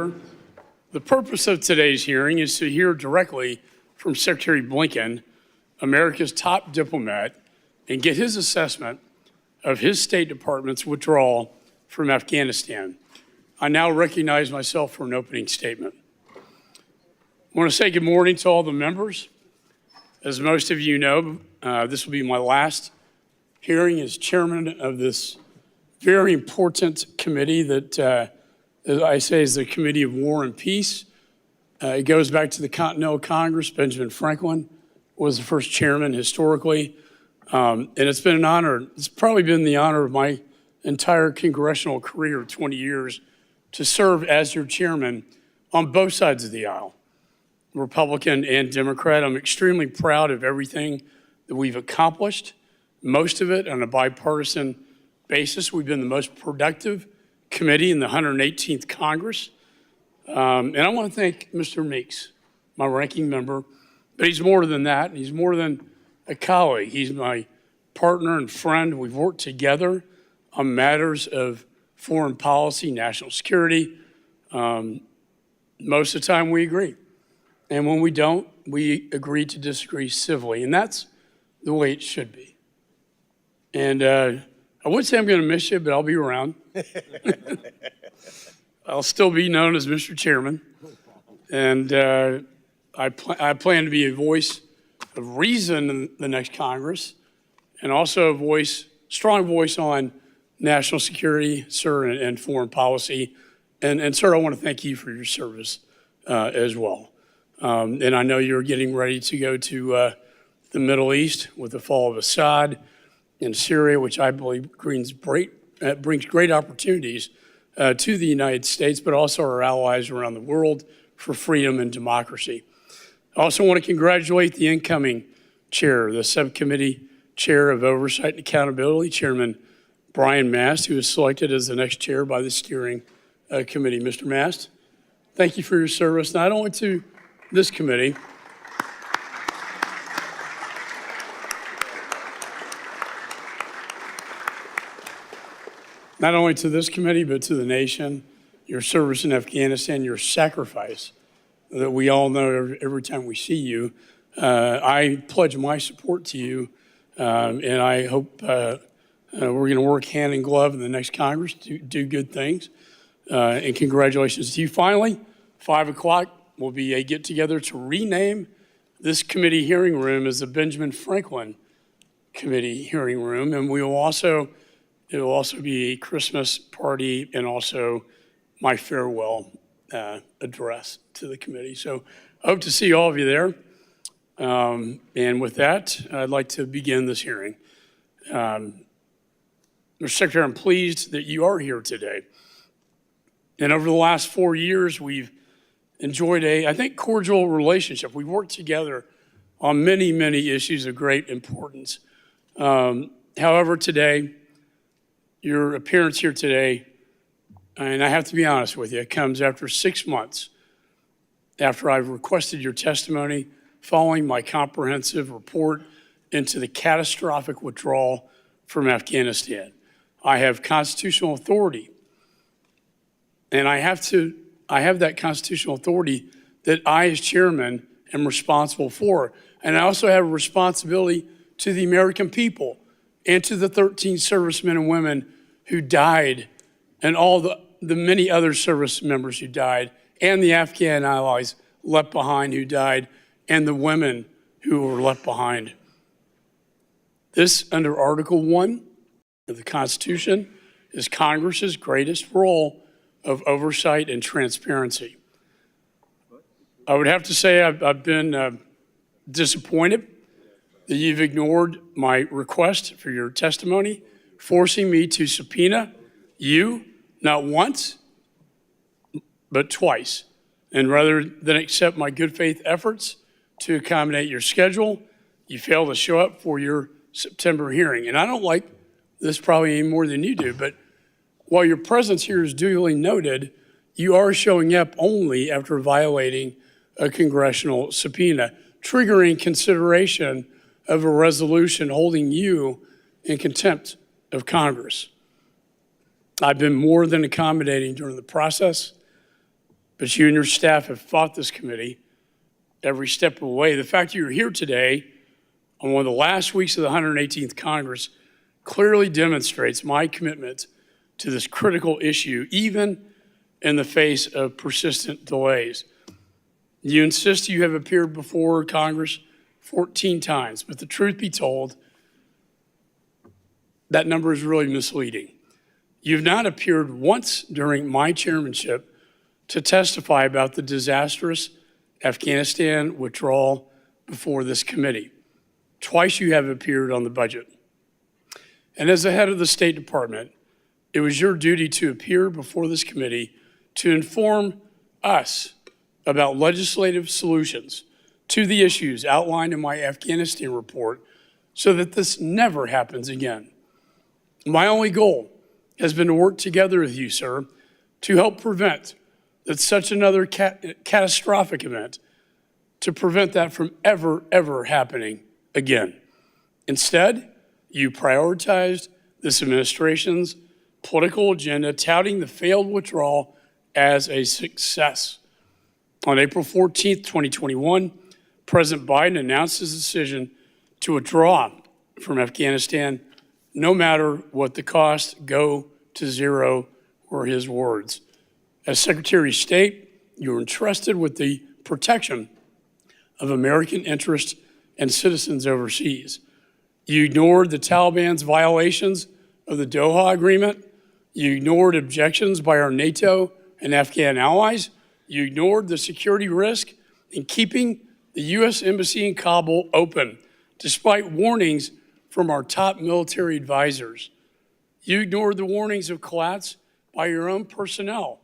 order. The purpose of today's hearing is to hear directly from Secretary Blinken, America's top diplomat, and get his assessment of his State Department's withdrawal from Afghanistan. I now recognize myself for an opening statement. I want to say good morning to all the members. As most of you know, this will be my last hearing as chairman of this very important committee that, as I say, is the Committee of War and Peace. It goes back to the Continental Congress. Benjamin Franklin was the first chairman historically. And it's been an honor. It's probably been the honor of my entire congressional career of 20 years to serve as your chairman on both sides of the aisle, Republican and Democrat. I'm extremely proud of everything that we've accomplished, most of it on a bipartisan basis. We've been the most productive committee in the 118th Congress. And I want to thank Mr. Meeks, my ranking member, but he's more than that. He's more than a colleague. He's my partner and friend. We've worked together on matters of foreign policy, national security. Most of the time we agree. And when we don't, we agree to disagree civilly. And that's the way it should be. And I would say I'm going to miss you, but I'll be around. I'll still be known as Mr. Chairman. And I plan to be a voice of reason in the next Congress, and also a strong voice on national security, sir, and foreign policy. And sir, I want to thank you for your service as well. And I know you're getting ready to go to the Middle East with the fall of Assad in Syria, which I believe brings great opportunities to the United States, but also our allies around the world for freedom and democracy. I also want to congratulate the incoming chair, the subcommittee chair of Oversight and Accountability, Chairman Brian Mast, who was selected as the next chair by the steering committee. Mr. Mast, thank you for your service, not only to this committee, but to the nation. Your service in Afghanistan, your sacrifice that we all know every time we see you. I pledge my support to you, and I hope we're going to work hand in glove in the next Congress to do good things. And congratulations to you. Finally, 5 o'clock will be a get-together to rename this committee hearing room as the Benjamin Franklin Committee hearing room, and it will also be a Christmas party and also my farewell address to the committee. So I hope to see all of you there. And with that, I'd like to begin this hearing. Mr. Secretary, I'm pleased that you are here today. And over the last 4 years, we've enjoyed I think, cordial relationship. We've worked together on many, many issues of great importance. However, today, your appearance here today, and I have to be honest with you, it comes after 6 months after I've requested your testimony following my comprehensive report into the catastrophic withdrawal from Afghanistan. I have constitutional authority, and I have that constitutional authority that I, as chairman, am responsible for. And I also have a responsibility to the American people and to the 13 servicemen and women who died, and all the many other service members who died, and the Afghan allies left behind who died, and the women who were left behind. This, under Article 1 of the Constitution, is Congress's greatest role of oversight and transparency. I would have to say I've been disappointed that you've ignored my request for your testimony, forcing me to subpoena you not once, but twice. And rather than accept my good faith efforts to accommodate your schedule, you failed to show up for your September hearing. And I don't like this probably any more than you do, but while your presence here is duly noted, you are showing up only after violating a congressional subpoena, triggering consideration of a resolution holding you in contempt of Congress. I've been more than accommodating during the process, but you and your staff have fought this committee every step of the way. The fact that you're here today on one of the last weeks of the 118th Congress clearly demonstrates my commitment to this critical issue, even in the face of persistent delays. You insist you have appeared before Congress 14 times, but the truth be told, that number is really misleading. You've not appeared once during my chairmanship to testify about the disastrous Afghanistan withdrawal before this committee. Twice you have appeared on the budget. And as the head of the State Department, it was your duty to appear before this committee to inform us about legislative solutions to the issues outlined in my Afghanistan report so that this never happens again. My only goal has been to work together with you, sir, to help prevent that such another catastrophic event, to prevent that from ever happening again. Instead, you prioritized this administration's political agenda, touting the failed withdrawal as a success. On April 14th, 2021, President Biden announced his decision to withdraw from Afghanistan, no matter what the cost, go to zero, were his words. As Secretary of State, you were entrusted with the protection of American interests and citizens overseas. You ignored the Taliban's violations of the Doha Agreement. You ignored objections by our NATO and Afghan allies. You ignored the security risk in keeping the U.S. Embassy in Kabul open, despite warnings from our top military advisors. You ignored the warnings of collapse by your own personnel,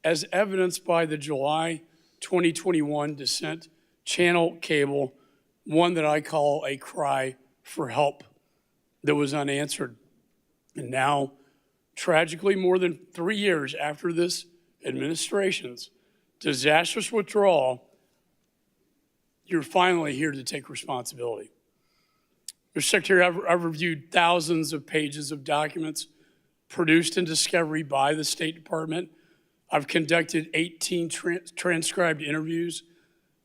as evidenced by the July 2021 descent channel cable, one that I call a cry for help that was unanswered. And now, tragically, more than 3 years after this administration's disastrous withdrawal, you're finally here to take responsibility. Mr. Secretary, I've reviewed thousands of pages of documents produced in discovery by the State Department. I've conducted 18 transcribed interviews,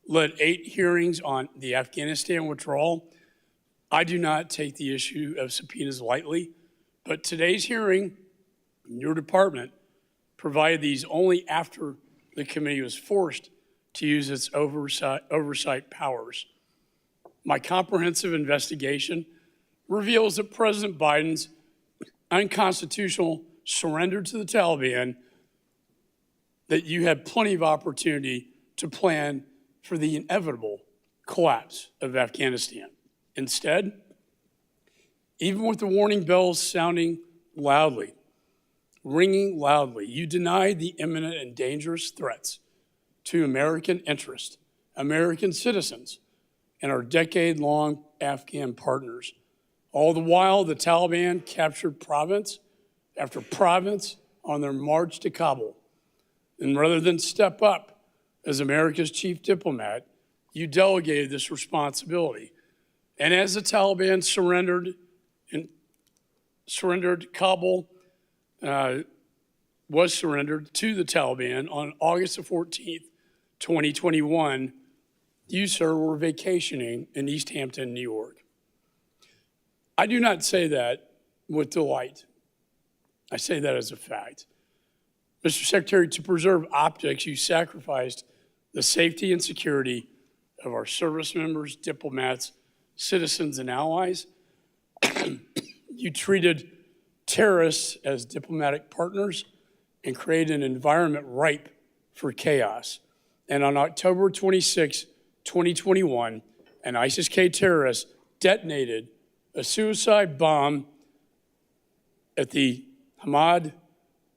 led 8 hearings on the Afghanistan withdrawal. I do not take the issue of subpoenas lightly, but today's hearing in your department provided these only after the committee was forced to use its oversight powers. My comprehensive investigation reveals that President Biden's unconstitutional surrender to the Taliban, that you had plenty of opportunity to plan for the inevitable collapse of Afghanistan. Instead, even with the warning bells sounding loudly, ringing loudly, you denied the imminent and dangerous threats to American interests, American citizens, and our decade-long Afghan partners. All the while, the Taliban captured province after province on their march to Kabul. And rather than step up as America's chief diplomat, you delegated this responsibility. And as the Taliban Kabul was surrendered to the Taliban on August the 14th, 2021, you, sir, were vacationing in East Hampton, New York. I do not say that with delight. I say that as a fact. Mr. Secretary, to preserve optics, you sacrificed the safety and security of our service members, diplomats, citizens, and allies. You treated terrorists as diplomatic partners and created an environment ripe for chaos. And on October 26, 2021, an ISIS-K terrorist detonated a suicide bomb at the Hamid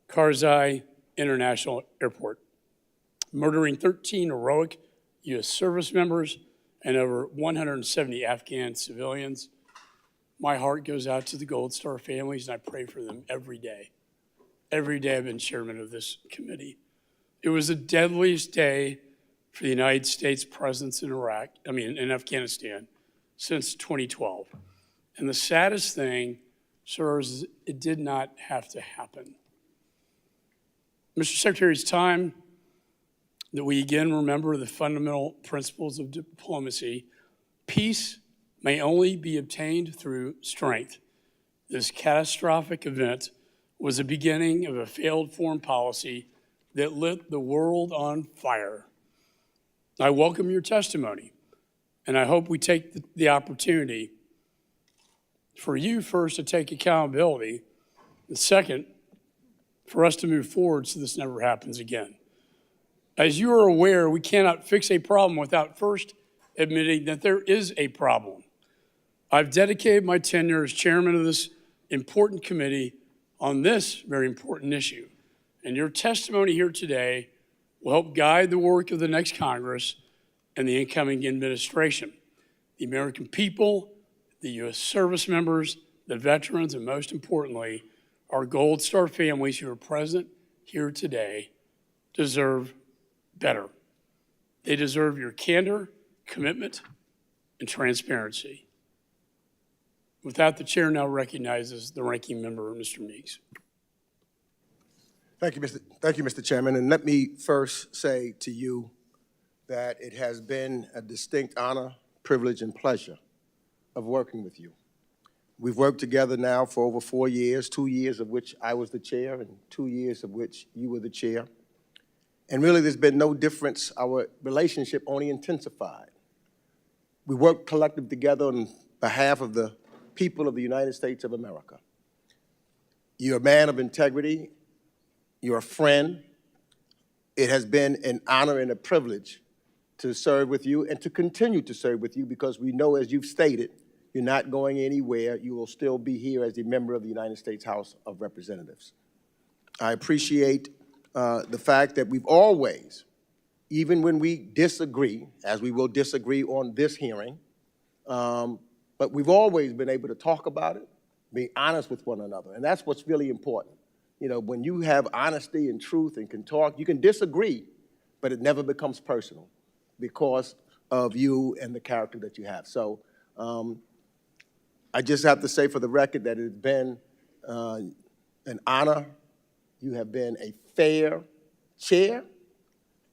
Karzai International Airport, murdering 13 heroic U.S. service members and over 170 Afghan civilians. My heart goes out to the Gold Star families, and I pray for them every day. Every day I've been chairman of this committee. It was the deadliest day for the United States presence in in Afghanistan since 2012. And the saddest thing, sir, is it did not have to happen. Mr. Secretary, it's time that we again remember the fundamental principles of diplomacy. Peace may only be obtained through strength. This catastrophic event was the beginning of a failed foreign policy that lit the world on fire. I welcome your testimony, and I hope we take the opportunity for you first to take accountability, and second, for us to move forward so this never happens again. As you are aware, we cannot fix a problem without first admitting that there is a problem. I've dedicated my tenure as chairman of this important committee on this very important issue, and your testimony here today will help guide the work of the next Congress and the incoming administration. The American people, the U.S. service members, the veterans, and most importantly, our Gold Star families who are present here today deserve better. They deserve your candor, commitment, and transparency. With that, the chair now recognizes the ranking member, Mr. Meeks. Thank you, Mr. Chairman. And let me first say to you that it has been a distinct honor, privilege, and pleasure of working with you. We've worked together now for over 4 years, 2 years of which I was the chair and 2 years of which you were the chair. And really, there's been no difference. Our relationship only intensified. We worked collectively together on behalf of the people of the United States of America. You're a man of integrity. You're a friend. It has been an honor and a privilege to serve with you and to continue to serve with you because we know, as you've stated, you're not going anywhere. You will still be here as a member of the United States House of Representatives. I appreciate the fact that we've always, even when we disagree, as we will disagree on this hearing, but we've always been able to talk about it, be honest with one another, and that's what's really important. You know, when you have honesty and truth and can talk, you can disagree, but it never becomes personal because of you and the character that you have. So I just have to say for the record that it's been an honor. You have been a fair chair,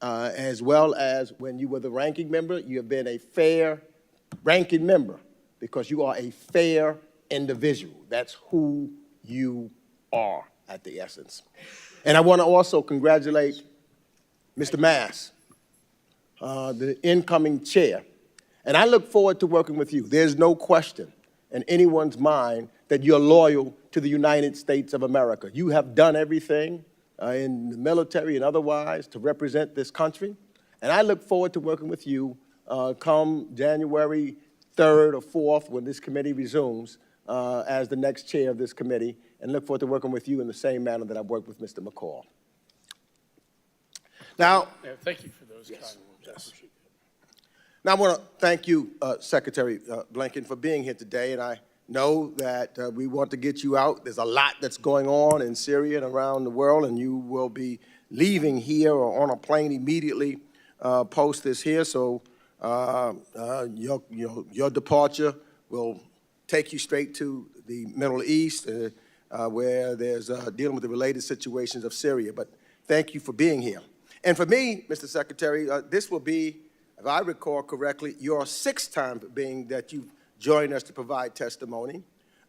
as well as when you were the ranking member, you have been a fair ranking member because you are a fair individual. That's who you are at the essence. And I want to also congratulate Mr. Mass, the incoming chair. And I look forward to working with you. There's no question in anyone's mind that you're loyal to the United States of America. You have done everything in the military and otherwise to represent this country. And I look forward to working with you come January 3rd or 4th when this committee resumes as the next chair of this committee, and look forward to working with you in the same manner that I've worked with Mr. McCall. Now, Thank you for those kind words. Yes. Now, I want to thank you, Secretary Blinken, for being here today, and I know that we want to get you out. There's a lot that's going on in Syria and around the world, and you will be leaving here or on a plane immediately post this here, so your departure will take you straight to the Middle East, where there's dealing with the related situations of Syria. But thank you for being here. And for me, Mr. Secretary, this will be, if I recall correctly, your 6th time being that you've joined us to provide testimony,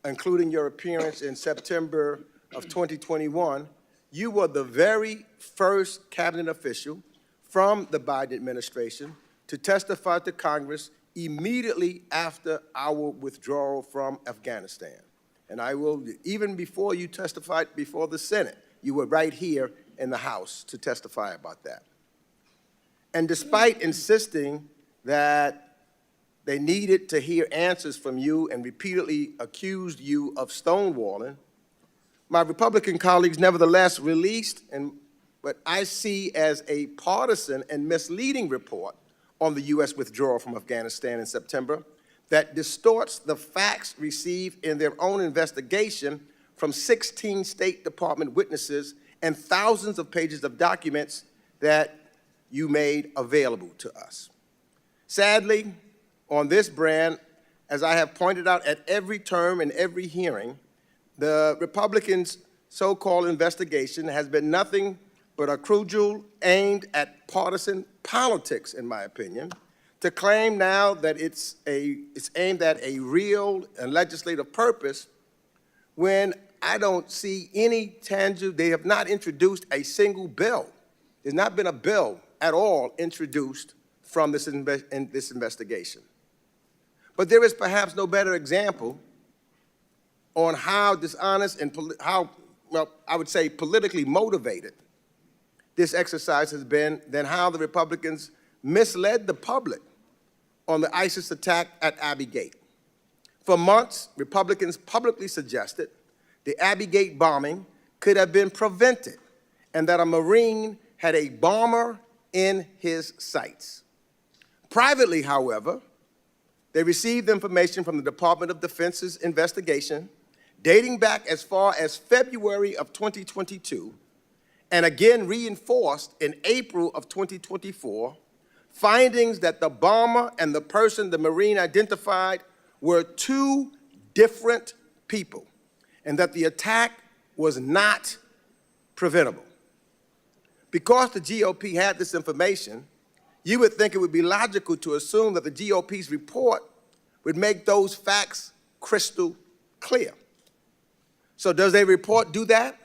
including your appearance in September of 2021. You were the very first cabinet official from the Biden administration to testify to Congress immediately after our withdrawal from Afghanistan. And I will, even before you testified before the Senate, you were right here in the House to testify about that. And despite insisting that they needed to hear answers from you and repeatedly accused you of stonewalling, my Republican colleagues nevertheless released what I see as a partisan and misleading report on the U.S. withdrawal from Afghanistan in September that distorts the facts received in their own investigation from 16 State Department witnesses and thousands of pages of documents that you made available to us. Sadly, on this brand, as I have pointed out at every term and every hearing, the Republicans' so-called investigation has been nothing but a cudgel aimed at partisan politics, in my opinion, to claim now that it's aimed at a real and legislative purpose when I don't see any tangible, they have not introduced a single bill. There's not been a bill at all introduced from this investigation. But there is perhaps no better example on how dishonest and how, well, I would say politically motivated this exercise has been than how the Republicans misled the public on the ISIS attack at Abbey Gate. For months, Republicans publicly suggested the Abbey Gate bombing could have been prevented and that a Marine had a bomber in his sights. Privately, however, they received information from the Department of Defense's investigation dating back as far as February of 2022 and again reinforced in April of 2024, findings that the bomber and the person the Marine identified were two different people and that the attack was not preventable. Because the GOP had this information, you would think it would be logical to assume that the GOP's report would make those facts crystal clear. So does their report do that?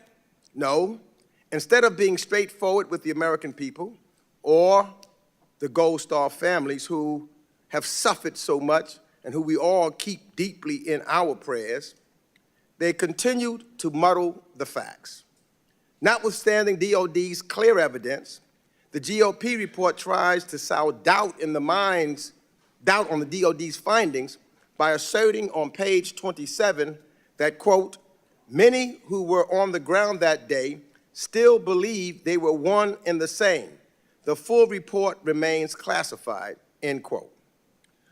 No. Instead of being straightforward with the American people or the Gold Star families who have suffered so much and who we all keep deeply in our prayers, they continued to muddle the facts. Notwithstanding DOD's clear evidence, the GOP report tries to sow doubt on the DOD's findings by asserting on page 27 that, quote, many who were on the ground that day still believe they were one and the same. The full report remains classified, end quote.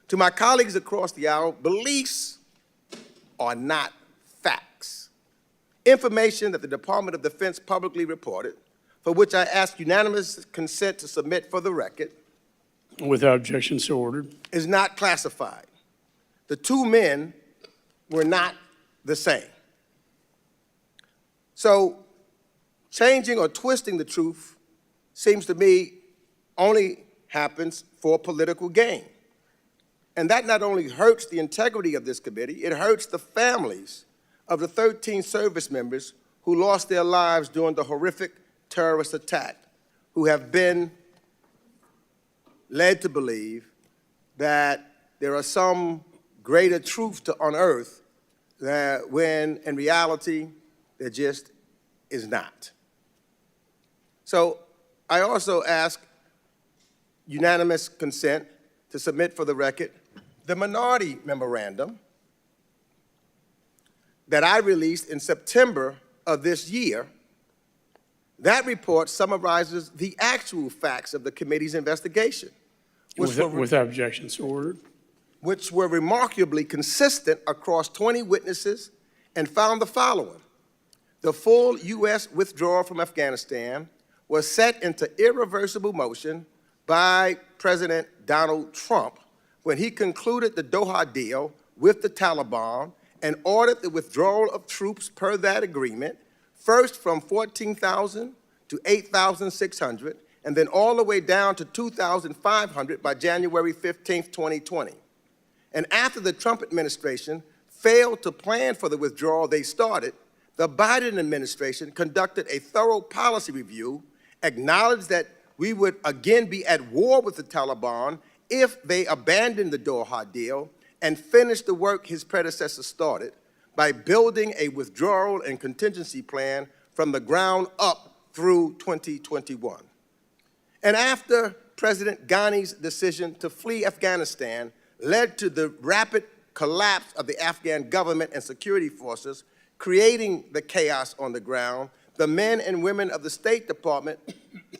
To my colleagues across the aisle, beliefs are not facts. Information that the Department of Defense publicly reported, for which I ask unanimous consent to submit for the record. Without objection, so ordered. Is not classified. The two men were not the same. So changing or twisting the truth seems to me only happens for political gain. And that not only hurts the integrity of this committee, it hurts the families of the 13 service members who lost their lives during the horrific terrorist attack, who have been led to believe that there are some greater truth to unearth that when in reality there just is not. So I also ask unanimous consent to submit for the record the minority memorandum that I released in September of this year. That report summarizes the actual facts of the committee's investigation, Without objection, so ordered. Which were remarkably consistent across 20 witnesses and found the following. The full U.S. withdrawal from Afghanistan was set into irreversible motion by President Donald Trump when he concluded the Doha deal with the Taliban and ordered the withdrawal of troops per that agreement, first from 14,000 to 8,600, and then all the way down to 2,500 by January 15, 2020. And after the Trump administration failed to plan for the withdrawal they started, the Biden administration conducted a thorough policy review, acknowledged that we would again be at war with the Taliban if they abandoned the Doha deal, and finished the work his predecessor started by building a withdrawal and contingency plan from the ground up through 2021. And after President Ghani's decision to flee Afghanistan led to the rapid collapse of the Afghan government and security forces, creating the chaos on the ground, the men and women of the State Department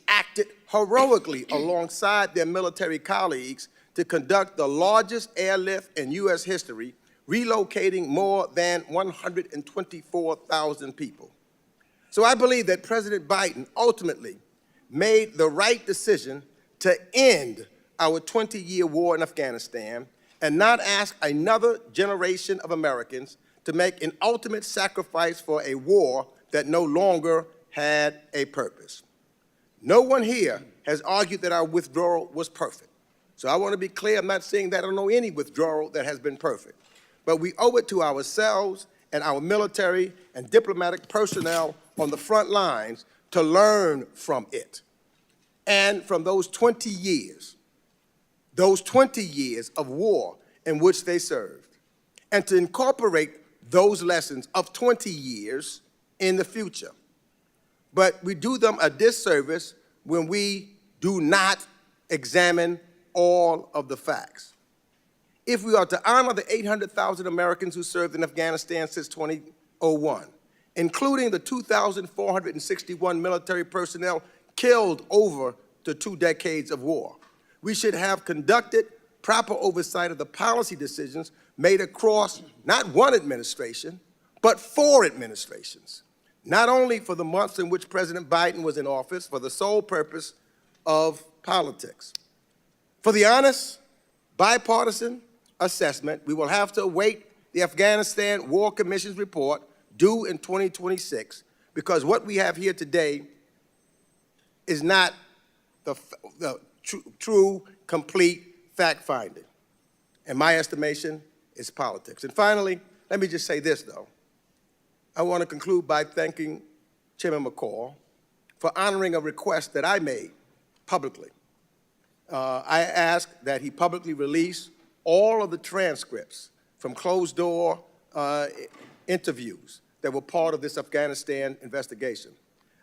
acted heroically alongside their military colleagues to conduct the largest airlift in U.S. history, relocating more than 124,000 people. So I believe that President Biden ultimately made the right decision to end our 20-year war in Afghanistan and not ask another generation of Americans to make an ultimate sacrifice for a war that no longer had a purpose. No one here has argued that our withdrawal was perfect. So I want to be clear, I'm not saying that I don't know any withdrawal that has been perfect. But we owe it to ourselves and our military and diplomatic personnel on the front lines to learn from it. And from those 20 years of war in which they served, and to incorporate those lessons of 20 years in the future. But we do them a disservice when we do not examine all of the facts. If we are to honor the 800,000 Americans who served in Afghanistan since 2001, including the 2,461 military personnel killed over the 2 decades of war, we should have conducted proper oversight of the policy decisions made across not one administration, but 4 administrations, not only for the months in which President Biden was in office for the sole purpose of politics. For the honest, bipartisan assessment, we will have to await the Afghanistan War Commission's report due in 2026, because what we have here today is not the true, complete fact-finding. In my estimation, it's politics. And finally, let me just say this, though. I want to conclude by thanking Chairman McCall for honoring a request that I made publicly. I asked that he publicly release all of the transcripts from closed-door interviews that were part of this Afghanistan investigation.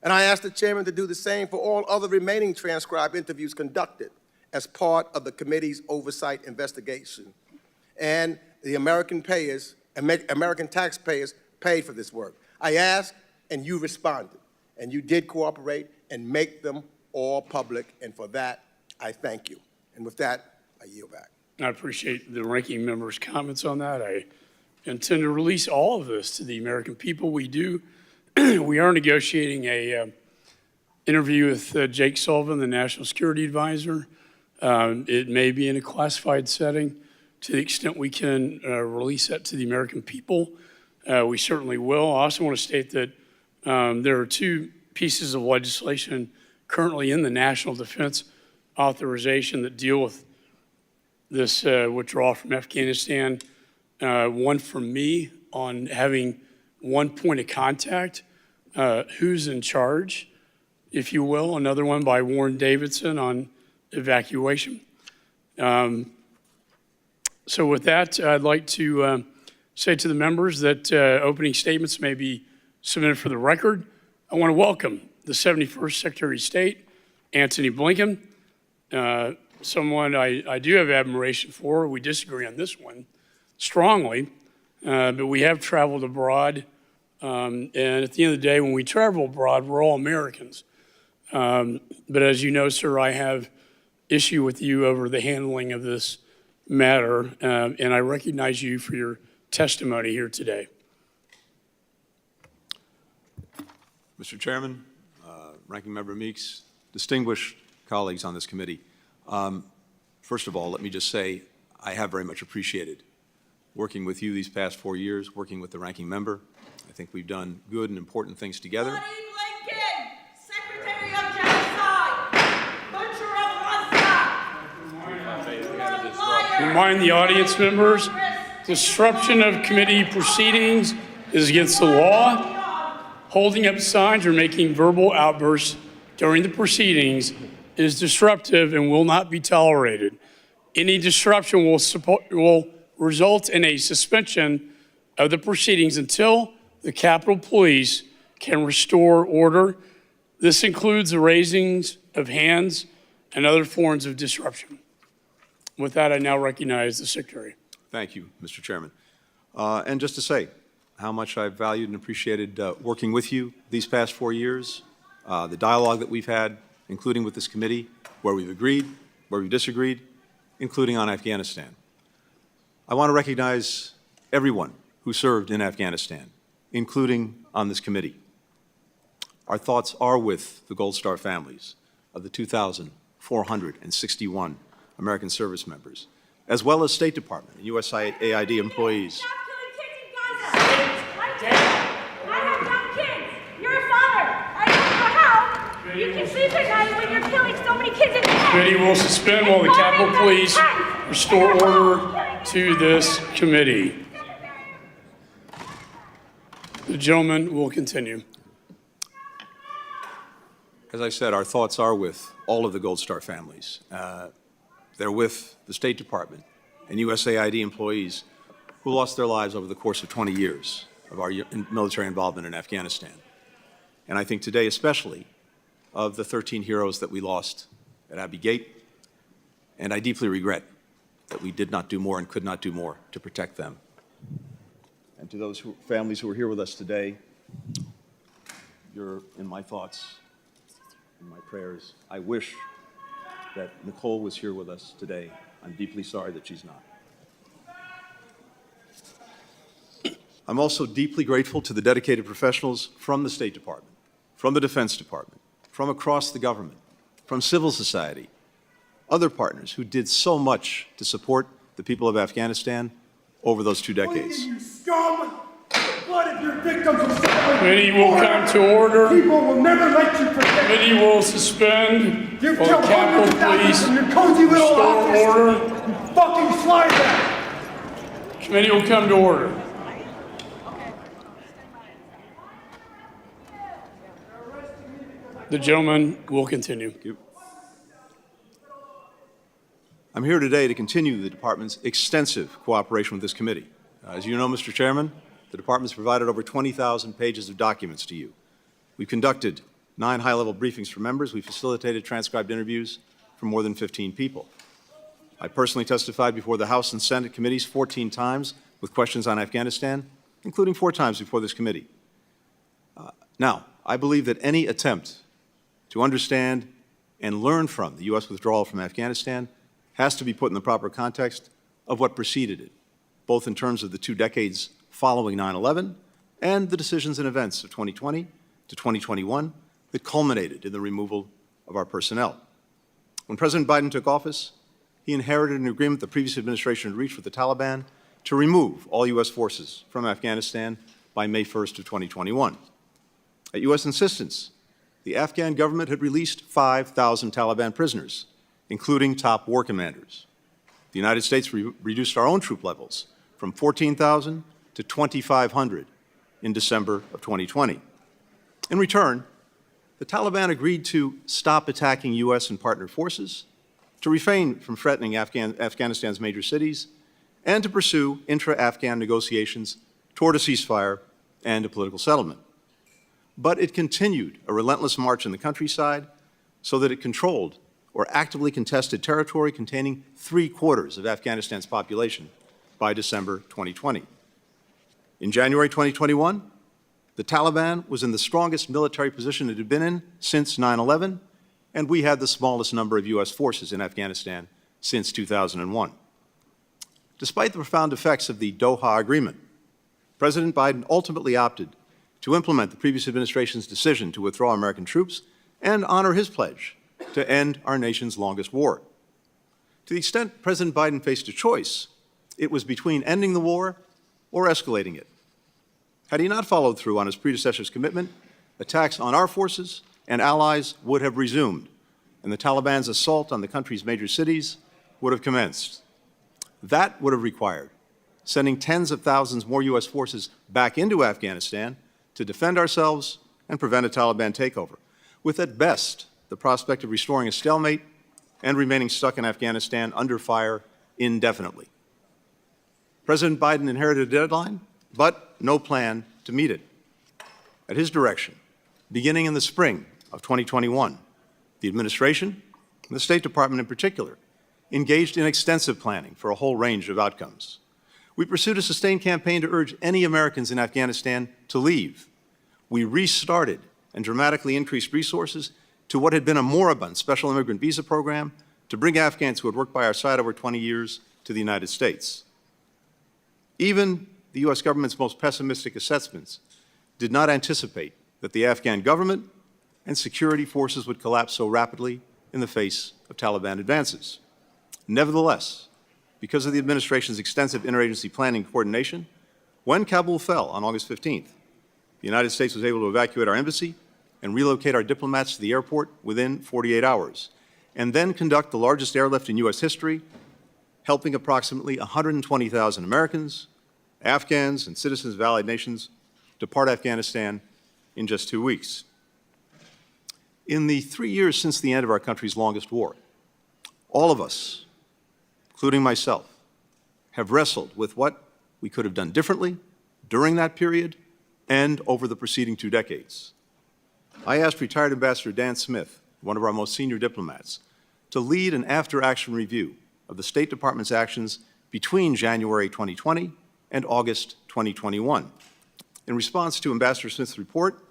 And I asked the chairman to do the same for all other remaining transcribed interviews conducted as part of the committee's oversight investigation. And the American taxpayers paid for this work. I asked, and you responded. And you did cooperate and make them all public, and for that, I thank you. And with that, I yield back. I appreciate the ranking member's comments on that. I intend to release all of this to the American people. We are negotiating a interview with Jake Sullivan, the National Security Advisor. It may be in a classified setting. To the extent we can release that to the American people, we certainly will. I also want to state that there are 2 pieces of legislation currently in the National Defense Authorization that deal with this withdrawal from Afghanistan. One from me on having one point of contact, who's in charge, if you will. Another one by Warren Davidson on evacuation. So with that, I'd like to say to the members that opening statements may be submitted for the record. I want to welcome the 71st Secretary of State, Antony Blinken, someone I do have admiration for. We disagree on this one strongly, but we have traveled abroad. And at the end of the day, when we travel abroad, we're all Americans. But as you know, sir, I have issue with you over the handling of this matter, and I recognize you for your testimony here today. Mr. Chairman, Ranking Member Meeks, distinguished colleagues on this committee, first of all, let me just say I have very much appreciated working with you these past 4 years, working with the Ranking Member. I think we've done good and important things together. Blinken, Secretary of Genocide, Butcher of Russia. Remind the audience members, disruption of committee proceedings is against the law. Holding up signs or making verbal outbursts during the proceedings is disruptive and will not be tolerated. Any disruption will result in a suspension of the proceedings until the Capitol Police can restore order. This includes the raising of hands and other forms of disruption. With that, I now recognize the Secretary. Thank you, Mr. Chairman. And just to say how much I've valued and appreciated working with you these past 4 years, the dialogue that we've had, including with this committee, where we've agreed, where we've disagreed, including on Afghanistan. I want to recognize everyone who served in Afghanistan, including on this committee. Our thoughts are with the Gold Star families of the 2,461 American service members, as well as State Department and USAID employees. You can sleep at night when you're killing so many kids in the head. Committee will suspend while the Capitol Police restore order to this committee. The gentleman will continue. As I said, our thoughts are with all of the Gold Star families. They're with the State Department and USAID employees who lost their lives over the course of 20 years of our military involvement in Afghanistan. And I think today especially of the 13 heroes that we lost at Abbey Gate, and I deeply regret that we did not do more and could not do more to protect them. And to those families who are here with us today, you're in my thoughts, in my prayers. I wish that Nicole was here with us today. I'm deeply sorry that she's not. I'm also deeply grateful to the dedicated professionals from the State Department, from the Defense Department, from across the government, from civil society, other partners who did so much to support the people of Afghanistan over those 2 decades. You scum! The blood of your victims will stand. Committee will come to order. People will never let you forget. Committee will suspend You've while killed the hundreds of Capitol thousands Police in your cozy little restore office. order. You fucking slide bag. Committee will come to order. The gentleman will continue. Thank you. I'm here today to continue the Department's extensive cooperation with this committee. As you know, Mr. Chairman, the Department has provided over 20,000 pages of documents to you. We've conducted 9 high-level briefings for members. We've facilitated transcribed interviews for more than 15 people. I personally testified before the House and Senate committees 14 times with questions on Afghanistan, including 4 times before this committee. Now, I believe that any attempt to understand and learn from the U.S. withdrawal from Afghanistan has to be put in the proper context of what preceded it, both in terms of the 2 decades following 9/11 and the decisions and events of 2020 to 2021 that culminated in the removal of our personnel. When President Biden took office, he inherited an agreement the previous administration had reached with the Taliban to remove all U.S. forces from Afghanistan by May 1st of 2021. At U.S. insistence, the Afghan government had released 5,000 Taliban prisoners, including top war commanders. The United States reduced our own troop levels from 14,000 to 2,500 in December of 2020. In return, the Taliban agreed to stop attacking U.S. and partner forces, to refrain from threatening Afghanistan's major cities, and to pursue intra-Afghan negotiations toward a ceasefire and a political settlement. But it continued a relentless march in the countryside so that it controlled or actively contested territory containing 3/4 of Afghanistan's population by December 2020. In January 2021, the Taliban was in the strongest military position it had been in since 9/11, and we had the smallest number of U.S. forces in Afghanistan since 2001. Despite the profound effects of the Doha Agreement, President Biden ultimately opted to implement the previous administration's decision to withdraw American troops and honor his pledge to end our nation's longest war. To the extent President Biden faced a choice, it was between ending the war or escalating it. Had he not followed through on his predecessor's commitment, attacks on our forces and allies would have resumed, and the Taliban's assault on the country's major cities would have commenced. That would have required sending tens of thousands more U.S. forces back into Afghanistan to defend ourselves and prevent a Taliban takeover, with at best the prospect of restoring a stalemate and remaining stuck in Afghanistan under fire indefinitely. President Biden inherited a deadline, but no plan to meet it. At his direction, beginning in the spring of 2021, the administration, and the State Department in particular, engaged in extensive planning for a whole range of outcomes. We pursued a sustained campaign to urge any Americans in Afghanistan to leave. We restarted and dramatically increased resources to what had been a moribund special immigrant visa program to bring Afghans who had worked by our side over 20 years to the United States. Even the U.S. government's most pessimistic assessments did not anticipate that the Afghan government and security forces would collapse so rapidly in the face of Taliban advances. Nevertheless, because of the administration's extensive interagency planning and coordination, when Kabul fell on August 15th, the United States was able to evacuate our embassy and relocate our diplomats to the airport within 48 hours, and then conduct the largest airlift in U.S. history, helping approximately 120,000 Americans, Afghans, and citizens of allied nations depart Afghanistan in just 2 weeks. In the 3 years since the end of our country's longest war, all of us, including myself, have wrestled with what we could have done differently during that period and over the preceding 2 decades. I asked retired Ambassador Dan Smith, one of our most senior diplomats, to lead an after-action review of the State Department's actions between January 2020 and August 2021. In response to Ambassador Smith's report,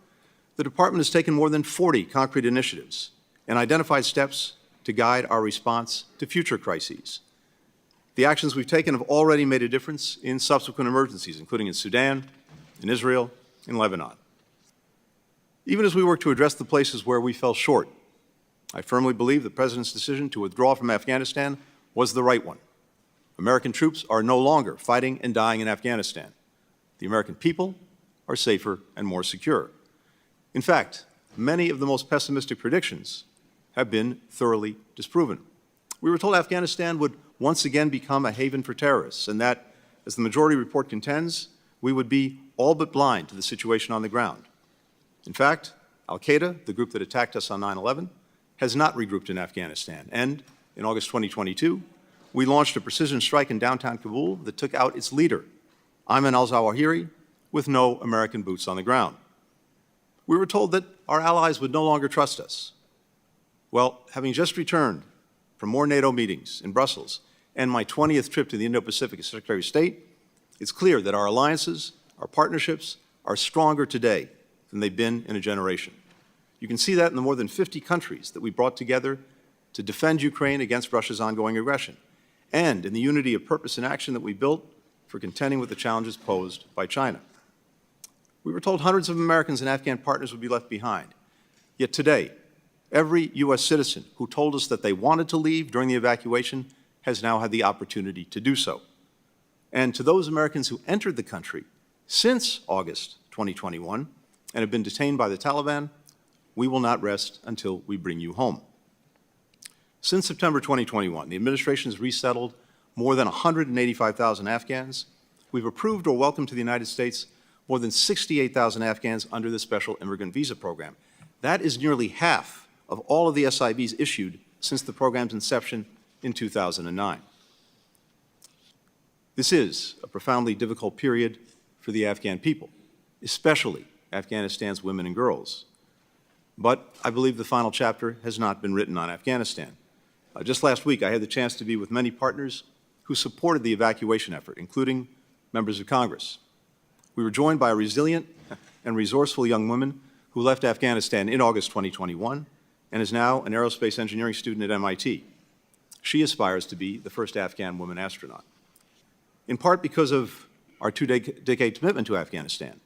the Department has taken more than 40 concrete initiatives and identified steps to guide our response to future crises. The actions we've taken have already made a difference in subsequent emergencies, including in Sudan, in Israel, in Lebanon. Even as we work to address the places where we fell short, I firmly believe the President's decision to withdraw from Afghanistan was the right one. American troops are no longer fighting and dying in Afghanistan. The American people are safer and more secure. In fact, many of the most pessimistic predictions have been thoroughly disproven. We were told Afghanistan would once again become a haven for terrorists, and that, as the majority report contends, we would be all but blind to the situation on the ground. In fact, al-Qaeda, the group that attacked us on 9/11, has not regrouped in Afghanistan, and in August 2022, we launched a precision strike in downtown Kabul that took out its leader, Ayman al-Zawahiri, with no American boots on the ground. We were told that our allies would no longer trust us. Well, having just returned from more NATO meetings in Brussels and my 20th trip to the Indo-Pacific as Secretary of State, it's clear that our alliances, our partnerships, are stronger today than they've been in a generation. You can see that in the more than 50 countries that we brought together to defend Ukraine against Russia's ongoing aggression, and in the unity of purpose and action that we built for contending with the challenges posed by China. We were told hundreds of Americans and Afghan partners would be left behind. Yet today, every U.S. citizen who told us that they wanted to leave during the evacuation has now had the opportunity to do so. And to those Americans who entered the country since August 2021 and have been detained by the Taliban, we will not rest until we bring you home. Since September 2021, the administration has resettled more than 185,000 Afghans. We've approved or welcomed to the United States more than 68,000 Afghans under the Special Immigrant Visa Program. That is nearly half of all of the SIVs issued since the program's inception in 2009. This is a profoundly difficult period for the Afghan people, especially Afghanistan's women and girls. But I believe the final chapter has not been written on Afghanistan. Just last week, I had the chance to be with many partners who supported the evacuation effort, including members of Congress. We were joined by a resilient and resourceful young woman who left Afghanistan in August 2021 and is now an aerospace engineering student at MIT. She aspires to be the first Afghan woman astronaut. In part because of our two-decade commitment to Afghanistan,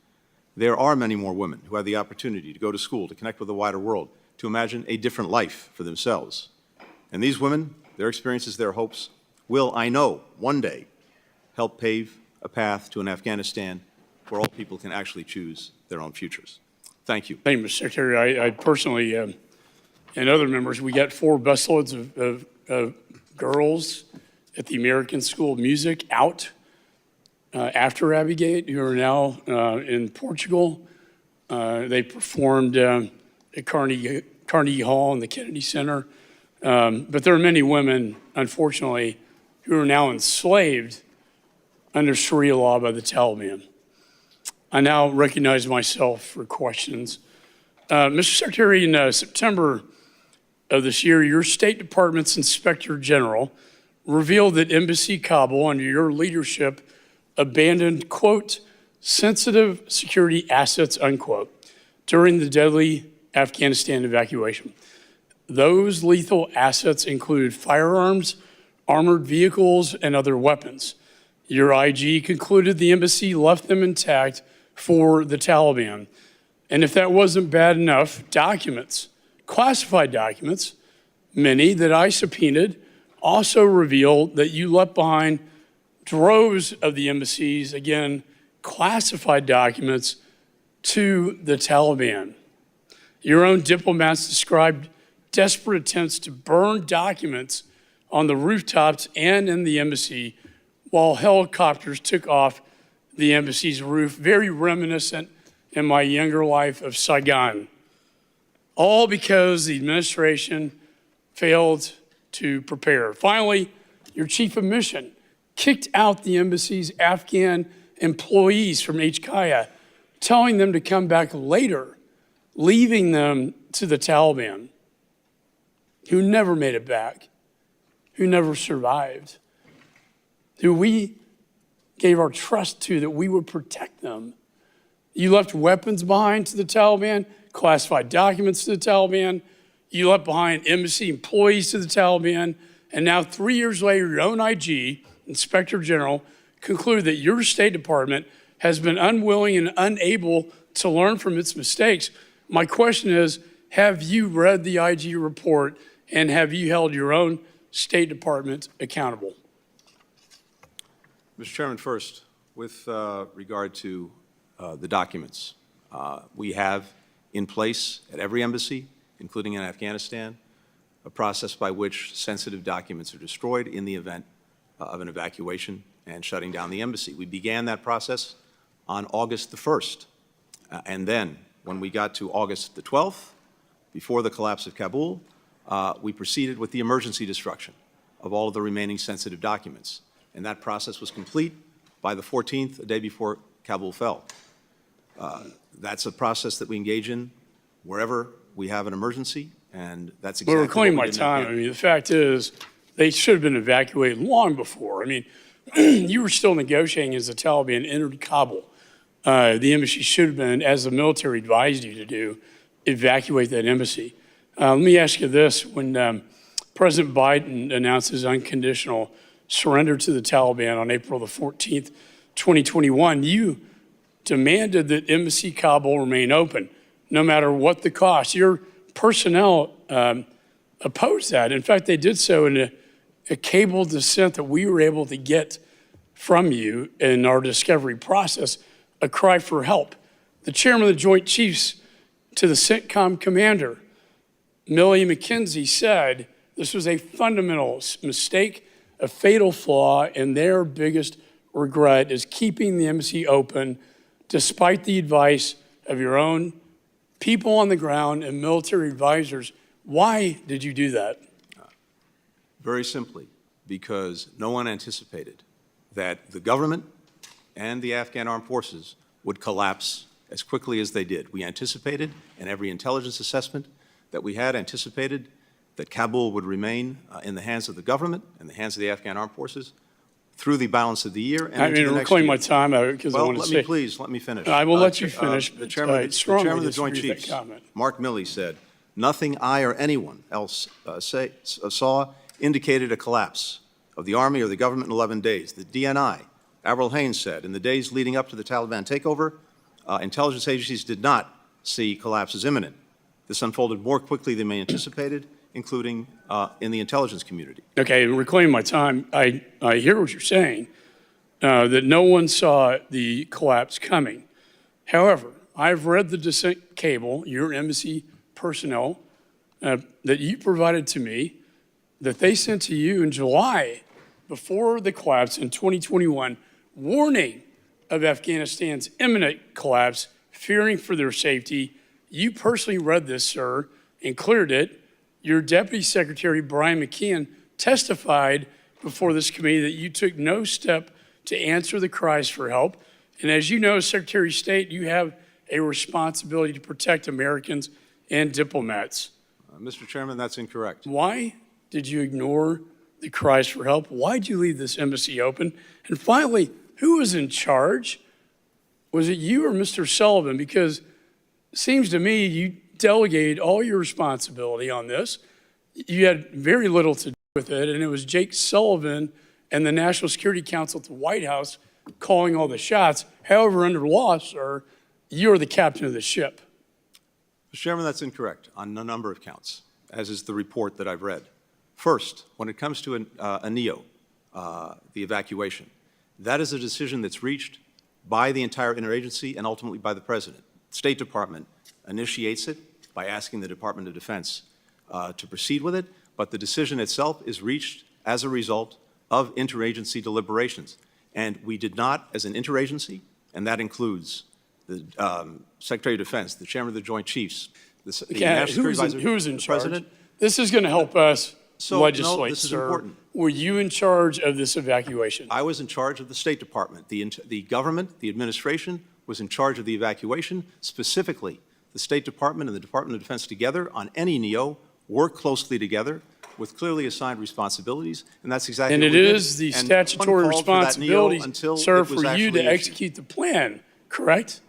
there are many more women who have the opportunity to go to school, to connect with the wider world, to imagine a different life for themselves. And these women, their experiences, their hopes, will, I know, one day help pave a path to an Afghanistan where all people can actually choose their own futures. Thank you. Thank you, Mr. Secretary. I personally, and other members, we got 4 busloads of girls at the American School of Music out after Abbeygate, who are now in Portugal. They performed at Carnegie Hall and the Kennedy Center. But there are many women, unfortunately, who are now enslaved under Sharia law by the Taliban. I now recognize myself for questions. Mr. Secretary, in September of this year, your State Department's Inspector General revealed that Embassy Kabul, under your leadership, abandoned, quote, sensitive security assets, unquote, during the deadly Afghanistan evacuation. Those lethal assets included firearms, armored vehicles, and other weapons. Your IG concluded the embassy left them intact for the Taliban. And if that wasn't bad enough, documents, classified documents, many that I subpoenaed, also reveal that you left behind droves of the embassy's, again, classified documents to the Taliban. Your own diplomats described desperate attempts to burn documents on the rooftops and in the embassy while helicopters took off the embassy's roof, very reminiscent in my younger life of Saigon. All because the administration failed to prepare. Finally, your chief of mission kicked out the embassy's Afghan employees from HKIA, telling them to come back later, leaving them to the Taliban, who never made it back, who never survived, who we gave our trust to that we would protect them. You left weapons behind to the Taliban, classified documents to the Taliban. You left behind embassy employees to the Taliban. And now 3 years later, your own IG, Inspector General, concluded that your State Department has been unwilling and unable to learn from its mistakes. My question is, have you read the IG report and have you held your own State Department accountable? Mr. Chairman, first, with regard to the documents, we have in place at every embassy, including in Afghanistan, a process by which sensitive documents are destroyed in the event of an evacuation and shutting down the embassy. We began that process on August the 1st. And then when we got to August the 12th, before the collapse of Kabul, we proceeded with the emergency destruction of all of the remaining sensitive documents. And that process was complete by the 14th, a day before Kabul fell. That's a process that we engage in wherever we have an emergency, and that's exactly Well, reclaim what we my did in time. I Afghanistan. mean, the fact is, they should have been evacuated long before. I mean, you were still negotiating as the Taliban entered Kabul. The embassy should have been, as the military advised you to do, evacuate that embassy. Let me ask you this. When President Biden announced his unconditional surrender to the Taliban on April the 14th, 2021, you demanded that Embassy Kabul remain open, no matter what the cost. Your personnel opposed that. In fact, they did so in a cabled dissent that we were able to get from you in our discovery process, a cry for help. The chairman of the Joint Chiefs to the CENTCOM commander, Millie McKenzie, said this was a fundamental mistake, a fatal flaw, and their biggest regret is keeping the embassy open despite the advice of your own people on the ground and military advisors. Why did you do that? Very simply, because no one anticipated that the government and the Afghan armed forces would collapse as quickly as they did. We anticipated, and every intelligence assessment that we had anticipated, that Kabul would remain in the hands of the government and the hands of the Afghan armed forces through the balance of the year and I into mean, the next reclaim year. my time because I Well, want to say. let me finish. I will let you finish, The but chairman, I the strongly chairman of the Joint disagree with Chiefs, that comment. Mark Milley, said, "Nothing I or anyone else saw indicated a collapse of the Army or the government in 11 days. The DNI, Avril Haines, said, in the days leading up to the Taliban takeover, intelligence agencies did not see collapse as imminent. This unfolded more quickly than they anticipated, including in the intelligence community." Okay, reclaim my time. I hear what you're saying, that no one saw the collapse coming. However, I've read the dissent cable, your embassy personnel, that you provided to me, that they sent to you in July before the collapse in 2021, warning of Afghanistan's imminent collapse, fearing for their safety. You personally read this, sir, and cleared it. Your Deputy Secretary, Brian McKeon, testified before this committee that you took no step to answer the cries for help. And as you know, Secretary of State, you have a responsibility to protect Americans and diplomats. Mr. Chairman, that's incorrect. Why did you ignore the cries for help? Why did you leave this embassy open? And finally, who was in charge? Was it you or Mr. Sullivan? Because it seems to me you delegated all your responsibility on this. You had very little to do with it, and it was Jake Sullivan and the National Security Council at the White House calling all the shots. However, under law, sir, you're the captain of the ship. Mr. Chairman, that's incorrect on a number of counts, as is the report that I've read. First, when it comes to a NEO, the evacuation, that is a decision that's reached by the entire interagency and ultimately by the President. The State Department initiates it, by asking the Department of Defense to proceed with it, but the decision itself is reached as a result of interagency deliberations. And we did not, as an interagency, and that includes the Secretary of Defense, the Chairman of the Joint Chiefs, the National Security Advisor, who's in the charge? President. This is going to help us legislate, no, this is sir. important. Were you in charge of this evacuation? I was in charge of the State Department. The government, the administration, was in charge of the evacuation. Specifically, the State Department and the Department of Defense together on any NEO work closely together with clearly assigned responsibilities, and that's exactly And what it we did. is the And statutory one called for that NEO responsibility, until sir, it was for you actually to issued. execute the plan, correct?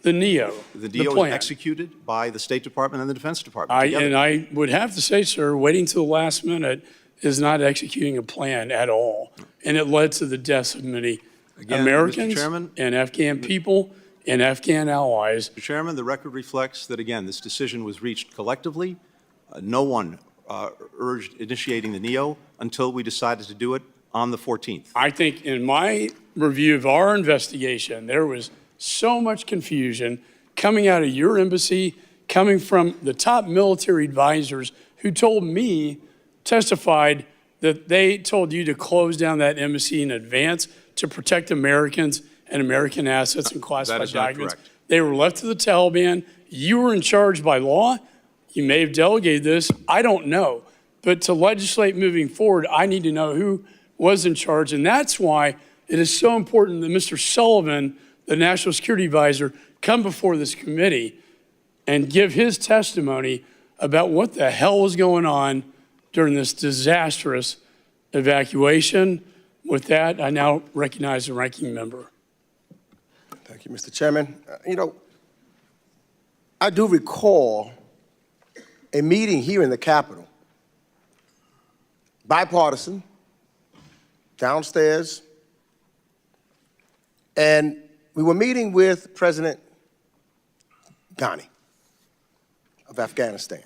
The NEO, The the NEO was plan. executed by the State Department and the Defense Department together. And I would have to say, sir, waiting till the last minute is not executing a plan at all. And it led to the deaths of many Again, Mr. Americans Chairman, and Afghan people and Afghan allies. Mr. Chairman, the record reflects that, again, this decision was reached collectively. No one urged initiating the NEO until we decided to do it on the 14th. I think in my review of our investigation, there was so much confusion coming out of your embassy, coming from the top military advisors who told me, testified that they told you to close down that embassy in advance to protect Americans and American assets and classified That is not documents. correct. They were left to the Taliban. You were in charge by law. You may have delegated this. I don't know. But to legislate moving forward, I need to know who was in charge. And that's why it is so important that Mr. Sullivan, the National Security Advisor, come before this committee and give his testimony about what the hell was going on during this disastrous evacuation. With that, I now recognize the ranking member. Thank you, Mr. Chairman. I do recall a meeting here in the Capitol, bipartisan, downstairs, and we were meeting with President Ghani of Afghanistan.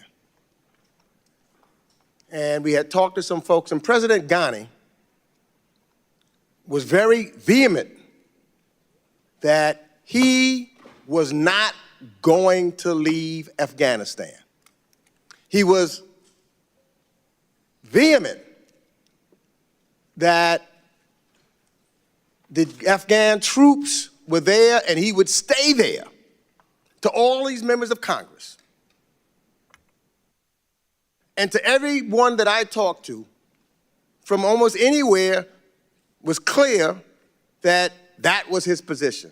And we had talked to some folks, and President Ghani was very vehement that he was not going to leave Afghanistan. He was vehement that the Afghan troops were there and he would stay there, to all these members of Congress. And to everyone that I talked to from almost anywhere was clear that that was his position.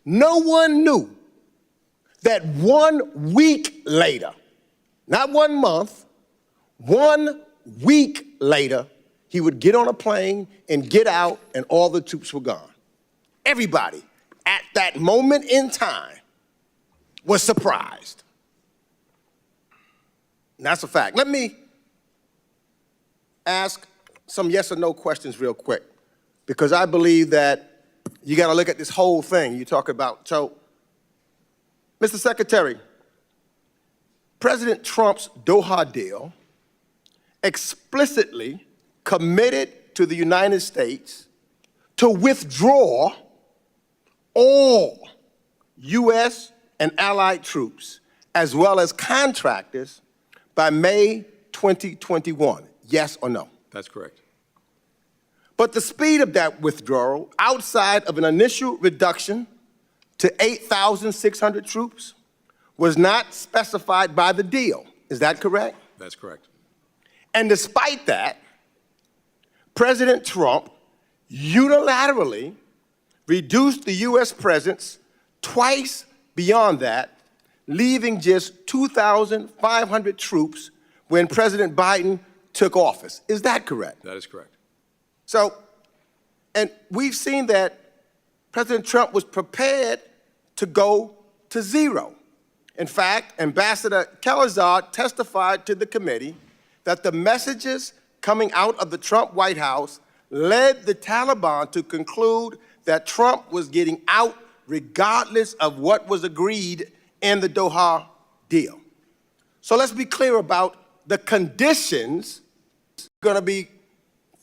No one knew that 1 week later, not 1 month, 1 week later, he would get on a plane and get out and all the troops were gone. Everybody at that moment in time was surprised. And that's a fact. Let me ask some yes or no questions real quick, because I believe that you got to look at this whole thing you talk about. So, Mr. Secretary, President Trump's Doha deal explicitly committed to the United States to withdraw all U.S. and allied troops, as well as contractors, by May 2021. Yes or no? That's correct. But the speed of that withdrawal, outside of an initial reduction to 8,600 troops, was not specified by the deal. Is that correct? That's correct. And despite that, President Trump unilaterally reduced the U.S. presence twice beyond that, leaving just 2,500 troops when President Biden took office. Is that correct? That is correct. So, and we've seen that President Trump was prepared to go to zero. In fact, Ambassador Kelazar testified to the committee that the messages coming out of the Trump White House led the Taliban to conclude that Trump was getting out regardless of what was agreed in the Doha deal. So let's be clear about the conditions. We're going to be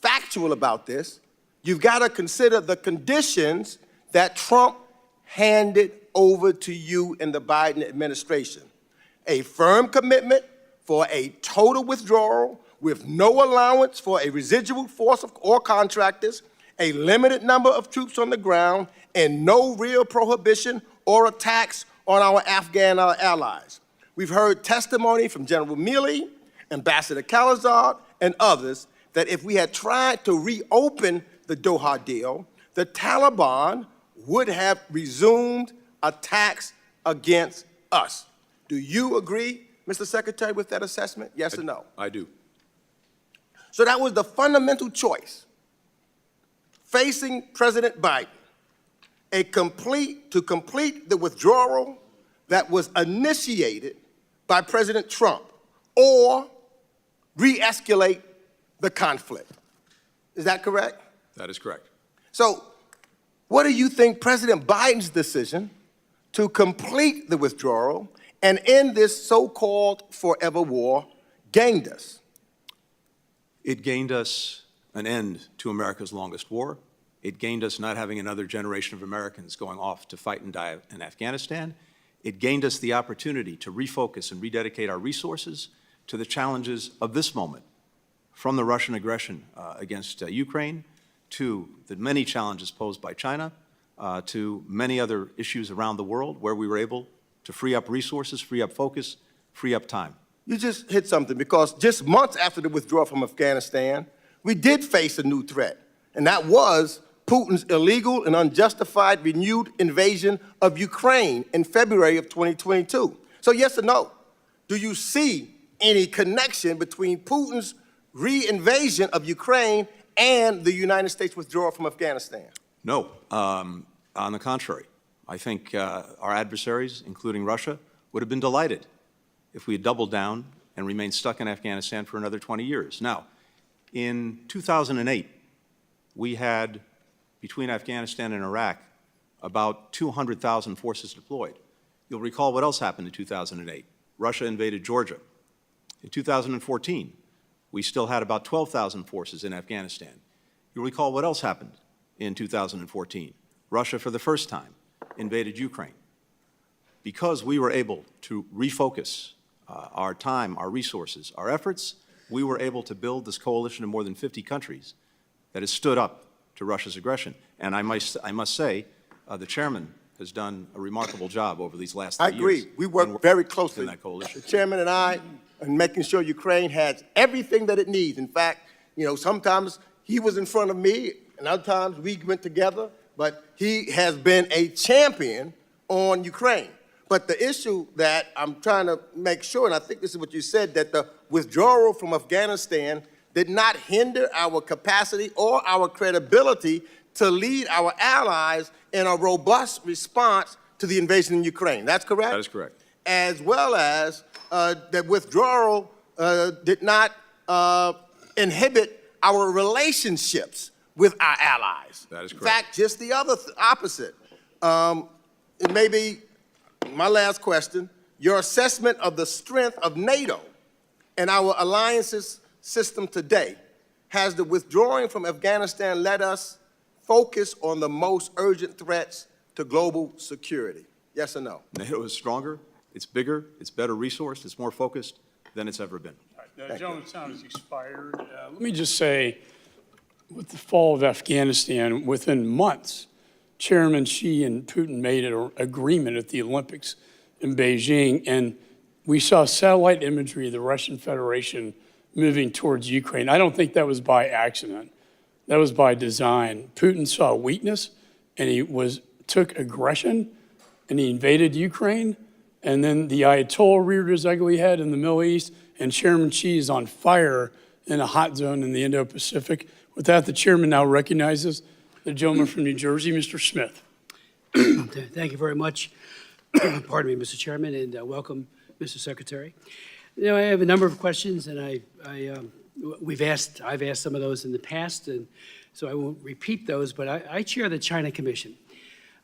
factual about this. You've got to consider the conditions that Trump handed over to you and the Biden administration. A firm commitment for a total withdrawal with no allowance for a residual force or contractors, a limited number of troops on the ground, and no real prohibition or attacks on our Afghan allies. We've heard testimony from General Milley, Ambassador Khalilzad, and others that if we had tried to reopen the Doha deal, the Taliban would have resumed attacks against us. Do you agree, Mr. Secretary, with that assessment? Yes or no? I do. So that was the fundamental choice facing President Biden, to complete the withdrawal that was initiated by President Trump, or re-escalate the conflict. Is that correct? That is correct. So what do you think President Biden's decision to complete the withdrawal and end this so-called forever war gained us? It gained us an end to America's longest war. It gained us not having another generation of Americans going off to fight and die in Afghanistan. It gained us the opportunity to refocus and rededicate our resources to the challenges of this moment, from the Russian aggression against Ukraine, to the many challenges posed by China, to many other issues around the world where we were able to free up resources, free up focus, free up time. You just hit something, because just months after the withdrawal from Afghanistan, we did face a new threat, and that was Putin's illegal and unjustified renewed invasion of Ukraine in February of 2022. So yes or no, do you see any connection between Putin's re-invasion of Ukraine and the United States withdrawal from Afghanistan? No, on the contrary. I think our adversaries, including Russia, would have been delighted if we had doubled down and remained stuck in Afghanistan for another 20 years. Now, in 2008, we had, between Afghanistan and Iraq, about 200,000 forces deployed. You'll recall what else happened in 2008. Russia invaded Georgia. In 2014, we still had about 12,000 forces in Afghanistan. You'll recall what else happened in 2014. Russia, for the first time, invaded Ukraine. Because we were able to refocus our time, our resources, our efforts, we were able to build this coalition of more than 50 countries that has stood up to Russia's aggression. And I must say, the chairman has done a remarkable job over these last 3 years. I agree. We work very closely, in that coalition. the chairman and I, in making sure Ukraine has everything that it needs. In fact, you know, sometimes he was in front of me, and other times we went together, but he has been a champion on Ukraine. But the issue that I'm trying to make sure, and I think this is what you said, that the withdrawal from Afghanistan did not hinder our capacity or our credibility to lead our allies in a robust response to the invasion in Ukraine. That's correct? That is correct. As well as that withdrawal did not inhibit our relationships with our allies. That is correct. In fact, just the opposite. It may be my last question, your assessment of the strength of NATO and our alliances system today. Has the withdrawing from Afghanistan let us focus on the most urgent threats to global security? Yes or no? NATO is stronger, it's bigger, it's better resourced, it's more focused than it's ever been. The gentleman's time has expired. Let me just say, with the fall of Afghanistan, within months, Chairman Xi and Putin made an agreement at the Olympics in Beijing, and we saw satellite imagery of the Russian Federation moving towards Ukraine. I don't think that was by accident. That was by design. Putin saw weakness, and he took aggression, and he invaded Ukraine, and then the Ayatollah reared his ugly head in the Middle East, and Chairman Xi is on fire in a hot zone in the Indo-Pacific. With that, the chairman now recognizes the gentleman from New Jersey, Mr. Smith. Thank you very much. Pardon me, Mr. Chairman, and welcome, Mr. Secretary. You know, I have a number of questions, and I've asked some of those in the past, and so I won't repeat those. But I chair the China Commission.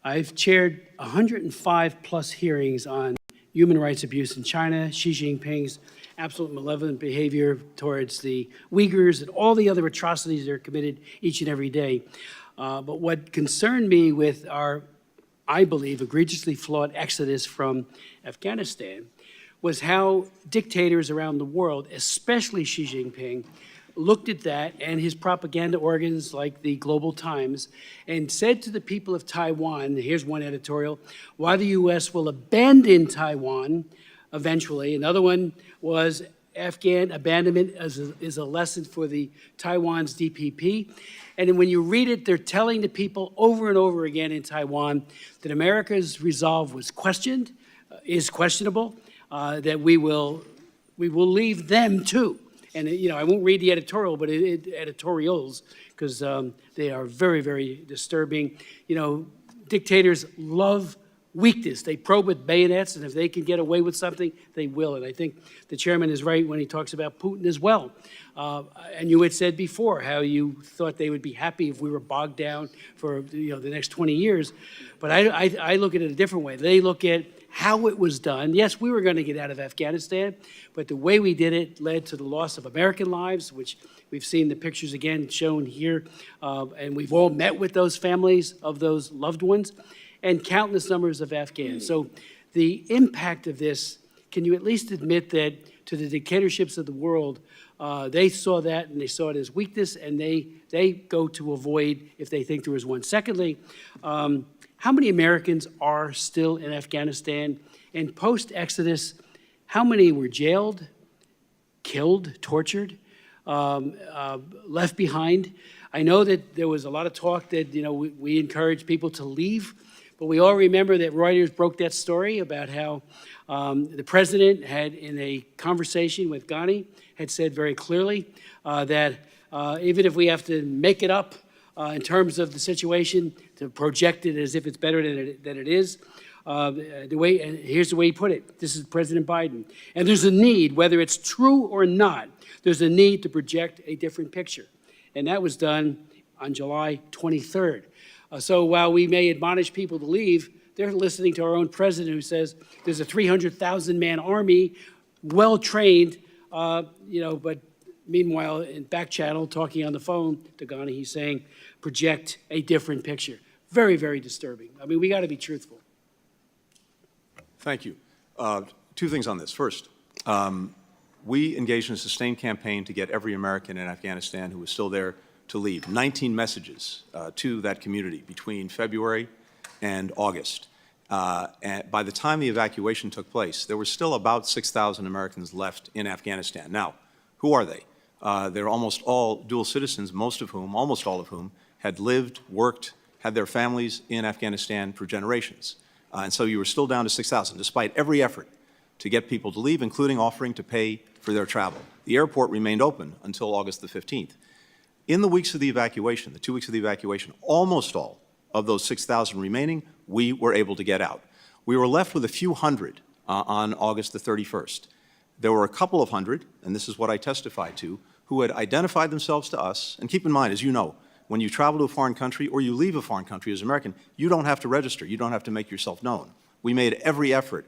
I've chaired 105 plus hearings on human rights abuse in China, Xi Jinping's absolute malevolent behavior towards the Uyghurs, and all the other atrocities that are committed each and every day. But what concerned me with our I believe, egregiously flawed exodus from Afghanistan was how dictators around the world, especially Xi Jinping, looked at that and his propaganda organs like the Global Times and said to the people of Taiwan, here's one editorial, why the U.S. will abandon Taiwan eventually. Another one was Afghan abandonment is a lesson for the Taiwan's DPP. And when you read it, they're telling the people over and over again in Taiwan that America's resolve was questioned, is questionable, that we will leave them too. And, I won't read the editorial, but editorials, because they are very, very disturbing. Dictators love weakness. They probe with bayonets, and if they can get away with something, they will. And I think the chairman is right when he talks about Putin as well. And you had said before how you thought they would be happy if we were bogged down for the next 20 years. But I look at it a different way. They look at how it was done. Yes, we were going to get out of Afghanistan, but the way we did it led to the loss of American lives, which we've seen the pictures again shown here, and we've all met with those families of those loved ones, and countless numbers of Afghans. So the impact of this, can you at least admit that to the dictatorships of the world, they saw that and they saw it as weakness, and they go to avoid if they think there is one. Secondly, how many Americans are still in Afghanistan? And post-Exodus, how many were jailed, killed, tortured, left behind? I know that there was a lot of talk that, we encourage people to leave, but we all remember that Reuters broke that story about how the president had, in a conversation with Ghani, had said very clearly that even if we have to make it up in terms of the situation, to project it as if it's better than it is, and here's the way he put it. This is President Biden. And there's a need, whether it's true or not, there's a need to project a different picture. And that was done on July 23rd. So while we may admonish people to leave, they're listening to our own president who says there's a 300,000-man army, well-trained, but meanwhile, in back channel, talking on the phone to Ghani, he's saying, project a different picture. Very, very disturbing. I mean, we got to be truthful. Thank you. Two things on this. First, we engaged in a sustained campaign to get every American in Afghanistan who was still there to leave. 19 messages to that community between February and August. And by the time the evacuation took place, there were still about 6,000 Americans left in Afghanistan. Now, who are they? They're almost all dual citizens, almost all of whom, had lived, worked, had their families in Afghanistan for generations. And so you were still down to 6,000, despite every effort to get people to leave, including offering to pay for their travel. The airport remained open until August the 15th. In the weeks of the evacuation, the 2 weeks of the evacuation, almost all of those 6,000 remaining, we were able to get out. We were left with a few hundred on August the 31st. There were a couple of hundred, and this is what I testified to, who had identified themselves to us. And keep in mind, as you know, when you travel to a foreign country or you leave a foreign country as an American, you don't have to register. You don't have to make yourself known. We made every effort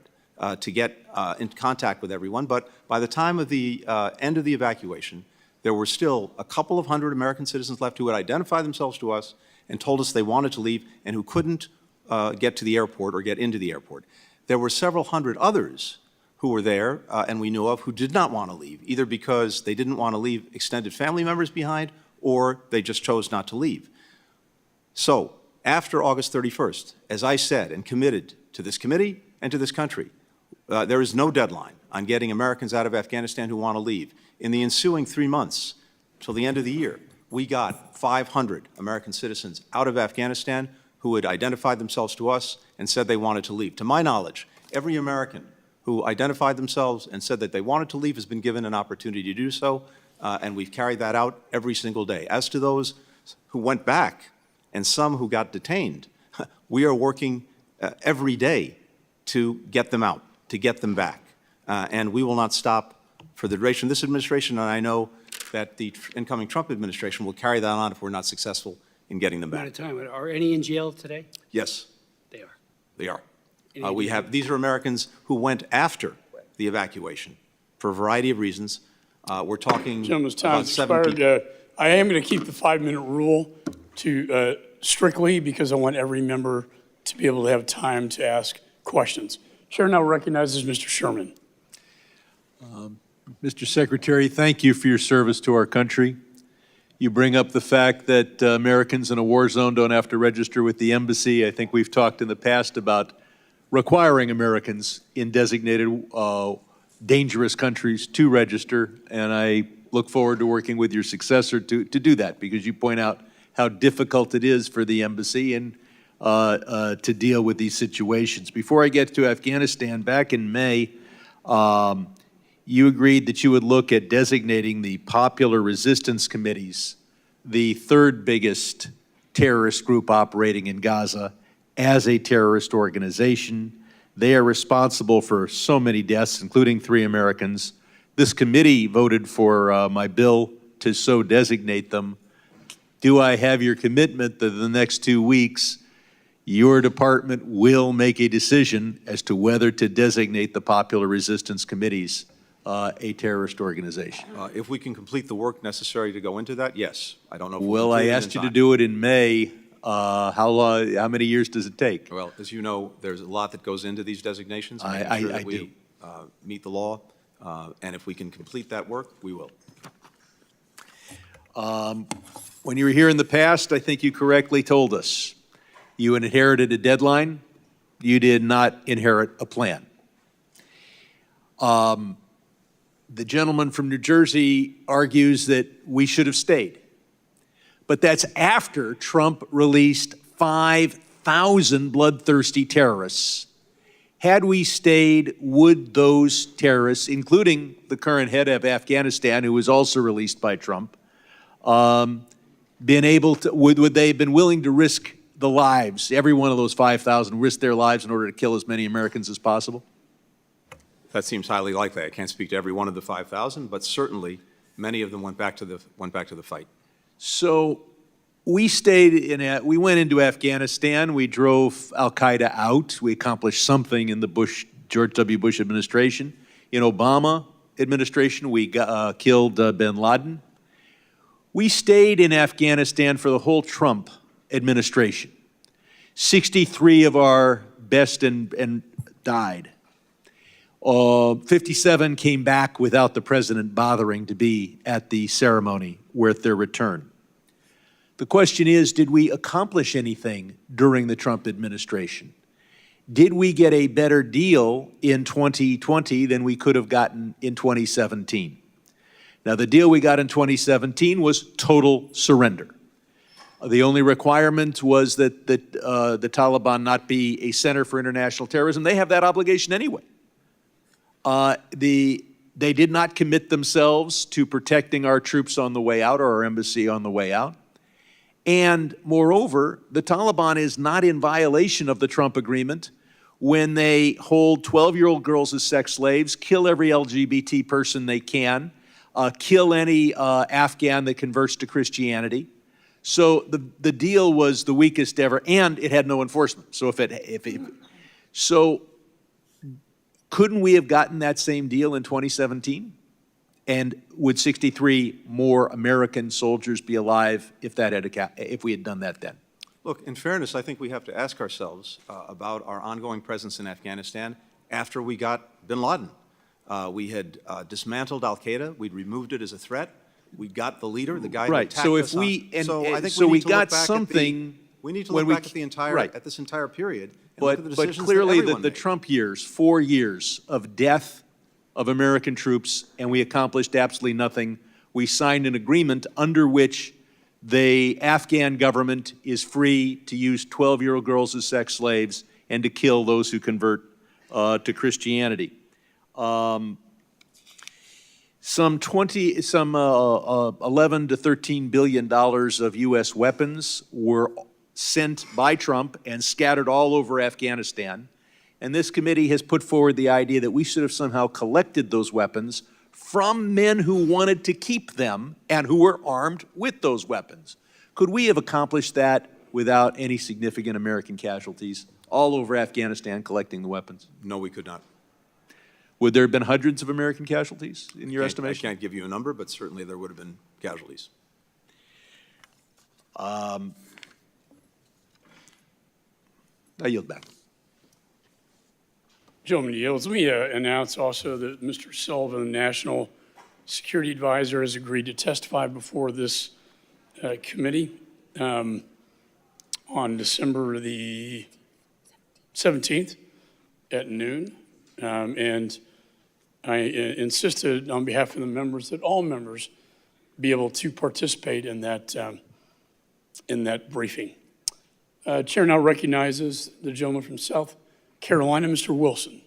to get in contact with everyone, but by the time of the end of the evacuation, there were still a couple of hundred American citizens left who had identified themselves to us and told us they wanted to leave and who couldn't get to the airport or get into the airport. There were several hundred others who were there and we knew of who did not want to leave, either because they didn't want to leave extended family members behind or they just chose not to leave. So after August 31st, as I said and committed to this committee and to this country, there is no deadline on getting Americans out of Afghanistan who want to leave. In the ensuing 3 months, till the end of the year, we got 500 American citizens out of Afghanistan who had identified themselves to us and said they wanted to leave. To my knowledge, every American who identified themselves and said that they wanted to leave has been given an opportunity to do so, and we've carried that out every single day. As to those who went back and some who got detained, we are working every day to get them out, to get them back, and we will not stop for the duration of this administration, and I know that the incoming Trump administration will carry that on if we're not successful in getting them back. Out of time. Are any in jail today? Yes. They are. They are. These are Americans who went after the evacuation for a variety of reasons. We're talking Gentleman's time about 7 people. expired. I am going to keep the 5-minute rule to strictly because I want every member to be able to have time to ask questions. Chair now recognizes Mr. Sherman. Mr. Secretary, thank you for your service to our country. You bring up the fact that Americans in a war zone don't have to register with the embassy. I think we've talked in the past about requiring Americans in designated dangerous countries to register, and I look forward to working with your successor to do that, because you point out how difficult it is for the embassy and to deal with these situations. Before I get to Afghanistan, back in May, you agreed that you would look at designating the Popular Resistance Committees, the third biggest terrorist group operating in Gaza, as a terrorist organization. They are responsible for so many deaths, including 3 Americans. This committee voted for my bill to so designate them. Do I have your commitment that in the next 2 weeks, your department will make a decision as to whether to designate the Popular Resistance Committees a terrorist organization? If we can complete the work necessary to go into that, yes. I don't know if Well, I asked you to do it in May. How many years does it take? Well, as you know, there's a lot that goes into these designations. I making sure that do. we meet the law, and if we can complete that work, we will. When you were here in the past, I think you correctly told us you inherited a deadline. You did not inherit a plan. The gentleman from New Jersey argues that we should have stayed. But that's after Trump released 5,000 bloodthirsty terrorists. Had we stayed, would those terrorists, including the current head of Afghanistan, who was also released by Trump, been able to, would they have been willing to risk the lives, every one of those 5,000 risk their lives in order to kill as many Americans as possible? That seems highly likely. I can't speak to every one of the 5,000, but certainly many of them went back to the fight. So we we went into Afghanistan, we drove al-Qaeda out, we accomplished something in the George W. Bush administration. In Obama administration, we killed bin Laden. We stayed in Afghanistan for the whole Trump administration. 63 of our best and died. 57 came back without the president bothering to be at the ceremony with their return. The question is, did we accomplish anything during the Trump administration? Did we get a better deal in 2020 than we could have gotten in 2017? Now, the deal we got in 2017 was total surrender. The only requirement was that the Taliban not be a center for international terrorism. They have that obligation anyway. They did not commit themselves to protecting our troops on the way out or our embassy on the way out. And moreover, the Taliban is not in violation of the Trump agreement when they hold 12-year-old girls as sex slaves, kill every LGBT person they can, kill any Afghan that converts to Christianity. So the deal was the weakest ever, and it had no enforcement. So so couldn't we have gotten that same deal in 2017? And would 63 more American soldiers be alive if we had done that then? Look, in fairness, I think we have to ask ourselves about our ongoing presence in Afghanistan after we got bin Laden. We had dismantled al-Qaeda. We'd removed it as a threat. We got the leader, the guy who attacked us. So if we got something, we need to look back at this entire period. And look at the But decisions clearly that the Trump years, 4 years of death of American troops, and we accomplished absolutely nothing. We signed an agreement under which the Afghan government is free to use 12-year-old girls as sex slaves and to kill those who convert to Christianity. Some 11 to $13 billion of U.S. weapons were sent by Trump and scattered all over Afghanistan. And this committee has put forward the idea that we should have somehow collected those weapons from men who wanted to keep them and who were armed with those weapons. Could we have accomplished that without any significant American casualties all over Afghanistan collecting the weapons? No, we could not. Would there have been hundreds of American casualties in your estimation? I can't give you a number, but certainly there would have been casualties. I yield back. Gentleman yields. Let me announce also that Mr. Sullivan, National Security Advisor, has agreed to testify before this committee on December the 17th at noon. And I insisted on behalf of the members that all members be able to participate in that briefing. Chair now recognizes the gentleman from South Carolina, Mr. Wilson.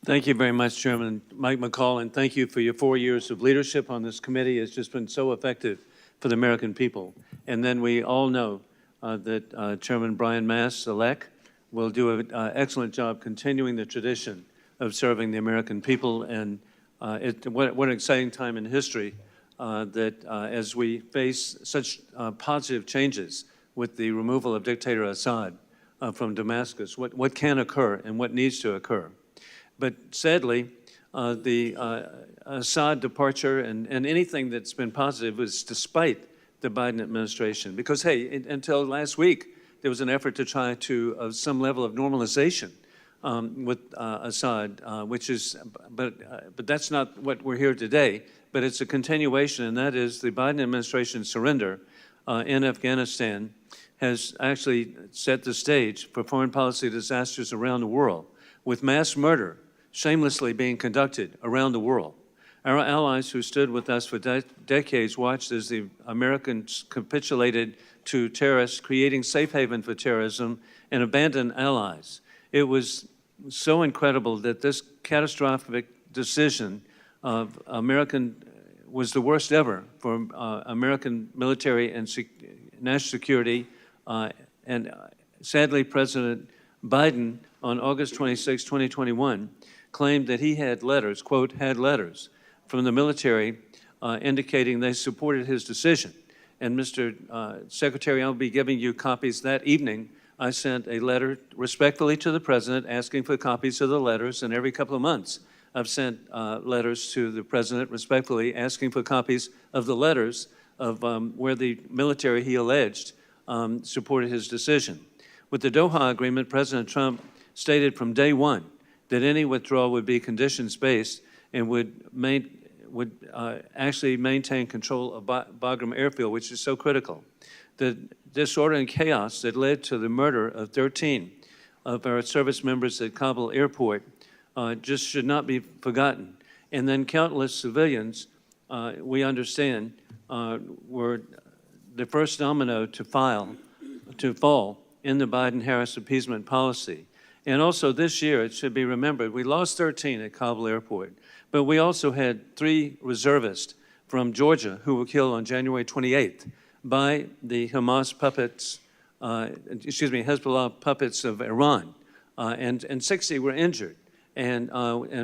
Thank you very much, Chairman Mike McCall, and thank you for your 4 years of leadership on this committee. It's just been so effective for the American people. And then we all know that Chairman Brian Mast-Elect will do an excellent job continuing the tradition of serving the American people. And what an exciting time in history that as we face such positive changes with the removal of dictator Assad from Damascus, what can occur and what needs to occur. But sadly, the Assad departure and anything that's been positive was despite the Biden administration. Because, hey, until last week, there was an effort to try to some level of normalization with Assad, which is, but that's not what we're here today. But it's a continuation, and that is the Biden administration's surrender in Afghanistan has actually set the stage for foreign policy disasters around the world, with mass murder shamelessly being conducted around the world. Our allies who stood with us for decades watched as the Americans capitulated to terrorists, creating safe haven for terrorism, and abandoned allies. It was so incredible that this catastrophic decision of was the worst ever for American military and national security. And sadly, President Biden, on August 26, 2021, claimed that he had letters, quote, had letters from the military indicating they supported his decision. And Mr. Secretary, I'll be giving you copies that evening. I sent a letter respectfully to the President asking for copies of the letters, and every couple of months I've sent letters to the President respectfully asking for copies of the letters of where the military, he alleged, supported his decision. With the Doha Agreement, President Trump stated from day one that any withdrawal would be conditions-based and would actually maintain control of Bagram Airfield, which is so critical. The disorder and chaos that led to the murder of 13 of our service members at Kabul airport just should not be forgotten. And then countless civilians, we understand, were the first domino to fall in the Biden-Harris appeasement policy. And also this year, it should be remembered, we lost 13 at Kabul airport, but we also had 3 reservists from Georgia who were killed on January 28th by the Hamas puppets, Hezbollah puppets of Iran, and 60 were injured, and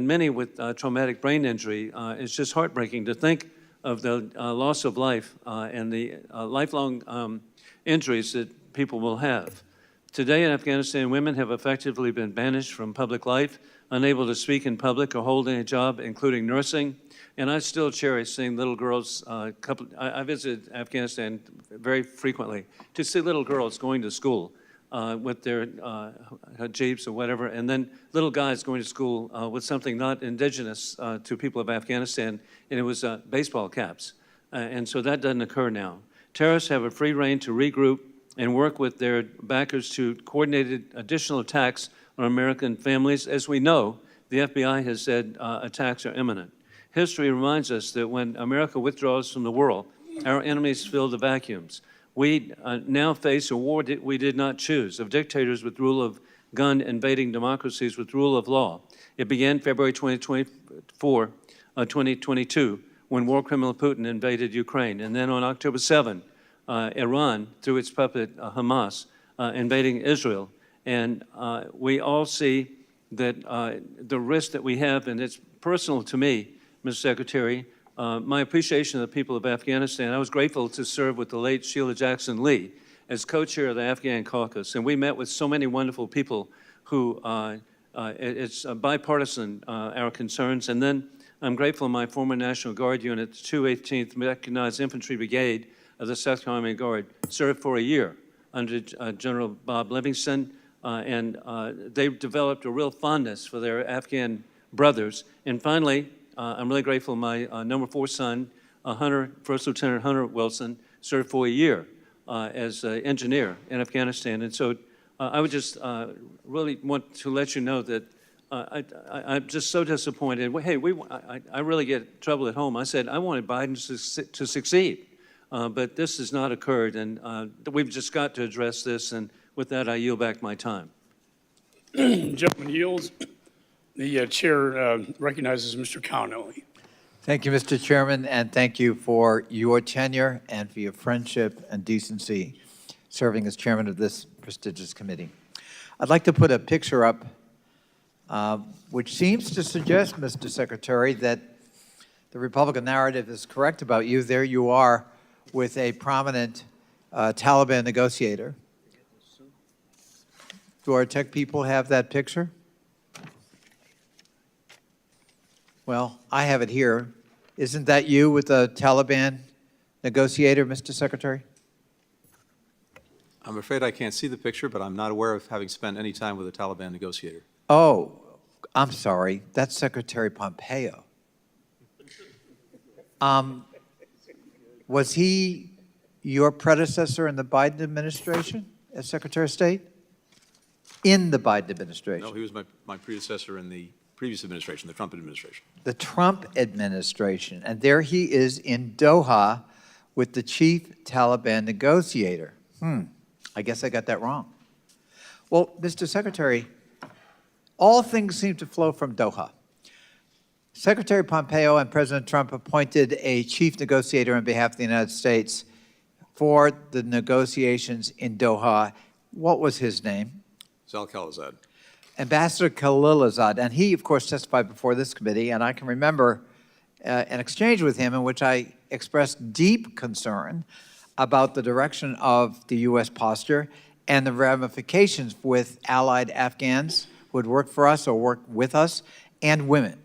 many with traumatic brain injury. It's just heartbreaking to think of the loss of life and the lifelong injuries that people will have. Today in Afghanistan, women have effectively been banished from public life, unable to speak in public or hold any job, including nursing. And I still cherish seeing little girls. I visit Afghanistan very frequently to see little girls going to school with their hijabs or whatever, and then little guys going to school with something not indigenous to people of Afghanistan, and it was baseball caps. And so that doesn't occur now. Terrorists have a free rein to regroup and work with their backers to coordinated additional attacks on American families. As we know, the FBI has said attacks are imminent. History reminds us that when America withdraws from the world, our enemies fill the vacuums. We now face a war that we did not choose, of dictators with rule of gun invading democracies with rule of law. It began February 2022, when war criminal Putin invaded Ukraine. And then on October 7, Iran, through its puppet Hamas, invading Israel. And we all see that the risk that we have, and it's personal to me, Mr. Secretary, my appreciation of the people of Afghanistan. I was grateful to serve with the late Sheila Jackson Lee as co-chair of the Afghan caucus. And we met with so many wonderful people who, it's bipartisan, our concerns. And then I'm grateful my former National Guard unit, the 218th Mechanized Infantry Brigade of the South Carolina Guard, served for a year under General Bob Livingston. they've developed a real fondness for their Afghan brothers. And finally, I'm really grateful my number 4 son, First Lieutenant Hunter Wilson, served for a year as an engineer in Afghanistan. And so I would just really want to let you know that I'm just so disappointed. Hey, I really get trouble at home. I said I wanted Biden to succeed, but this has not occurred, and we've just got to address this. And with that, I yield back my time. Gentleman yields. The chair recognizes Mr. Connolly. Thank you, Mr. Chairman, and thank you for your tenure and for your friendship and decency serving as chairman of this prestigious committee. I'd like to put a picture up which seems to suggest, Mr. Secretary, that the Republican narrative is correct about you. There you are with a prominent Taliban negotiator. Do our tech people have that picture? Well, I have it here. Isn't that you with the Taliban negotiator, Mr. Secretary? I'm afraid I can't see the picture, but I'm not aware of having spent any time with a Taliban negotiator. Oh, I'm sorry. That's Secretary Pompeo. Was he your predecessor in the Biden administration as Secretary of State? In the Biden administration? No, he was my predecessor in the previous administration, the Trump administration. The Trump administration. And there he is in Doha with the chief Taliban negotiator. I guess I got that wrong. Well, Mr. Secretary, all things seem to flow from Doha. Secretary Pompeo and President Trump appointed a chief negotiator on behalf of the United States for the negotiations in Doha. What was his name? Zal Khalilzad. Ambassador Khalilzad, and he, of course, testified before this committee, and I can remember an exchange with him in which I expressed deep concern about the direction of the U.S. posture and the ramifications with allied Afghans who would work for us or work with us, and women.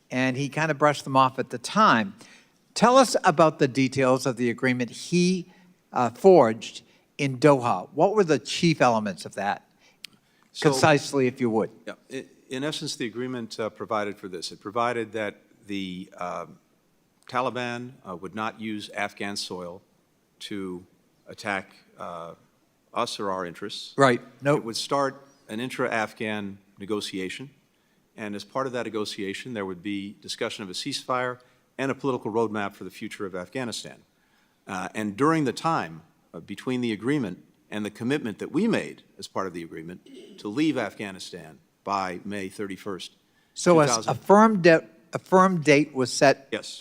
And he kind of brushed them off at the time. Tell us about the details of the agreement he forged in Doha. What were the chief elements of that? Concisely, if you would. Yeah, in essence, the agreement provided for this. It provided that the Taliban would not use Afghan soil to attack us or our interests. Right. No. It would start an intra-Afghan negotiation, and as part of that negotiation, there would be discussion of a ceasefire and a political roadmap for the future of Afghanistan. And during the time between the agreement and the commitment that we made as part of the agreement to leave Afghanistan by May 31st. So a firm date was set Yes.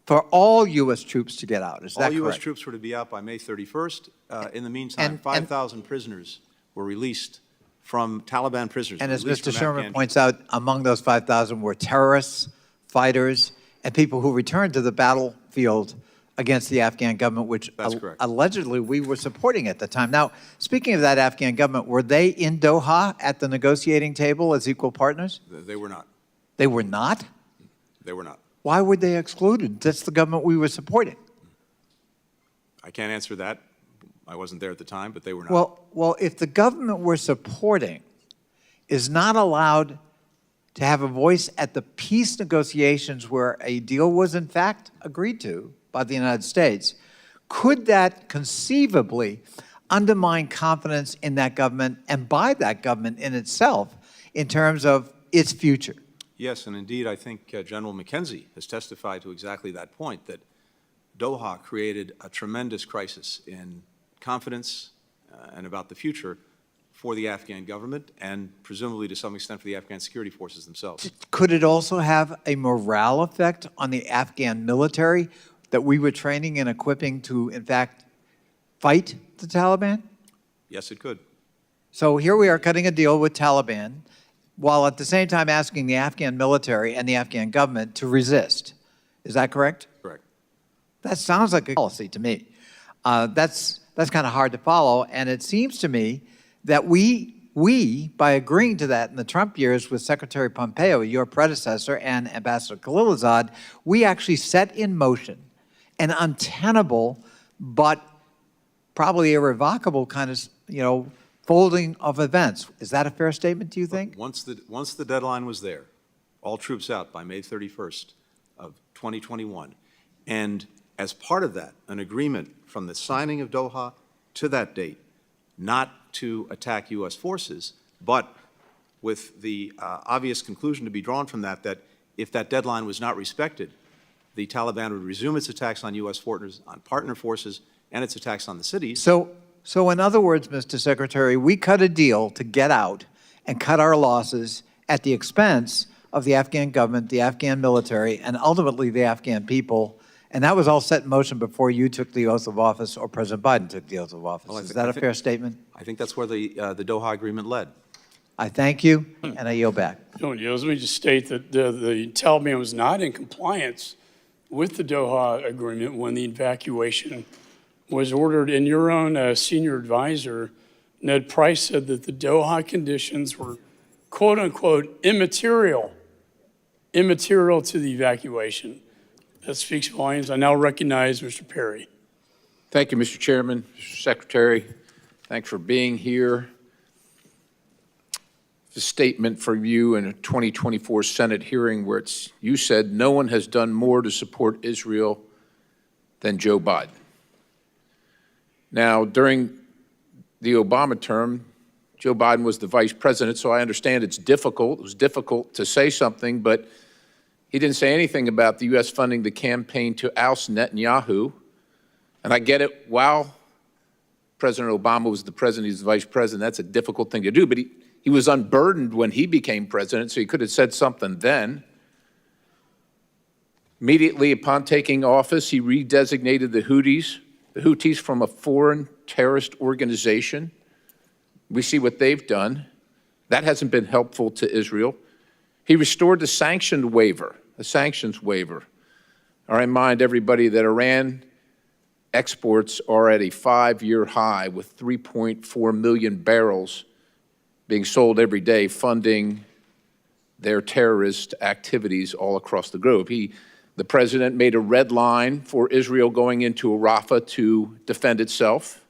for all U.S. troops to get out. Is that All correct? U.S. troops were to be out by May 31st. In the meantime, 5,000 prisoners were released from Taliban prisoners. And as released Mr. from Sherman Afghan points out, among those 5,000 were terrorists, fighters, and people who returned to the battlefield against the Afghan government, which That's correct. allegedly we were supporting at the time. Now, speaking of that Afghan government, were they in Doha at the negotiating table as equal partners? They were not. They were not? They were not. Why were they excluded? That's the government we were supporting. I can't answer that. I wasn't there at the time, but they were not. Well, if the government we're supporting is not allowed to have a voice at the peace negotiations where a deal was in fact agreed to by the United States, could that conceivably undermine confidence in that government and by that government in itself in terms of its future? Yes, and indeed, I think General McKenzie has testified to exactly that point, that Doha created a tremendous crisis in confidence and about the future for the Afghan government and presumably to some extent for the Afghan security forces themselves. Could it also have a morale effect on the Afghan military that we were training and equipping to, in fact, fight the Taliban? Yes, it could. So here we are cutting a deal with Taliban while at the same time asking the Afghan military and the Afghan government to resist. Is that correct? Correct. That sounds like a policy to me. That's kind of hard to follow, and it seems to me that we, by agreeing to that in the Trump years with Secretary Pompeo, your predecessor, and Ambassador Khalilzad, we actually set in motion an untenable but probably irrevocable kind of, unfolding of events. Is that a fair statement, do you think? Once the deadline was there, all troops out by May 31st of 2021, and as part of that, an agreement from the signing of Doha to that date, not to attack U.S. forces, but with the obvious conclusion to be drawn from that, that if that deadline was not respected, the Taliban would resume its attacks on U.S. forces, on partner forces, and its attacks on the cities. So in other words, Mr. Secretary, we cut a deal to get out and cut our losses at the expense of the Afghan government, the Afghan military, and ultimately the Afghan people. And that was all set in motion before you took the oath of office or President Biden took the oath of office. Well, Is that a fair statement? I think that's where the Doha agreement led. I thank you, and I yield back. Let me just state that the Taliban was not in compliance with the Doha agreement when the evacuation was ordered. And your own senior advisor, Ned Price, said that the Doha conditions were, quote unquote, immaterial to the evacuation. That speaks volumes. I now recognize Mr. Perry. Thank you, Mr. Chairman, Mr. Secretary. Thanks for being here. The statement from you in a 2024 Senate hearing where you said no one has done more to support Israel than Joe Biden. Now, during the Obama term, Joe Biden was the vice president, so I understand it's difficult. It was difficult to say something, but he didn't say anything about the U.S. funding the campaign to oust Netanyahu. And I get it, while President Obama was the president, he was the vice president, that's a difficult thing to do, but he was unburdened when he became president, so he could have said something then. Immediately upon taking office, he redesignated the Houthis from a foreign terrorist organization. We see what they've done. That hasn't been helpful to Israel. He restored the sanctions waiver. I remind everybody that Iran exports are at a 5-year high with 3.4 million barrels being sold every day, funding their terrorist activities all across the globe. The president made a red line for Israel going into Rafah to defend itself,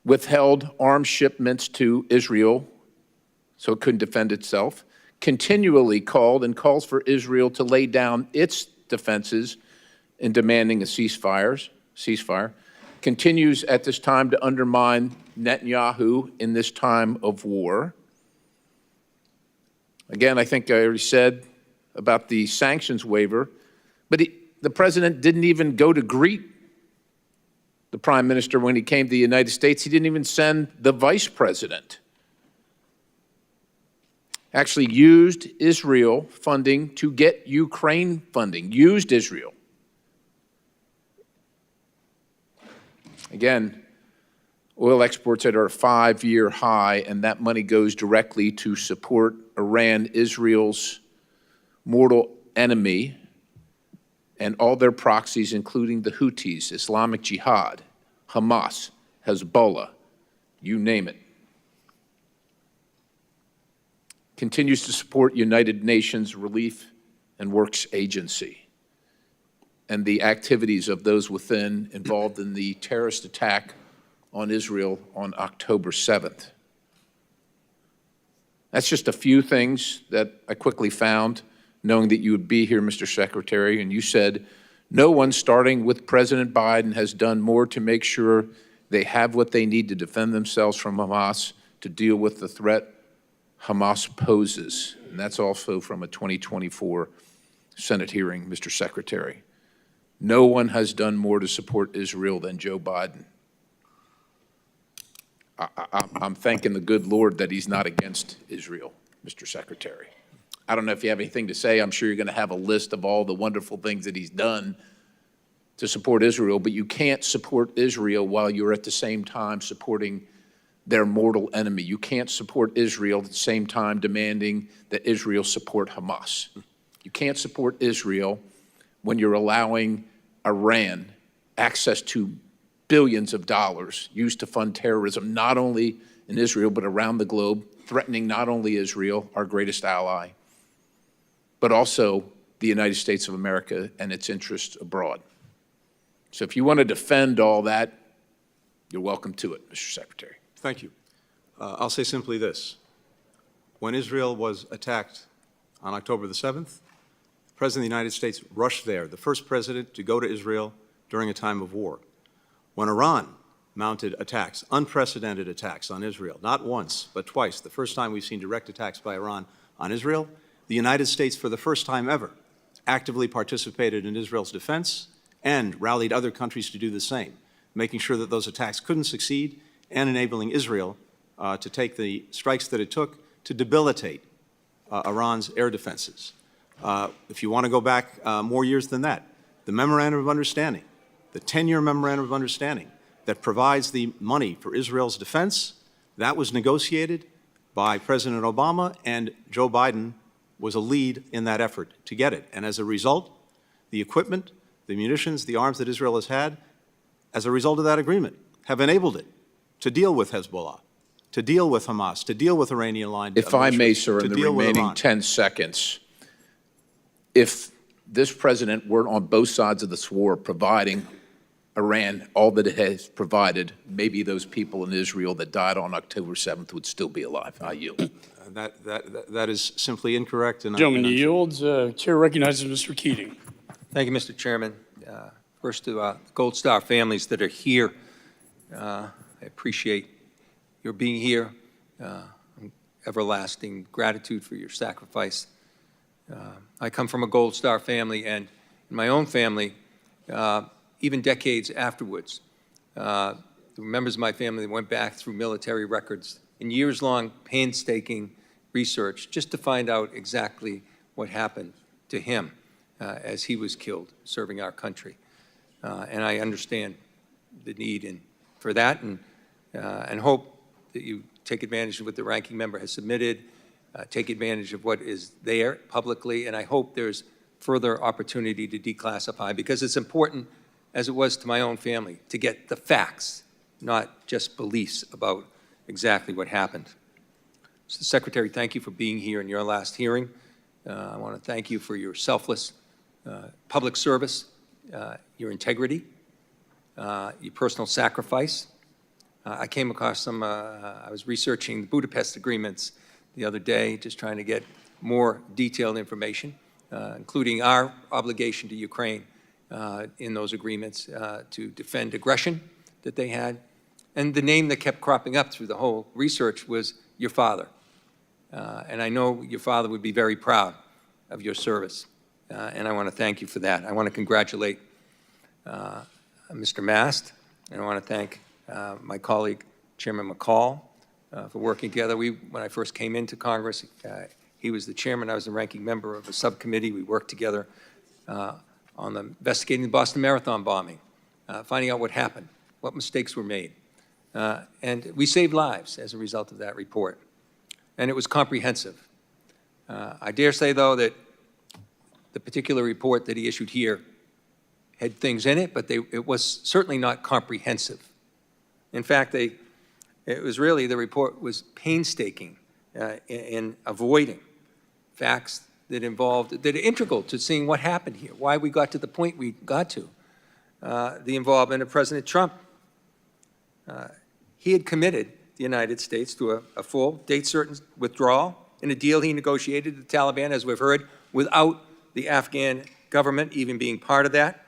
withheld arms shipments to Israel so it couldn't defend itself, continually called and calls for Israel to lay down its defenses in demanding a ceasefire, continues at this time to undermine Netanyahu in this time of war. Again, I think I already said about the sanctions waiver, but the president didn't even go to greet the prime minister when he came to the United States. He didn't even send the vice president. Actually used Israel funding to get Ukraine funding, used Israel. Again, oil exports at our 5-year high, and that money goes directly to support Iran, Israel's mortal enemy, and all their proxies, including the Houthis, Islamic Jihad, Hamas, Hezbollah, you name it. Continues to support United Nations Relief and Works Agency and the activities of those within involved in the terrorist attack on Israel on October 7th. That's just a few things that I quickly found, knowing that you would be here, Mr. Secretary, and you said, no one, starting with President Biden, has done more to make sure they have what they need to defend themselves from Hamas, to deal with the threat Hamas poses. And that's also from a 2024 Senate hearing, Mr. Secretary. No one has done more to support Israel than Joe Biden. I'm thanking the good Lord that he's not against Israel, Mr. Secretary. I don't know if you have anything to say. I'm sure you're going to have a list of all the wonderful things that he's done to support Israel, but you can't support Israel while you're at the same time supporting their mortal enemy. You can't support Israel at the same time demanding that Israel support Hamas. You can't support Israel when you're allowing Iran access to billions of dollars used to fund terrorism, not only in Israel, but around the globe, threatening not only Israel, our greatest ally, but also the United States of America and its interests abroad. So if you want to defend all that, you're welcome to it, Mr. Secretary. Thank you. I'll say simply this. When Israel was attacked on October the 7th, the President of the United States rushed there, the first president to go to Israel during a time of war. When Iran mounted attacks, unprecedented attacks on Israel, not once, but twice, the first time we've seen direct attacks by Iran on Israel, the United States, for the first time ever, actively participated in Israel's defense and rallied other countries to do the same, making sure that those attacks couldn't succeed and enabling Israel to take the strikes that it took to debilitate Iran's air defenses. If you want to go back more years than that, the Memorandum of Understanding, the 10-year Memorandum of Understanding that provides the money for Israel's defense, that was negotiated by President Obama, and Joe Biden was a lead in that effort to get it. And as a result, the equipment, the munitions, the arms that Israel has had, as a result of that agreement, have enabled it to deal with Hezbollah, to deal with Hamas, to deal with Iranian-aligned If I may, militias, sir, to in the deal with remaining Iran. 10 seconds, if this president were on both sides of this war providing Iran all that it has provided, maybe those people in Israel that died on October 7th would still be alive. I yield. That is simply incorrect. And Gentleman yields. Chair recognizes Mr. Keating. Thank you, Mr. Chairman. First, to the Gold Star families that are here, I appreciate your being here. Everlasting gratitude for your sacrifice. I come from a Gold Star family, and in my own family, even decades afterwards, the members of my family went back through military records in years-long, painstaking research just to find out exactly what happened to him as he was killed serving our country. And I understand the need for that, and hope that you take advantage of what the ranking member has submitted, take advantage of what is there publicly, and I hope there's further opportunity to declassify, because it's important, as it was to my own family, to get the facts, not just beliefs about exactly what happened. So, Secretary, thank you for being here in your last hearing. I want to thank you for your selfless public service, your integrity, your personal sacrifice. I came across some, I was researching the Budapest agreements the other day, just trying to get more detailed information, including our obligation to Ukraine in those agreements to defend aggression that they had. And the name that kept cropping up through the whole research was your father. And I know your father would be very proud of your service. And I want to thank you for that. I want to congratulate Mr. Mast, and I want to thank my colleague, Chairman McCall, for working together. When I first came into Congress, he was the chairman, I was the ranking member of a subcommittee. We worked together on investigating the Boston Marathon bombing, finding out what happened, what mistakes were made. And we saved lives as a result of that report. And it was comprehensive. I dare say, though, that the particular report that he issued here had things in it, but it was certainly not comprehensive. In fact, it was really, the report was painstaking in avoiding facts that involved, that are integral to seeing what happened here, why we got to the point we got to. The involvement of President Trump. He had committed the United States to a full, date-certain withdrawal in a deal he negotiated with the Taliban, as we've heard, without the Afghan government even being part of that,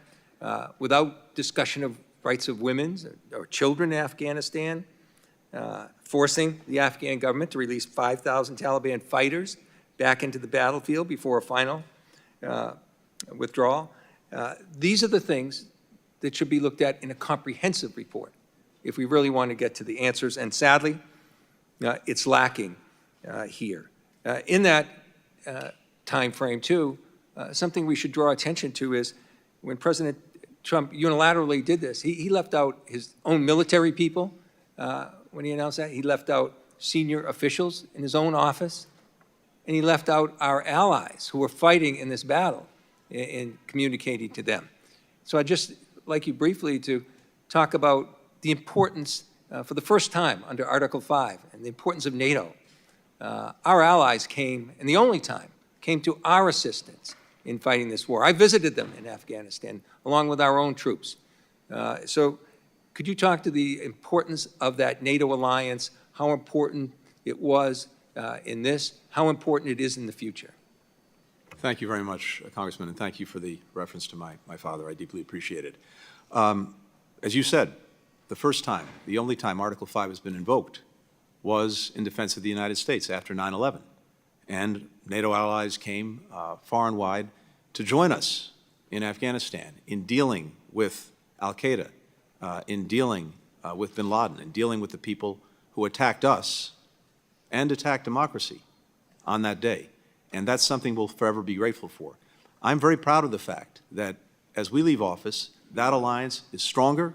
without discussion of rights of women or children in Afghanistan, forcing the Afghan government to release 5,000 Taliban fighters back into the battlefield before a final withdrawal. These are the things that should be looked at in a comprehensive report if we really want to get to the answers. And sadly, it's lacking here. In that time frame, too, something we should draw attention to is when President Trump unilaterally did this, he left out his own military people when he announced that. He left out senior officials in his own office, and he left out our allies who were fighting in this battle in communicating to them. So I'd just like you briefly to talk about the importance, for the first time under Article 5, and the importance of NATO. Our allies came, and the only time, came to our assistance in fighting this war. I visited them in Afghanistan, along with our own troops. So Could you talk to the importance of that NATO alliance, how important it was in this, how important it is in the future? Thank you very much, Congressman, and thank you for the reference to my father. I deeply appreciate it. As you said, the first time, the only time Article 5 has been invoked was in defense of the United States after 9/11. And NATO allies came far and wide to join us in Afghanistan in dealing with al-Qaeda, in dealing with bin Laden, in dealing with the people who attacked us and attacked democracy on that day. And that's something we'll forever be grateful for. I'm very proud of the fact that as we leave office, that alliance is stronger,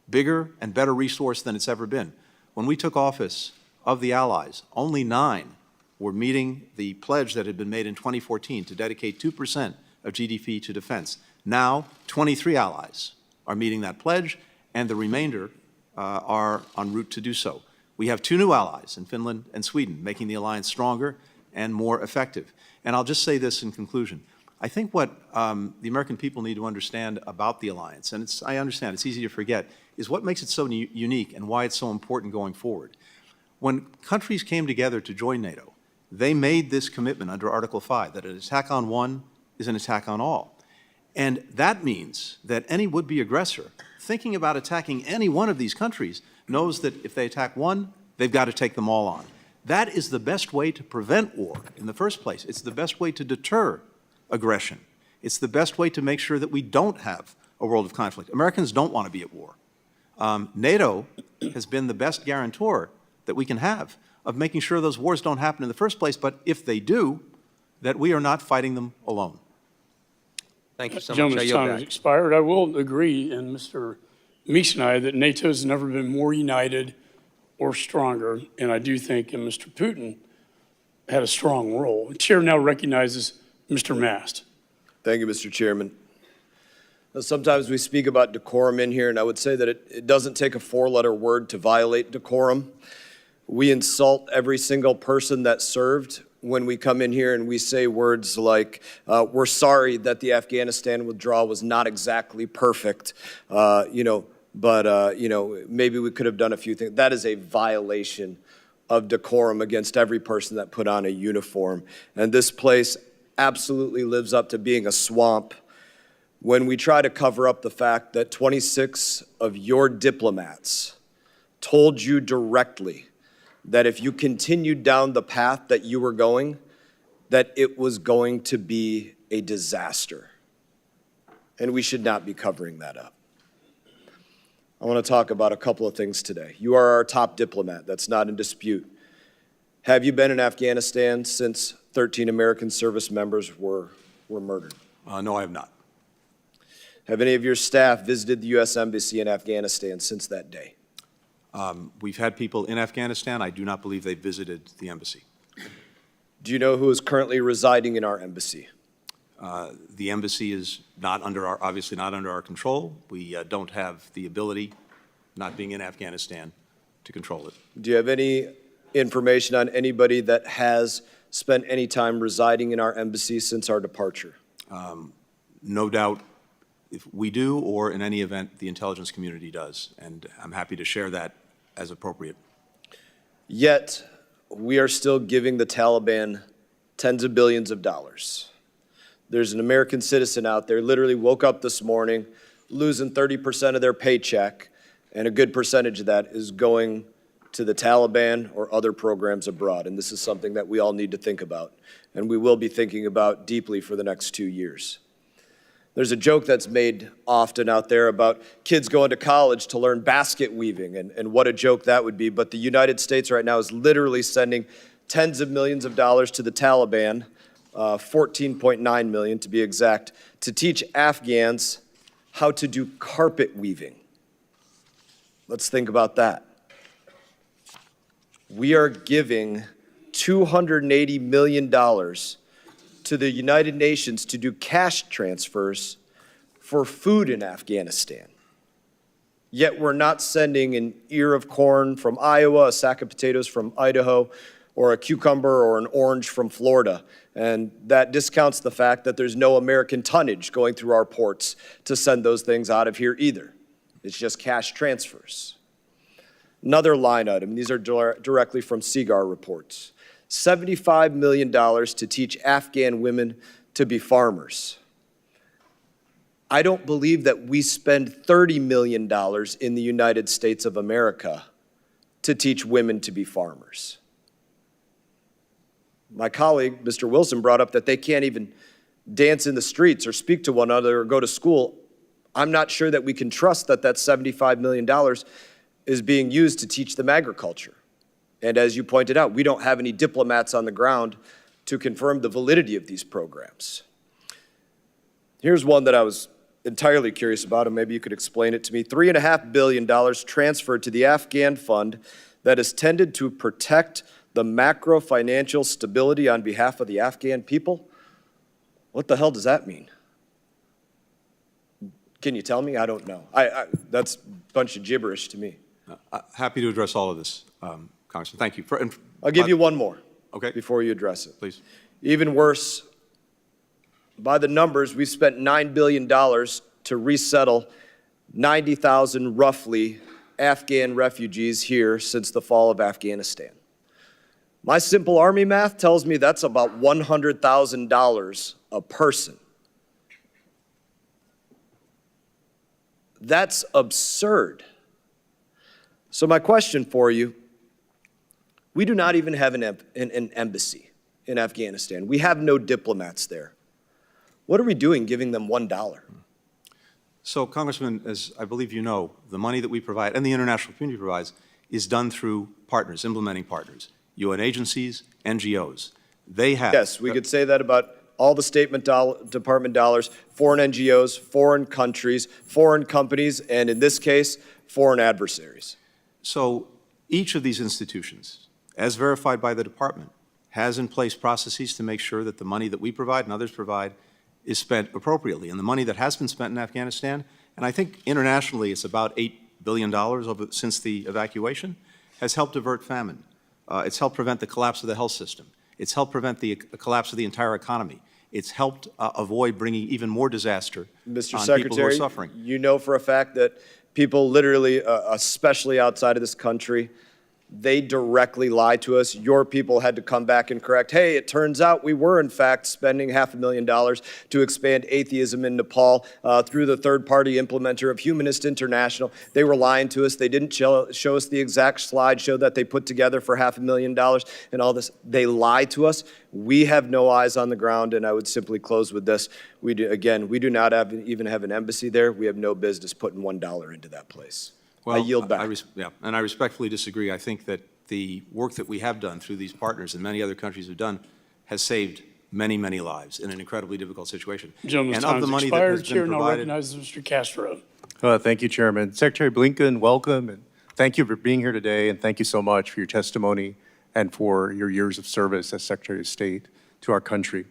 bigger, and better resourced than it's ever been. When we took office, of the allies, only 9 were meeting the pledge that had been made in 2014 to dedicate 2% of GDP to defense. Now, 23 allies are meeting that pledge, and the remainder are en route to do so. We have 2 new allies in Finland and Sweden, making the alliance stronger and more effective. And I'll just say this in conclusion. I think what the American people need to understand about the alliance, and I understand it's easy to forget, is what makes it so unique and why it's so important going forward. When countries came together to join NATO, they made this commitment under Article 5 that an attack on one is an attack on all. And that means that any would-be aggressor thinking about attacking any one of these countries knows that if they attack one, they've got to take them all on. That is the best way to prevent war in the first place. It's the best way to deter aggression. It's the best way to make sure that we don't have a world of conflict. Americans don't want to be at war. NATO has been the best guarantor that we can have of making sure those wars don't happen in the first place, but if they do, that we are not fighting them alone. Thank you so much. Gentleman's time has expired. I will agree, and Mr. Meeks and I, that NATO has never been more united or stronger, and I do think Mr. Putin had a strong role. The chair now recognizes Mr. Mast. Thank you, Mr. Chairman. Sometimes we speak about decorum in here, and I would say that it doesn't take a 4-letter word to violate decorum. We insult every single person that served when we come in here and we say words like, we're sorry that the Afghanistan withdrawal was not exactly perfect, but maybe we could have done a few things. That is a violation of decorum against every person that put on a uniform. And this place absolutely lives up to being a swamp when we try to cover up the fact that 26 of your diplomats told you directly that if you continued down the path that you were going, that it was going to be a disaster. And we should not be covering that up. I want to talk about a couple of things today. You are our top diplomat. That's not in dispute. Have you been in Afghanistan since 13 American service members were murdered? No, I have not. Have any of your staff visited the U.S. Embassy in Afghanistan since that day? We've had people in Afghanistan. I do not believe they visited the embassy. Do you know who is currently residing in our embassy? The embassy is obviously not under our control. We don't have the ability, not being in Afghanistan, to control it. Do you have any information on anybody that has spent any time residing in our embassy since our departure? No doubt if we do, or in any event, the intelligence community does, and I'm happy to share that as appropriate. Yet, we are still giving the Taliban tens of billions of dollars. There's an American citizen out there, literally woke up this morning, losing 30% of their paycheck, and a good percentage of that is going to the Taliban or other programs abroad. And this is something that we all need to think about, and we will be thinking about deeply for the next 2 years. There's a joke that's made often out there about kids going to college to learn basket weaving, and what a joke that would be. But the United States right now is literally sending tens of millions of dollars to the Taliban, 14.9 million to be exact, to teach Afghans how to do carpet weaving. Let's think about that. We are giving $280 million to the United Nations to do cash transfers for food in Afghanistan. Yet we're not sending an ear of corn from Iowa, a sack of potatoes from Idaho, or a cucumber or an orange from Florida. And that discounts the fact that there's no American tonnage going through our ports to send those things out of here either. It's just cash transfers. Another line item, these are directly from CIGAR reports, $75 million to teach Afghan women to be farmers. I don't believe that we spend $30 million in the United States of America to teach women to be farmers. My colleague, Mr. Wilson, brought up that they can't even dance in the streets or speak to one another or go to school. I'm not sure that we can trust that that $75 million is being used to teach them agriculture. And as you pointed out, we don't have any diplomats on the ground to confirm the validity of these programs. Here's one that I was entirely curious about, and maybe you could explain it to me. $3.5 billion transferred to the Afghan fund that is tended to protect the macro financial stability on behalf of the Afghan people. What the hell does that mean? Can you tell me? I don't know. That's a bunch of gibberish to me. Happy to address all of this, Congressman. Thank you. I'll give you one more Okay. before you address it. Please. Even worse, by the numbers, we've spent $9 billion to resettle 90,000 roughly Afghan refugees here since the fall of Afghanistan. My simple Army math tells me that's about $100,000 a person. That's absurd. So my question for you, we do not even have an embassy in Afghanistan. We have no diplomats there. What are we doing giving them $1? So, Congressman, as I believe you know, the money that we provide and the international community provides is done through partners, implementing partners, UN agencies, NGOs. They have. Yes, we could say that about all the State Department dollars, foreign NGOs, foreign countries, foreign companies, and in this case, foreign adversaries. So each of these institutions, as verified by the department, has in place processes to make sure that the money that we provide and others provide is spent appropriately. And the money that has been spent in Afghanistan, and I think internationally it's about $8 billion since the evacuation, has helped avert famine. It's helped prevent the collapse of the health system. It's helped prevent the collapse of the entire economy. It's helped avoid bringing even more disaster Mr. on Secretary, people who are suffering. you know for a fact that people literally, especially outside of this country, they directly lie to us. Your people had to come back and correct, hey, it turns out we were in fact spending $500,000 to expand atheism in Nepal through the third-party implementer of Humanist International. They were lying to us. They didn't show us the exact slideshow that they put together for $500,000 and all this. They lied to us. We have no eyes on the ground, and I would simply close with this. We do not even have an embassy there. We have no business putting $1 into that place. Well, I yield back. And I respectfully disagree. I think that the work that we have done through these partners and many other countries have done has saved many, many lives in an incredibly difficult situation. Gentleman's and time of the has money expired. that has Chair been now provided, recognizes Mr. Castro. Thank you, Chairman. Secretary Blinken, welcome, and thank you for being here today, and thank you so much for your testimony and for your years of service as Secretary of State to our country.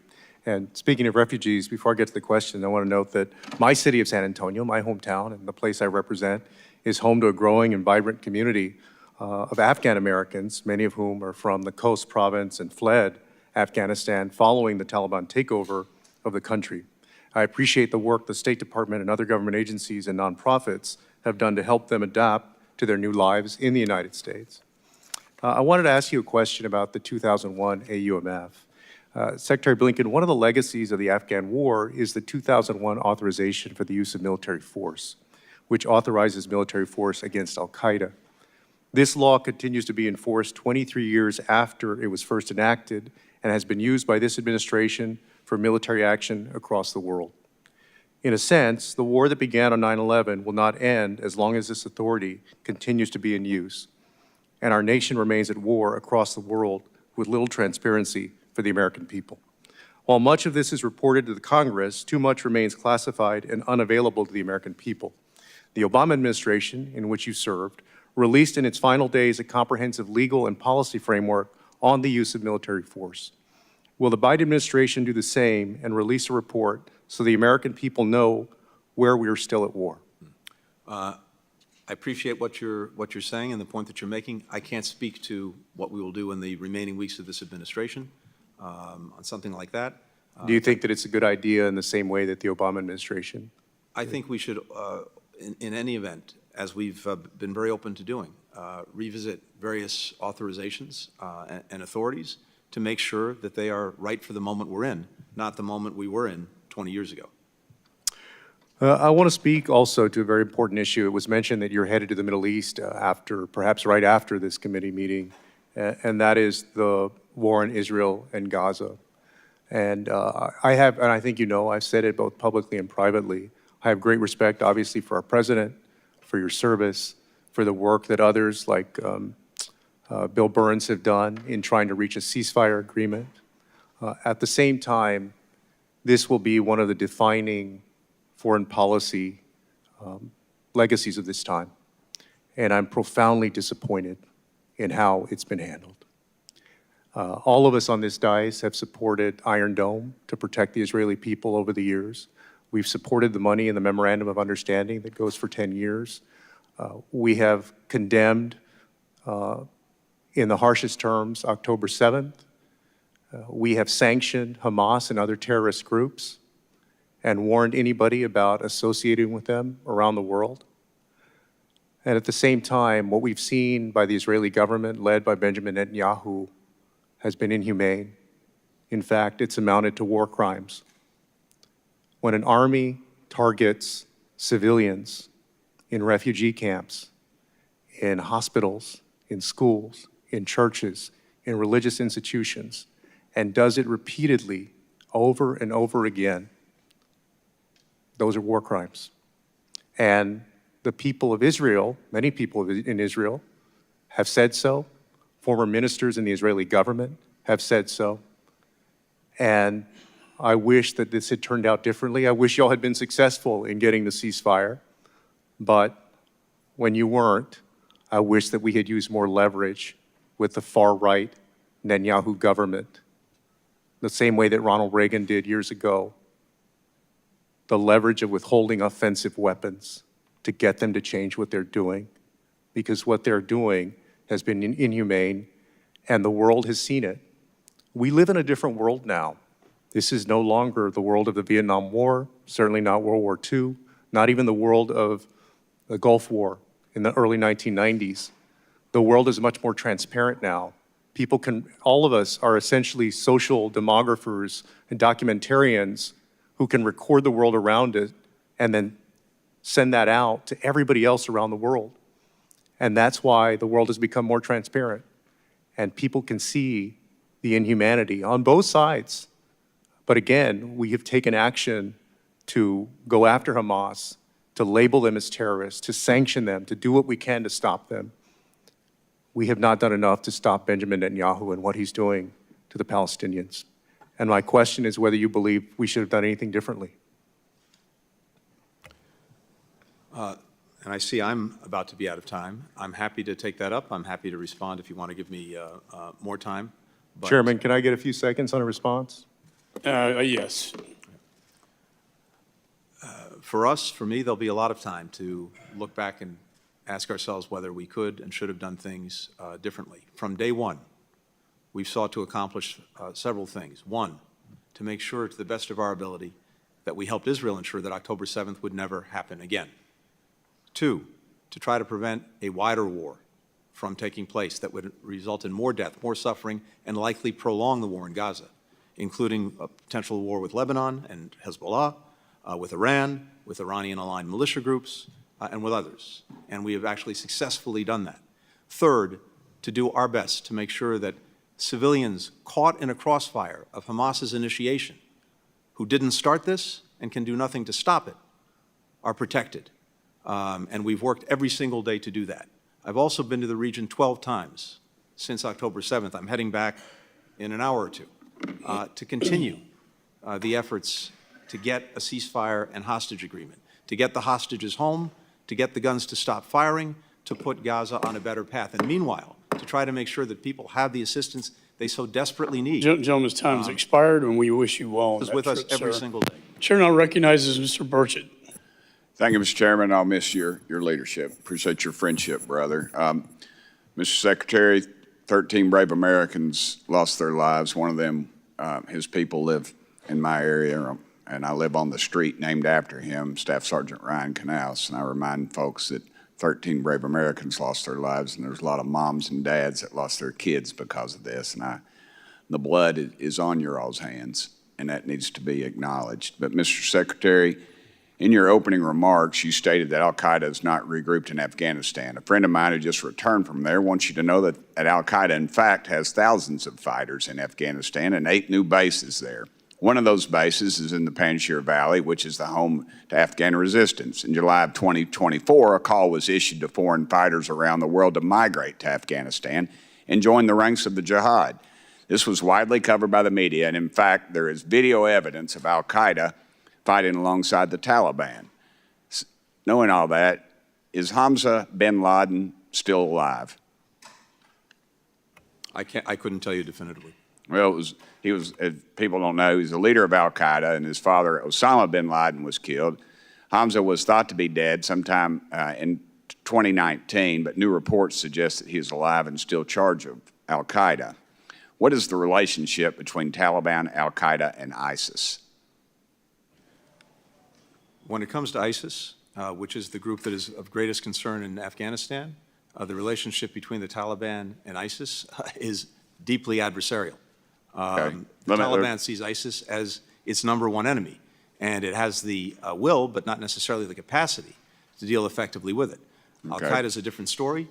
And speaking of refugees, before I get to the question, I want to note that my city of San Antonio, my hometown, and the place I represent, is home to a growing and vibrant community of Afghan Americans, many of whom are from the Khost province and fled Afghanistan following the Taliban takeover of the country. I appreciate the work the State Department and other government agencies and nonprofits have done to help them adapt to their new lives in the United States. I wanted to ask you a question about the 2001 AUMF. Secretary Blinken, one of the legacies of the Afghan war is the 2001 authorization for the use of military force, which authorizes military force against al-Qaeda. This law continues to be enforced 23 years after it was first enacted and has been used by this administration for military action across the world. In a sense, the war that began on 9/11 will not end as long as this authority continues to be in use, and our nation remains at war across the world with little transparency for the American people. While much of this is reported to the Congress, too much remains classified and unavailable to the American people. The Obama administration, in which you served, released in its final days a comprehensive legal and policy framework on the use of military force. Will the Biden administration do the same and release a report so the American people know where we are still at war? I appreciate what you're saying and the point that you're making. I can't speak to what we will do in the remaining weeks of this administration on something like that. Do you think that it's a good idea in the same way that the Obama administration? I think we should, in any event, as we've been very open to doing, revisit various authorizations and authorities to make sure that they are right for the moment we're in, not the moment we were in 20 years ago. I want to speak also to a very important issue. It was mentioned that you're headed to the Middle East perhaps right after this committee meeting, and that is the war in Israel and Gaza. And I think you know, I've said it both publicly and privately, I have great respect, obviously, for our president, for your service, for the work that others like Bill Burns have done in trying to reach a ceasefire agreement. At the same time, this will be one of the defining foreign policy legacies of this time. And I'm profoundly disappointed in how it's been handled. All of us on this dais have supported Iron Dome to protect the Israeli people over the years. We've supported the money in the Memorandum of Understanding that goes for 10 years. We have condemned, in the harshest terms, October 7th. We have sanctioned Hamas and other terrorist groups and warned anybody about associating with them around the world. And at the same time, what we've seen by the Israeli government, led by Benjamin Netanyahu, has been inhumane. In fact, it's amounted to war crimes. When an army targets civilians in refugee camps, in hospitals, in schools, in churches, in religious institutions, and does it repeatedly over and over again, those are war crimes. And the people of Israel, many people in Israel, have said so. Former ministers in the Israeli government have said so. And I wish that this had turned out differently. I wish y'all had been successful in getting the ceasefire. But when you weren't, I wish that we had used more leverage with the far-right Netanyahu government, the same way that Ronald Reagan did years ago. The leverage of withholding offensive weapons to get them to change what they're doing, because what they're doing has been inhumane, and the world has seen it. We live in a different world now. This is no longer the world of the Vietnam War, certainly not World War II, not even the world of the Gulf War in the early 1990s. The world is much more transparent now. All of us are essentially social demographers and documentarians who can record the world around it and then send that out to everybody else around the world. And that's why the world has become more transparent. And people can see the inhumanity on both sides. But again, we have taken action to go after Hamas, to label them as terrorists, to sanction them, to do what we can to stop them. We have not done enough to stop Benjamin Netanyahu and what he's doing to the Palestinians. And my question is whether you believe we should have done anything differently. And I see I'm about to be out of time. I'm happy to take that up. I'm happy to respond if you want to give me more time. But Chairman, can I get a few seconds on a response? Yes. For us, for me, there'll be a lot of time to look back and ask ourselves whether we could and should have done things differently. From day one, we've sought to accomplish several things. One, to make sure to the best of our ability that we helped Israel ensure that October 7th would never happen again. Two, to try to prevent a wider war from taking place that would result in more death, more suffering, and likely prolong the war in Gaza, including a potential war with Lebanon and Hezbollah, with Iran, with Iranian-aligned militia groups, and with others. And we have actually successfully done that. Third, to do our best to make sure that civilians caught in a crossfire of Hamas's initiation, who didn't start this and can do nothing to stop it, are protected. And we've worked every single day to do that. I've also been to the region 12 times since October 7th. I'm heading back in an hour or two to continue the efforts to get a ceasefire and hostage agreement, to get the hostages home, to get the guns to stop firing, to put Gaza on a better path. And meanwhile, to try to make sure that people have the assistance they so desperately need. Gentleman's time has expired, and we wish you well. Is with us every single day. Chair now recognizes Mr. Burchett. Thank you, Mr. Chairman. I'll miss your leadership. Appreciate your friendship, brother. Mr. Secretary, 13 brave Americans lost their lives. One of them, his people live in my area, and I live on the street named after him, Staff Sergeant Ryan Canals. And I remind folks that 13 brave Americans lost their lives, and there's a lot of moms and dads that lost their kids because of this. And the blood is on your all's hands, and that needs to be acknowledged. But, Mr. Secretary, in your opening remarks, you stated that al-Qaeda is not regrouped in Afghanistan. A friend of mine who just returned from there wants you to know that al-Qaeda, in fact, has thousands of fighters in Afghanistan and 8 new bases there. One of those bases is in the Panjshir Valley, which is the home to Afghan resistance. In July of 2024, a call was issued to foreign fighters around the world to migrate to Afghanistan and join the ranks of the jihad. This was widely covered by the media, and in fact, there is video evidence of al-Qaeda fighting alongside the Taliban. Knowing all that, is Hamza bin Laden still alive? I couldn't tell you definitively. Well, he was, as people don't know, he's the leader of al-Qaeda, and his father, Osama bin Laden, was killed. Hamza was thought to be dead sometime in 2019, but new reports suggest that he is alive and still in charge of al-Qaeda. What is the relationship between Taliban, al-Qaeda, and ISIS? When it comes to ISIS, which is the group that is of greatest concern in Afghanistan, the relationship between the Taliban and ISIS is deeply adversarial. The Taliban sees ISIS as its #1 enemy, and it has the will, but not necessarily the capacity, to deal effectively with it. Al-Qaeda is a different story.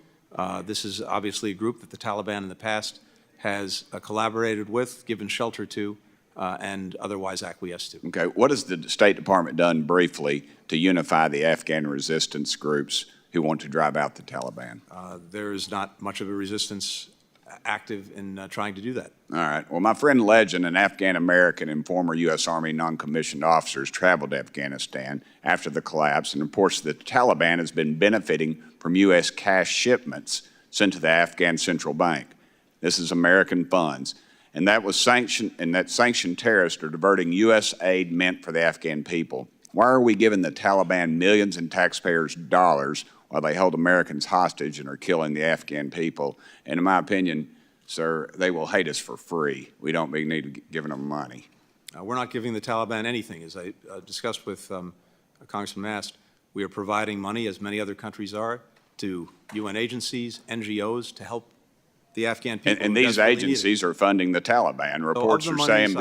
This is obviously a group that the Taliban in the past has collaborated with, given shelter to, and otherwise acquiesced to. Okay, what has the State Department done briefly to unify the Afghan resistance groups who want to drive out the Taliban? There is not much of a resistance active in trying to do that. All right. Well, my friend Legend, an Afghan-American and former U.S. Army non-commissioned officer, has traveled to Afghanistan after the collapse and reports that the Taliban has been benefiting from U.S. cash shipments sent to the Afghan Central Bank. This is American funds. And that sanctioned terrorists are diverting U.S. aid meant for the Afghan people. Why are we giving the Taliban millions in taxpayers' dollars while they hold Americans hostage and are killing the Afghan people? And in my opinion, sir, they will hate us for free. We don't need to be giving them money. We're not giving the Taliban anything. As I discussed with Congressman Mast, we are providing money, as many other countries are, to UN agencies, NGOs, to help the Afghan people. And these agencies are funding the Taliban. Reports are saying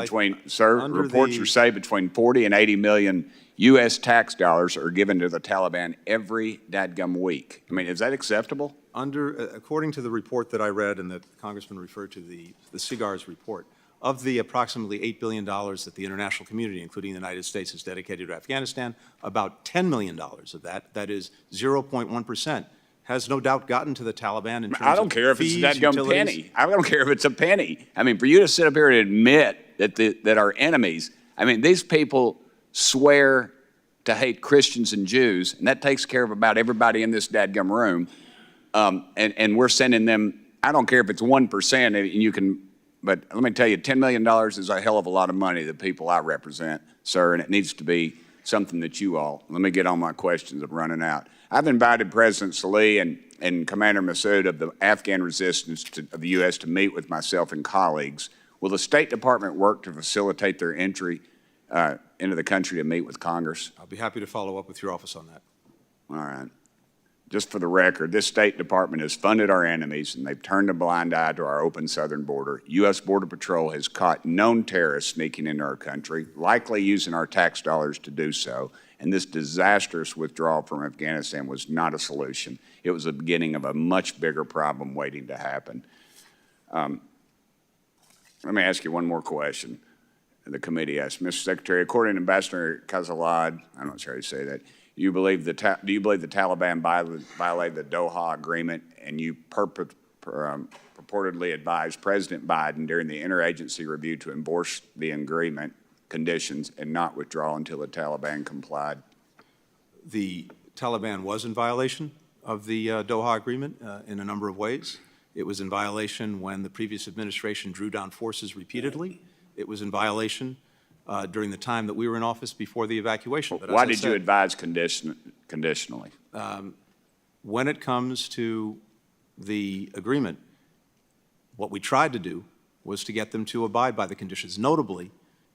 between 40 and 80 million U.S. tax dollars are given to the Taliban every dadgum week. I mean, is that acceptable? According to the report that I read and that the Congressman referred to, the CIGAR's report, of the approximately $8 billion that the international community, including the United States, has dedicated to Afghanistan, about $10 million of that is 0.1%, has no doubt gotten to the Taliban in terms of I don't care if it's a dadgum utilities. penny. I don't care if it's a penny. I mean, for you to sit up here and admit that our enemies, I mean, these people swear to hate Christians and Jews, and that takes care of about everybody in this dadgum room. And we're sending them, I don't care if it's 1%, and you can, but let me tell you, $10 million is a hell of a lot of money, the people I represent, sir, and it needs to be something that you all, let me get on my questions, I'm running out. I've invited President Salih and Commander Massoud of the Afghan resistance of the U.S. to meet with myself and colleagues. Will the State Department work to facilitate their entry into the country to meet with Congress? I'll be happy to follow up with your office on that. All right. Just for the record, this State Department has funded our enemies, and they've turned a blind eye to our open southern border. U.S. Border Patrol has caught known terrorists sneaking into our country, likely using our tax dollars to do so, and this disastrous withdrawal from Afghanistan was not a solution. It was the beginning of a much bigger problem waiting to happen. Let me ask you one more question. The committee asked, Mr. Secretary, according to Ambassador Kazalad, I'm not sure how you say that, do you believe the Taliban violated the Doha Agreement, and you purportedly advised President Biden during the interagency review to endorse the agreement conditions and not withdraw until the Taliban complied? The Taliban was in violation of the Doha Agreement in a number of ways. It was in violation when the previous administration drew down forces repeatedly. It was in violation during the time that we were in office before the evacuation. But why did you advise conditionally? When it comes to the agreement, what we tried to do was to get them to abide by the conditions, notably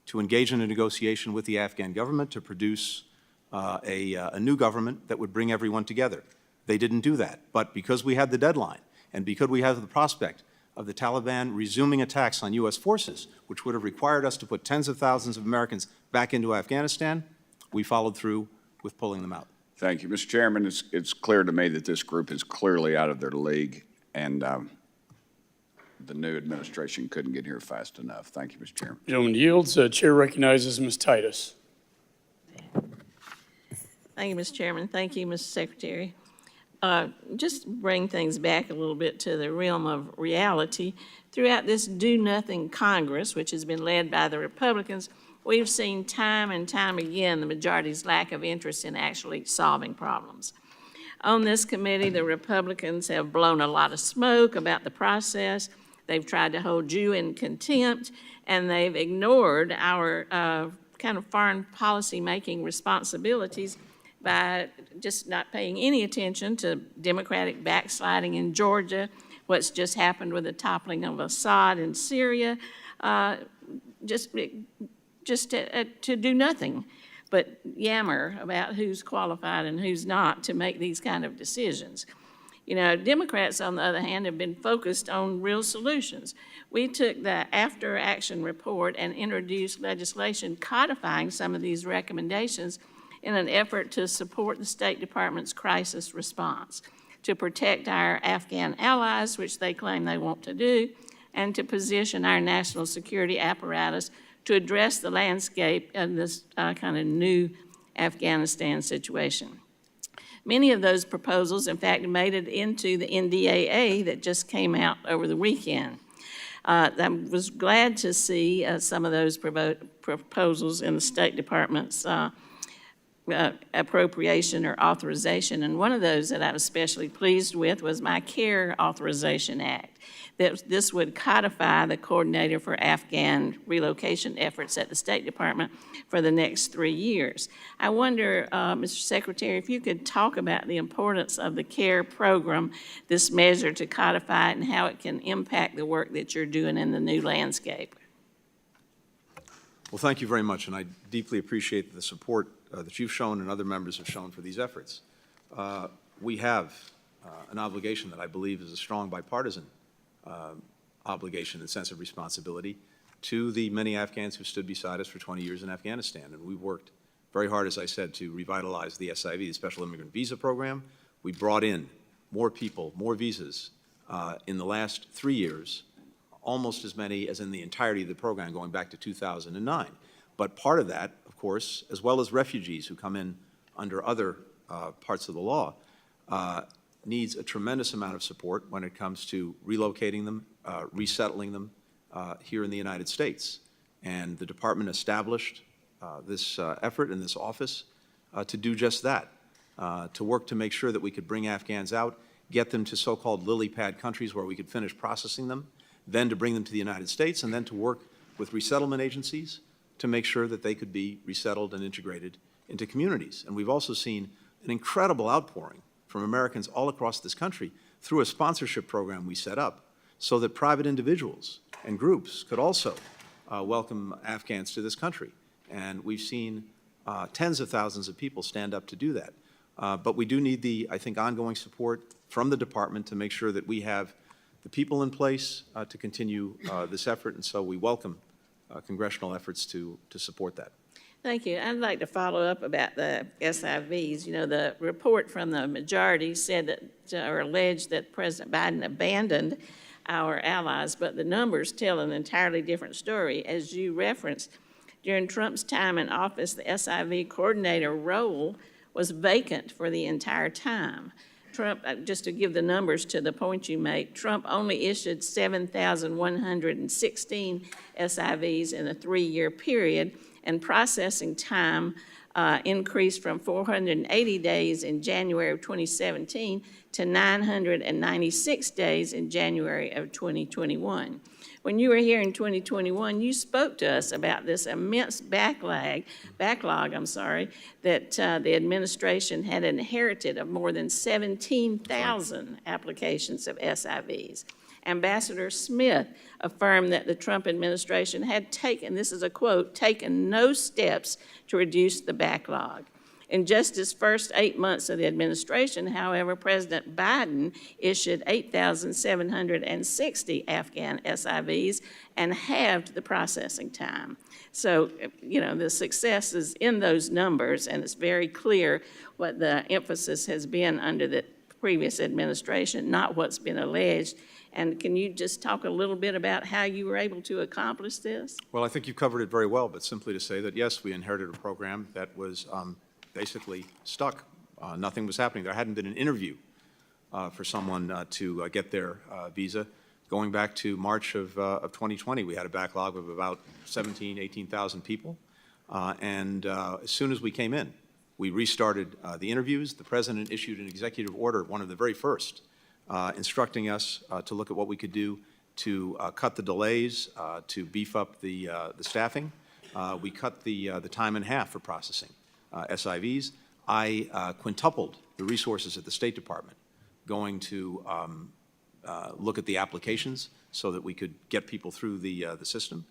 to engage in a negotiation with the Afghan government to produce a new government that would bring everyone together. They didn't do that. But because we had the deadline and because we had the prospect of the Taliban resuming attacks on U.S. forces, which would have required us to put tens of thousands of Americans back into Afghanistan, we followed through with pulling them out. Thank you. Mr. Chairman, it's clear to me that this group is clearly out of their league, and the new administration couldn't get here fast enough. Thank you, Mr. Chairman. Gentleman yields. Chair recognizes Ms. Titus. Thank you, Mr. Chairman. Thank you, Mr. Secretary. Just bring things back a little bit to the realm of reality. Throughout this do-nothing Congress, which has been led by the Republicans, we've seen time and time again the majority's lack of interest in actually solving problems. On this committee, the Republicans have blown a lot of smoke about the process. They've tried to hold you in contempt, and they've ignored our kind of foreign policy making responsibilities by just not paying any attention to Democratic backsliding in Georgia, what's just happened with the toppling of Assad in Syria, just to do nothing but yammer about who's qualified and who's not to make these kind of decisions. You know, Democrats, on the other hand, have been focused on real solutions. We took the After Action report and introduced legislation codifying some of these recommendations in an effort to support the State Department's crisis response, to protect our Afghan allies, which they claim they want to do, and to position our national security apparatus to address the landscape of this kind of new Afghanistan situation. Many of those proposals, in fact, made it into the NDAA that just came out over the weekend. I was glad to see some of those proposals in the State Department's appropriation or authorization, and one of those that I was especially pleased with was my CARE Authorization Act. This would codify the coordinator for Afghan relocation efforts at the State Department for the next 3 years. I wonder, Mr. Secretary, if you could talk about the importance of the CARE program, this measure to codify it, and how it can impact the work that you're doing in the new landscape. Well, thank you very much, and I deeply appreciate the support that you've shown and other members have shown for these efforts. We have an obligation that I believe is a strong bipartisan obligation and sense of responsibility to the many Afghans who stood beside us for 20 years in Afghanistan. And we've worked very hard, as I said, to revitalize the SIV, the Special Immigrant Visa Program. We brought in more people, more visas in the last 3 years, almost as many as in the entirety of the program going back to 2009. But part of that, of course, as well as refugees who come in under other parts of the law, needs a tremendous amount of support when it comes to relocating them, resettling them here in the United States. And the Department established this effort in this office to do just that, to work to make sure that we could bring Afghans out, get them to so-called lily pad countries where we could finish processing them, then to bring them to the United States, and then to work with resettlement agencies to make sure that they could be resettled and integrated into communities. And we've also seen an incredible outpouring from Americans all across this country through a sponsorship program we set up so that private individuals and groups could also welcome Afghans to this country. And we've seen tens of thousands of people stand up to do that. But we do need the, I think, ongoing support from the Department to make sure that we have the people in place to continue this effort. And so we welcome congressional efforts to support that. Thank you. I'd like to follow up about the SIVs. You know, the report from the majority said that, or alleged that President Biden abandoned our allies, but the numbers tell an entirely different story. As you referenced, during Trump's time in office, the SIV coordinator role was vacant for the entire time. Trump, just to give the numbers to the point you make, Trump only issued 7,116 SIVs in a 3-year period, and processing time increased from 480 days in January of 2017 to 996 days in January of 2021. When you were here in 2021, you spoke to us about this immense backlog, that the administration had inherited of more than 17,000 applications of SIVs. Ambassador Smith affirmed that the Trump administration had taken, this is a quote, taken no steps to reduce the backlog. In just his first 8 months of the administration, however, President Biden issued 8,760 Afghan SIVs and halved the processing time. So, you know, the success is in those numbers, and it's very clear what the emphasis has been under the previous administration, not what's been alleged. And can you just talk a little bit about how you were able to accomplish this? Well, I think you covered it very well, but simply to say that, yes, we inherited a program that was basically stuck. Nothing was happening. There hadn't been an interview for someone to get their visa. Going back to March of 2020, we had a backlog of about 17,000, 18,000 people. And as soon as we came in, we restarted the interviews. The President issued an executive order, one of the very first, instructing us to look at what we could do to cut the delays, to beef up the staffing. We cut the time in half for processing SIVs. I quintupled the resources at the State Department, going to look at the applications so that we could get people through the system.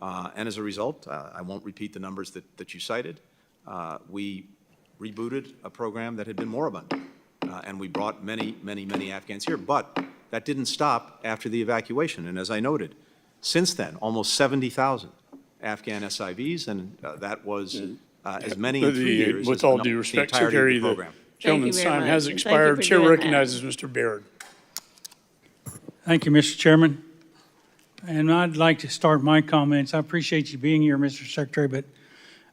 And as a result, I won't repeat the numbers that you cited. We rebooted a program that had been moribund. And we brought many, many, many Afghans here. But that didn't stop after the evacuation. And as I noted, since then, almost 70,000 Afghan SIVs, and that was as many in 3 years with as all the due respect, entirety of Secretary, the the program. gentleman's time has Thank you expired. for Chair doing that. recognizes Mr. Baird. Thank you, Mr. Chairman. And I'd like to start my comments. I appreciate you being here, Mr. Secretary, but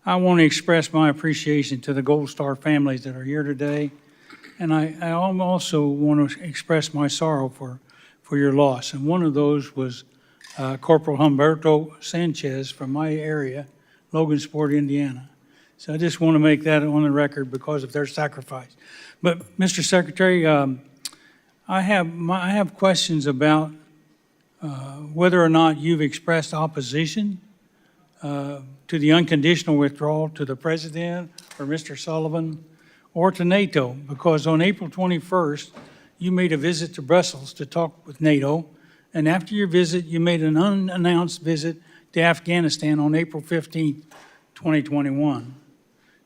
I want to express my appreciation to the Gold Star families that are here today. And I also want to express my sorrow for your loss. And one of those was Corporal Humberto Sanchez from my area, Logansport, Indiana. So I just want to make that on the record because of their sacrifice. But, Mr. Secretary, I have questions about whether or not you've expressed opposition to the unconditional withdrawal to the President or Mr. Sullivan or to NATO, because on April 21st, you made a visit to Brussels to talk with NATO, and after your visit, you made an unannounced visit to Afghanistan on April 15th, 2021.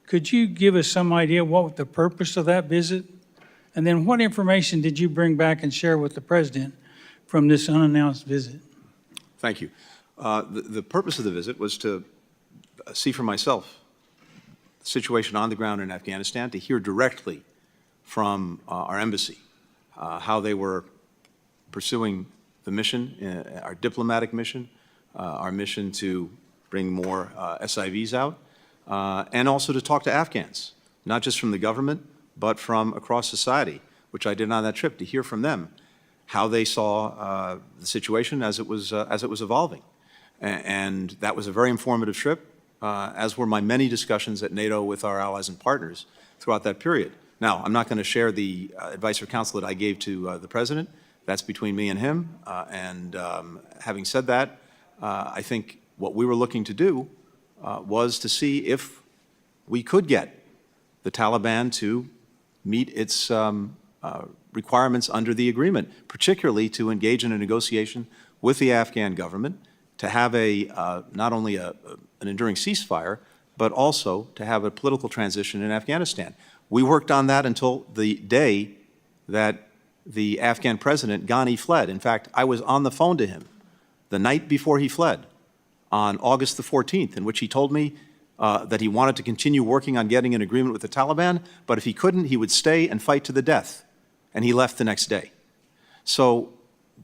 Could you give us some idea what the purpose of that visit? And then what information did you bring back and share with the President from this unannounced visit? Thank you. The purpose of the visit was to see for myself the situation on the ground in Afghanistan, to hear directly from our embassy how they were pursuing the mission, our diplomatic mission, our mission to bring more SIVs out, and also to talk to Afghans, not just from the government, but from across society, which I did on that trip, to hear from them how they saw the situation as it was evolving. And that was a very informative trip, as were my many discussions at NATO with our allies and partners throughout that period. Now, I'm not going to share the advice or counsel that I gave to the President. That's between me and him. Having said that, I think what we were looking to do was to see if we could get the Taliban to meet its requirements under the agreement, particularly to engage in a negotiation with the Afghan government to have not only an enduring ceasefire, but also to have a political transition in Afghanistan. We worked on that until the day that the Afghan president, Ghani, fled. In fact, I was on the phone to him the night before he fled on August the 14th, in which he told me that he wanted to continue working on getting an agreement with the Taliban, but if he couldn't, he would stay and fight to the death. And he left the next day. So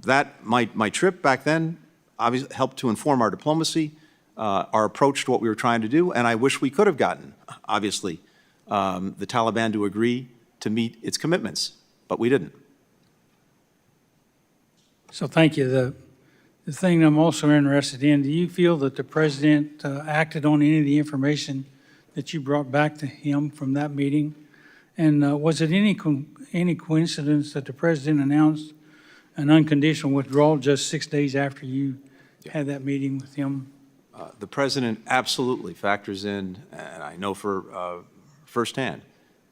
that, my trip back then obviously helped to inform our diplomacy, our approach to what we were trying to do, and I wish we could have gotten, obviously, the Taliban to agree to meet its commitments, but we didn't. So thank you. The thing I'm also interested in, do you feel that the President acted on any of the information that you brought back to him from that meeting? And was it any coincidence that the President announced an unconditional withdrawal just 6 days after you had that meeting with him? The President absolutely factors in, and I know for firsthand,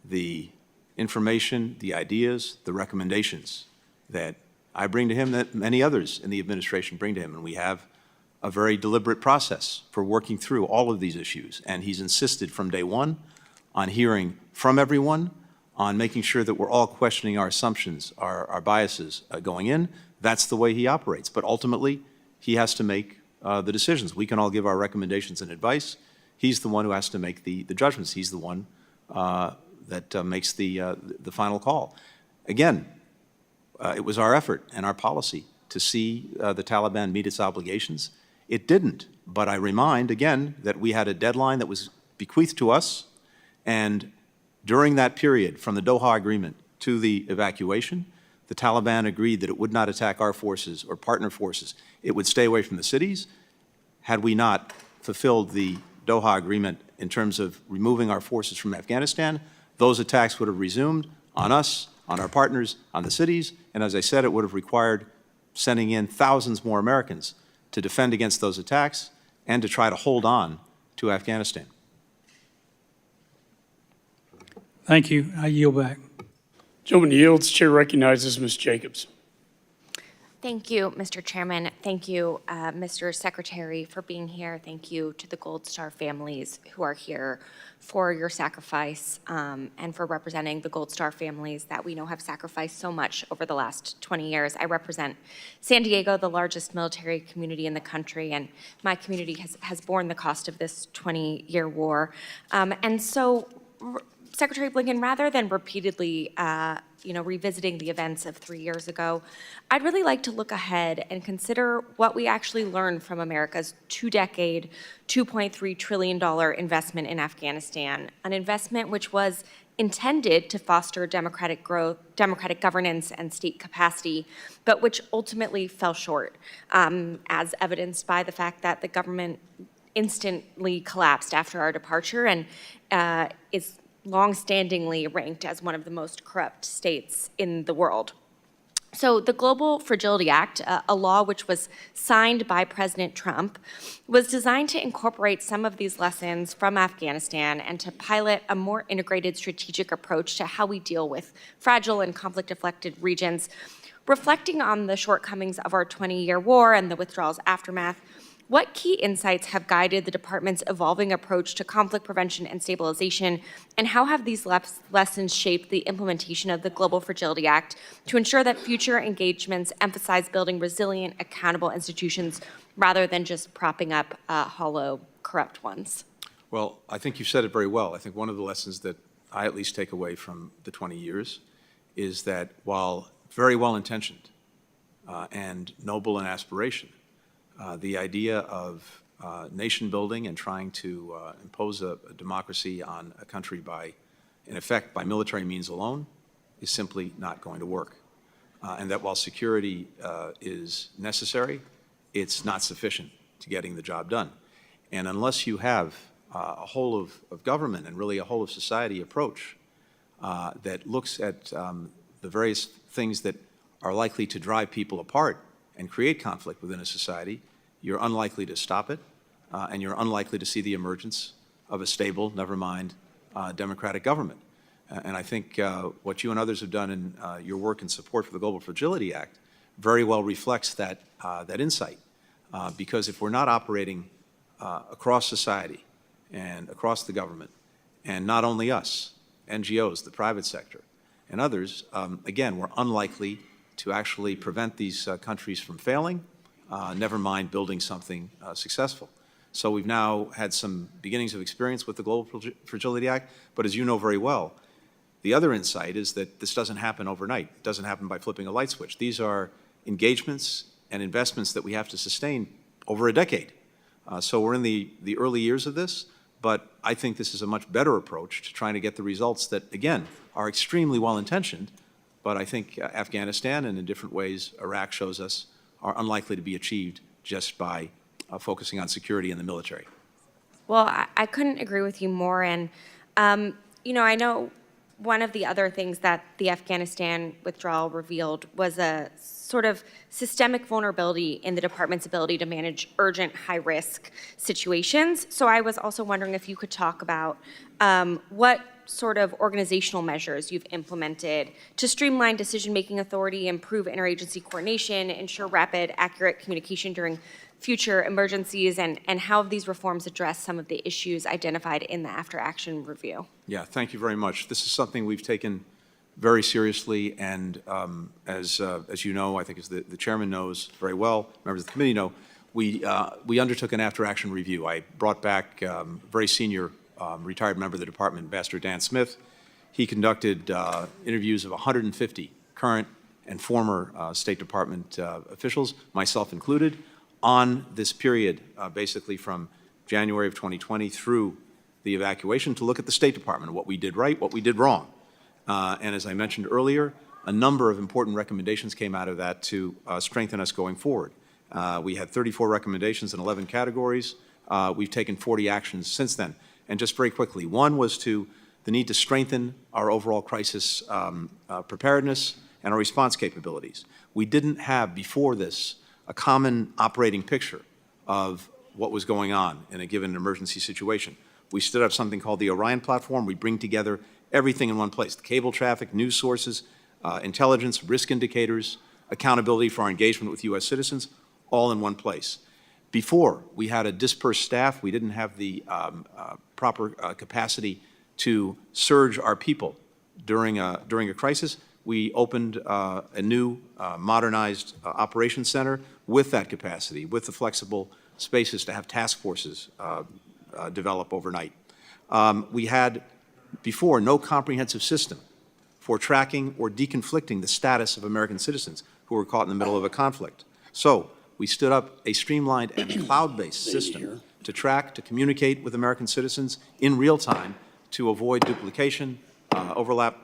the information, the ideas, the recommendations that I bring to him, that many others in the administration bring to him, and we have a very deliberate process for working through all of these issues. And he's insisted from day one on hearing from everyone on making sure that we're all questioning our assumptions, our biases going in. That's the way he operates. But ultimately, he has to make the decisions. We can all give our recommendations and advice. He's the one who has to make the judgments. He's the one that makes the final call. Again, it was our effort and our policy to see the Taliban meet its obligations. It didn't. But I remind, again, that we had a deadline that was bequeathed to us, and during that period, from the Doha Agreement to the evacuation, the Taliban agreed that it would not attack our forces or partner forces. It would stay away from the cities. Had we not fulfilled the Doha Agreement in terms of removing our forces from Afghanistan, those attacks would have resumed on us, on our partners, on the cities, and as I said, it would have required sending in thousands more Americans to defend against those attacks and to try to hold on to Afghanistan. Thank you. I yield back. Gentleman yields. Chair recognizes Ms. Jacobs. Thank you, Mr. Chairman. Thank you, Mr. Secretary, for being here. Thank you to the Gold Star families who are here for your sacrifice and for representing the Gold Star families that we know have sacrificed so much over the last 20 years. I represent San Diego, the largest military community in the country, and my community has borne the cost of this 20-year war. And so, Secretary Blinken, rather than repeatedly revisiting the events of 3 years ago, I'd really like to look ahead and consider what we actually learned from America's two-decade, $2.3 trillion investment in Afghanistan, an investment which was intended to foster democratic growth, democratic governance, and state capacity, but which ultimately fell short, as evidenced by the fact that the government instantly collapsed after our departure and is long-standingly ranked as one of the most corrupt states in the world. So the Global Fragility Act, a law which was signed by President Trump, was designed to incorporate some of these lessons from Afghanistan and to pilot a more integrated strategic approach to how we deal with fragile and conflict-afflicted regions. Reflecting on the shortcomings of our 20-year war and the withdrawal's aftermath, what key insights have guided the department's evolving approach to conflict prevention and stabilization, and how have these lessons shaped the implementation of the Global Fragility Act to ensure that future engagements emphasize building resilient, accountable institutions rather than just propping up hollow, corrupt ones? Well, I think you said it very well. I think one of the lessons that I at least take away from the 20 years is that while very well-intentioned and noble in aspiration, the idea of nation building and trying to impose a democracy on a country in effect, by military means alone is simply not going to work. And that while security is necessary, it's not sufficient to getting the job done. And unless you have a whole of government and really a whole of society approach that looks at the various things that are likely to drive people apart and create conflict within a society, you're unlikely to stop it, and you're unlikely to see the emergence of a stable, never mind, democratic government. And I think what you and others have done in your work in support for the Global Fragility Act very well reflects that insight. Because if we're not operating across society and across the government, and not only us, NGOs, the private sector, and others, again, we're unlikely to actually prevent these countries from failing, never mind building something successful. So we've now had some beginnings of experience with the Global Fragility Act, but as you know very well, the other insight is that this doesn't happen overnight. It doesn't happen by flipping a light switch. These are engagements and investments that we have to sustain over a decade. So we're in the early years of this, but I think this is a much better approach to trying to get the results that, again, are extremely well-intentioned, but I think Afghanistan and in different ways Iraq shows us are unlikely to be achieved just by focusing on security in the military. Well, I couldn't agree with you more. And, I know one of the other things that the Afghanistan withdrawal revealed was a sort of systemic vulnerability in the department's ability to manage urgent, high-risk situations. So I was also wondering if you could talk about what sort of organizational measures you've implemented to streamline decision-making authority, improve interagency coordination, ensure rapid, accurate communication during future emergencies, and how have these reforms address some of the issues identified in the after-action review? Yeah, thank you very much. This is something we've taken very seriously, and as you know, I think as the chairman knows very well, members of the committee know, we undertook an after-action review. I brought back very senior retired member of the department, Ambassador Dan Smith. He conducted interviews of 150 current and former State Department officials, myself included, on this period, basically from January of 2020 through the evacuation, to look at the State Department, what we did right, what we did wrong. And as I mentioned earlier, a number of important recommendations came out of that to strengthen us going forward. We had 34 recommendations in 11 categories. We've taken 40 actions since then. And just very quickly, one was the need to strengthen our overall crisis preparedness and our response capabilities. We didn't have, before this, a common operating picture of what was going on in a given emergency situation. We stood up something called the Orion Platform. We bring together everything in one place: the cable traffic, news sources, intelligence, risk indicators, accountability for our engagement with U.S. citizens, all in one place. Before, we had a dispersed staff. We didn't have the proper capacity to surge our people during a crisis. We opened a new modernized operations center with that capacity, with the flexible spaces to have task forces develop overnight. We had, before, no comprehensive system for tracking or deconflicting the status of American citizens who were caught in the middle of a conflict. So we stood up a streamlined and cloud-based system to track, to communicate with American citizens in real time to avoid duplication, overlap.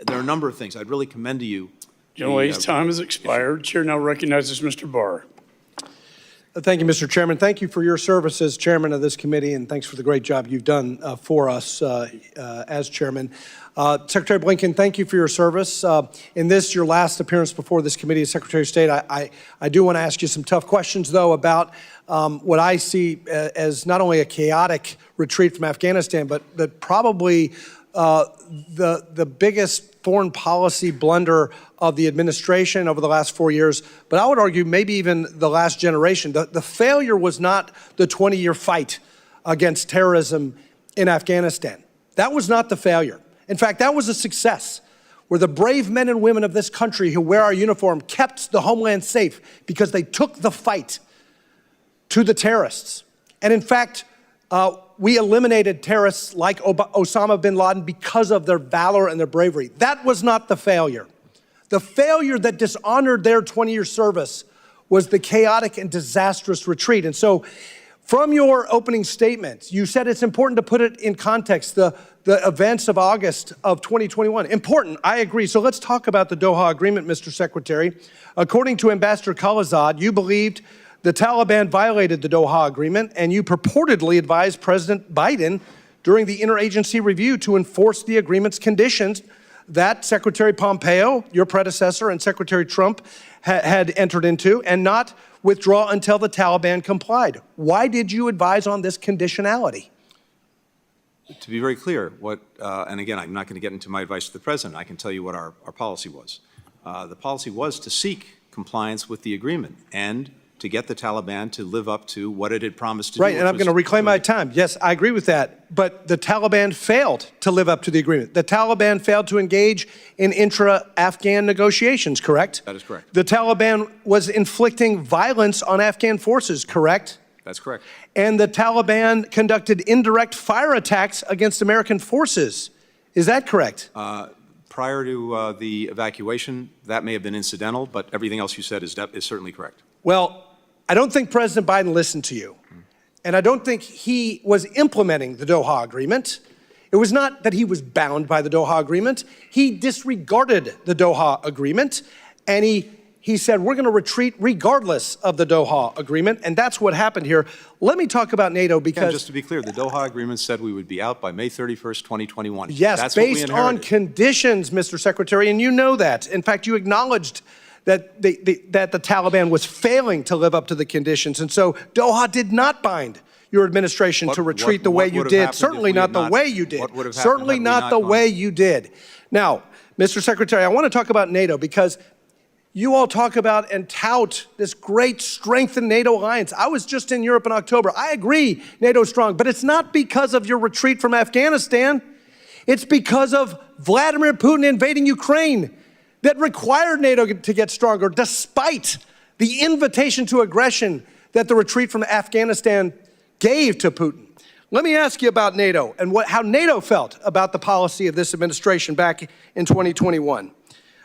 There are a number of things. I'd really commend to you. Gentlelady's time has expired. Chair now recognizes Mr. Barr. Thank you, Mr. Chairman. Thank you for your service as chairman of this committee, and thanks for the great job you've done for us as chairman. Secretary Blinken, thank you for your service. In this, your last appearance before this committee as Secretary of State, I do want to ask you some tough questions, though, about what I see as not only a chaotic retreat from Afghanistan, but probably the biggest foreign policy blunder of the administration over the last 4 years, but I would argue maybe even the last generation. The failure was not the 20-year fight against terrorism in Afghanistan. That was not the failure. In fact, that was a success, where the brave men and women of this country who wear our uniform kept the homeland safe because they took the fight to the terrorists. And in fact, we eliminated terrorists like Osama bin Laden because of their valor and their bravery. That was not the failure. The failure that dishonored their 20-year service was the chaotic and disastrous retreat. And so from your opening statement, you said it's important to put it in context, the events of August of 2021. Important, I agree. So let's talk about the Doha Agreement, Mr. Secretary. According to Ambassador Khalilzad, you believed the Taliban violated the Doha Agreement, and you purportedly advised President Biden during the interagency review to enforce the agreement's conditions that Secretary Pompeo, your predecessor, and Secretary Trump had entered into, and not withdraw until the Taliban complied. Why did you advise on this conditionality? To be very clear, and again, I'm not going to get into my advice to the President. I can tell you what our policy was. The policy was to seek compliance with the agreement and to get the Taliban to live up to what it had promised to do. Right, and I'm going to reclaim my time. Yes, I agree with that. But the Taliban failed to live up to the agreement. The Taliban failed to engage in intra-Afghan negotiations, correct? That is correct. The Taliban was inflicting violence on Afghan forces, correct? That's correct. And the Taliban conducted indirect fire attacks against American forces. Is that correct? Prior to the evacuation, that may have been incidental, but everything else you said is certainly correct. Well, I don't think President Biden listened to you. And I don't think he was implementing the Doha Agreement. It was not that he was bound by the Doha Agreement. He disregarded the Doha Agreement, and he said, we're going to retreat regardless of the Doha Agreement, and that's what happened here. Let me talk about NATO because— just to be clear, the Doha Agreement said we would be out by May 31st, 2021. Yes, that's based on conditions, Mr. Secretary, and you know that. In fact, you acknowledged that the Taliban was failing to live up to the conditions, and so Doha did not bind your administration to retreat the way you did. Certainly not the way you did. Certainly not the way you did. Now, Mr. Secretary, I want to talk about NATO because you all talk about and tout this great strengthened NATO alliance. I was just in Europe in October. I agree NATO's strong, but it's not because of your retreat from Afghanistan. It's because of Vladimir Putin invading Ukraine that required NATO to get stronger, despite the invitation to aggression that the retreat from Afghanistan gave to Putin. Let me ask you about NATO and how NATO felt about the policy of this administration back in 2021.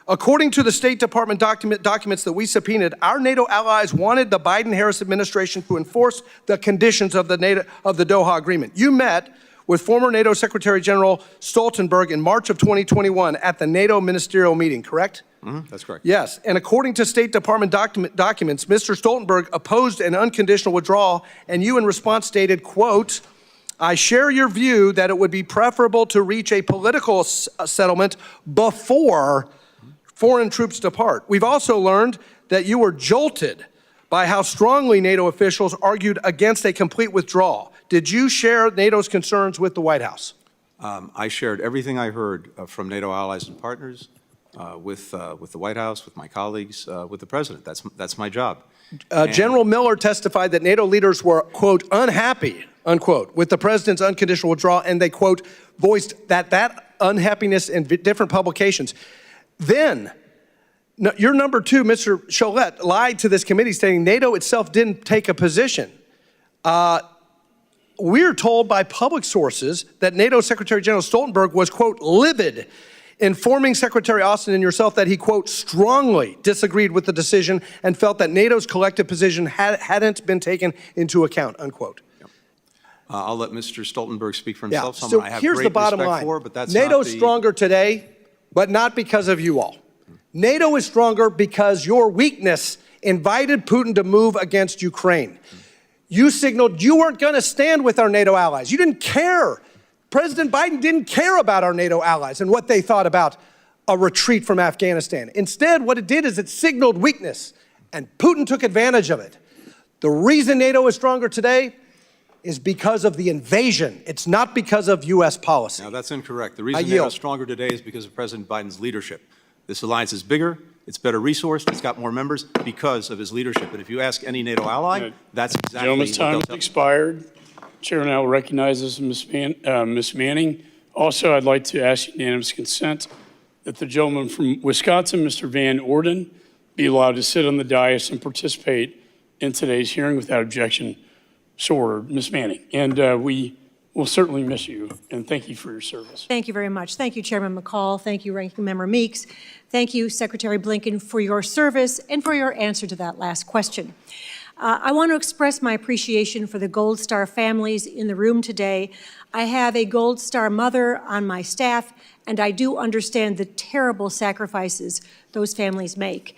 According to the State Department documents that we subpoenaed, our NATO allies wanted the Biden-Harris administration to enforce the conditions of the Doha Agreement. You met with former NATO Secretary General Stoltenberg in March of 2021 at the NATO ministerial meeting, correct? That's correct. Yes, and according to State Department documents, Mr. Stoltenberg opposed an unconditional withdrawal, and you in response stated, quote, "I share your view that it would be preferable to reach a political settlement before foreign troops depart." We've also learned that you were jolted by how strongly NATO officials argued against a complete withdrawal. Did you share NATO's concerns with the White House? I shared everything I heard from NATO allies and partners, with the White House, with my colleagues, with the President. That's my job. General Miller testified that NATO leaders were, quote, unhappy, unquote, with the President's unconditional withdrawal, and they, quote, voiced that unhappiness in different publications. Then, your number two, Mr. Cholette, lied to this committee stating NATO itself didn't take a position. We're told by public sources that NATO Secretary General Stoltenberg was, quote, livid, informing Secretary Austin and yourself that he, quote, strongly disagreed with the decision and felt that NATO's collective position hadn't been taken into account, unquote. I'll let Mr. Stoltenberg speak for himself. So Someone I have here's great the bottom respect line. for, but that's NATO's not the... stronger today, but not because of you all. NATO is stronger because your weakness invited Putin to move against Ukraine. You signaled you weren't going to stand with our NATO allies. You didn't care. President Biden didn't care about our NATO allies and what they thought about a retreat from Afghanistan. Instead, what it did is it signaled weakness, and Putin took advantage of it. The reason NATO is stronger today is because of the invasion. It's not because of U.S. policy. Now, that's incorrect. The reason NATO is stronger today is because of President Biden's leadership. This alliance is bigger, it's better resourced, it's got more members because of his leadership. And if you ask any NATO ally, that's exactly Gentleman's what time they'll has tell you. expired. Chair now recognizes Ms. Manning. Also, I'd like to ask unanimous consent that the gentleman from Wisconsin, Mr. Van Orden, be allowed to sit on the dais and participate in today's hearing without objection. So ordered, Ms. Manning. And we will certainly miss you, and thank you for your service. Thank you very much. Thank you, Chairman McCall. Thank you, Ranking Member Meeks. Thank you, Secretary Blinken, for your service and for your answer to that last question. I want to express my appreciation for the Gold Star families in the room today. I have a Gold Star mother on my staff, and I do understand the terrible sacrifices those families make.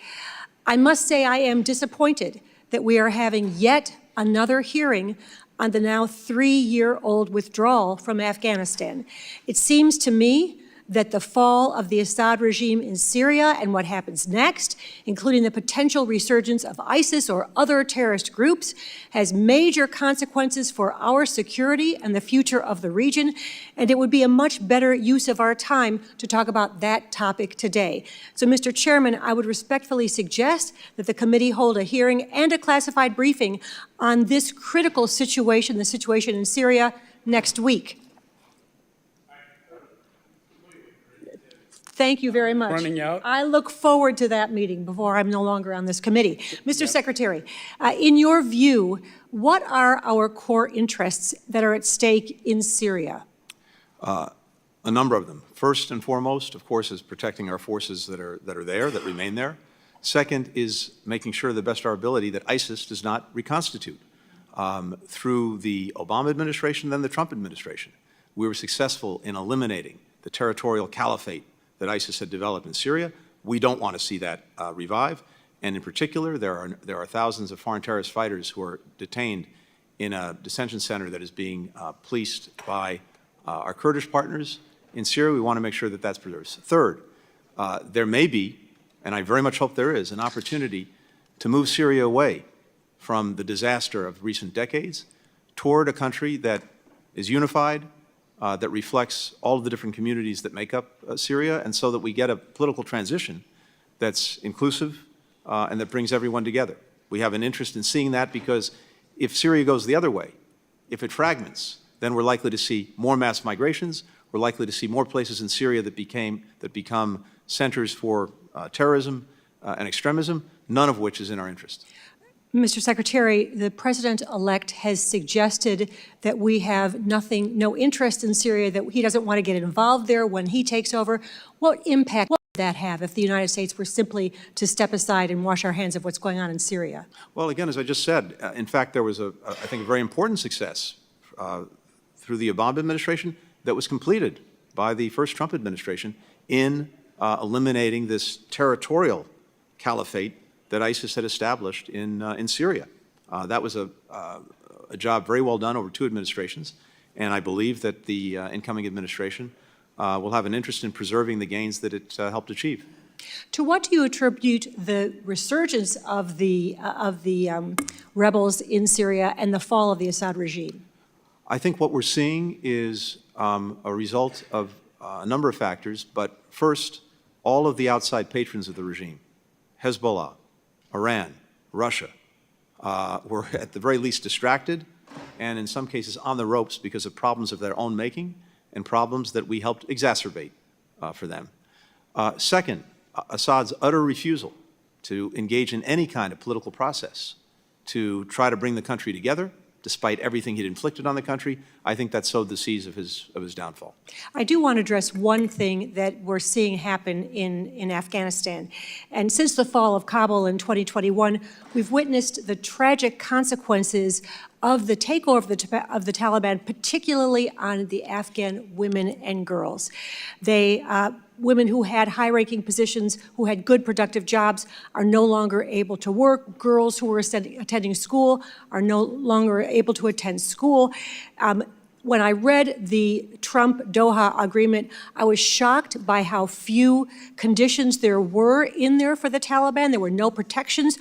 I must say I am disappointed that we are having yet another hearing on the now 3-year-old withdrawal from Afghanistan. It seems to me that the fall of the Assad regime in Syria and what happens next, including the potential resurgence of ISIS or other terrorist groups, has major consequences for our security and the future of the region, and it would be a much better use of our time to talk about that topic today. So, Mr. Chairman, I would respectfully suggest that the committee hold a hearing and a classified briefing on this critical situation, the situation in Syria, next week. Thank you very much. Running out. I look forward to that meeting before I'm no longer on this committee. Mr. Secretary, in your view, what are our core interests that are at stake in Syria? A number of them. First and foremost, of course, is protecting our forces that remain there. Second is making sure to the best of our ability that ISIS does not reconstitute. Through the Obama administration, then the Trump administration, we were successful in eliminating the territorial caliphate that ISIS had developed in Syria. We don't want to see that revive. And in particular, there are thousands of foreign terrorist fighters who are detained in a detention center that is being policed by our Kurdish partners in Syria. We want to make sure that that's preserved. Third, there may be, and I very much hope there is, an opportunity to move Syria away from the disaster of recent decades toward a country that is unified, that reflects all of the different communities that make up Syria, and so that we get a political transition that's inclusive and that brings everyone together. We have an interest in seeing that because if Syria goes the other way, if it fragments, then we're likely to see more mass migrations. We're likely to see more places in Syria that become centers for terrorism and extremism, none of which is in our interest. Mr. Secretary, the president-elect has suggested that we have no interest in Syria, that he doesn't want to get involved there when he takes over. What impact would that have if the United States were simply to step aside and wash our hands of what's going on in Syria? Well, again, as I just said, in fact, there was, I think, a very important success through the Obama administration that was completed by the first Trump administration in eliminating this territorial caliphate that ISIS had established in Syria. That was a job very well done over 2 administrations, and I believe that the incoming administration will have an interest in preserving the gains that it helped achieve. To what do you attribute the resurgence of the rebels in Syria and the fall of the Assad regime? I think what we're seeing is a result of a number of factors, but first, all of the outside patrons of the regime, Hezbollah, Iran, Russia, were at the very least distracted and in some cases on the ropes because of problems of their own making and problems that we helped exacerbate for them. Second, Assad's utter refusal to engage in any kind of political process to try to bring the country together, despite everything he'd inflicted on the country, I think that sowed the seeds of his downfall. I do want to address one thing that we're seeing happen in Afghanistan. And since the fall of Kabul in 2021, we've witnessed the tragic consequences of the takeover of the Taliban, particularly on the Afghan women and girls. Women who had high-ranking positions, who had good productive jobs, are no longer able to work. Girls who were attending school are no longer able to attend school. When I read the Trump-Doha agreement, I was shocked by how few conditions there were in there for the Taliban. There were no protections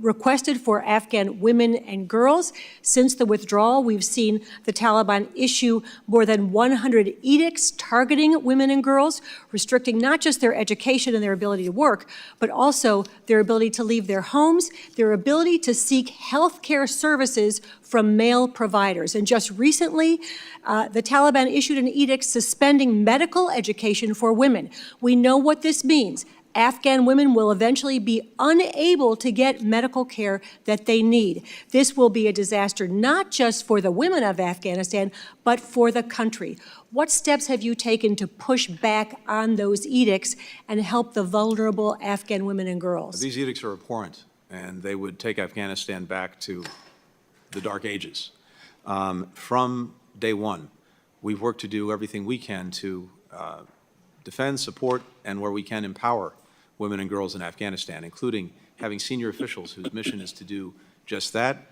requested for Afghan women and girls. Since the withdrawal, we've seen the Taliban issue more than 100 edicts targeting women and girls, restricting not just their education and their ability to work, but also their ability to leave their homes, their ability to seek health care services from male providers. And just recently, the Taliban issued an edict suspending medical education for women. We know what this means. Afghan women will eventually be unable to get medical care that they need. This will be a disaster not just for the women of Afghanistan, but for the country. What steps have you taken to push back on those edicts and help the vulnerable Afghan women and girls? These edicts are abhorrent, and they would take Afghanistan back to the dark ages. From day one, we've worked to do everything we can to defend, support, and where we can empower women and girls in Afghanistan, including having senior officials whose mission is to do just that,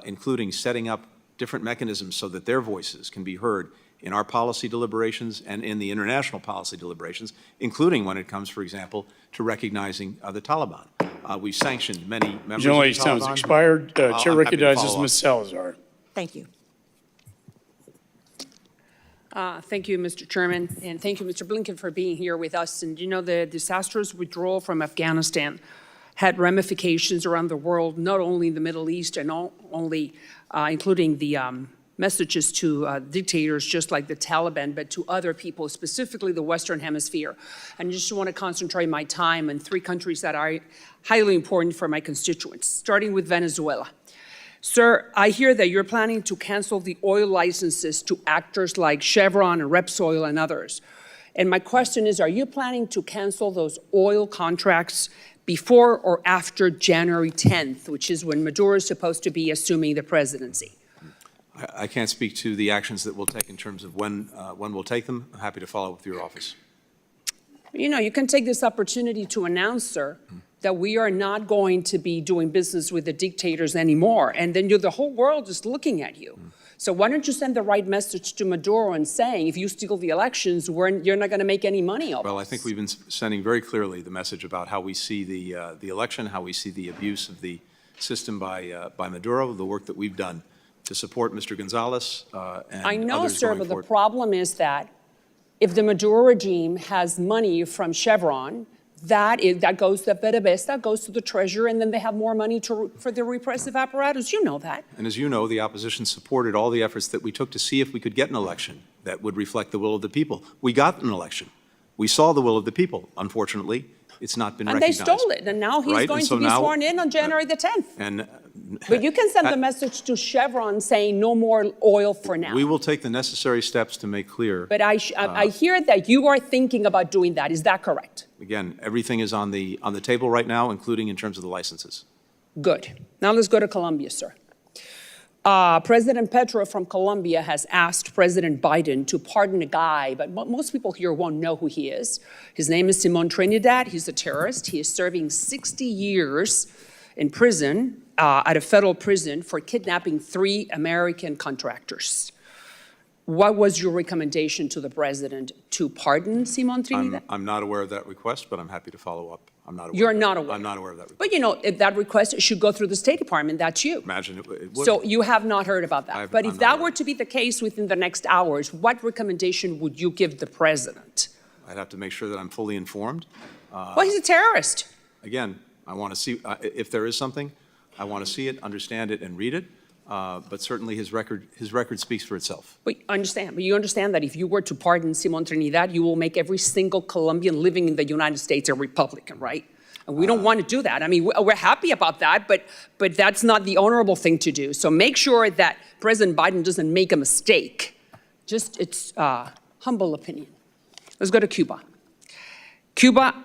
including setting up different mechanisms so that their voices can be heard in our policy deliberations and in the international policy deliberations, including when it comes, for example, to recognizing the Taliban. We've sanctioned many members of the Taliban. Time has expired. Chair recognizes Ms. Salazar. Thank you. Thank you, Mr. Chairman, and thank you, Mr. Blinken, for being here with us. And you know, the disastrous withdrawal from Afghanistan had ramifications around the world, not only in the Middle East and not only including the messages to dictators just like the Taliban, but to other people, specifically the Western Hemisphere. And I just want to concentrate my time on 3 countries that are highly important for my constituents, starting with Venezuela. Sir, I hear that you're planning to cancel the oil licenses to actors like Chevron and Repsol and others. And my question is, are you planning to cancel those oil contracts before or after January 10th, which is when Maduro is supposed to be assuming the presidency? I can't speak to the actions that we'll take in terms of when we'll take them. I'm happy to follow up with your office. You know, you can take this opportunity to announce, sir, that we are not going to be doing business with the dictators anymore. And then the whole world is looking at you. So why don't you send the right message to Maduro and saying, if you steal the elections, you're not going to make any money off Well, I think we've been sending very clearly the message about how we see the election, how we see the abuse of the system by Maduro, the work that we've done to support Mr. Gonzalez and I know, others sir, going but the forward. problem is that if the Maduro regime has money from Chevron, that goes to PDVSA, goes to the treasury, and then they have more money for the repressive apparatus. You know that. And as you know, the opposition supported all the efforts that we took to see if we could get an election that would reflect the will of the people. We got an election. We saw the will of the people. Unfortunately, it's not been And they recognized. stole it, and now he's Right, going and so to be now- sworn in on January the 10th. And But you can send the message to Chevron saying no more oil for now. we will take the necessary steps to make clear. But I hear that you are thinking about doing that. Is that correct? Again, everything is on the table right now, including in terms of the licenses. Good. Now let's go to Colombia, sir. President Petro from Colombia has asked President Biden to pardon a guy, but most people here won't know who he is. His name is Simon Trinidad. He's a terrorist. He is serving 60 years in prison, at a federal prison, for kidnapping 3 American contractors. What was your recommendation to the president to pardon Simon Trinidad? I'm not aware of that request, but I'm happy to follow up. I'm not aware. You're not aware? I'm not aware of that request. But you know, if that request should go through the State Department. That's you. Imagine it would. So you have not heard about that. But if I'm not that aware. were to be the case within the next hours, what recommendation would you give the president? I'd have to make sure that I'm fully informed. Well, he's a terrorist. Again, I want to see, if there is something, I want to see it, understand it, and read it. But certainly his record speaks for itself. But you understand that if you were to pardon Simon Trinidad, you will make every single Colombian living in the United States a Republican, right? And we don't want to do that. I mean, we're happy about that, but that's not the honorable thing to do. So make sure that President Biden doesn't make a mistake. Just it's humble opinion. Let's go to Cuba.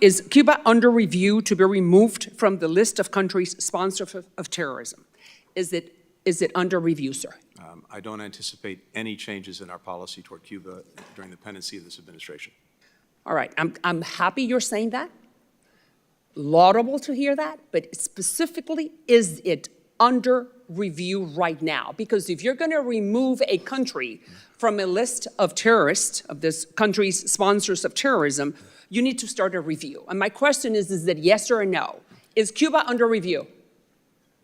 Is Cuba under review to be removed from the list of countries sponsors of terrorism? Is it under review, sir? I don't anticipate any changes in our policy toward Cuba during the pendency of this administration. All right, I'm happy you're saying that. Laudable to hear that, but specifically, is it under review right now? Because if you're going to remove a country from a list of terrorists, of this country's sponsors of terrorism, you need to start a review. And my question is that yes or no? Is Cuba under review?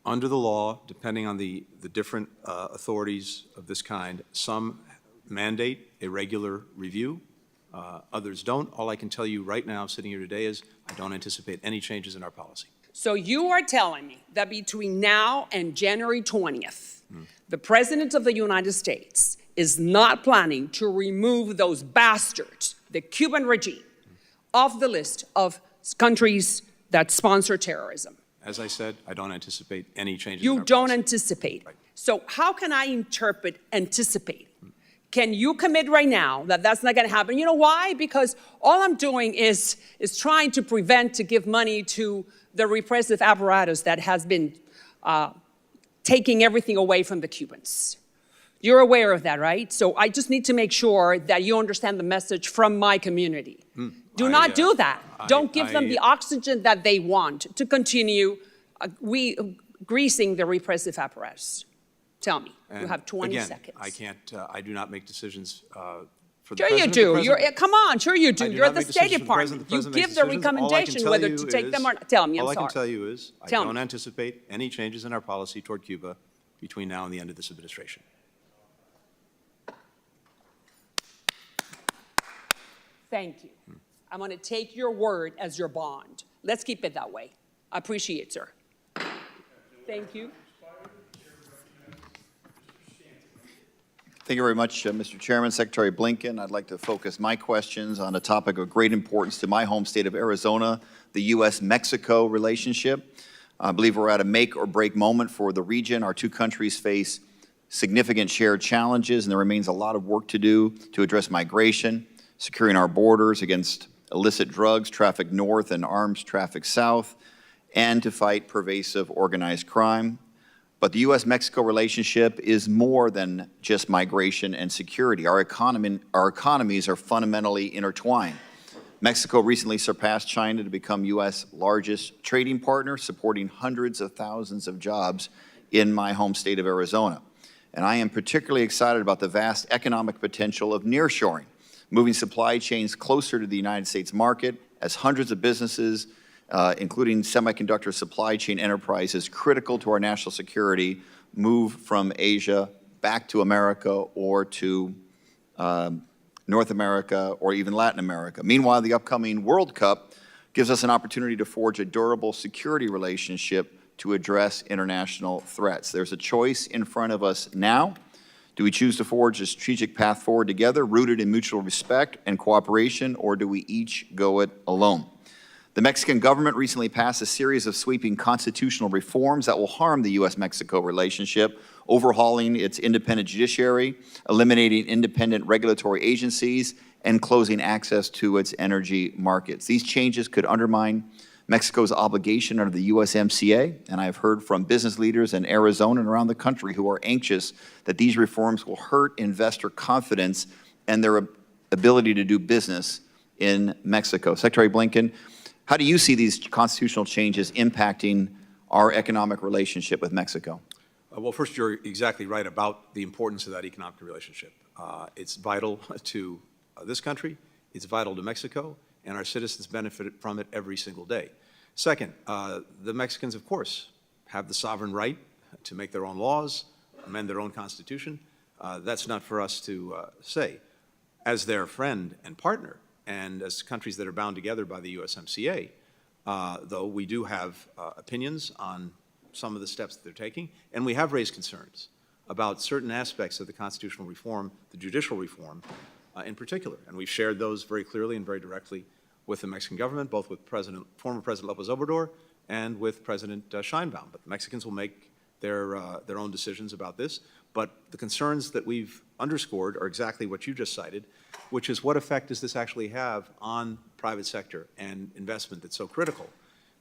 Under the law, depending on the different authorities of this kind, some mandate a regular review, others don't. All I can tell you right now, sitting here today, is I don't anticipate any changes in our policy. So you are telling me that between now and January 20th, the President of the United States is not planning to remove those bastards, the Cuban regime, off the list of countries that sponsor terrorism? As I said, I don't anticipate any changes. You don't anticipate. Right. So how can I interpret anticipate? Can you commit right now that that's not going to happen? You know why? Because all I'm doing is trying to prevent, to give money to the repressive apparatus that has been taking everything away from the Cubans. You're aware of that, right? So I just need to make sure that you understand the message from my community. Do not do that. Don't give them the oxygen that they want to continue greasing the repressive apparatus. Tell me. You have 20 seconds. I can't, I do not make decisions for the Sure you president. do. Come on, sure you do. You're not the make State decisions for the Department. president. You The give the president makes decisions. All I can recommendation tell whether you to take them is- or not. Tell me, I'm All I sorry. can tell you is I Tell don't me. anticipate any changes in our policy toward Cuba between now and the end of this administration. Thank you. I'm going to take your word as your bond. Let's keep it that way. I appreciate it, sir. Thank you. Thank you very much, Mr. Chairman. Secretary Blinken, I'd like to focus my questions on a topic of great importance to my home state of Arizona, the U.S.-Mexico relationship. I believe we're at a make-or-break moment for the region. Our two countries face significant shared challenges, and there remains a lot of work to do to address migration, securing our borders against illicit drugs trafficked north and arms trafficked south, and to fight pervasive organized crime. But the U.S.-Mexico relationship is more than just migration and security. Our economies are fundamentally intertwined. Mexico recently surpassed China to become U.S. largest trading partner, supporting hundreds of thousands of jobs in my home state of Arizona. And I am particularly excited about the vast economic potential of nearshoring, moving supply chains closer to the United States market as hundreds of businesses, including semiconductor supply chain enterprises critical to our national security, move from Asia back to America or to North America or even Latin America. Meanwhile, the upcoming World Cup gives us an opportunity to forge a durable security relationship to address international threats. There's a choice in front of us now. Do we choose to forge a strategic path forward together, rooted in mutual respect and cooperation, or do we each go it alone? The Mexican government recently passed a series of sweeping constitutional reforms that will harm the U.S.-Mexico relationship, overhauling its independent judiciary, eliminating independent regulatory agencies, and closing access to its energy markets. These changes could undermine Mexico's obligation under the USMCA, and I have heard from business leaders in Arizona and around the country who are anxious that these reforms will hurt investor confidence and their ability to do business in Mexico. Secretary Blinken, how do you see these constitutional changes impacting our economic relationship with Mexico? Well, first, you're exactly right about the importance of that economic relationship. It's vital to this country, it's vital to Mexico, and our citizens benefit from it every single day. Second, the Mexicans, of course, have the sovereign right to make their own laws, amend their own constitution. That's not for us to say. As their friend and partner, and as countries that are bound together by the USMCA, though we do have opinions on some of the steps that they're taking, and we have raised concerns about certain aspects of the constitutional reform, the judicial reform in particular. And we've shared those very clearly and very directly with the Mexican government, both with former President López Obrador and with President Sheinbaum. But the Mexicans will make their own decisions about this. But the concerns that we've underscored are exactly what you just cited, which is what effect does this actually have on private sector and investment that's so critical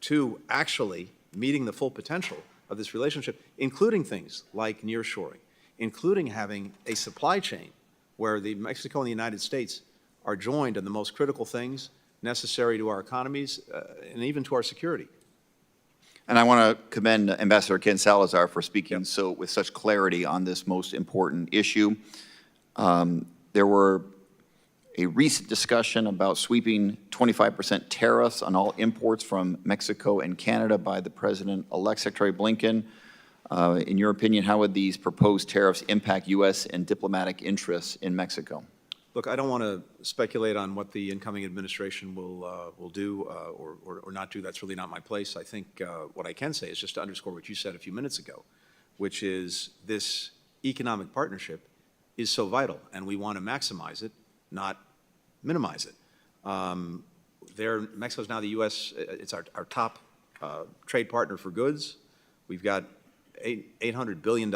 to actually meeting the full potential of this relationship, including things like nearshoring, including having a supply chain where Mexico and the United States are joined in the most critical things necessary to our economies and even to our security. And I want to commend Ambassador Ken Salazar for speaking with such clarity on this most important issue. There were a recent discussion about sweeping 25% tariffs on all imports from Mexico and Canada by the President-elect. Secretary Blinken, in your opinion, how would these proposed tariffs impact U.S. and diplomatic interests in Mexico? Look, I don't want to speculate on what the incoming administration will do or not do. That's really not my place. I think what I can say is just to underscore what you said a few minutes ago, which is this economic partnership is so vital, and we want to maximize it, not minimize it. Mexico's now the U.S., it's our top trade partner for goods. We've got $800 billion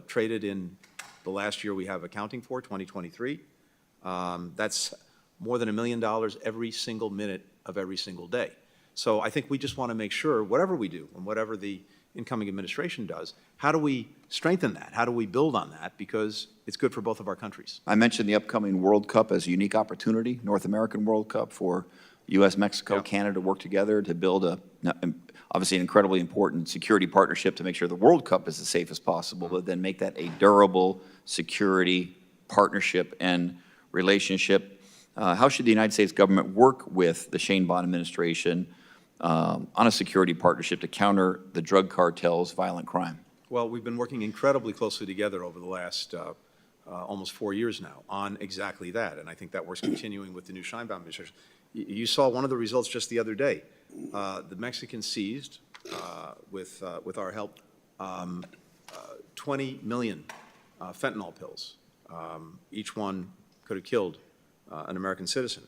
traded in the last year we have accounting for, 2023. That's more than $1 million every single minute of every single day. So I think we just want to make sure, whatever we do and whatever the incoming administration does, how do we strengthen that? How do we build on that? Because it's good for both of our countries. I mentioned the upcoming World Cup as a unique opportunity, North American World Cup, for U.S., Mexico, Canada to work together to build obviously an incredibly important security partnership to make sure the World Cup is as safe as possible, but then make that a durable security partnership and relationship. How should the United States government work with the Sheinbaum administration on a security partnership to counter the drug cartel's violent crime? Well, we've been working incredibly closely together over the last almost 4 years now on exactly that, and I think that work's continuing with the new Sheinbaum administration. You saw one of the results just the other day. The Mexicans seized, with our help, 20 million fentanyl pills. Each one could have killed an American citizen.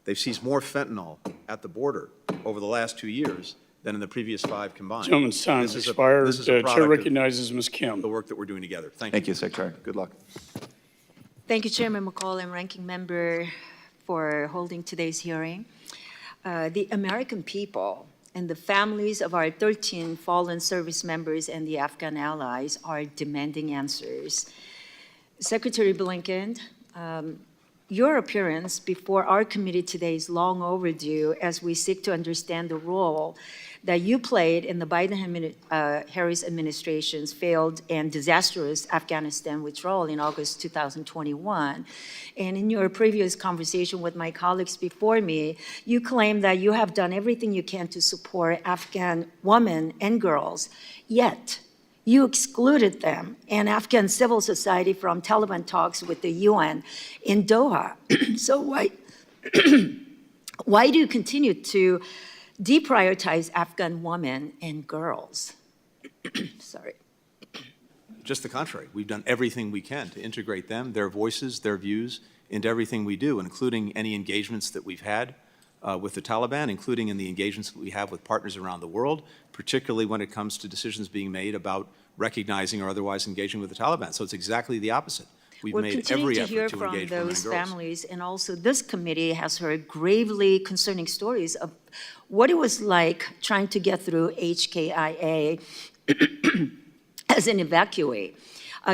They've seized more fentanyl at the border over the last 2 years than in the previous 5 combined. Gentleman's time has expired. The chair recognizes Ms. Kim. The work that we're doing together. Thank you. Thank you, Secretary. Good luck. Thank you, Chairman McCall and Ranking Member, for holding today's hearing. The American people and the families of our 13 fallen service members and the Afghan allies are demanding answers. Secretary Blinken, your appearance before our committee today is long overdue as we seek to understand the role that you played in the Biden-Harris administration's failed and disastrous Afghanistan withdrawal in August 2021. And in your previous conversation with my colleagues before me, you claimed that you have done everything you can to support Afghan women and girls, yet you excluded them and Afghan civil society from Taliban talks with the UN in Doha. So why do you continue to deprioritize Afghan women and girls? Sorry. Just the contrary. We've done everything we can to integrate them, their voices, their views, into everything we do, including any engagements that we've had with the Taliban, including in the engagements that we have with partners around the world, particularly when it comes to decisions being made about recognizing or otherwise engaging with the Taliban. So it's exactly the opposite. We've made every effort to engage women and girls. We're continuing to hear from those families, and also this committee has heard gravely concerning stories of what it was like trying to get through HKIA as an evacuee.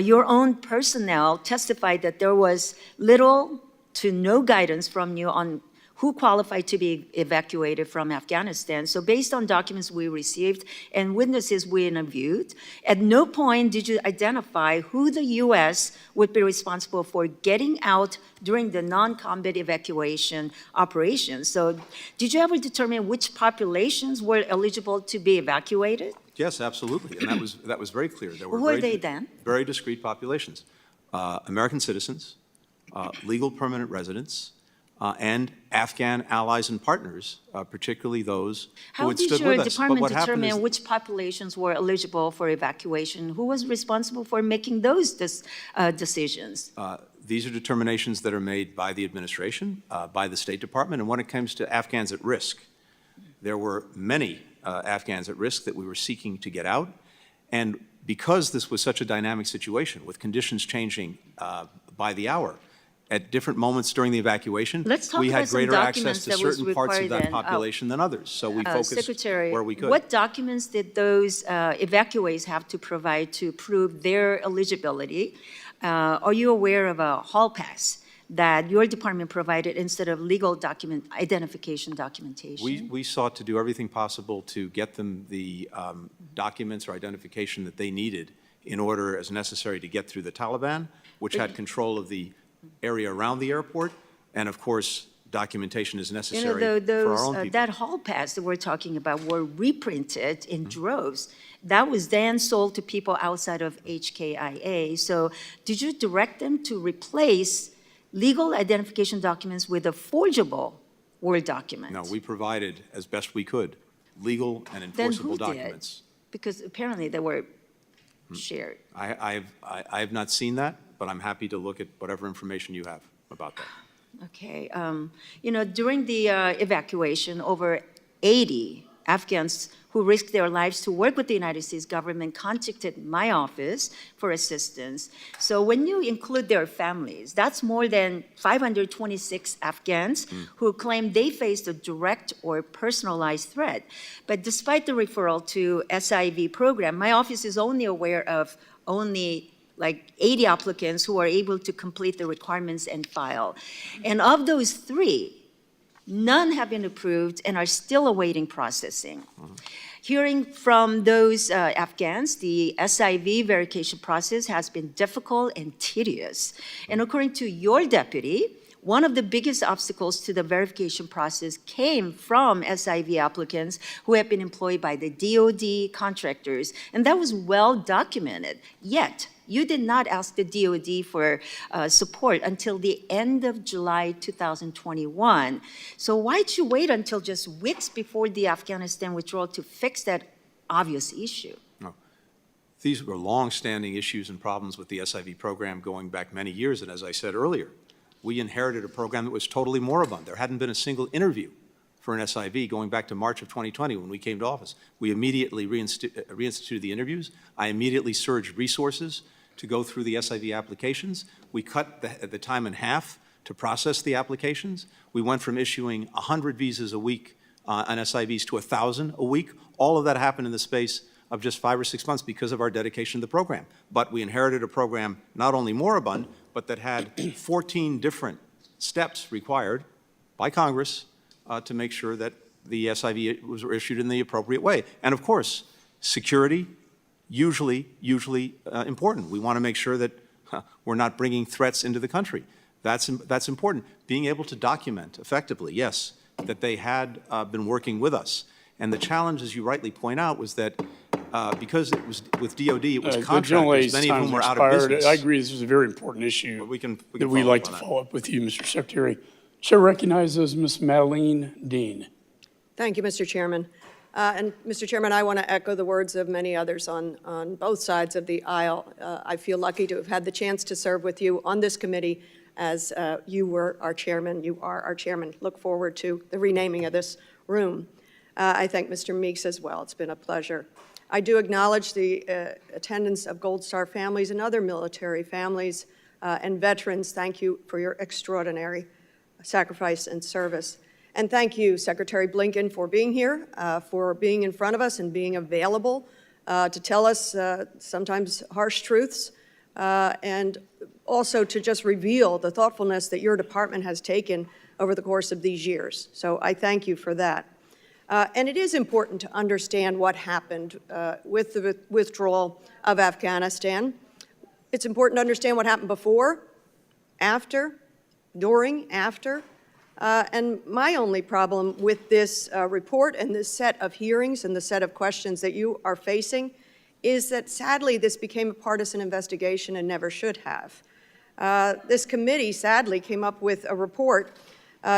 Your own personnel testified that there was little to no guidance from you on who qualified to be evacuated from Afghanistan. So based on documents we received and witnesses we interviewed, at no point did you identify who the U.S. would be responsible for getting out during the non-combat evacuation operations. So did you ever determine which populations were eligible to be evacuated? Yes, absolutely, and that was very clear. There were Who are they then? Very discrete populations. American citizens, legal permanent residents, and Afghan allies and partners, particularly those who had stood with us. How did your department determine which populations were eligible for evacuation? Who was responsible for making those decisions? These are determinations that are made by the administration, by the State Department, and when it comes to Afghans at risk, there were many Afghans at risk that we were seeking to get out, and because this was such a dynamic situation with conditions changing by the hour, at different moments during the evacuation, we had greater access to certain parts of that population than others. So we focused where we could. What documents did those evacuees have to provide to prove their eligibility? Are you aware of a hall pass that your department provided instead of legal identification documentation? We sought to do everything possible to get them the documents or identification that they needed in order, as necessary, to get through the Taliban, which had control of the area around the airport, and of course, documentation is necessary for our own people. That hall pass that we're talking about were reprinted in droves. That was then sold to people outside of HKIA. So did you direct them to replace legal identification documents with a forgeable Word document? No, we provided, as best we could, legal and enforceable documents. Because apparently they were shared. I have not seen that, but I'm happy to look at whatever information you have about that. Okay. During the evacuation, over 80 Afghans who risked their lives to work with the United States government contacted my office for assistance. So when you include their families, that's more than 526 Afghans who claim they faced a direct or personalized threat. But despite the referral to SIV program, my office is only aware of like 80 applicants who are able to complete the requirements and file. And of those 3, none have been approved and are still awaiting processing. Hearing from those Afghans, the SIV verification process has been difficult and tedious. And according to your deputy, one of the biggest obstacles to the verification process came from SIV applicants who have been employed by the DoD contractors, and that was well documented. Yet, you did not ask the DoD for support until the end of July 2021. So why did you wait until just weeks before the Afghanistan withdrawal to fix that obvious issue? No. These were long-standing issues and problems with the SIV program going back many years, and as I said earlier, we inherited a program that was totally moribund. There hadn't been a single interview for an SIV going back to March of 2020 when we came to office. We immediately reinstituted the interviews. I immediately surged resources to go through the SIV applications. We cut the time in half to process the applications. We went from issuing 100 visas a week on SIVs to 1,000 a week. All of that happened in the space of just 5 or 6 months because of our dedication to the program. But we inherited a program not only moribund, but that had 14 different steps required by Congress to make sure that the SIV was issued in the appropriate way. And of course, security, usually important. We want to make sure that we're not bringing threats into the country. That's important. Being able to document effectively, yes, that they had been working with us. And the challenge, as you rightly point out, was that because it was with DOD, it was The contractors, gentlelady's many of whom time's were out of expired. business. I agree, this is a very important issue But we can that we'd follow like up to on that. follow up with you, Mr. Secretary. Chair recognizes Ms. Madeline Dean. Thank you, Mr. Chairman. And Mr. Chairman, I want to echo the words of many others on both sides of the aisle. I feel lucky to have had the chance to serve with you on this committee as you were our chairman. You are our chairman. Look forward to the renaming of this room. I thank Mr. Meeks as well. It's been a pleasure. I do acknowledge the attendance of Gold Star families and other military families and veterans. Thank you for your extraordinary sacrifice and service. And thank you, Secretary Blinken, for being here, for being in front of us and being available to tell us sometimes harsh truths, and also to just reveal the thoughtfulness that your department has taken over the course of these years. So I thank you for that. And it is important to understand what happened with the withdrawal of Afghanistan. It's important to understand what happened before, after, during, after. And my only problem with this report and this set of hearings and the set of questions that you are facing is that sadly this became a partisan investigation and never should have. This committee sadly came up with a report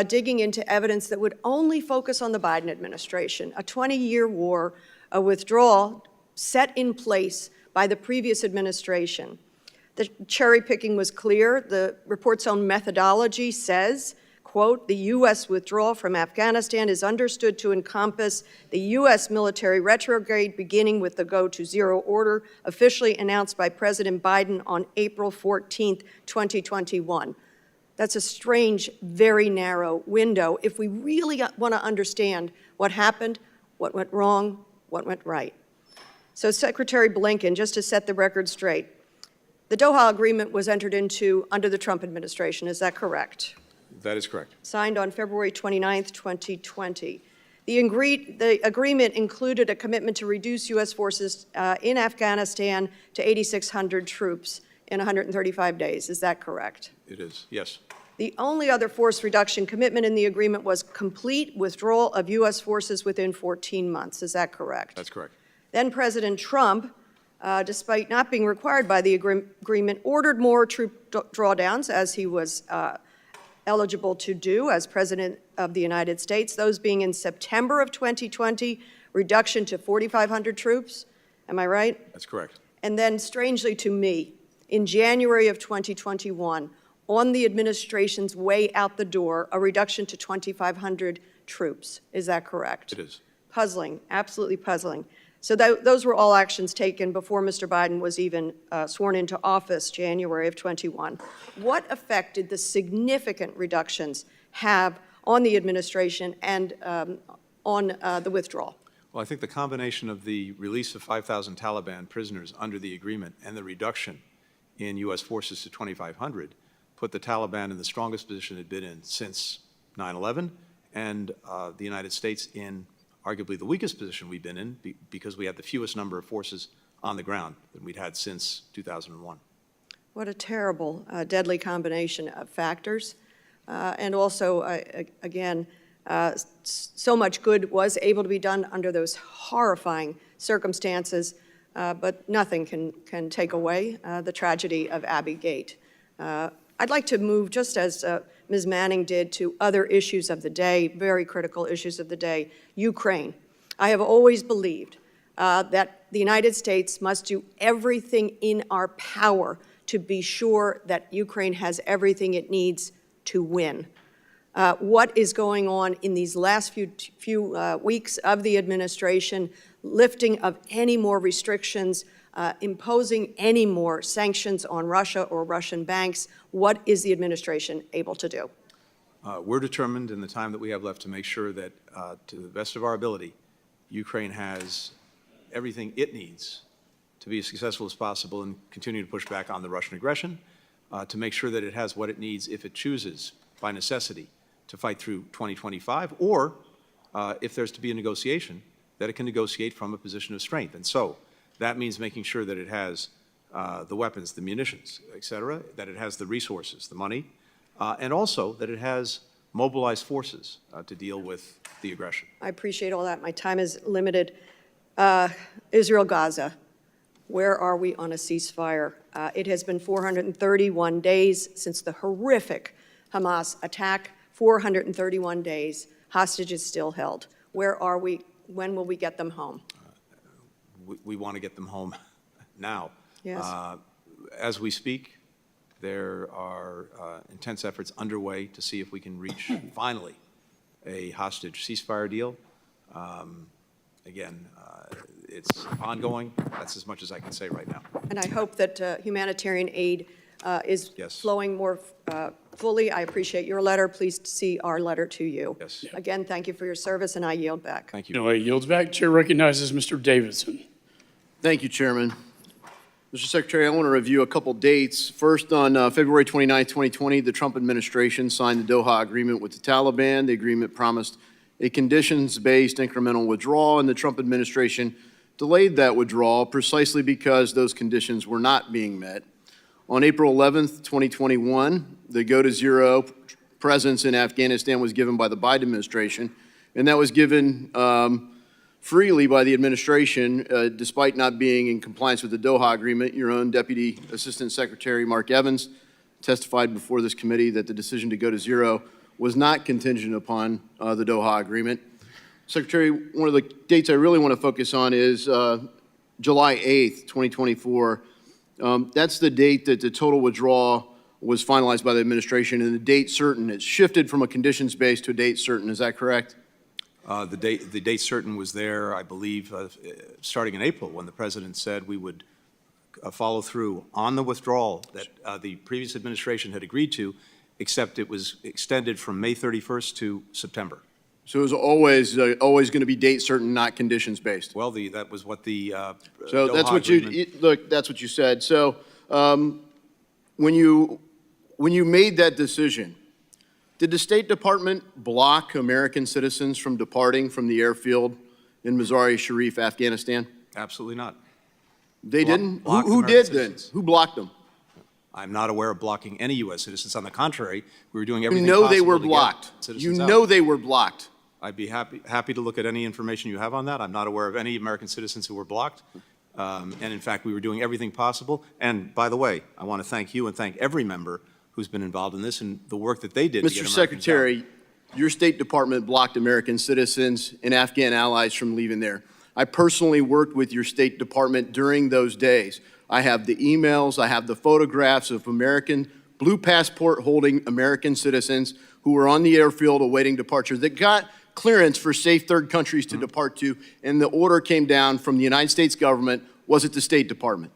digging into evidence that would only focus on the Biden administration, a 20-year war, a withdrawal set in place by the previous administration. The cherry picking was clear. The report's own methodology says, quote, the U.S. withdrawal from Afghanistan is understood to encompass the U.S. military retrograde beginning with the go-to-zero order officially announced by President Biden on April 14th, 2021. That's a strange, very narrow window if we really want to understand what happened, what went wrong, what went right. So Secretary Blinken, just to set the record straight, the Doha Agreement was entered into under the Trump administration, is that correct? That is correct. Signed on February 29th, 2020. The agreement included a commitment to reduce U.S. forces in Afghanistan to 8,600 troops in 135 days. Is that correct? It is, yes. The only other force reduction commitment in the agreement was complete withdrawal of U.S. forces within 14 months. Is that correct? That's correct. Then President Trump, despite not being required by the agreement, ordered more troop drawdowns as he was eligible to do as President of the United States, those being in September of 2020, reduction to 4,500 troops. Am I right? That's correct. And then, strangely to me, in January of 2021, on the administration's way out the door, a reduction to 2,500 troops. Is that correct? It is. Puzzling, absolutely puzzling. So those were all actions taken before Mr. Biden was even sworn into office, January of 21. What effect did the significant reductions have on the administration and on the withdrawal? Well, I think the combination of the release of 5,000 Taliban prisoners under the agreement and the reduction in U.S. forces to 2,500 put the Taliban in the strongest position it had been in since 9/11, and the United States in arguably the weakest position we've been in because we had the fewest number of forces on the ground than we'd had since 2001. What a terrible, deadly combination of factors. And also, again, so much good was able to be done under those horrifying circumstances, but nothing can take away the tragedy of Abbey Gate. I'd like to move, just as Ms. Manning did, to other issues of the day, very critical issues of the day, Ukraine. I have always believed that the United States must do everything in our power to be sure that Ukraine has everything it needs to win. What is going on in these last few weeks of the administration, lifting of any more restrictions, imposing any more sanctions on Russia or Russian banks, what is the administration able to do? We're determined in the time that we have left to make sure that, to the best of our ability, Ukraine has everything it needs to be as successful as possible and continue to push back on the Russian aggression, to make sure that it has what it needs if it chooses, by necessity, to fight through 2025, or if there's to be a negotiation, that it can negotiate from a position of strength. And so that means making sure that it has the weapons, the munitions, et cetera, that it has the resources, the money, and also that it has mobilized forces to deal with the aggression. I appreciate all that. My time is limited. Israel-Gaza, where are we on a ceasefire? It has been 431 days since the horrific Hamas attack, 431 days, hostages still held. Where are we? When will we get them home? We want to get them home now. Yes. As we speak, there are intense efforts underway to see if we can reach, finally, a hostage ceasefire deal. Again, it's ongoing. That's as much as I can say right now. And I hope that humanitarian aid is flowing more fully. I appreciate your letter. Please see our letter to you. Yes. Again, thank you for your service, and I yield back. Thank you. No, he yields back. Chair recognizes Mr. Davidson. Thank you, Chairman. Mr. Secretary, I want to review a couple dates. First, on February 29, 2020, the Trump administration signed the Doha Agreement with the Taliban. The agreement promised a conditions-based incremental withdrawal, and the Trump administration delayed that withdrawal precisely because those conditions were not being met. On April 11, 2021, the go-to-zero presence in Afghanistan was given by the Biden administration, and that was given freely by the administration, despite not being in compliance with the Doha Agreement. Your own Deputy Assistant Secretary, Mark Evans, testified before this committee that the decision to go to zero was not contingent upon the Doha Agreement. Secretary, one of the dates I really want to focus on is July 8th, 2024. That's the date that the total withdrawal was finalized by the administration, and the date certain. It's shifted from a conditions-based to a date certain. Is that correct? The date certain was there, I believe, starting in April, when the President said we would follow through on the withdrawal that the previous administration had agreed to, except it was extended from May 31st to September. So it was always going to be date certain, not conditions based. Well, that was what the so Doha that's what agreement. look. That's what you said. So when you made that decision, did the State Department block American citizens from departing from the airfield in Mazar-e-Sharif, Afghanistan? Absolutely not. They didn't. Blocked Who American did citizens. then? Who blocked them? I'm not aware of blocking any U.S. citizens. On the contrary, we were doing everything You know they possible were to get blocked. You citizens know out. they were blocked. I'd be happy to look at any information you have on that. I'm not aware of any American citizens who were blocked. And in fact, we were doing everything possible. And by the way, I want to thank you and thank every member who's been involved in this and the work that they did to get Mr. Americans Secretary, out. your State Department blocked American citizens and Afghan allies from leaving there. I personally worked with your State Department during those days. I have the emails, I have the photographs of American blue passport holding American citizens who were on the airfield awaiting departure that got clearance for safe third countries to depart to, and the order came down from the United States government. Was it the State Department?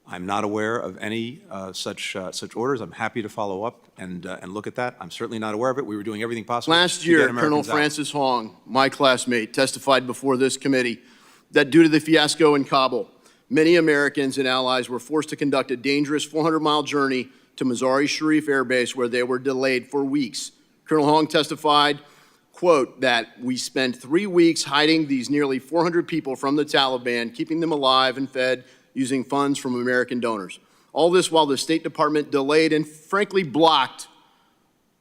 I'm not aware of any such orders. I'm happy to follow up and look at that. I'm certainly not aware of it. We were doing everything possible. Last to year, get Colonel Americans out. Francis Hong, my classmate, testified before this committee that due to the fiasco in Kabul, many Americans and allies were forced to conduct a dangerous 400-mile journey to Mazar-e-Sharif Air Base, where they were delayed for weeks. Colonel Hong testified, quote, that we spent 3 weeks hiding these nearly 400 people from the Taliban, keeping them alive and fed using funds from American donors. All this while the State Department delayed and frankly blocked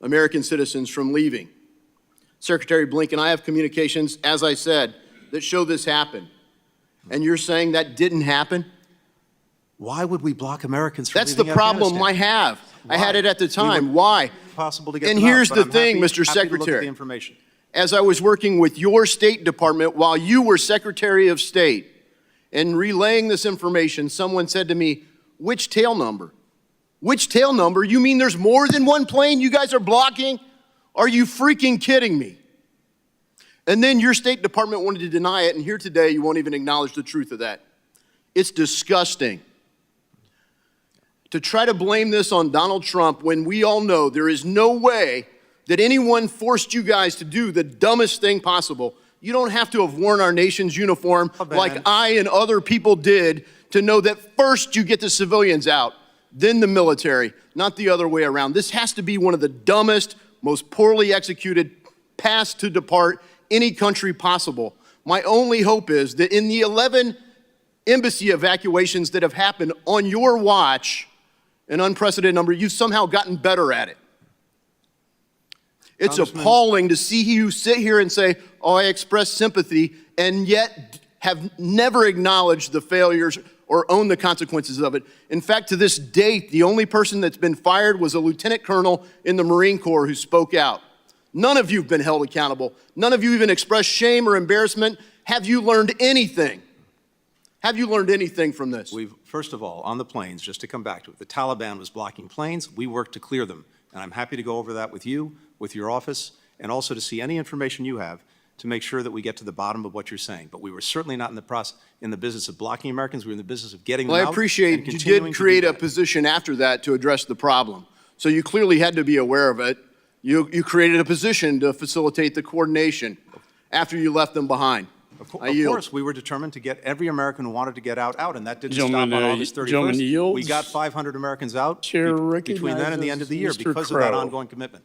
American citizens from leaving. Secretary Blinken, I have communications, as I said, that show this happened. And you're saying that didn't happen? Why would we block Americans from That's the leaving problem Afghanistan? I have. Why? I had it at the We time. would- Why? Possible to get And them out, here's but the I'm thing, happy- Mr. happy to look at Secretary. the information. As I was working with your State Department while you were Secretary of State and relaying this information, someone said to me, which tail number? Which tail number? You mean there's more than one plane you guys are blocking? Are you freaking kidding me? And then your State Department wanted to deny it, and here today you won't even acknowledge the truth of that. It's disgusting. To try to blame this on Donald Trump when we all know there is no way that anyone forced you guys to do the dumbest thing possible. You don't have to have worn our nation's uniform like I and other people did to know that first you get the civilians out, then the military, not the other way around. This has to be one of the dumbest, most poorly executed paths to depart any country possible. My only hope is that in the 11 embassy evacuations that have happened on your watch, an unprecedented number, you've somehow gotten better at it. It's appalling to see you sit here and say, oh, I express sympathy, and yet have never acknowledged the failures or owned the consequences of it. In fact, to this date, the only person that's been fired was a lieutenant colonel in the Marine Corps who spoke out. None of you have been held accountable. None of you even expressed shame or embarrassment. Have you learned anything? Have you learned anything from this? First of all, on the planes, just to come back to it, the Taliban was blocking planes. We worked to clear them. And I'm happy to go over that with you, with your office, and also to see any information you have to make sure that we get to the bottom of what you're saying. But we were certainly not in the business of blocking Americans. We were in the business of getting them out. Well, I appreciate you did create a position after that to address the problem. So you clearly had to be aware of it. You created a position to facilitate the coordination after you left them behind. Of course, we were determined to get every American who wanted to get out, and that didn't stop on August 31st. We got 500 Americans out between then and the end of the year because of that ongoing commitment.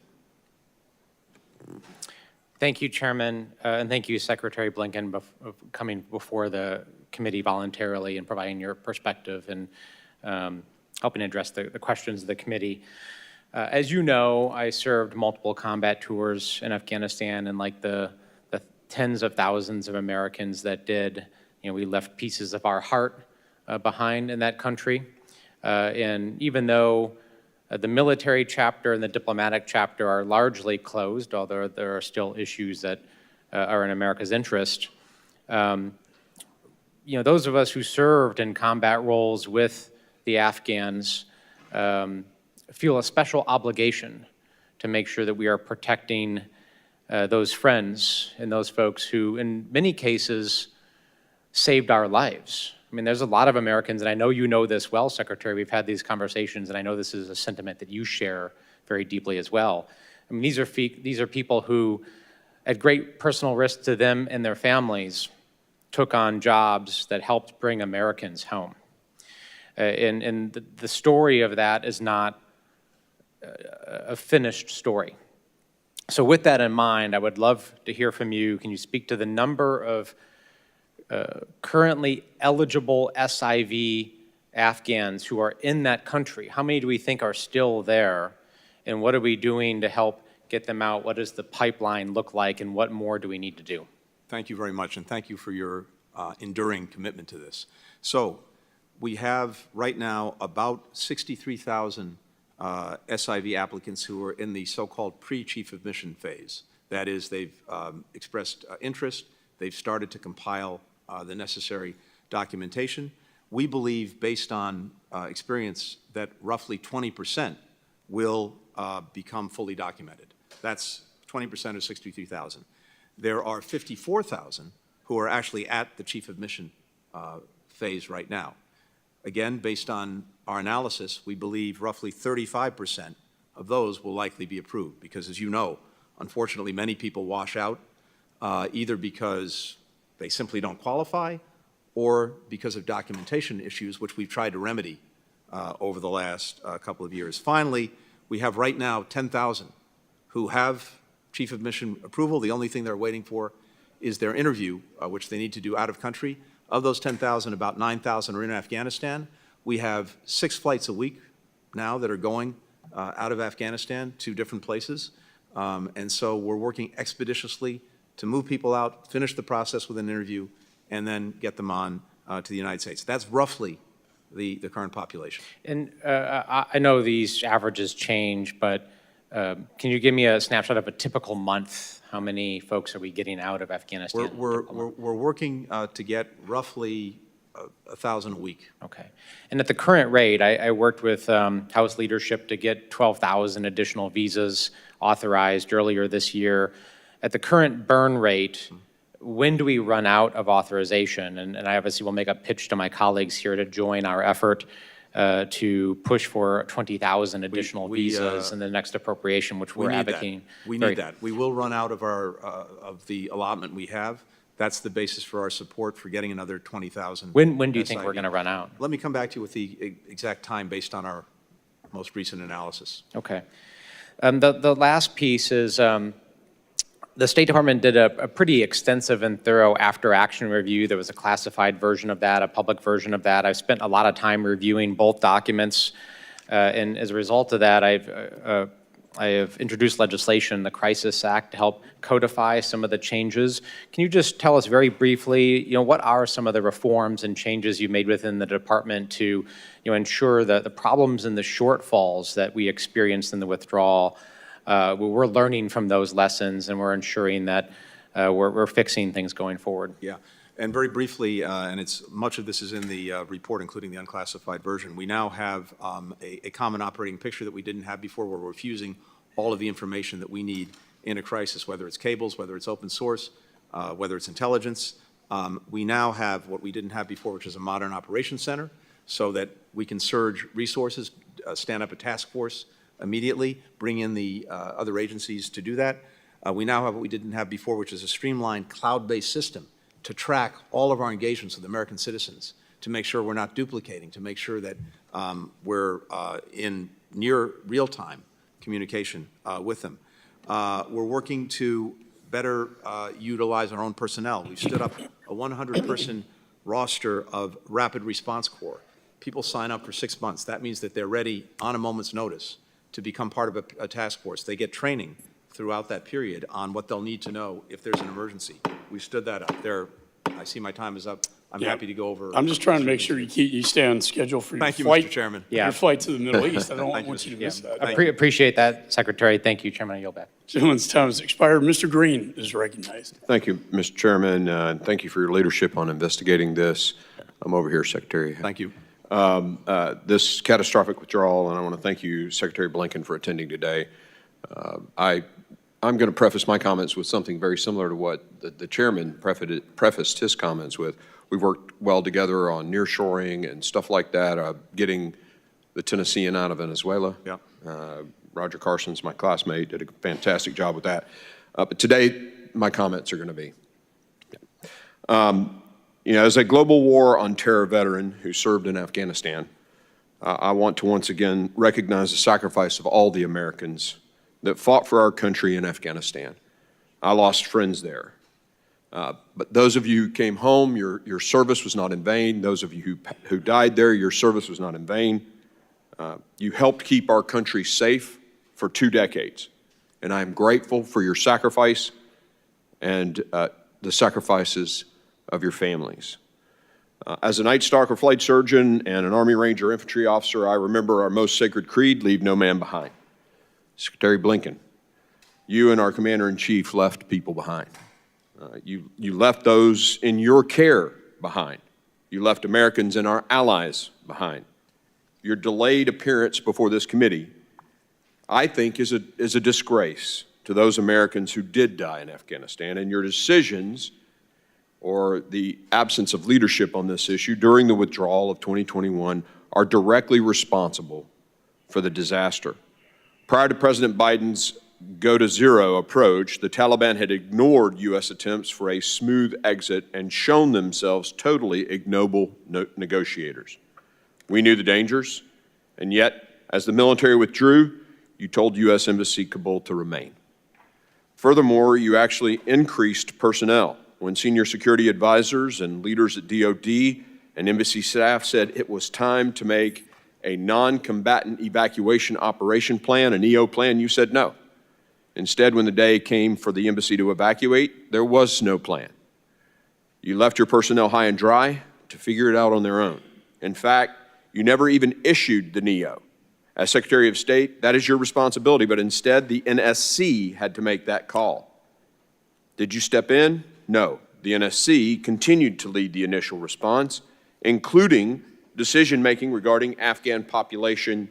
Thank you, Chairman, and thank you, Secretary Blinken, for coming before the committee voluntarily and providing your perspective and helping address the questions of the committee. As you know, I served multiple combat tours in Afghanistan, and like the tens of thousands of Americans that did, we left pieces of our heart behind in that country. And even though the military chapter and the diplomatic chapter are largely closed, although there are still issues that are in America's interest, those of us who served in combat roles with the Afghans feel a special obligation to make sure that we are protecting those friends and those folks who, in many cases, saved our lives. I mean, there's a lot of Americans, and I know you know this well, Secretary. We've had these conversations, and I know this is a sentiment that you share very deeply as well. I mean, these are people who, at great personal risk to them and their families, took on jobs that helped bring Americans home. And the story of that is not a finished story. So with that in mind, I would love to hear from you. Can you speak to the number of currently eligible SIV Afghans who are in that country? How many do we think are still there? And what are we doing to help get them out? What does the pipeline look like? And what more do we need to do? Thank you very much, and thank you for your enduring commitment to this. So we have right now about 63,000 SIV applicants who are in the so-called pre-chief of mission phase. That is, they've expressed interest, they've started to compile the necessary documentation. We believe, based on experience, that roughly 20% will become fully documented. That's 20% of 63,000. There are 54,000 who are actually at the chief of mission phase right now. Again, based on our analysis, we believe roughly 35% of those will likely be approved because, as you know, unfortunately, many people wash out either because they simply don't qualify or because of documentation issues, which we've tried to remedy over the last couple of years. Finally, we have right now 10,000 who have chief of mission approval. The only thing they're waiting for is their interview, which they need to do out of country. Of those 10,000, about 9,000 are in Afghanistan. We have 6 flights a week now that are going out of Afghanistan to different places. And so we're working expeditiously to move people out, finish the process with an interview, and then get them on to the United States. That's roughly the current population. And I know these averages change, but can you give me a snapshot of a typical month? How many folks are we getting out of Afghanistan? We're working to get roughly 1,000 a week. Okay. And at the current rate, I worked with House leadership to get 12,000 additional visas authorized earlier this year. At the current burn rate, when do we run out of authorization? And I obviously will make a pitch to my colleagues here to join our effort to push for 20,000 additional visas in the next appropriation, which we're advocating. We need that. We will run out of our of the allotment we have. That's the basis for our support for getting another 20,000. When do you think we're going to run out? Let me come back to you with the exact time based on our most recent analysis. Okay. The last piece is the State Department did a pretty extensive and thorough after-action review. There was a classified version of that, a public version of that. I've spent a lot of time reviewing both documents, and as a result of that, I've I have introduced legislation, the Crisis Act, to help codify some of the changes. Can you just tell us very briefly, what are some of the reforms and changes you made within the department to, ensure that the problems and the shortfalls that we experienced in the withdrawal, we're learning from those lessons and we're ensuring that we're fixing things going forward? Yeah. And very briefly, and much of this is in the report, including the unclassified version, we now have a common operating picture that we didn't have before, where we're fusing all of the information that we need in a crisis, whether it's cables, whether it's open source, whether it's intelligence. We now have what we didn't have before, which is a modern operations center, so that we can surge resources, stand up a task force immediately, bring in the other agencies to do that. We now have what we didn't have before, which is a streamlined cloud-based system to track all of our engagements with American citizens, to make sure we're not duplicating, to make sure that we're in near real-time communication with them. We're working to better utilize our own personnel. We've stood up a 100-person roster of Rapid Response Corps. People sign up for 6 months. That means that they're ready on a moment's notice to become part of a task force. They get training throughout that period on what they'll need to know if there's an emergency. We stood that up. I see my time is up. I'm happy to go over. I'm just trying to make sure you stay on schedule for your Thank you, flight. Mr. Chairman. Your flight to the Middle East. I don't Thank want you to miss that. Appreciate that, Secretary. Thank you, Chairman. I yield back. Gentleman's time has expired. Mr. Green is recognized. Thank you, Mr. Chairman, and thank you for your leadership on investigating this. I'm over here, Secretary. Thank you. This catastrophic withdrawal, and I want to thank you, Secretary Blinken, for attending today. I'm going to preface my comments with something very similar to what the chairman prefaced his comments with. We've worked well together on nearshoring and stuff like that, getting the Tennessean out of Venezuela. Yeah. Roger Carson's my classmate, did a fantastic job with that. But today, my comments are going to be, as a global war on terror veteran who served in Afghanistan, I want to once again recognize the sacrifice of all the Americans that fought for our country in Afghanistan. I lost friends there. But those of you who came home, your service was not in vain. Those of you who died there, your service was not in vain. You helped keep our country safe for 2 decades. And I am grateful for your sacrifice and the sacrifices of your families. As a Night Stalker flight surgeon and an Army Ranger infantry officer, I remember our most sacred creed, leave no man behind. Secretary Blinken, you and our Commander-in-Chief left people behind. You left those in your care behind. You left Americans and our allies behind. Your delayed appearance before this committee, I think, is a disgrace to those Americans who did die in Afghanistan, and your decisions or the absence of leadership on this issue during the withdrawal of 2021 are directly responsible for the disaster. Prior to President Biden's go-to-zero approach, the Taliban had ignored U.S. attempts for a smooth exit and shown themselves totally ignoble negotiators. We knew the dangers, and yet, as the military withdrew, you told U.S. Embassy Kabul to remain. Furthermore, you actually increased personnel when senior security advisors and leaders at DOD and embassy staff said it was time to make a non-combatant evacuation operation plan, an EO plan. You said no. Instead, when the day came for the embassy to evacuate, there was no plan. You left your personnel high and dry to figure it out on their own. In fact, you never even issued the NEO. As Secretary of State, that is your responsibility, but instead the NSC had to make that call. Did you step in? No. The NSC continued to lead the initial response, including decision-making regarding Afghan population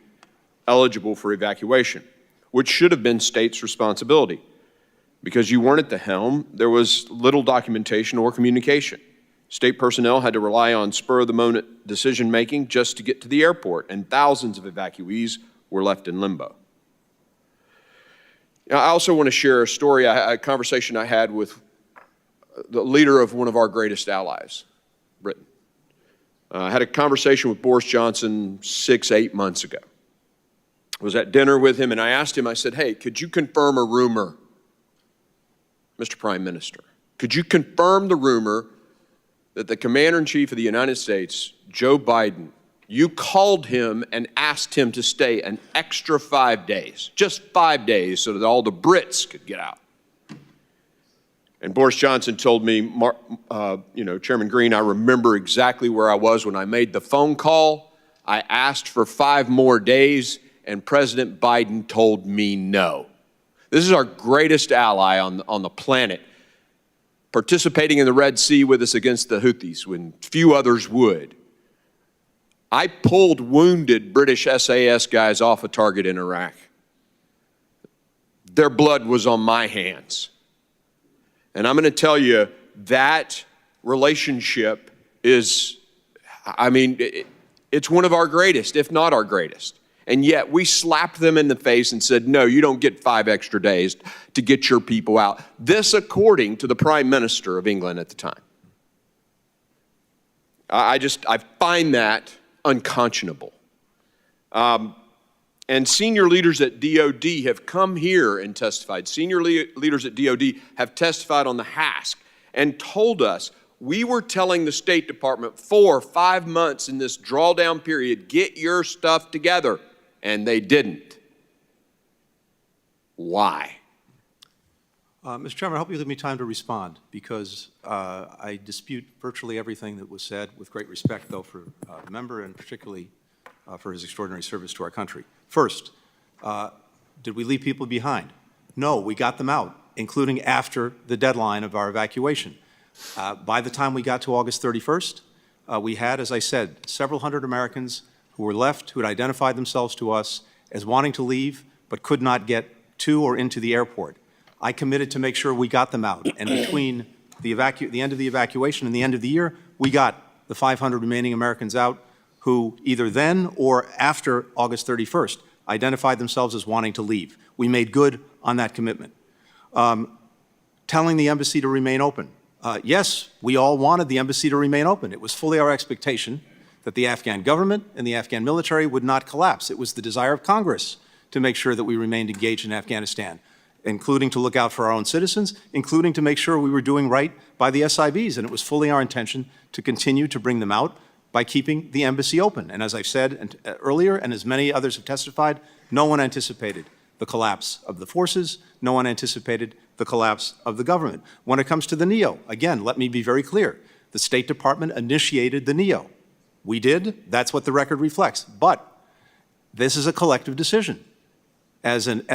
eligible for evacuation, which should have been states' responsibility. Because you weren't at the helm, there was little documentation or communication. State personnel had to rely on spur-of-the-moment decision-making just to get to the airport, and thousands of evacuees were left in limbo. Now, I also want to share a story, a conversation I had with the leader of one of our greatest allies, Britain. I had a conversation with Boris Johnson 6-8 months ago. I was at dinner with him, and I asked him, I said, hey, could you confirm a rumor, Mr. Prime Minister? Could you confirm the rumor that the Commander-in-Chief of the United States, Joe Biden, You called him and asked him to stay an extra 5 days, just 5 days, so that all the Brits could get out. And Boris Johnson told me, Chairman Green, I remember exactly where I was when I made the phone call. I asked for 5 more days, and President Biden told me no. This is our greatest ally on the planet, participating in the Red Sea with us against the Houthis when few others would. I pulled wounded British SAS guys off a target in Iraq. Their blood was on my hands. And I'm going to tell you, that relationship is, it's one of our greatest, if not our greatest. And yet we slapped them in the face and said, no, you don't get 5 extra days to get your people out. This according to the Prime Minister of England at the time. I find that unconscionable. And senior leaders at DOD have come here and testified. Senior leaders at DOD have testified on the HASC and told us, we were telling the State Department 4 or 5 months in this drawdown period, get your stuff together, and they didn't. Why? Mr. Chairman, I hope you give me time to respond, because I dispute virtually everything that was said, with great respect, though, for the member and particularly for his extraordinary service to our country. First, did we leave people behind? No, we got them out, including after the deadline of our evacuation. By the time we got to August 31st, we had, as I said, several hundred Americans who were left, who had identified themselves to us as wanting to leave, but could not get to or into the airport. I committed to make sure we got them out, and between the end of the evacuation and the end of the year, we got the 500 remaining Americans out who either then or after August 31st identified themselves as wanting to leave. We made good on that commitment. Telling the embassy to remain open. Yes, we all wanted the embassy to remain open. It was fully our expectation that the Afghan government and the Afghan military would not collapse. It was the desire of Congress to make sure that we remained engaged in Afghanistan, including to look out for our own citizens, including to make sure we were doing right by the SIVs. And it was fully our intention to continue to bring them out by keeping the embassy open. And as I've said earlier, and as many others have testified, no one anticipated the collapse of the forces. No one anticipated the collapse of the government. When it comes to the NEO, again, let me be very clear. The State Department initiated the NEO. We did. That's what the record reflects. But this is a collective decision. As an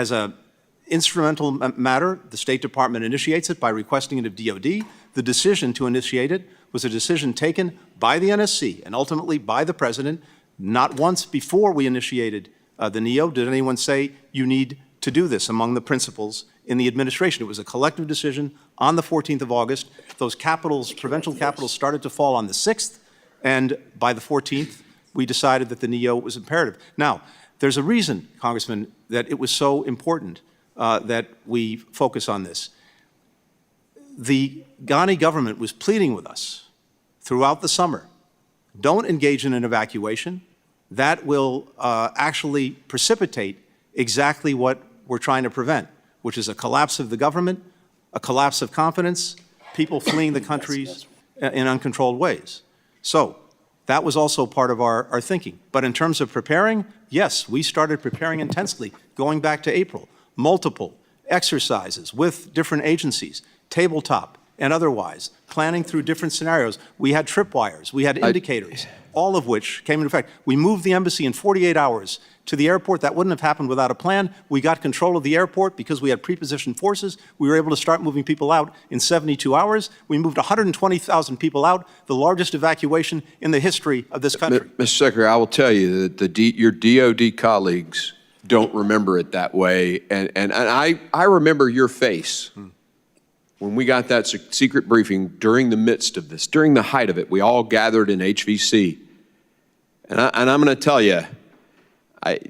instrumental matter, the State Department initiates it by requesting it of DOD. The decision to initiate it was a decision taken by the NSC and ultimately by the President. Not once before we initiated the NEO did anyone say you need to do this among the principals in the administration. It was a collective decision on the 14th of August. Those capitals, provincial capitals, started to fall on the 6th, and by the 14th, we decided that the NEO was imperative. Now, there's a reason, Congressman, that it was so important that we focus on this. The Ghani government was pleading with us throughout the summer, don't engage in an evacuation. That will actually precipitate exactly what we're trying to prevent, which is a collapse of the government, a collapse of confidence, people fleeing the countries in uncontrolled ways. So that was also part of our thinking. But in terms of preparing, yes, we started preparing intensely going back to April. Multiple exercises with different agencies, tabletop and otherwise, planning through different scenarios. We had tripwires, we had indicators, all of which came into effect. We moved the embassy in 48 hours to the airport. That wouldn't have happened without a plan. We got control of the airport because we had prepositioned forces. We were able to start moving people out in 72 hours. We moved 120,000 people out, the largest evacuation in the history of this country. Mr. Secretary, I will tell you that your DOD colleagues don't remember it that way. And I remember your face when we got that secret briefing during the midst of this, during the height of it. We all gathered in HVC. And I'm going to tell you, I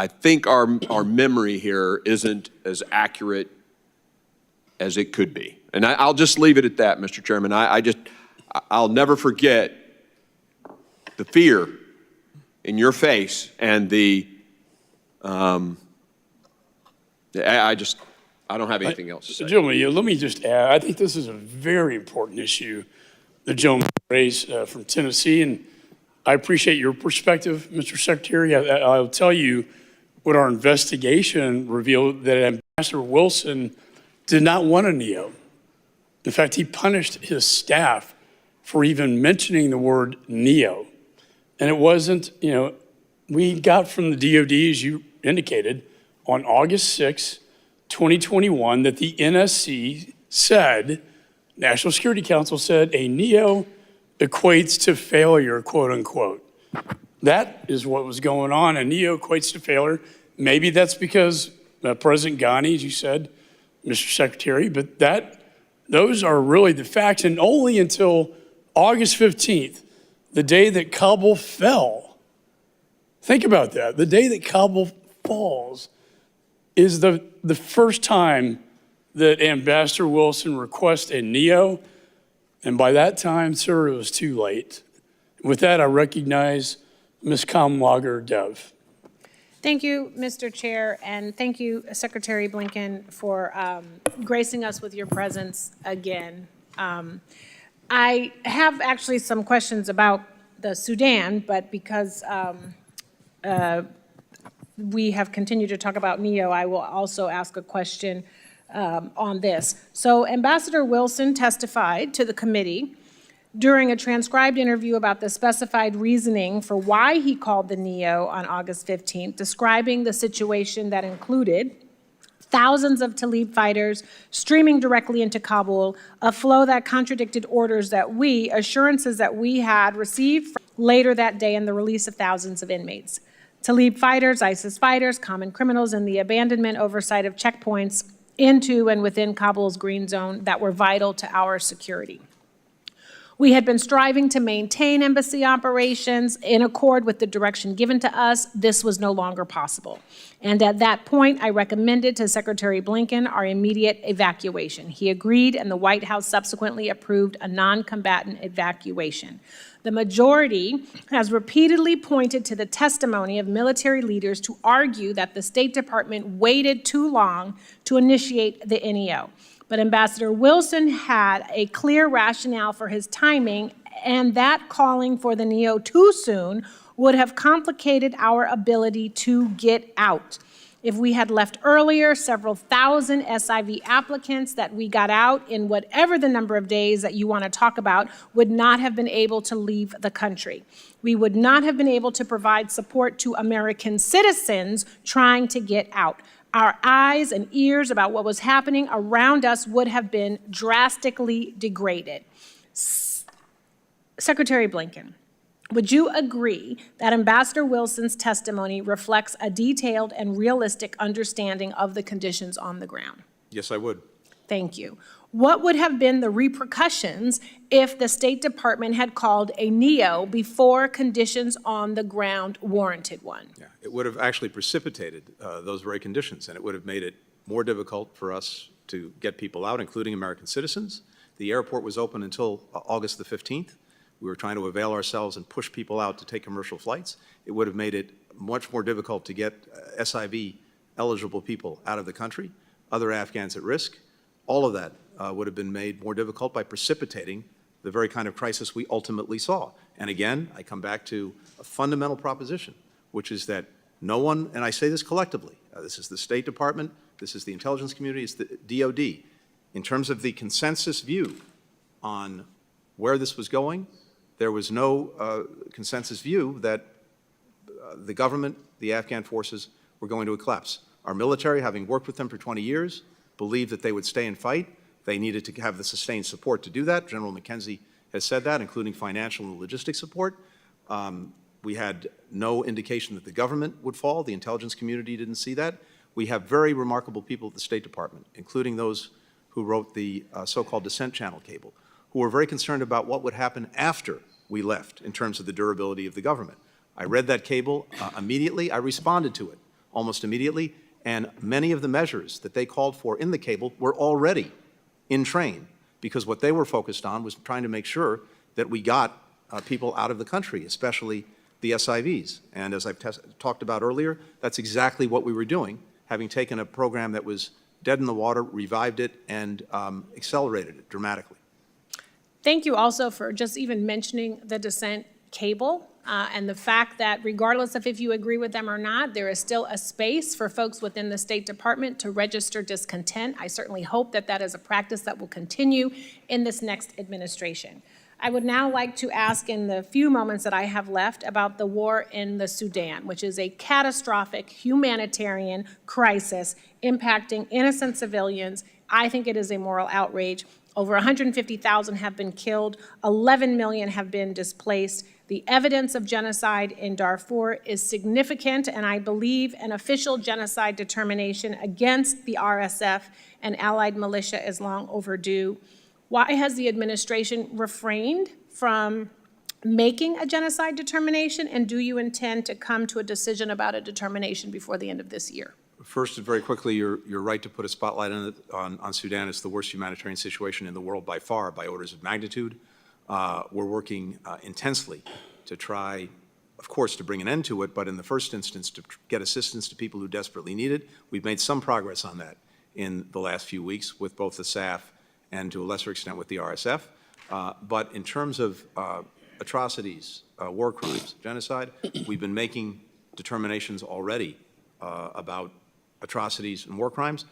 think our memory here isn't as accurate as it could be. And I'll just leave it at that, Mr. Chairman. I'll never forget the fear in your face and I don't have anything else to say. Gentlemen, let me just add, I think this is a very important issue the gentleman raised from Tennessee, and I appreciate your perspective, Mr. Secretary. I'll tell you what our investigation revealed, that Ambassador Wilson did not want a NEO. In fact, he punished his staff for even mentioning the word NEO. And it wasn't, we got from the DOD, as you indicated, on August 6, 2021, that the NSC said, National Security Council said, a NEO equates to failure, quote unquote. That is what was going on. A NEO equates to failure. Maybe that's because President Ghani, as you said, Mr. Secretary, but those are really the facts. And only until August 15th, the day that Kabul fell, think about that, the day that Kabul falls is the first time that Ambassador Wilson requests a NEO, and by that time, sir, it was too late. With that, I recognize Ms. Kamlager-Dev. Thank you, Mr. Chair, and thank you, Secretary Blinken, for gracing us with your presence again. I have actually some questions about the Sudan, but because we have continued to talk about NEO, I will also ask a question on this. So Ambassador Wilson testified to the committee during a transcribed interview about the specified reasoning for why he called the NEO on August 15th, describing the situation that included thousands of Talib fighters streaming directly into Kabul, a flow that contradicted assurances that we had received later that day, and the release of thousands of inmates. Talib fighters, ISIS fighters, common criminals, and the abandonment oversight of checkpoints into and within Kabul's green zone that were vital to our security. We had been striving to maintain embassy operations in accord with the direction given to us. This was no longer possible. And at that point, I recommended to Secretary Blinken our immediate evacuation. He agreed, and the White House subsequently approved a non-combatant evacuation. The majority has repeatedly pointed to the testimony of military leaders to argue that the State Department waited too long to initiate the NEO. But Ambassador Wilson had a clear rationale for his timing, and that calling for the NEO too soon would have complicated our ability to get out. If we had left earlier, several thousand SIV applicants that we got out in whatever the number of days that you want to talk about would not have been able to leave the country. We would not have been able to provide support to American citizens trying to get out. Our eyes and ears about what was happening around us would have been drastically degraded. Secretary Blinken, would you agree that Ambassador Wilson's testimony reflects a detailed and realistic understanding of the conditions on the ground? Yes, I would. Thank you. What would have been the repercussions if the State Department had called a NEO before conditions on the ground warranted one? Yeah, it would have actually precipitated those very conditions, and it would have made it more difficult for us to get people out, including American citizens. The airport was open until August the 15th. We were trying to avail ourselves and push people out to take commercial flights. It would have made it much more difficult to get SIV-eligible people out of the country, other Afghans at risk. All of that would have been made more difficult by precipitating the very kind of crisis we ultimately saw. And again, I come back to a fundamental proposition, which is that no one, and I say this collectively, this is the State Department, this is the intelligence community, it's the DOD, in terms of the consensus view on where this was going, there was no consensus view that the government, the Afghan forces, were going to collapse. Our military, having worked with them for 20 years, believed that they would stay and fight. They needed to have the sustained support to do that. General McKenzie has said that, including financial and logistic support. We had no indication that the government would fall. The intelligence community didn't see that. We have very remarkable people at the State Department, including those who wrote the so-called descent channel cable, who were very concerned about what would happen after we left in terms of the durability of the government. I read that cable immediately. I responded to it almost immediately. And many of the measures that they called for in the cable were already in train, because what they were focused on was trying to make sure that we got people out of the country, especially the SIVs. And as I've talked about earlier, that's exactly what we were doing, having taken a program that was dead in the water, revived it, and accelerated it dramatically. Thank you also for just even mentioning the dissent cable and the fact that regardless of if you agree with them or not, there is still a space for folks within the State Department to register discontent. I certainly hope that that is a practice that will continue in this next administration. I would now like to ask in the few moments that I have left about the war in the Sudan, which is a catastrophic humanitarian crisis impacting innocent civilians. I think it is a moral outrage. Over 150,000 have been killed, 11 million have been displaced. The evidence of genocide in Darfur is significant, and I believe an official genocide determination against the RSF and allied militia is long overdue. Why has the administration refrained from making a genocide determination, and do you intend to come to a decision about a determination before the end of this year? First, and very quickly, you're right to put a spotlight on Sudan. It's the worst humanitarian situation in the world by far, by orders of magnitude. We're working intensely to try, of course, to bring an end to it, but in the first instance, to get assistance to people who desperately need it. We've made some progress on that in the last few weeks with both the SAF and to a lesser extent with the RSF. But in terms of atrocities, war crimes, genocide, we've been making determinations already about atrocities and war crimes.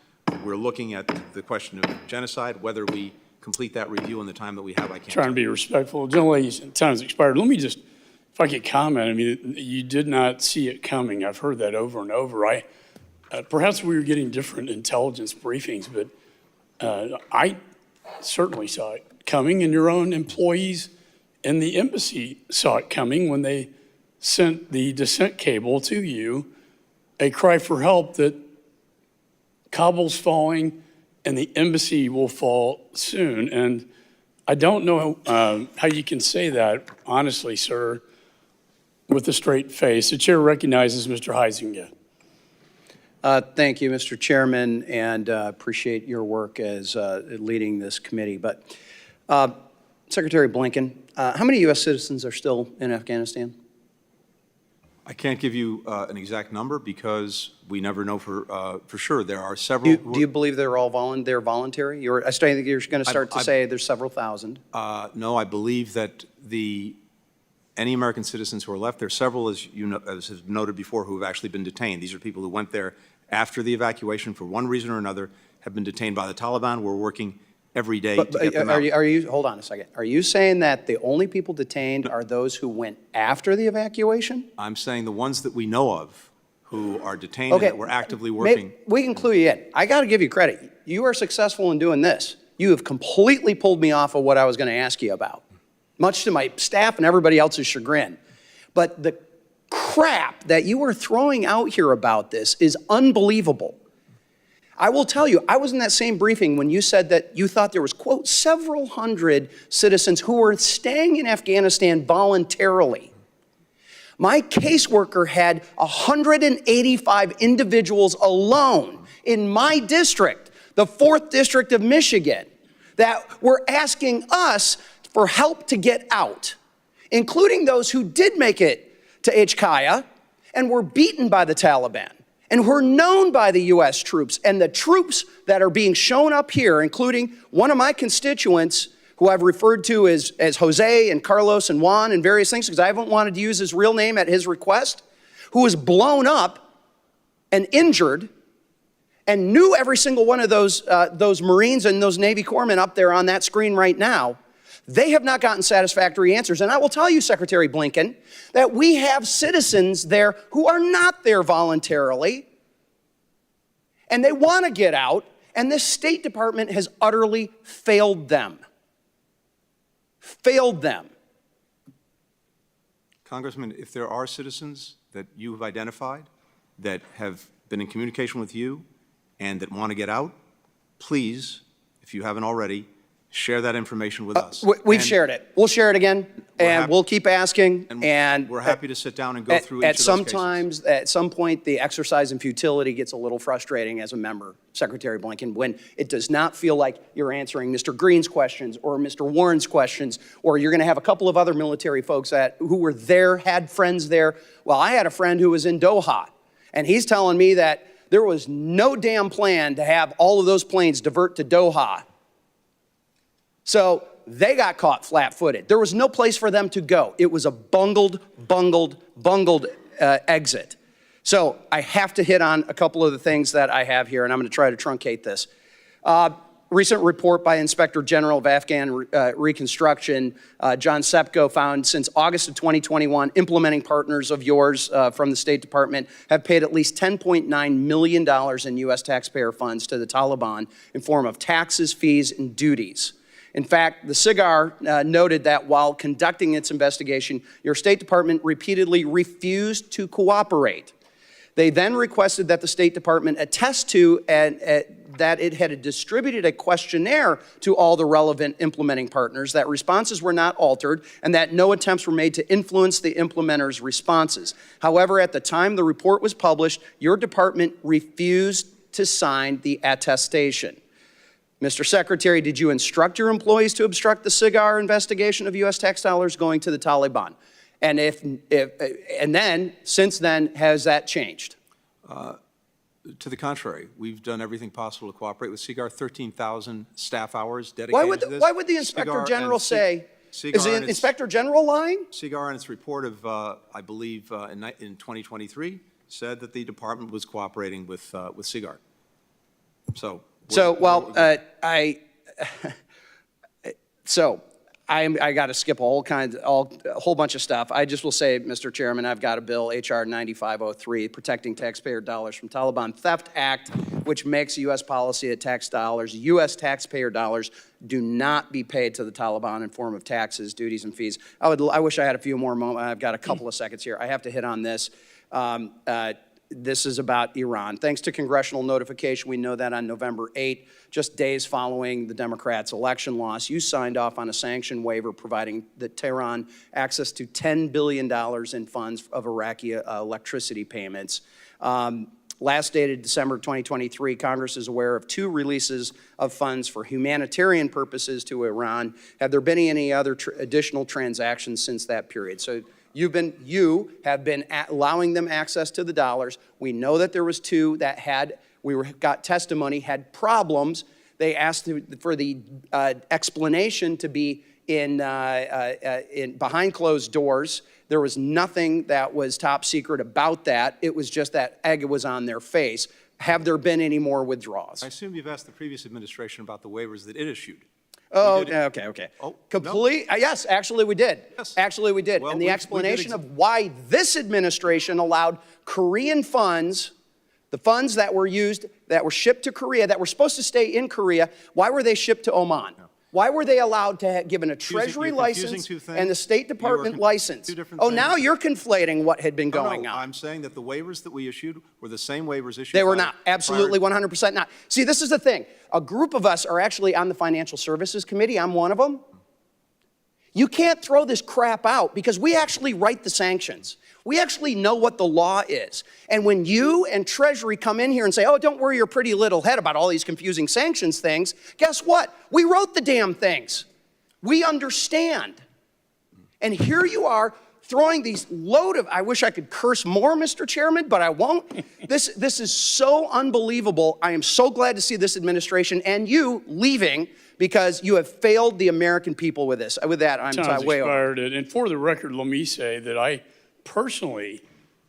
We're looking at the question of genocide, whether we complete that review in the time that we have. I can't. Trying to be respectful. Gentlelady's time has expired. Let me just, if I could comment, I mean, you did not see it coming. I've heard that over and over. Perhaps we were getting different intelligence briefings, but I certainly saw it coming, and your own employees in the embassy saw it coming when they sent the dissent cable to you, a cry for help that Kabul's falling and the embassy will fall soon. And I don't know how you can say that, honestly, sir, with a straight face. The chair recognizes Mr. Huizenga. Thank you, Mr. Chairman, and appreciate your work as leading this committee. But Secretary Blinken, how many U.S. citizens are still in Afghanistan? I can't give you an exact number because we never know for sure. There are several. Do you believe they're all voluntary? I think you're going to start to say there's several thousand. No, I believe that any American citizens who are left, there are several, as you know, as has noted before, who have actually been detained. These are people who went there after the evacuation for one reason or another, have been detained by the Taliban. We're working every day to get them out. Hold on a second. Are you saying that the only people detained are those who went after the evacuation? I'm saying the ones that we know of who are detained and that we're actively working. We can clue you in. I got to give you credit. You are successful in doing this. You have completely pulled me off of what I was going to ask you about, much to my staff and everybody else's chagrin. But the crap that you are throwing out here about this is unbelievable. I will tell you, I was in that same briefing when you said that you thought there was, quote, several hundred citizens who were staying in Afghanistan voluntarily. My caseworker had 185 individuals alone in my district, the 4th District of Michigan, that were asking us for help to get out, including those who did make it to Hkaya and were beaten by the Taliban, and who are known by the U.S. troops. And the troops that are being shown up here, including one of my constituents, who I've referred to as Jose and Carlos and Juan and various things, because I haven't wanted to use his real name at his request, who was blown up and injured, and knew every single one of those Marines and those Navy corpsmen up there on that screen right now. They have not gotten satisfactory answers. And I will tell you, Secretary Blinken, that we have citizens there who are not there voluntarily, and they want to get out, and this State Department has utterly failed them. Failed them. Congressman, if there are citizens that you have identified that have been in communication with you and that want to get out, please, if you haven't already, share that information with us. We've shared it. We'll share it again, and we'll keep asking. And we're happy to sit down and go through each of those cases. At some point, the exercise in futility gets a little frustrating as a member, Secretary Blinken, when it does not feel like you're answering Mr. Green's questions or Mr. Warren's questions, or you're going to have a couple of other military folks who were there, had friends there. Well, I had a friend who was in Doha, and he's telling me that there was no damn plan to have all of those planes divert to Doha. So they got caught flat-footed. There was no place for them to go. It was a bungled exit. So I have to hit on a couple of the things that I have here, and I'm going to try to truncate this. Recent report by Inspector General of Afghan Reconstruction, John Sepko, found since August of 2021, implementing partners of yours from the State Department have paid at least $10.9 million in U.S. taxpayer funds to the Taliban in form of taxes, fees, and duties. In fact, the SIGAR noted that while conducting its investigation, your State Department repeatedly refused to cooperate. They then requested that the State Department attest to that it had distributed a questionnaire to all the relevant implementing partners, that responses were not altered, and that no attempts were made to influence the implementers' responses. However, at the time the report was published, your department refused to sign the attestation. Mr. Secretary, did you instruct your employees to obstruct the SIGAR investigation of U.S. tax dollars going to the Taliban? And then, since then, has that changed? To the contrary, we've done everything possible to cooperate with SIGAR, 13,000 staff hours dedicated to this. Why would the Inspector General say, is the Inspector General lying? SIGAR, in its report of, I believe, in 2023, said that the department was cooperating with SIGAR. I got to skip a whole bunch of stuff. I just will say, Mr. Chairman, I've got a bill, H.R. 9503, Protecting Taxpayer Dollars from Taliban Theft Act, which makes U.S. policy that tax dollars, U.S. taxpayer dollars, do not be paid to the Taliban in form of taxes, duties, and fees. I wish I had a few more moments. I've got a couple of seconds here. I have to hit on this. This is about Iran. Thanks to congressional notification, we know that on November 8, just days following the Democrats' election loss, you signed off on a sanction waiver providing Tehran access to $10 billion in funds of Iraqi electricity payments. Last dated December 2023, Congress is aware of 2 releases of funds for humanitarian purposes to Iran. Have there been any other additional transactions since that period? So you have been allowing them access to the dollars. We know that there was 2 that got testimony, had problems. They asked for the explanation to be in behind closed doors. There was nothing that was top secret about that. It was just that egg was on their face. Have there been any more withdrawals? I assume you've asked the previous administration about the waivers that it issued. Oh, okay. Oh, complete. No? Yes, actually we did. Yes. Actually we did. Well, and the explanation of why this administration allowed Korean funds, the funds that were used, that were shipped to Korea, that were supposed to stay in Korea, why were they shipped to Oman? No. Why were they allowed to given a Treasury license and the State Department license? Oh, now you're conflating what had been going on. I'm saying that the waivers that we issued were the same waivers issued. They were not. Absolutely 100% not. See, this is the thing. A group of us are actually on the Financial Services Committee. I'm one of them. You can't throw this crap out because we actually write the sanctions. We actually know what the law is. And when you and Treasury come in here and say, oh, don't worry your pretty little head about all these confusing sanctions things, guess what? We wrote the damn things. We understand. And here you are throwing these load of, I wish I could curse more, Mr. Chairman, but I won't. This is so unbelievable. I am so glad to see this administration and you leaving because you have failed the American people with this. With that, I'm way over. And for the record, let me say that I personally,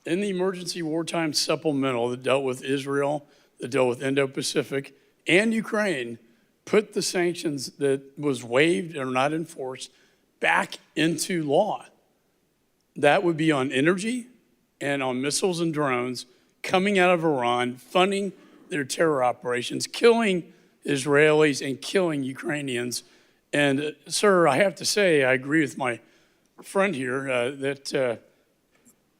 in the emergency wartime supplemental that dealt with Israel, that dealt with Indo-Pacific and Ukraine, put the sanctions that was waived or not enforced back into law. That would be on energy and on missiles and drones coming out of Iran, funding their terror operations, killing Israelis and killing Ukrainians. And, sir, I have to say, I agree with my friend here that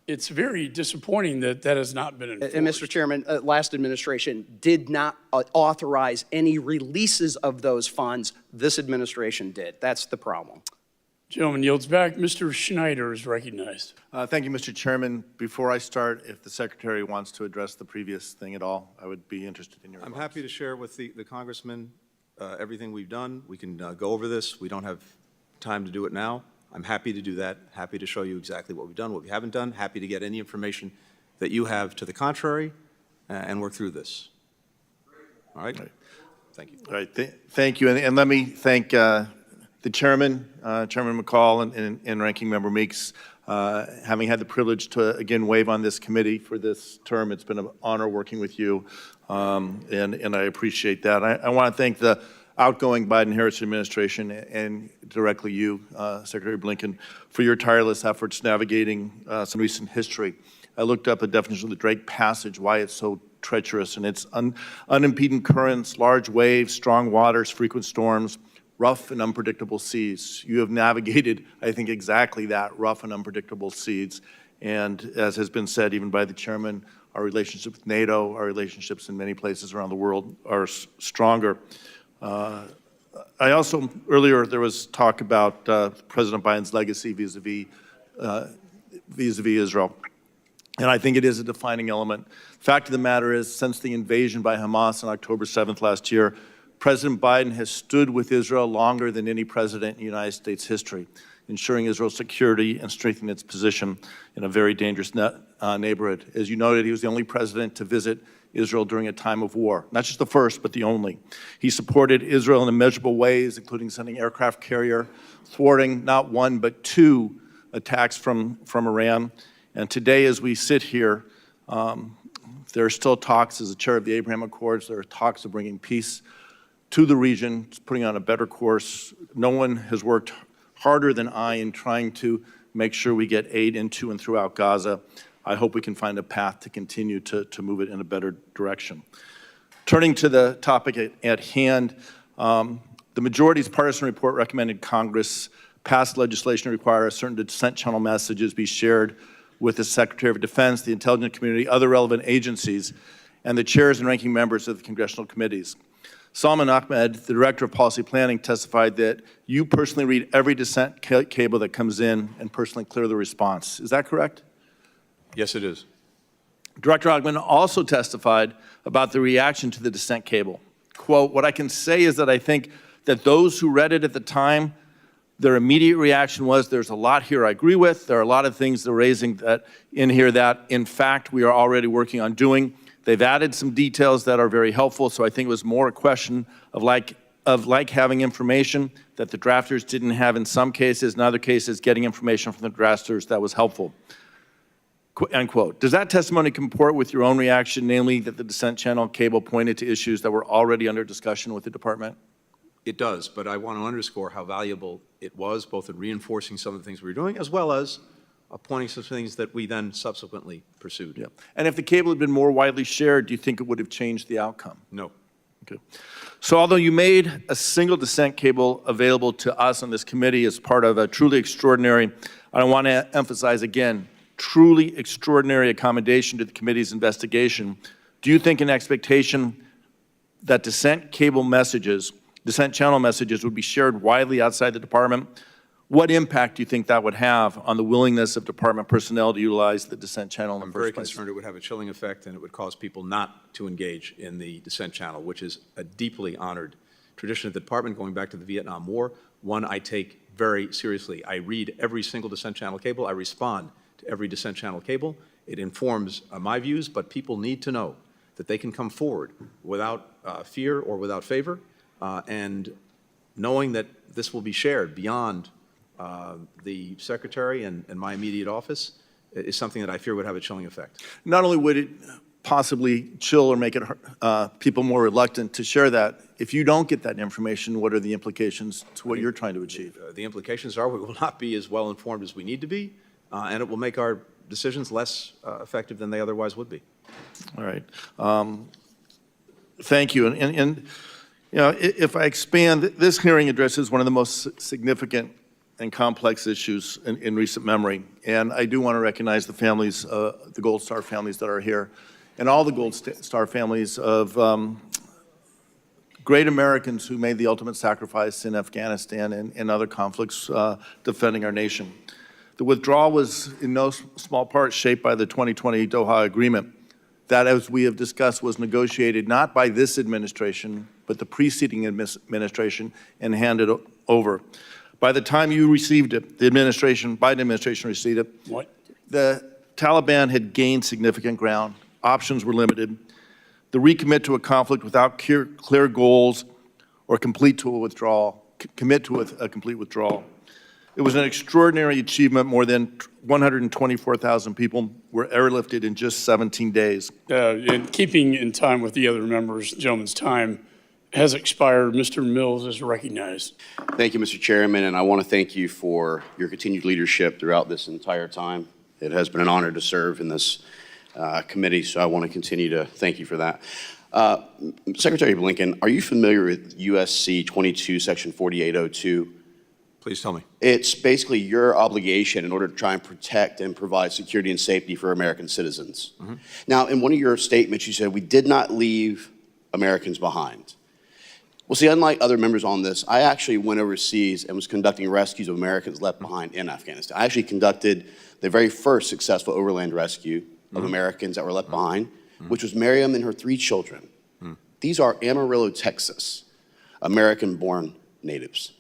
it's very disappointing that that has not been enforced. And, Mr. Chairman, last administration did not authorize any releases of those funds. This administration did. That's the problem. Gentleman yields back. Mr. Schneider is recognized. Thank you, Mr. Chairman. Before I start, if the Secretary wants to address the previous thing at all, I would be interested in your remarks. I'm happy to share with the Congressman everything we've done. We can go over this. We don't have time to do it now. I'm happy to do that, happy to show you exactly what we've done, what we haven't done, happy to get any information that you have to the contrary and work through this. All right? Thank you. All right. Thank you. And let me thank the chairman, Chairman McCall and Ranking Member Meeks, having had the privilege to again wave on this committee for this term. It's been an honor working with you, and I appreciate that. I want to thank the outgoing Biden-Harris administration and directly you, Secretary Blinken, for your tireless efforts navigating some recent history. I looked up the definition of the Drake Passage, why it's so treacherous, and it's unimpeded currents, large waves, strong waters, frequent storms, rough and unpredictable seas. You have navigated, I think, exactly that, rough and unpredictable seas. And as has been said even by the chairman, our relationship with NATO, our relationships in many places around the world are stronger. I also, earlier there was talk about President Biden's legacy vis-a-vis Israel. And I think it is a defining element. Fact of the matter is, since the invasion by Hamas on October 7th last year, President Biden has stood with Israel longer than any president in United States history, ensuring Israel's security and strengthening its position in a very dangerous neighborhood. As you noted, he was the only president to visit Israel during a time of war. Not just the first, but the only. He supported Israel in immeasurable ways, including sending aircraft carrier, thwarting not one, but two attacks from Iran. And today, as we sit here, there are still talks, as the chair of the Abraham Accords, there are talks of bringing peace to the region, putting on a better course. No one has worked harder than I in trying to make sure we get aid into and throughout Gaza. I hope we can find a path to continue to move it in a better direction. Turning to the topic at hand, the majority's partisan report recommended Congress pass legislation to require certain dissent channel messages be shared with the Secretary of Defense, the intelligence community, other relevant agencies, and the chairs and ranking members of the congressional committees. Salman Ahmed, the Director of Policy Planning, testified that you personally read every dissent cable that comes in and personally clear the response. Is that correct? Yes, it is. Director Ahmed also testified about the reaction to the dissent cable. Quote, what I can say is that I think that those who read it at the time, their immediate reaction was, there's a lot here I agree with. There are a lot of things they're raising that in here that, in fact, we are already working on doing. They've added some details that are very helpful, so I think it was more a question of like having information that the drafters didn't have in some cases, in other cases, getting information from the drafters that was helpful. End quote. Does that testimony comport with your own reaction, namely that the dissent channel cable pointed to issues that were already under discussion with the department? It does, but I want to underscore how valuable it was, both in reinforcing some of the things we were doing, as well as pointing some things that we then subsequently pursued. Yeah. And if the cable had been more widely shared, do you think it would have changed the outcome? No. Okay. So although you made a single dissent cable available to us on this committee as part of a truly extraordinary, I want to emphasize again, truly extraordinary accommodation to the committee's investigation, do you think an expectation that dissent channel messages would be shared widely outside the department? What impact do you think that would have on the willingness of department personnel to utilize the dissent channel in the first place? I'm very concerned it would have a chilling effect, and it would cause people not to engage in the dissent channel, which is a deeply honored tradition of the department going back to the Vietnam War, one I take very seriously. I read every single dissent channel cable. I respond to every dissent channel cable. It informs my views, but people need to know that they can come forward without fear or without favor, and knowing that this will be shared beyond the Secretary and my immediate office is something that I fear would have a chilling effect. Not only would it possibly chill or make it people more reluctant to share that, if you don't get that information, what are the implications to what you're trying to achieve? The implications are we will not be as well informed as we need to be, and it will make our decisions less effective than they otherwise would be. All right. Thank you. And you know, if I expand, this hearing addresses one of the most significant and complex issues in recent memory. And I do want to recognize the families, the Gold Star families that are here, and all the Gold Star families of great Americans who made the ultimate sacrifice in Afghanistan and other conflicts defending our nation. The withdrawal was in no small part shaped by the 2020 Doha Agreement that, as we have discussed, was negotiated not by this administration, but the preceding administration and handed over. By the time you received it, the Biden administration received it, the Taliban had gained significant ground. Options were limited. The recommit to a conflict without clear goals or complete tool withdrawal commit to a complete withdrawal. It was an extraordinary achievement. More than 124,000 people were airlifted in just 17 days. And keeping in time with the other members, gentleman's time has expired. Mr. Mills is recognized. Thank you, Mr. Chairman, and I want to thank you for your continued leadership throughout this entire time. It has been an honor to serve in this committee, so I want to continue to thank you for that. Secretary Blinken, are you familiar with USC 22, Section 4802? Please tell me. It's basically your obligation in order to try and protect and provide security and safety for American citizens. Mm-hmm. Now, in one of your statements, you said, we did not leave Americans behind. Well, see, unlike other members on this, I actually went overseas and was conducting rescues of Americans left behind in Afghanistan. I actually conducted the very first successful overland rescue of Americans that were left behind, which was Miriam and her 3 children. These are Amarillo, Texas, American-born natives,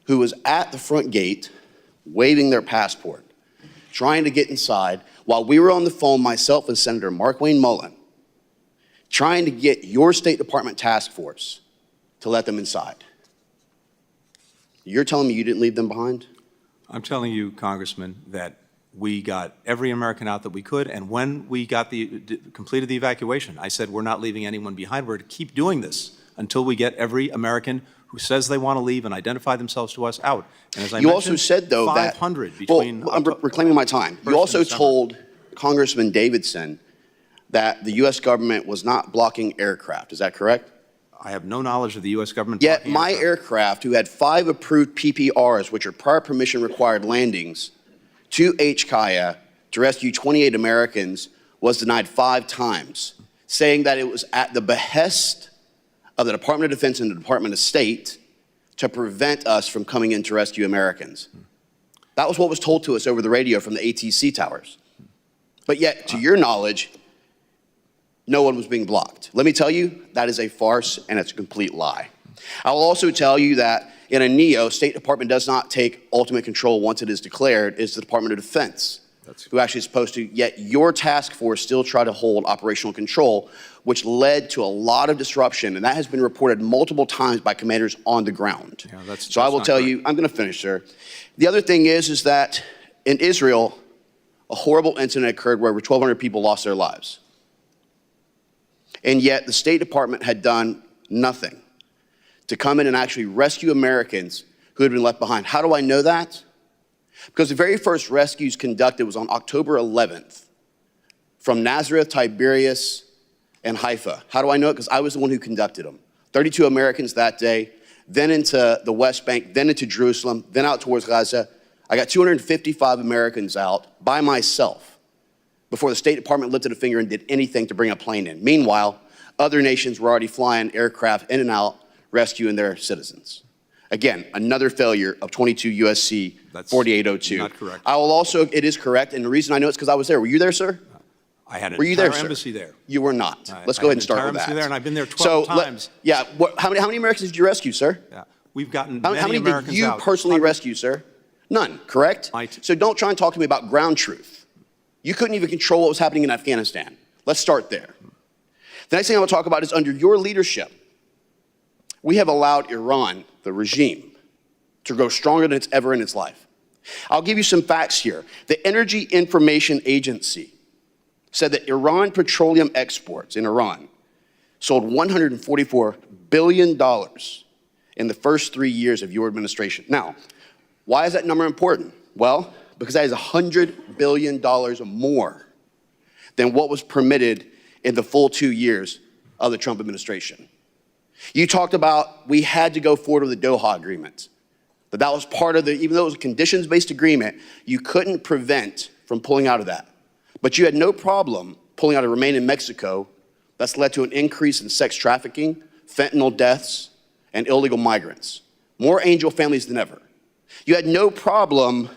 who was at the front gate waving their passport, trying to get inside, while we were on the phone, myself and Senator Mark Wayne Mullen, trying to get your State Department task force to let them inside. You're telling me you didn't leave them behind? I'm telling you, Congressman, that we got every American out that we could, and when we got completed the evacuation, I said we're not leaving anyone behind. We're to keep doing this until we get every American who says they want to leave and identify themselves to us out. And as I You also said, though, 500 that, between. well, I'm reclaiming my time. You also told Congressman Davidson that the U.S. government was not blocking aircraft. Is that correct? I have no knowledge of the U.S. government. Yet my aircraft, who had 5 approved PPRs, which are prior permission required landings, to HKIA to rescue 28 Americans, was denied 5 times, saying that it was at the behest of the Department of Defense and the Department of State to prevent us from coming in to rescue Americans. That was what was told to us over the radio from the ATC towers. But yet, to your knowledge, no one was being blocked. Let me tell you, that is a farce and it's a complete lie. I will also tell you that in a NEO, State Department does not take ultimate control once it is declared. It's the Department of Defense who actually is supposed to, yet your task force still try to hold operational control, which led to a lot of disruption, and that has been reported multiple times by commanders on the ground. Yeah, so I will tell you, I'm gonna finish, sir. The other thing is that in Israel, a horrible incident occurred where over 1,200 people lost their lives. And yet the State Department had done nothing to come in and actually rescue Americans who had been left behind. How do I know that? Because the very first rescues conducted was on October 11th from Nazareth, Tiberias, and Haifa. How do I know it? Because I was the one who conducted them. 32 Americans that day, then into the West Bank, then into Jerusalem, then out towards Gaza. I got 255 Americans out by myself before the State Department lifted a finger and did anything to bring a plane in. Meanwhile, other nations were already flying aircraft in and out, rescuing their citizens. Again, another failure of 22 USC 4802. Not correct. I will also, it is correct, and the reason I know it's because I was there. Were you there, sir? I had an Were you there, entire sir? embassy there. You were not. Let's I go had ahead and start an with entire that. embassy there, and I've been there 12 times. How many Americans did you rescue, sir? Yeah, we've gotten How many many Americans did you out. personally rescue, sir? None, correct? So don't try and talk to me about ground truth. You couldn't even control what was happening in Afghanistan. Let's start there. The next thing I want to talk about is under your leadership, we have allowed Iran, the regime, to grow stronger than it's ever in its life. I'll give you some facts here. The Energy Information Agency said that Iran petroleum exports in Iran sold $144 billion in the first 3 years of your administration. Now, why is that number important? Well, because that is $100 billion more than what was permitted in the full 2 years of the Trump administration. You talked about we had to go forward with the Doha Agreement, but that was part of the, even though it was a conditions-based agreement, you couldn't prevent from pulling out of that. But you had no problem pulling out of Remain in Mexico. That's led to an increase in sex trafficking, fentanyl deaths, and illegal migrants. More angel families than ever. You had no problem,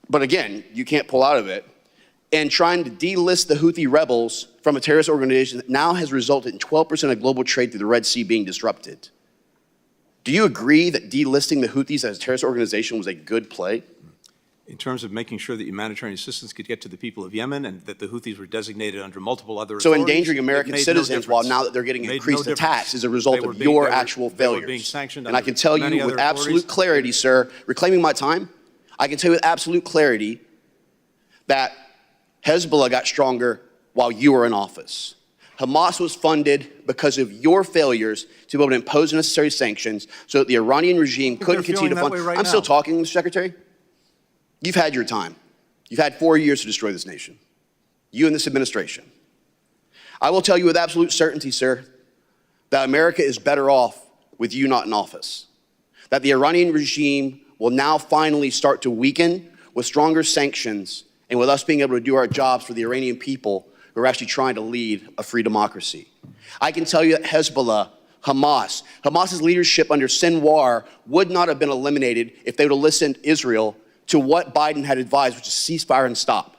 but again, you can't pull out of it, and trying to delist the Houthi rebels from a terrorist organization that now has resulted in 12% of global trade through the Red Sea being disrupted. Do you agree that delisting the Houthis as a terrorist organization was a good play? in terms of making sure that humanitarian assistance could get to the people of Yemen and that the Houthis were designated under multiple other So authorities. endangering American It made no citizens while difference. now that they're getting Made no increased difference. attacks as a result They were of being- your they were- actual they were failures. being sanctioned And I under can tell many you with other absolute authorities. clarity, sir, reclaiming my time, I can tell you with absolute clarity that Hezbollah got stronger while you were in office. Hamas was funded because of your failures to be able to impose necessary sanctions so that the Iranian regime couldn't they're continue to feeling fund. that way right I'm still now. talking, Mr. Secretary. You've had your time. You've had 4 years to destroy this nation. You and this administration. I will tell you with absolute certainty, sir, that America is better off with you not in office. That the Iranian regime will now finally start to weaken with stronger sanctions and with us being able to do our jobs for the Iranian people who are actually trying to lead a free democracy. I can tell you that Hezbollah, Hamas's leadership under Sinwar would not have been eliminated if they would have listened to Israel to what Biden had advised, which is ceasefire and stop.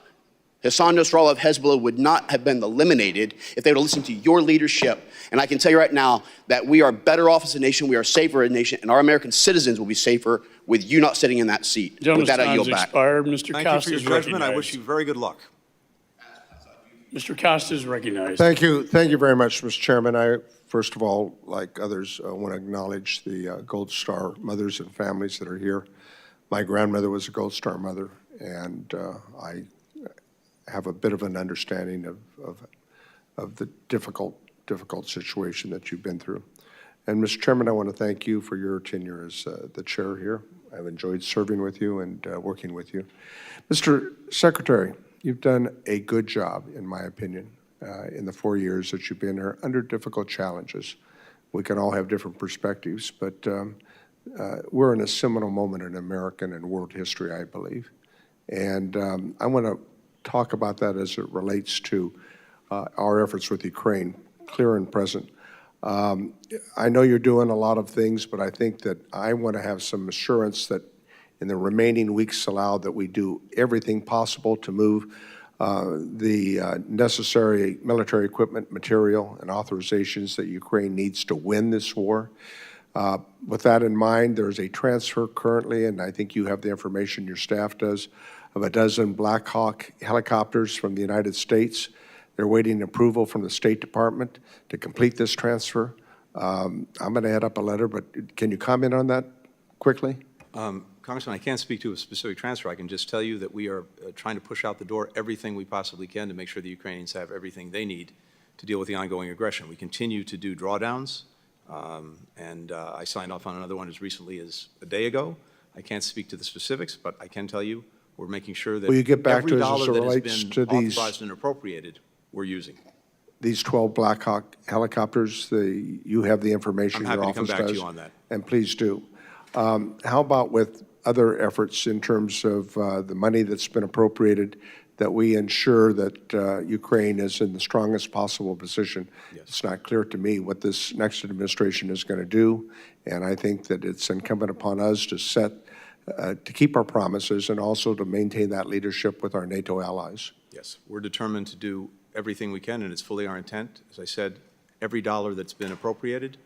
Hassan Nasrallah of Hezbollah would not have been eliminated if they would have listened to your leadership. And I can tell you right now that we are better off as a nation, we are safer as a nation, and our American citizens will be safer with you not sitting in that seat. Gentleman's With that, I time's yield back. expired. Mr. Thank Costa you is for your judgment. I recognized. wish you very good luck. Mr. Costa is recognized. Thank you very much, Mr. Chairman. I, first of all, like others, want to acknowledge the Gold Star mothers and families that are here. My grandmother was a Gold Star mother, and I have a bit of an understanding of the difficult situation that you've been through. And Mr. Chairman, I want to thank you for your tenure as the chair here. I've enjoyed serving with you and working with you. Mr. Secretary, you've done a good job, in my opinion, in the 4 years that you've been here under difficult challenges. We can all have different perspectives, but we're in a seminal moment in American and world history, I believe. And I want to talk about that as it relates to our efforts with Ukraine, clear and present. I know you're doing a lot of things, but I think that I want to have some assurance that in the remaining weeks allowed that we do everything possible to move the necessary military equipment, material, and authorizations that Ukraine needs to win this war. With that in mind, there's a transfer currently, and I think you have the information, your staff does, of a dozen Black Hawk helicopters from the United States. They're waiting approval from the State Department to complete this transfer. I'm going to add up a letter, but can you comment on that quickly? Congressman, I can't speak to a specific transfer. I can just tell you that we are trying to push out the door everything we possibly can to make sure the Ukrainians have everything they need to deal with the ongoing aggression. We continue to do drawdowns, and I signed off on another one as recently as a day ago. I can't speak to the specifics, but I can tell you we're making sure that Will you get back every to us dollar as it that has relates been to these- authorized and appropriated, we're using. These 12 Black Hawk helicopters, you have the information, I'm your happy to come office back to does, you on that. and please do. How about with other efforts in terms of the money that's been appropriated, that we ensure that Ukraine is in the strongest possible position? Yes. It's not clear to me what this next administration is going to do, and I think that it's incumbent upon us to keep our promises and also to maintain that leadership with our NATO allies. Yes, we're determined to do everything we can, and it's fully our intent. As I said, every dollar that's been appropriated,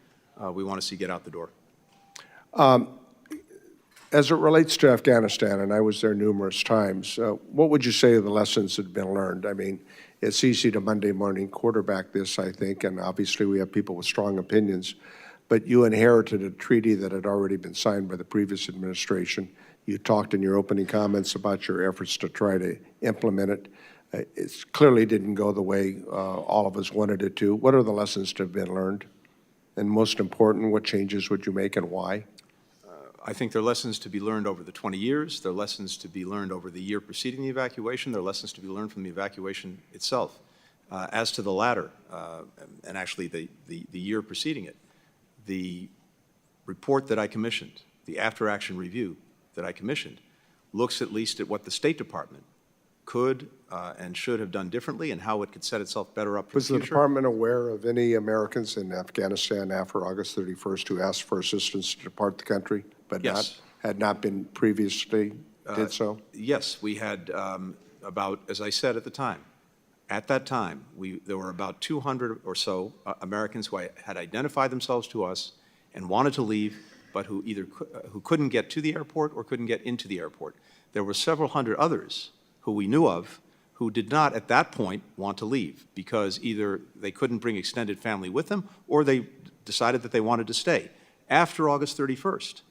we want to see get out the door. As it relates to Afghanistan, and I was there numerous times, what would you say are the lessons that have been learned? I mean, it's easy to Monday morning quarterback this, I think, and obviously we have people with strong opinions, but you inherited a treaty that had already been signed by the previous administration. You talked in your opening comments about your efforts to try to implement it. It clearly didn't go the way all of us wanted it to. What are the lessons that have been learned? And most important, what changes would you make and why? I think there are lessons to be learned over the 20 years. There are lessons to be learned over the year preceding the evacuation. There are lessons to be learned from the evacuation itself. As to the latter, and actually the year preceding it, the report that I commissioned, the after-action review that I commissioned, looks at least at what the State Department could and should have done differently and how it could set itself better up for Was the the future. department aware of any Americans in Afghanistan after August 31st who asked for assistance to depart the country, but Yes. had not been previously did so? Yes, we had about, as I said at that time, there were about 200 or so Americans who had identified themselves to us and wanted to leave, but who couldn't get to the airport or couldn't get into the airport. there were several hundred others who we knew of who did not at that point want to leave because either they couldn't bring extended family with them or they decided that they wanted to stay. After August 31st,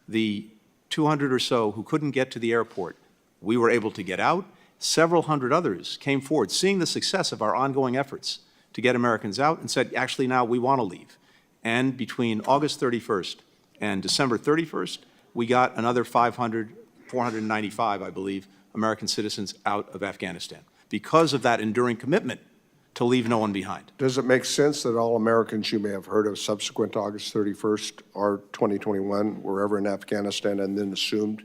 the 200 or so who couldn't get to the airport, we were able to get out. Several hundred others came forward, seeing the success of our ongoing efforts to get Americans out, and said, actually, now we want to leave. And between August 31st and December 31st, we got another 495, I believe, American citizens out of Afghanistan because of that enduring commitment to leave no one behind. Does it make sense that all Americans you may have heard of subsequent to August 31st or 2021 were ever in Afghanistan and then assumed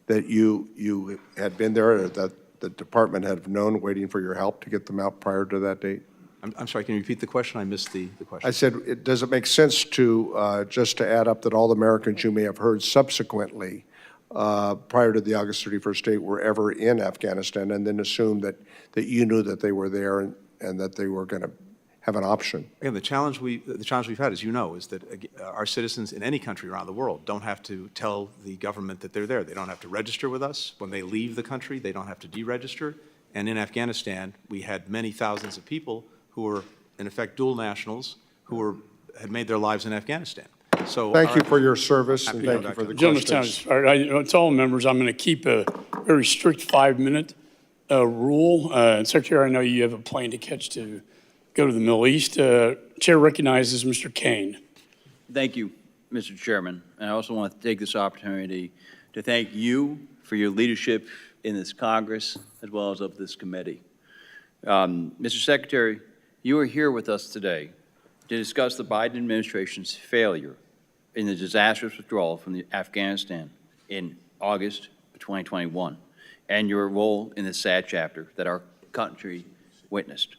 that you had been there, or that the department had known waiting for your help to get them out prior to that date? I'm sorry, can you repeat the question? I missed the question. I said, does it make sense to, just to add up that all the Americans you may have heard subsequently prior to the August 31st date were ever in Afghanistan and then assume that you knew that they were there and that they were going to have an option? Again, the challenge we've had, as you know, is that our citizens in any country around the world don't have to tell the government that they're there. They don't have to register with us. When they leave the country, they don't have to deregister. And in Afghanistan, we had many thousands of people who were, in effect, dual nationals who had made their lives in Afghanistan. So thank you for your service, and thank you for the questions. To all members, I'm going to keep a very strict 5-minute rule. Secretary, I know you have a plane to catch to go to the Middle East. Chair recognizes Mr. Kane. Thank you, Mr. Chairman. And I also want to take this opportunity to thank you for your leadership in this Congress as well as of this committee. Mr. Secretary, you are here with us today to discuss the Biden administration's failure in the disastrous withdrawal from Afghanistan in August of 2021 and your role in the sad chapter that our country witnessed.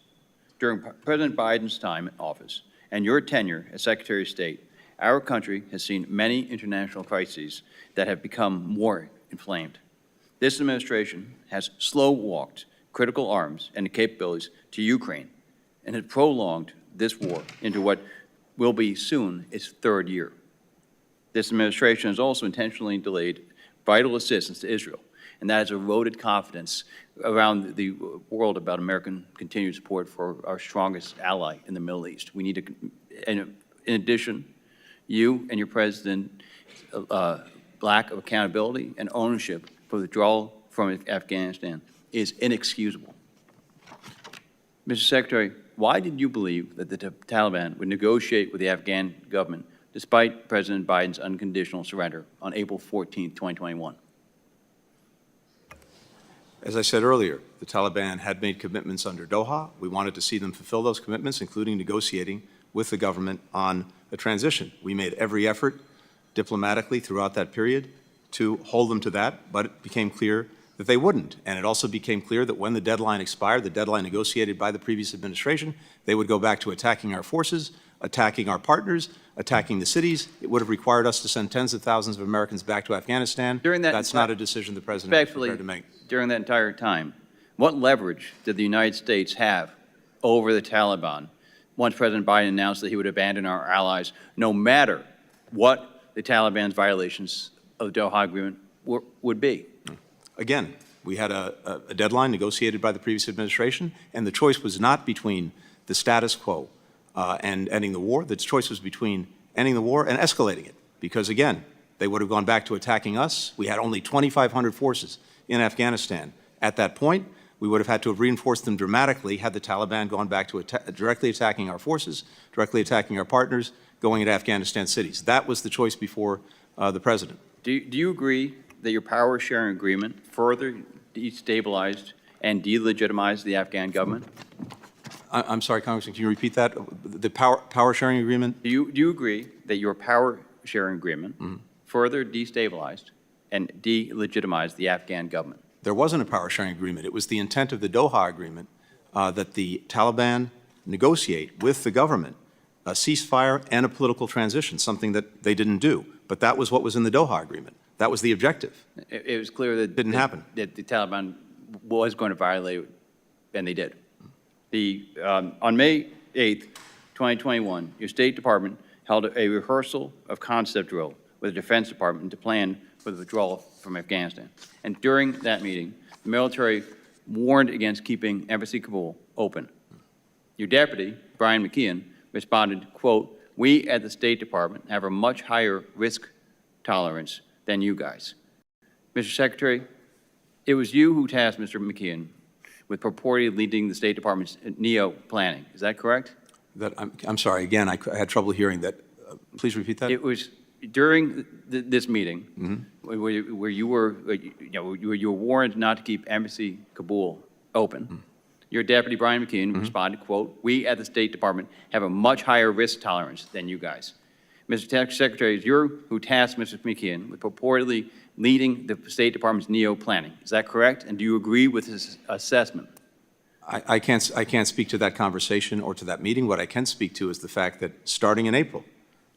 During President Biden's time in office and your tenure as Secretary of State, our country has seen many international crises that have become more inflamed. This administration has slow-walked critical arms and capabilities to Ukraine and has prolonged this war into what will be soon its third year. This administration has also intentionally delayed vital assistance to Israel, and that has eroded confidence around the world about American continued support for our strongest ally in the Middle East. We need to, and in addition, you and your president lack of accountability and ownership for the withdrawal from Afghanistan is inexcusable. Mr. Secretary, why did you believe that the Taliban would negotiate with the Afghan government despite President Biden's unconditional surrender on April 14, 2021? As I said earlier, the Taliban had made commitments under Doha. We wanted to see them fulfill those commitments, including negotiating with the government on a transition. We made every effort diplomatically throughout that period to hold them to that, but it became clear that they wouldn't. And it also became clear that when the deadline expired, the deadline negotiated by the previous administration, they would go back to attacking our forces, attacking our partners, attacking the cities. It would have required us to send tens of thousands of Americans back to Afghanistan. That's not a decision the President is prepared to make. During that entire time, what leverage did the United States have over the Taliban once President Biden announced that he would abandon our allies, no matter what the Taliban's violations of the Doha Agreement would be? Again, we had a deadline negotiated by the previous administration, and the choice was not between the status quo and ending the war. The choice was between ending the war and escalating it, because, again, they would have gone back to attacking us. We had only 2,500 forces in Afghanistan. At that point, we would have had to have reinforced them dramatically had the Taliban gone back to directly attacking our forces, directly attacking our partners, going into Afghanistan cities. That was the choice before the President. Do you agree that your power-sharing agreement further destabilized and delegitimized the Afghan government? I'm sorry, Congressman, can you repeat that? The power-sharing agreement? Do you agree that your power-sharing agreement further destabilized and delegitimized the Afghan government? There wasn't a power-sharing agreement. It was the intent of the Doha Agreement that the Taliban negotiate with the government a ceasefire and a political transition, something that they didn't do. But that was what was in the Doha Agreement. That was the objective. It was clear that didn't happen. That the Taliban was going to violate, and they did. On May 8th, 2021, your State Department held a rehearsal of concept drill with the Defense Department to plan for the withdrawal from Afghanistan. And during that meeting, the military warned against keeping Embassy Kabul open. Your deputy, Brian McKeon, responded, quote, "We at the State Department have a much higher risk tolerance than you guys." Mr. Secretary, it was you who tasked Mr. McKeon with purportedly leading the State Department's NEO planning. Is that correct? I'm sorry, again, I had trouble hearing that. Please repeat that. It was during this meeting where you were warned not to keep Embassy Kabul open. Your deputy, Brian McKeon, responded, quote, "We at the State Department have a much higher risk tolerance than you guys." Mr. Secretary, it's you who tasked Mr. McKeon with purportedly leading the State Department's NEO planning. Is that correct? And do you agree with his assessment? I can't speak to that conversation or to that meeting. What I can speak to is the fact that starting in April,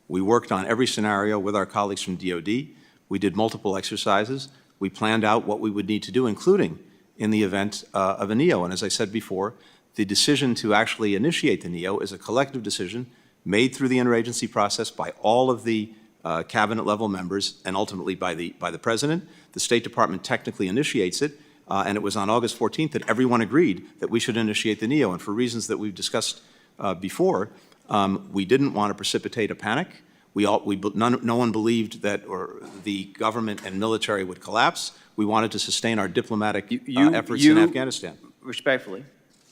we worked on every scenario with our colleagues from DOD. We did multiple exercises. We planned out what we would need to do, including in the event of a NEO. And as I said before, the decision to actually initiate the NEO is a collective decision made through the interagency process by all of the cabinet level members and ultimately by the President. The State Department technically initiates it, and it was on August 14th that everyone agreed that we should initiate the NEO. And for reasons that we've discussed before, we didn't want to precipitate a panic. No one believed that the government and military would collapse. We wanted to sustain our diplomatic efforts in Afghanistan. Respectfully,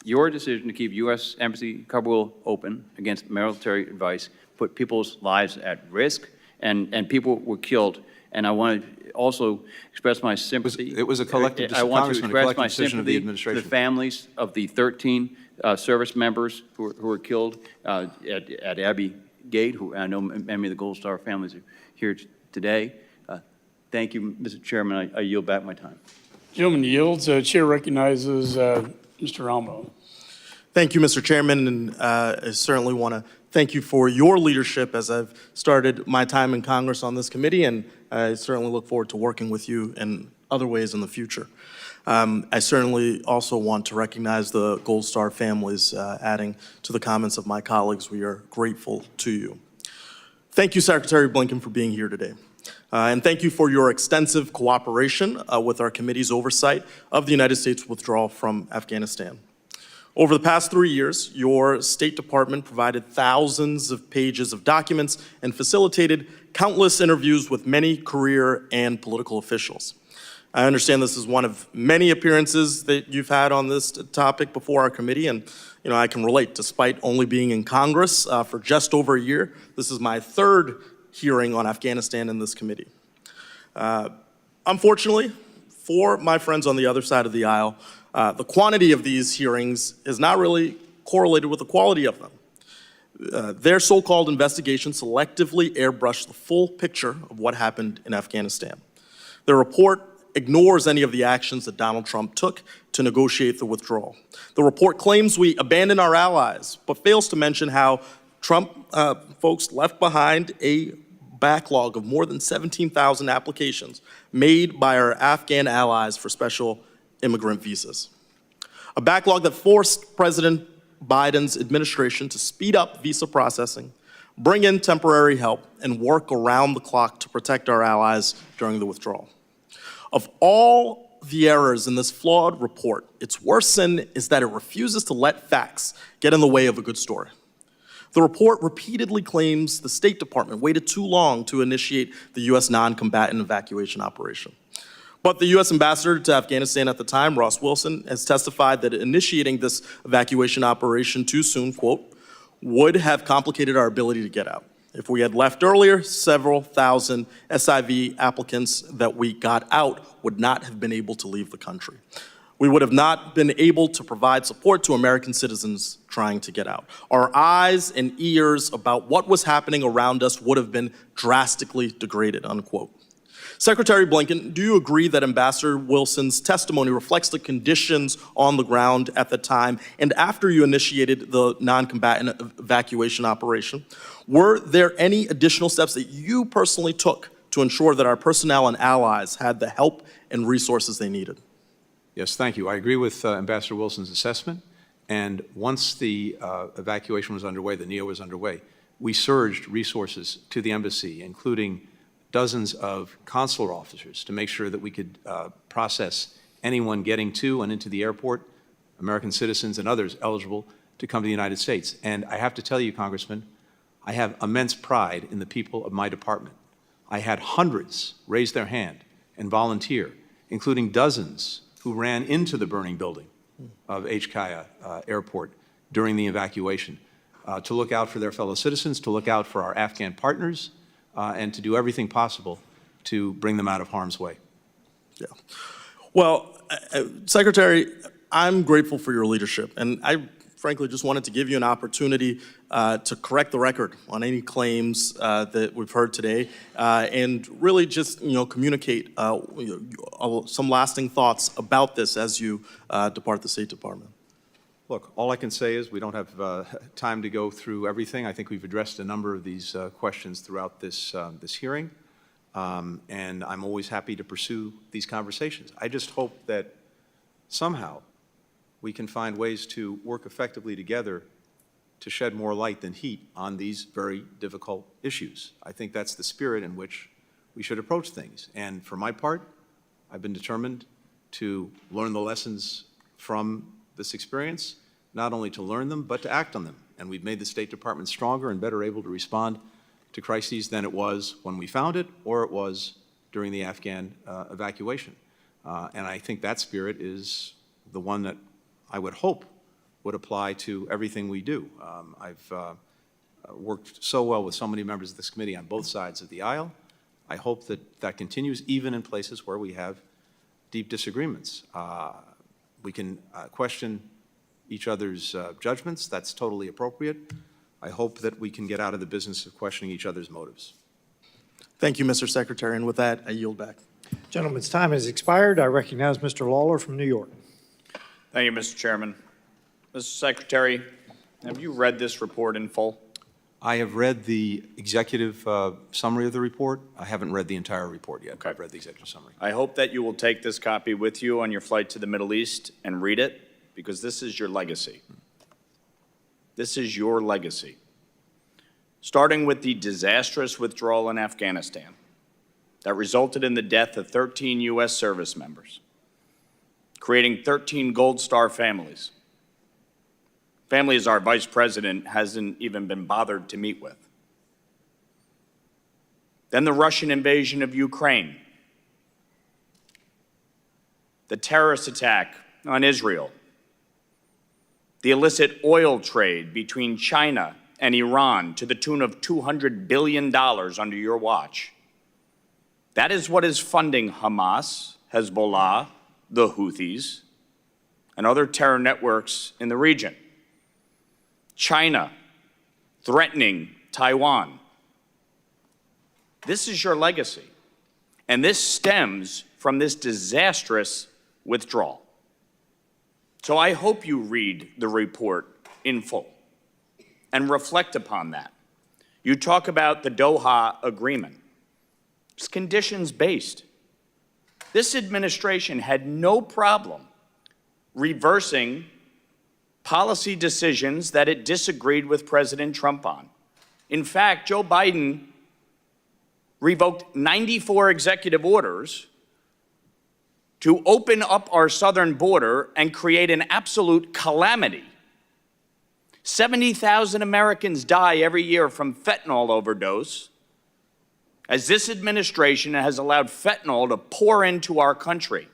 your decision to keep U.S. Embassy Kabul open against military advice put people's lives at risk, and people were killed. And I want to also express my sympathy. It was a collective decision. I want to express my decision of the sympathy administration to the families of the 13 service members who were killed at Abbey Gate, who I know many of the Gold Star families are here today. Thank you, Mr. Chairman. I yield back my time. Gentleman yields. Chair recognizes Mr. Almo. Thank you, Mr. Chairman, and I certainly want to thank you for your leadership as I've started my time in Congress on this committee, and I certainly look forward to working with you in other ways in the future. I certainly also want to recognize the Gold Star families, adding to the comments of my colleagues. We are grateful to you. Thank you, Secretary Blinken, for being here today. And thank you for your extensive cooperation with our committee's oversight of the United States withdrawal from Afghanistan. Over the past 3 years, your State Department provided thousands of pages of documents and facilitated countless interviews with many career and political officials. I understand this is one of many appearances that you've had on this topic before our committee, and I can relate. Despite only being in Congress for just over a year, this is my third hearing on Afghanistan in this committee. Unfortunately, for my friends on the other side of the aisle, the quantity of these hearings is not really correlated with the quality of them. Their so-called investigation selectively airbrushed the full picture of what happened in Afghanistan. The report ignores any of the actions that Donald Trump took to negotiate the withdrawal. The report claims we abandoned our allies, but fails to mention how Trump folks left behind a backlog of more than 17,000 applications made by our Afghan allies for special immigrant visas. A backlog that forced President Biden's administration to speed up visa processing, bring in temporary help, and work around the clock to protect our allies during the withdrawal. Of all the errors in this flawed report, its worst sin is that it refuses to let facts get in the way of a good story. The report repeatedly claims the State Department waited too long to initiate the U.S. non-combatant evacuation operation. But the U.S. ambassador to Afghanistan at the time, Ross Wilson, has testified that initiating this evacuation operation too soon, quote, would have complicated our ability to get out. If we had left earlier, several thousand SIV applicants that we got out would not have been able to leave the country. We would have not been able to provide support to American citizens trying to get out. Our eyes and ears about what was happening around us would have been drastically degraded, unquote. Secretary Blinken, do you agree that Ambassador Wilson's testimony reflects the conditions on the ground at the time and after you initiated the non-combatant evacuation operation? Were there any additional steps that you personally took to ensure that our personnel and allies had the help and resources they needed? Yes, thank you. I agree with Ambassador Wilson's assessment. And once the evacuation was underway, the NEO was underway, we surged resources to the embassy, including dozens of consular officers to make sure that we could process anyone getting to and into the airport, American citizens and others eligible to come to the United States. And I have to tell you, Congressman, I have immense pride in the people of my department. I had hundreds raise their hand and volunteer, including dozens who ran into the burning building of HKIA Airport during the evacuation, to look out for their fellow citizens, to look out for our Afghan partners, and to do everything possible to bring them out of harm's way. Yeah. Well, Secretary, I'm grateful for your leadership, and I frankly just wanted to give you an opportunity to correct the record on any claims that we've heard today, and really just communicate some lasting thoughts about this as you depart the State Department. Look, all I can say is we don't have time to go through everything. I think we've addressed a number of these questions throughout this hearing, and I'm always happy to pursue these conversations. I just hope that somehow we can find ways to work effectively together to shed more light than heat on these very difficult issues. I think that's the spirit in which we should approach things. And for my part, I've been determined to learn the lessons from this experience, not only to learn them, but to act on them. And we've made the State Department stronger and better able to respond to crises than it was when we found it or it was during the Afghan evacuation. And I think that spirit is the one that I would hope would apply to everything we do. I've worked so well with so many members of this committee on both sides of the aisle. I hope that that continues even in places where we have deep disagreements. We can question each other's judgments. That's totally appropriate. I hope that we can get out of the business of questioning each other's motives. Thank you, Mr. Secretary, and with that, I yield back. Gentleman's time has expired. I recognize Mr. Lawler from New York. Thank you, Mr. Chairman. Mr. Secretary, have you read this report in full? I have read the executive summary of the report. I haven't read the entire report yet. Okay. I've read the executive summary. I hope that you will take this copy with you on your flight to the Middle East and read it, because this is your legacy. This is your legacy. Starting with the disastrous withdrawal in Afghanistan that resulted in the death of 13 U.S. service members, creating 13 Gold Star families. Families our Vice President hasn't even been bothered to meet with. Then the Russian invasion of Ukraine, the terrorist attack on Israel, the illicit oil trade between China and Iran to the tune of $200 billion under your watch. That is what is funding Hamas, Hezbollah, the Houthis, and other terror networks in the region. China threatening Taiwan. This is your legacy, and this stems from this disastrous withdrawal. So I hope you read the report in full and reflect upon that. You talk about the Doha Agreement. It's conditions-based. This administration had no problem reversing policy decisions that it disagreed with President Trump on. In fact, Joe Biden revoked 94 executive orders to open up our southern border and create an absolute calamity. 70,000 Americans die every year from fentanyl overdose, as this administration has allowed fentanyl to pour into our country.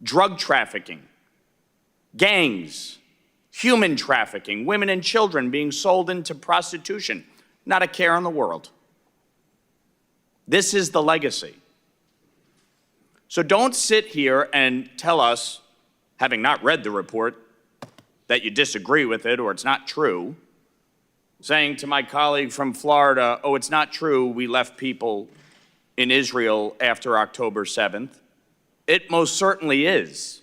Drug trafficking, gangs, human trafficking, women and children being sold into prostitution, not a care in the world. This is the legacy. So don't sit here and tell us, having not read the report, that you disagree with it or it's not true, saying to my colleague from Florida, oh, it's not true, we left people in Israel after October 7th. It most certainly is.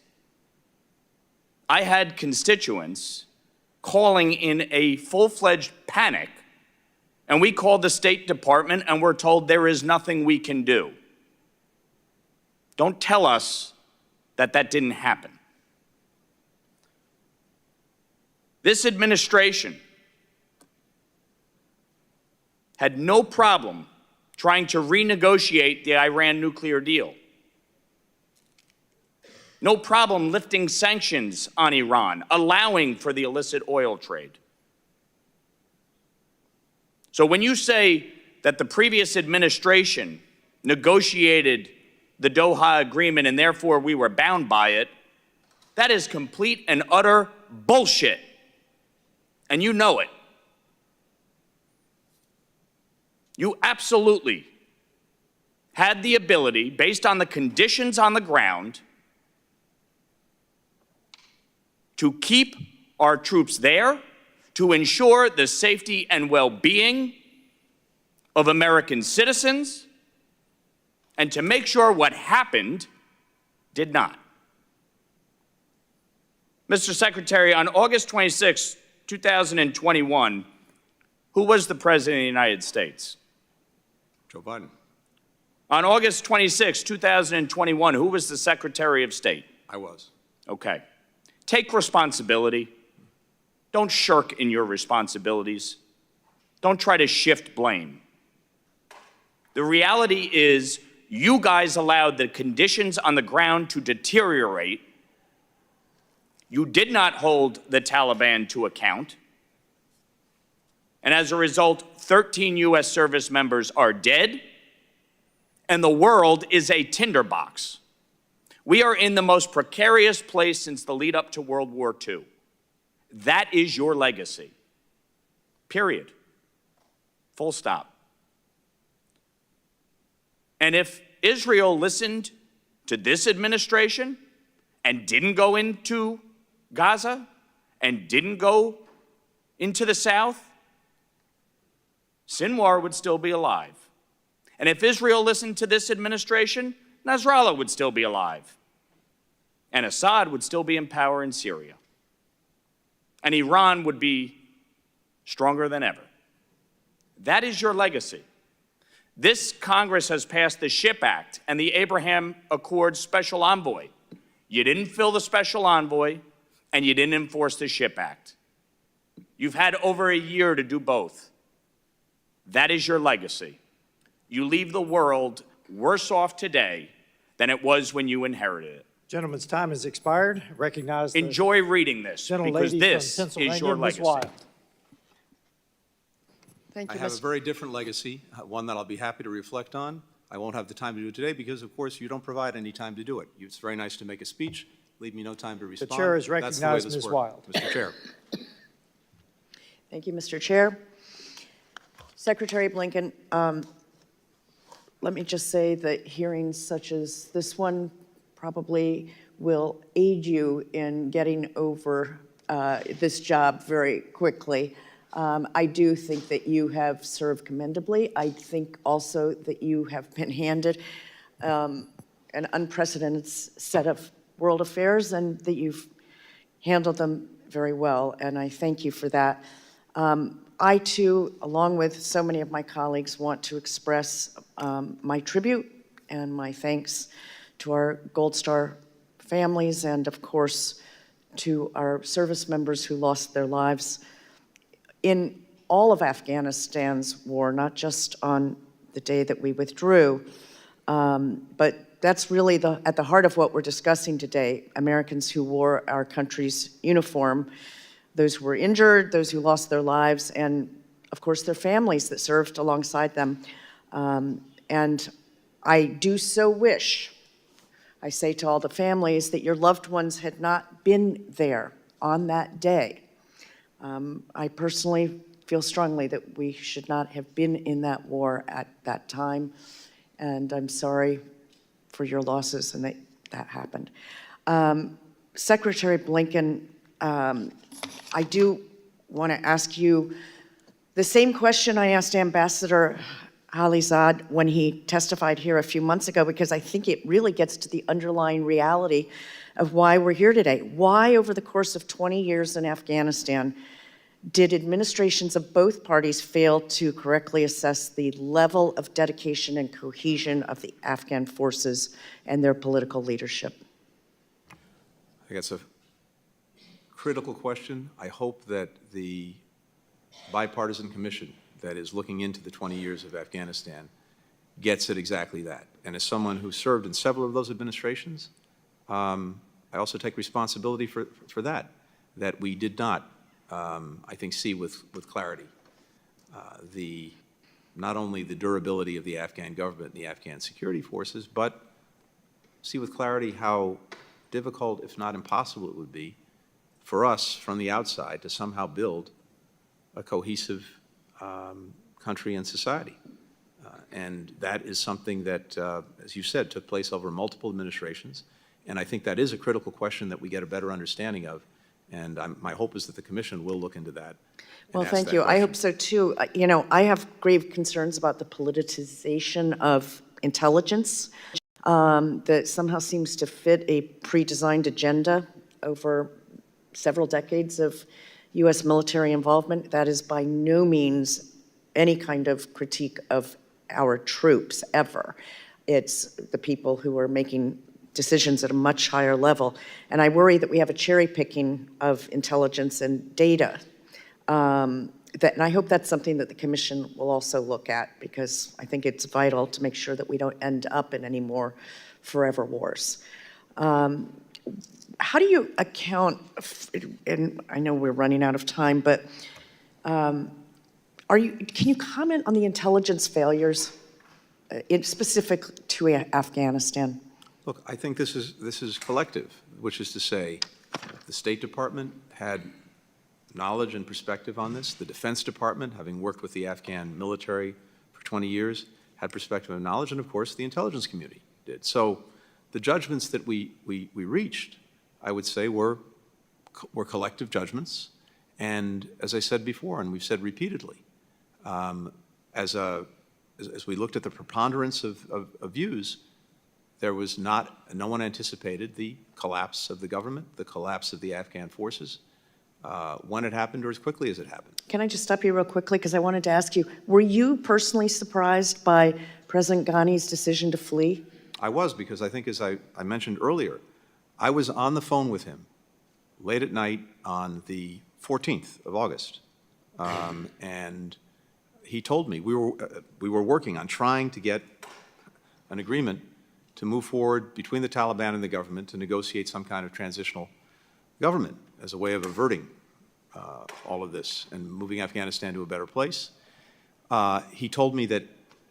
I had constituents calling in a full-fledged panic, and we called the State Department and we're told there is nothing we can do. Don't tell us that that didn't happen. This administration had no problem trying to renegotiate the Iran nuclear deal. No problem lifting sanctions on Iran, allowing for the illicit oil trade. So when you say that the previous administration negotiated the Doha Agreement and therefore we were bound by it, that is complete and utter bullshit. And you know it. You absolutely had the ability, based on the conditions on the ground, to keep our troops there, to ensure the safety and well-being of American citizens, and to make sure what happened did not. Mr. Secretary, on August 26, 2021, who was the President of the United States? Joe Biden. On August 26, 2021, who was the Secretary of State? I was. Okay. Take responsibility. Don't shirk in your responsibilities. Don't try to shift blame. The reality is you guys allowed the conditions on the ground to deteriorate. You did not hold the Taliban to account. And as a result, 13 U.S. service members are dead, and the world is a tinderbox. We are in the most precarious place since the lead up to World War II. That is your legacy. Period. Full stop. And if Israel listened to this administration and didn't go into Gaza and didn't go into the south, Sinwar would still be alive. And if Israel listened to this administration, Nasrallah would still be alive. And Assad would still be in power in Syria. And Iran would be stronger than ever. That is your legacy. This Congress has passed the SHIP Act and the Abraham Accords Special Envoy. You didn't fill the Special Envoy, and you didn't enforce the SHIP Act. You've had over a year to do both. That is your legacy. You leave the world worse off today than it was when you inherited it. Gentleman's time has expired. Recognize the Enjoy reading this, because gentlelady this from is Pennsylvania, your Ms. legacy. Wild. Thank I you, have a Mr. very different legacy, one that I'll be happy to reflect on. I won't have the time to do it today because, of course, you don't provide any time to do it. It's very nice to make a speech, leave me no time to respond. chair has That's the way recognized this Ms. works. Wild. Mr. Chair. Thank you, Mr. Chair. Secretary Blinken, let me just say that hearings such as this one probably will aid you in getting over this job very quickly. I do think that you have served commendably. I think also that you have been handed an unprecedented set of world affairs and that you've handled them very well, and I thank you for that. I, too, along with so many of my colleagues, want to express my tribute and my thanks to our Gold Star families and, of course, to our service members who lost their lives in all of Afghanistan's war, not just on the day that we withdrew, but that's really at the heart of what we're discussing today, Americans who wore our country's uniform, those who were injured, those who lost their lives, and of course their families that served alongside them. And I do so wish, I say to all the families, that your loved ones had not been there on that day. I personally feel strongly that we should not have been in that war at that time, and I'm sorry for your losses and that happened. Secretary Blinken, I do want to ask you the same question I asked Ambassador Khalilzad when he testified here a few months ago, because I think it really gets to the underlying reality of why we're here today. Why, over the course of 20 years in Afghanistan, did administrations of both parties fail to correctly assess the level of dedication and cohesion of the Afghan forces and their political leadership? I think that's a critical question. I hope that the bipartisan commission that is looking into the 20 years of Afghanistan gets at exactly that. And as someone who served in several of those administrations, I also take responsibility for that we did not, I think, see with clarity not only the durability of the Afghan government and the Afghan security forces, but see with clarity how difficult, if not impossible, it would be for us from the outside to somehow build a cohesive country and society. And that is something that, as you said, took place over multiple administrations. And I think that is a critical question that we get a better understanding of. And my hope is that the Commission will look into that. Well, thank you. I hope so too. You know, I have grave concerns about the politicization of intelligence that somehow seems to fit a pre-designed agenda over several decades of U.S. military involvement. That is by no means any kind of critique of our troops ever. It's the people who are making decisions at a much higher level. And I worry that we have a cherry picking of intelligence and data. And I hope that's something that the Commission will also look at, because I think it's vital to make sure that we don't end up in any more forever wars. How do you account, and I know we're running out of time, but can you comment on the intelligence failures specific to Afghanistan? Look, I think this is collective, which is to say the State Department had knowledge and perspective on this. The Defense Department, having worked with the Afghan military for 20 years, had perspective and knowledge, and of course the intelligence community did. So the judgments that we reached, I would say, were collective judgments. And as I said before, and we've said repeatedly, as we looked at the preponderance of views, there was no one anticipated the collapse of the government, the collapse of the Afghan forces, when it happened or as quickly as it happened. Can I just stop you real quickly, because I wanted to ask you, were you personally surprised by President Ghani's decision to flee? I was, because I think, as I mentioned earlier, I was on the phone with him late at night on the 14th of August, and he told me we were working on trying to get an agreement to move forward between the Taliban and the government to negotiate some kind of transitional government as a way of averting all of this and moving Afghanistan to a better place. He told me that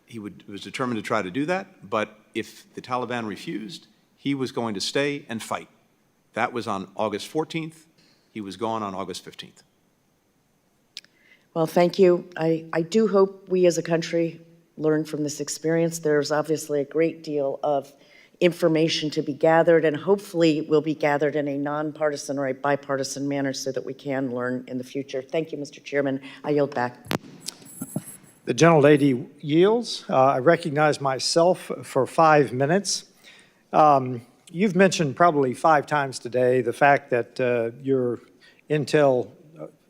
he was determined to try to do that, but if the Taliban refused, he was going to stay and fight. That was on August 14th. He was gone on August 15th. Well, thank you. I do hope we as a country learn from this experience. There's obviously a great deal of information to be gathered, and hopefully will be gathered in a nonpartisan or a bipartisan manner so that we can learn in the future. Thank you, Mr. Chairman. I yield back. The gentlelady yields. I recognize myself for 5 minutes. You've mentioned probably 5 times today the fact that your intel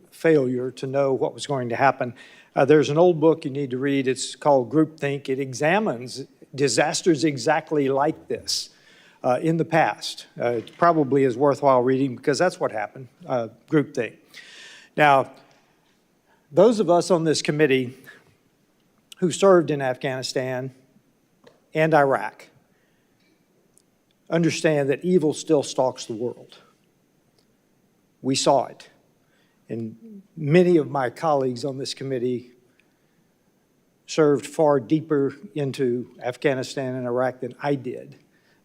failure to know what was going to happen. There's an old book you need to read. It's called Groupthink. It examines disasters exactly like this in the past. It probably is worthwhile reading because that's what happened, Groupthink. Now, those of us on this committee who served in Afghanistan and Iraq understand that evil still stalks the world. We saw it. And many of my colleagues on this committee served far deeper into Afghanistan and Iraq than I did.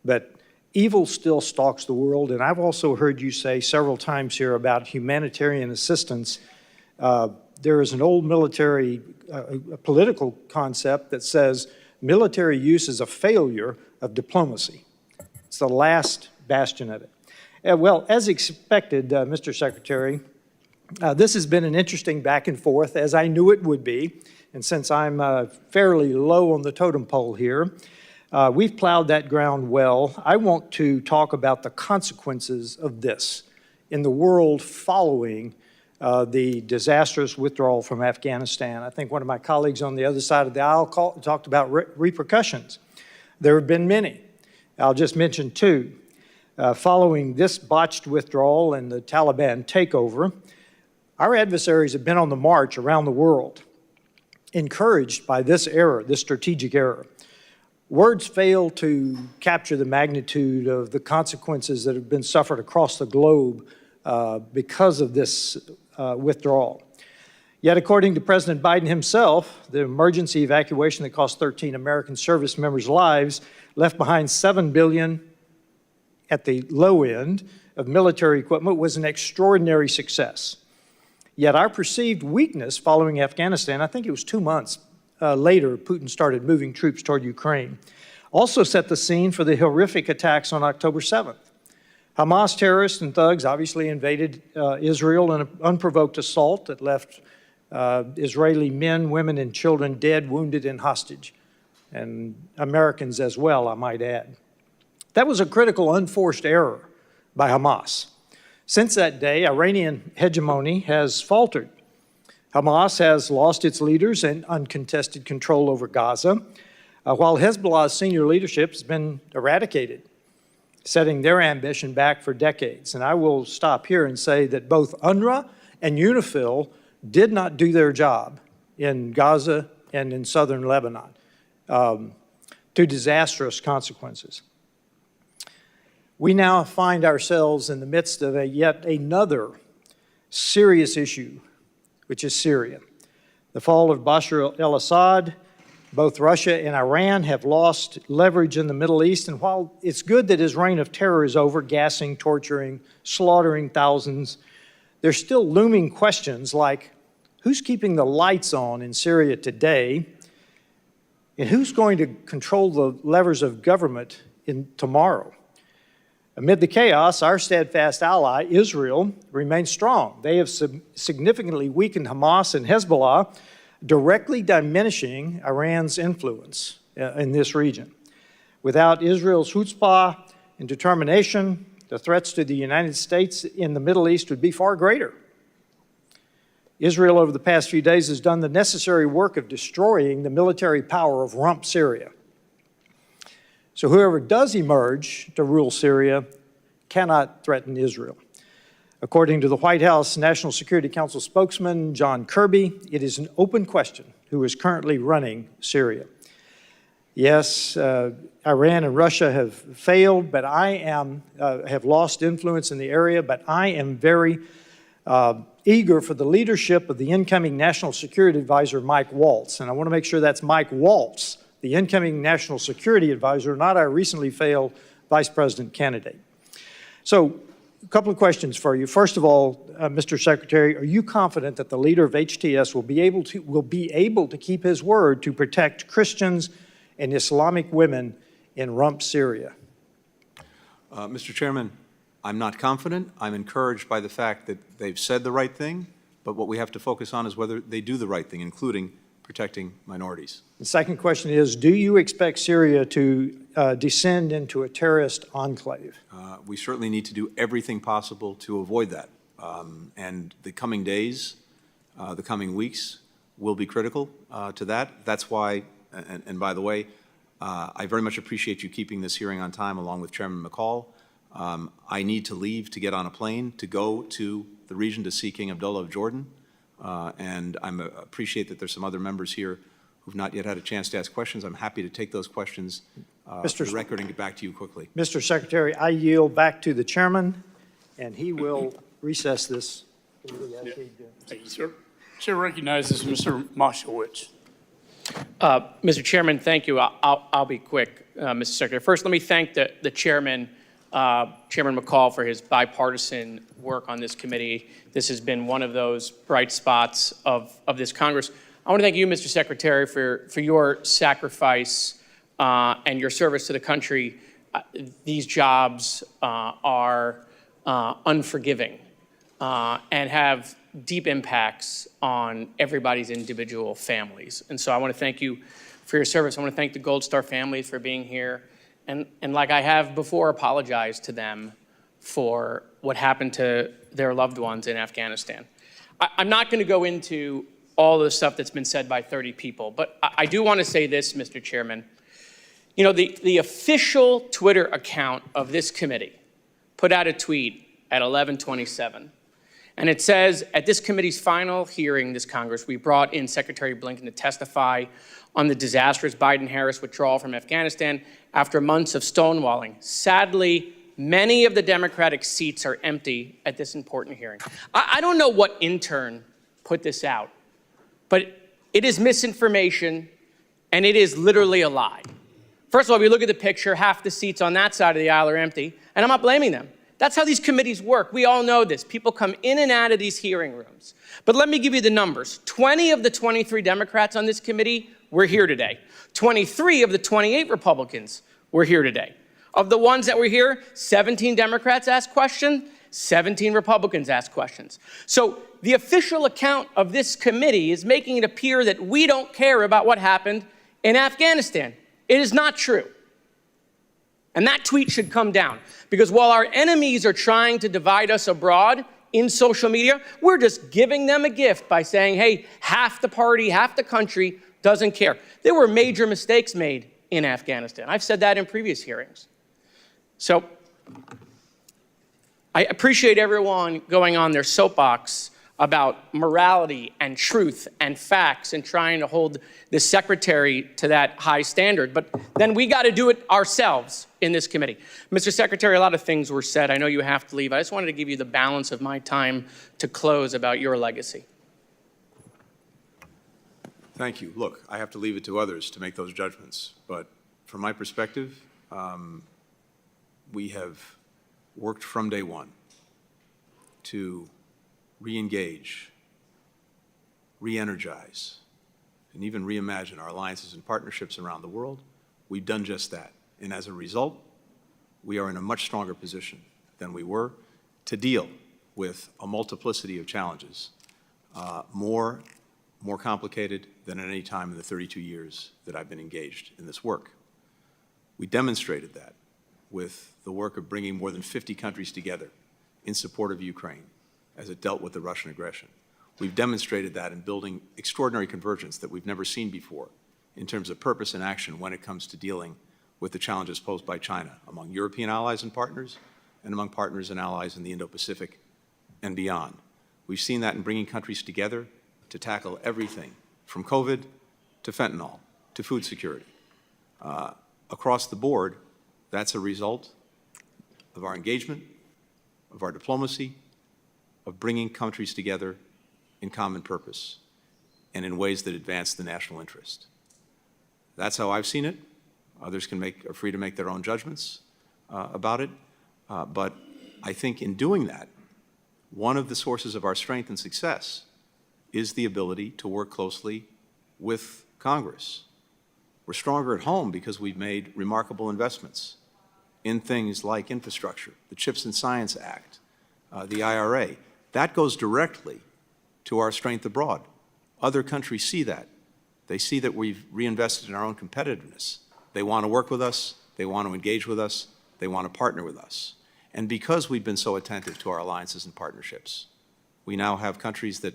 But evil still stalks the world, and I've also heard you say several times here about humanitarian assistance. There is an old military, political concept that says military use is a failure of diplomacy. It's the last bastion of it. Well, as expected, Mr. Secretary, this has been an interesting back and forth, as I knew it would be. And since I'm fairly low on the totem pole here, we've plowed that ground well. I want to talk about the consequences of this in the world following the disastrous withdrawal from Afghanistan. I think one of my colleagues on the other side of the aisle talked about repercussions. There have been many. I'll just mention 2. Following this botched withdrawal and the Taliban takeover, our adversaries have been on the march around the world, encouraged by this error, this strategic error. Words fail to capture the magnitude of the consequences that have been suffered across the globe because of this withdrawal. Yet, according to President Biden himself, the emergency evacuation that cost 13 American service members' lives left behind $7 billion at the low end of military equipment was an extraordinary success. Yet our perceived weakness following Afghanistan, I think it was 2 months later, Putin started moving troops toward Ukraine, also set the scene for the horrific attacks on October 7th. Hamas terrorists and thugs obviously invaded Israel in an unprovoked assault that left Israeli men, women, and children dead, wounded, and hostage, and Americans as well, I might add. That was a critical, unforced error by Hamas. Since that day, Iranian hegemony has faltered. Hamas has lost its leaders and uncontested control over Gaza, while Hezbollah's senior leadership has been eradicated, setting their ambition back for decades. And I will stop here and say that both UNRWA and UNIFIL did not do their job in Gaza and in southern Lebanon, to disastrous consequences. We now find ourselves in the midst of yet another serious issue, which is Syria. The fall of Bashar al-Assad, both Russia and Iran have lost leverage in the Middle East, and while it's good that his reign of terror is over, gassing, torturing, slaughtering thousands, there's still looming questions like, who's keeping the lights on in Syria today, and who's going to control the levers of government tomorrow? Amid the chaos, our steadfast ally, Israel, remains strong. They have significantly weakened Hamas and Hezbollah, directly diminishing Iran's influence in this region. Without Israel's chutzpah and determination, the threats to the United States in the Middle East would be far greater. Israel, over the past few days, has done the necessary work of destroying the military power of rump Syria. So whoever does emerge to rule Syria cannot threaten Israel. According to the White House National Security Council spokesman, John Kirby, it is an open question who is currently running Syria. Yes, Iran and Russia have failed, but have lost influence in the area, but I am very eager for the leadership of the incoming National Security Advisor, Mike Waltz. And I want to make sure that's Mike Waltz, the incoming National Security Advisor, not our recently failed Vice President candidate. So, a couple of questions for you. First of all, Mr. Secretary, are you confident that the leader of HTS will be able to keep his word to protect Christians and Islamic women in rump Syria? Mr. Chairman, I'm not confident. I'm encouraged by the fact that they've said the right thing, but what we have to focus on is whether they do the right thing, including protecting minorities. The second question is, do you expect Syria to descend into a terrorist enclave? We certainly need to do everything possible to avoid that. And the coming days, the coming weeks will be critical to that. That's why, and by the way, I very much appreciate you keeping this hearing on time along with Chairman McCall. I need to leave to get on a plane to go to the region to see King Abdullah of Jordan. And I appreciate that there's some other members here who've not yet had a chance to ask questions. I'm happy to take those questions for the record and get back to you quickly. Mr. Secretary, I yield back to the chairman, and he will recess this. Thank you, sir. Chair recognizes Mr. Moshowitz. Mr. Chairman, thank you. I'll be quick, Mr. Secretary. First, let me thank the chairman, Chairman McCall, for his bipartisan work on this committee. This has been one of those bright spots of this Congress. I want to thank you, Mr. Secretary, for your sacrifice and your service to the country. These jobs are unforgiving and have deep impacts on everybody's individual families. And so I want to thank you for your service. I want to thank the Gold Star families for being here. And like I have before, apologize to them for what happened to their loved ones in Afghanistan. I'm not going to go into all the stuff that's been said by 30 people, but I do want to say this, Mr. Chairman. You know, the official Twitter account of this committee put out a tweet at 11:27, And it says, at this committee's final hearing this Congress, we brought in Secretary Blinken to testify on the disastrous Biden-Harris withdrawal from Afghanistan after months of stonewalling. Sadly, many of the Democratic seats are empty at this important hearing. I don't know what intern put this out, but it is misinformation, and it is literally a lie. First of all, if you look at the picture, half the seats on that side of the aisle are empty, and I'm not blaming them. That's how these committees work. We all know this. People come in and out of these hearing rooms. But let me give you the numbers. 20 of the 23 Democrats on this committee were here today. 23 of the 28 Republicans were here today. Of the ones that were here, 17 Democrats asked questions, 17 Republicans asked questions. So the official account of this committee is making it appear that we don't care about what happened in Afghanistan. It is not true. And that tweet should come down, because while our enemies are trying to divide us abroad in social media, we're just giving them a gift by saying, hey, half the party, half the country doesn't care. There were major mistakes made in Afghanistan. I've said that in previous hearings. So I appreciate everyone going on their soapbox about morality and truth and facts and trying to hold the secretary to that high standard. But then we got to do it ourselves in this committee. Mr. Secretary, a lot of things were said. I know you have to leave. I just wanted to give you the balance of my time to close about your legacy. Thank you. Look, I have to leave it to others to make those judgments. But from my perspective, we have worked from day one to re-engage, re-energize, and even reimagine our alliances and partnerships around the world. We've done just that. And as a result, we are in a much stronger position than we were to deal with a multiplicity of challenges, more complicated than at any time in the 32 years that I've been engaged in this work. We demonstrated that with the work of bringing more than 50 countries together in support of Ukraine as it dealt with the Russian aggression. We've demonstrated that in building extraordinary convergence that we've never seen before in terms of purpose and action when it comes to dealing with the challenges posed by China among European allies and partners and among partners and allies in the Indo-Pacific and beyond. We've seen that in bringing countries together to tackle everything from COVID to fentanyl to food security. Across the board, that's a result of our engagement, of our diplomacy, of bringing countries together in common purpose and in ways that advance the national interest. That's how I've seen it. Others are free to make their own judgments about it. But I think in doing that, one of the sources of our strength and success is the ability to work closely with Congress. We're stronger at home because we've made remarkable investments in things like infrastructure, the CHIPS and Science Act, the IRA. That goes directly to our strength abroad. Other countries see that. They see that we've reinvested in our own competitiveness. They want to work with us. They want to engage with us. They want to partner with us. And because we've been so attentive to our alliances and partnerships, we now have countries that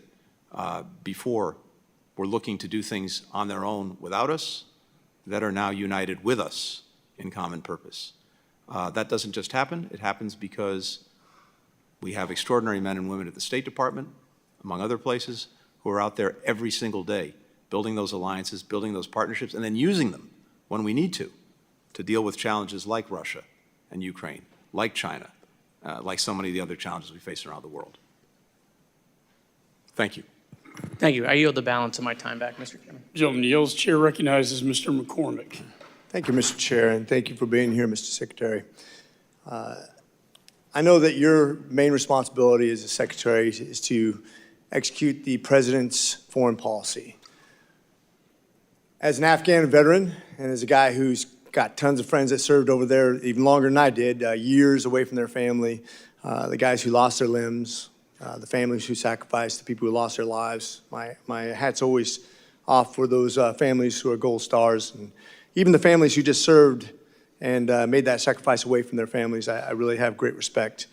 before were looking to do things on their own without us that are now united with us in common purpose. That doesn't just happen. It happens because we have extraordinary men and women at the State Department, among other places, who are out there every single day building those alliances, building those partnerships, and then using them when we need to deal with challenges like Russia and Ukraine, like China, like so many of the other challenges we face around the world. Thank you. Thank you. I yield the balance of my time back, Mr. Chairman. Gentleman yields. Chair recognizes Mr. McCormick. Thank you, Mr. Chair, and thank you for being here, Mr. Secretary. I know that your main responsibility as a secretary is to execute the president's foreign policy. As an Afghan veteran and as a guy who's got tons of friends that served over there even longer than I did, years away from their family, the guys who lost their limbs, the families who sacrificed, the people who lost their lives, my hat's always off for those families who are gold stars, and even the families who just served and made that sacrifice away from their families. I really have great respect.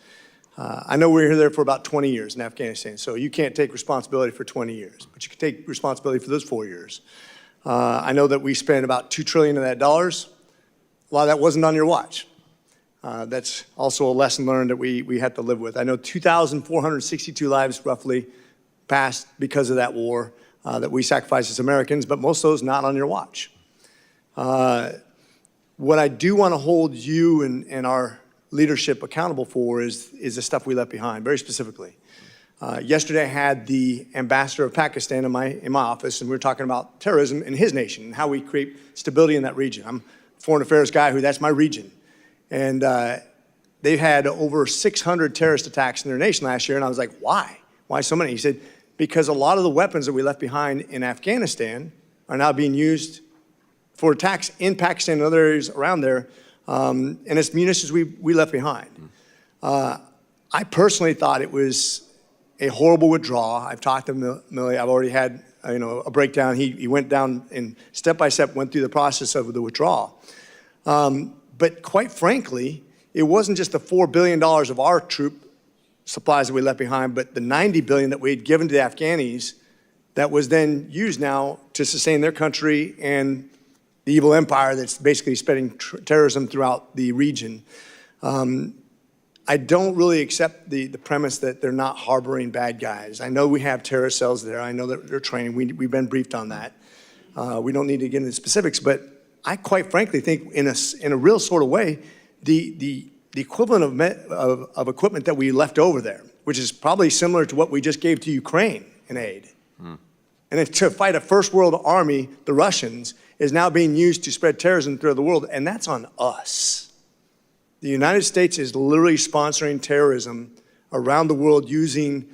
I know we were there for about 20 years in Afghanistan, so you can't take responsibility for 20 years, but you can take responsibility for those 4 years. I know that we spent about $2 trillion of that dollars. A lot of that wasn't on your watch. That's also a lesson learned that we had to live with. I know 2,462 lives roughly passed because of that war that we sacrificed as Americans, but most of those not on your watch. What I do want to hold you and our leadership accountable for is the stuff we left behind, very specifically. Yesterday, I had the ambassador of Pakistan in my office, and we were talking about terrorism in his nation and how we create stability in that region. I'm a foreign affairs guy that's my region. And they've had over 600 terrorist attacks in their nation last year, and I was like, why? Why so many? He said, because a lot of the weapons that we left behind in Afghanistan are now being used for attacks in Pakistan and other areas around there, and it's munitions we left behind. I personally thought it was a horrible withdrawal. I've talked to Millie. I've already had a breakdown. He went down and step by step went through the process of the withdrawal. But quite frankly, it wasn't just the $4 billion of our troop supplies that we left behind, but the $90 billion that we had given to the Afghanis that was then used now to sustain their country and the evil empire that's basically spreading terrorism throughout the region. I don't really accept the premise that they're not harboring bad guys. I know we have terrorist cells there. I know that they're training. We've been briefed on that. We don't need to get into specifics, but I quite frankly think in a real sort of way, the equivalent of equipment that we left over there, which is probably similar to what we just gave to Ukraine in aid. And if to fight a first world army, the Russians, is now being used to spread terrorism throughout the world, and that's on us. The United States is literally sponsoring terrorism around the world using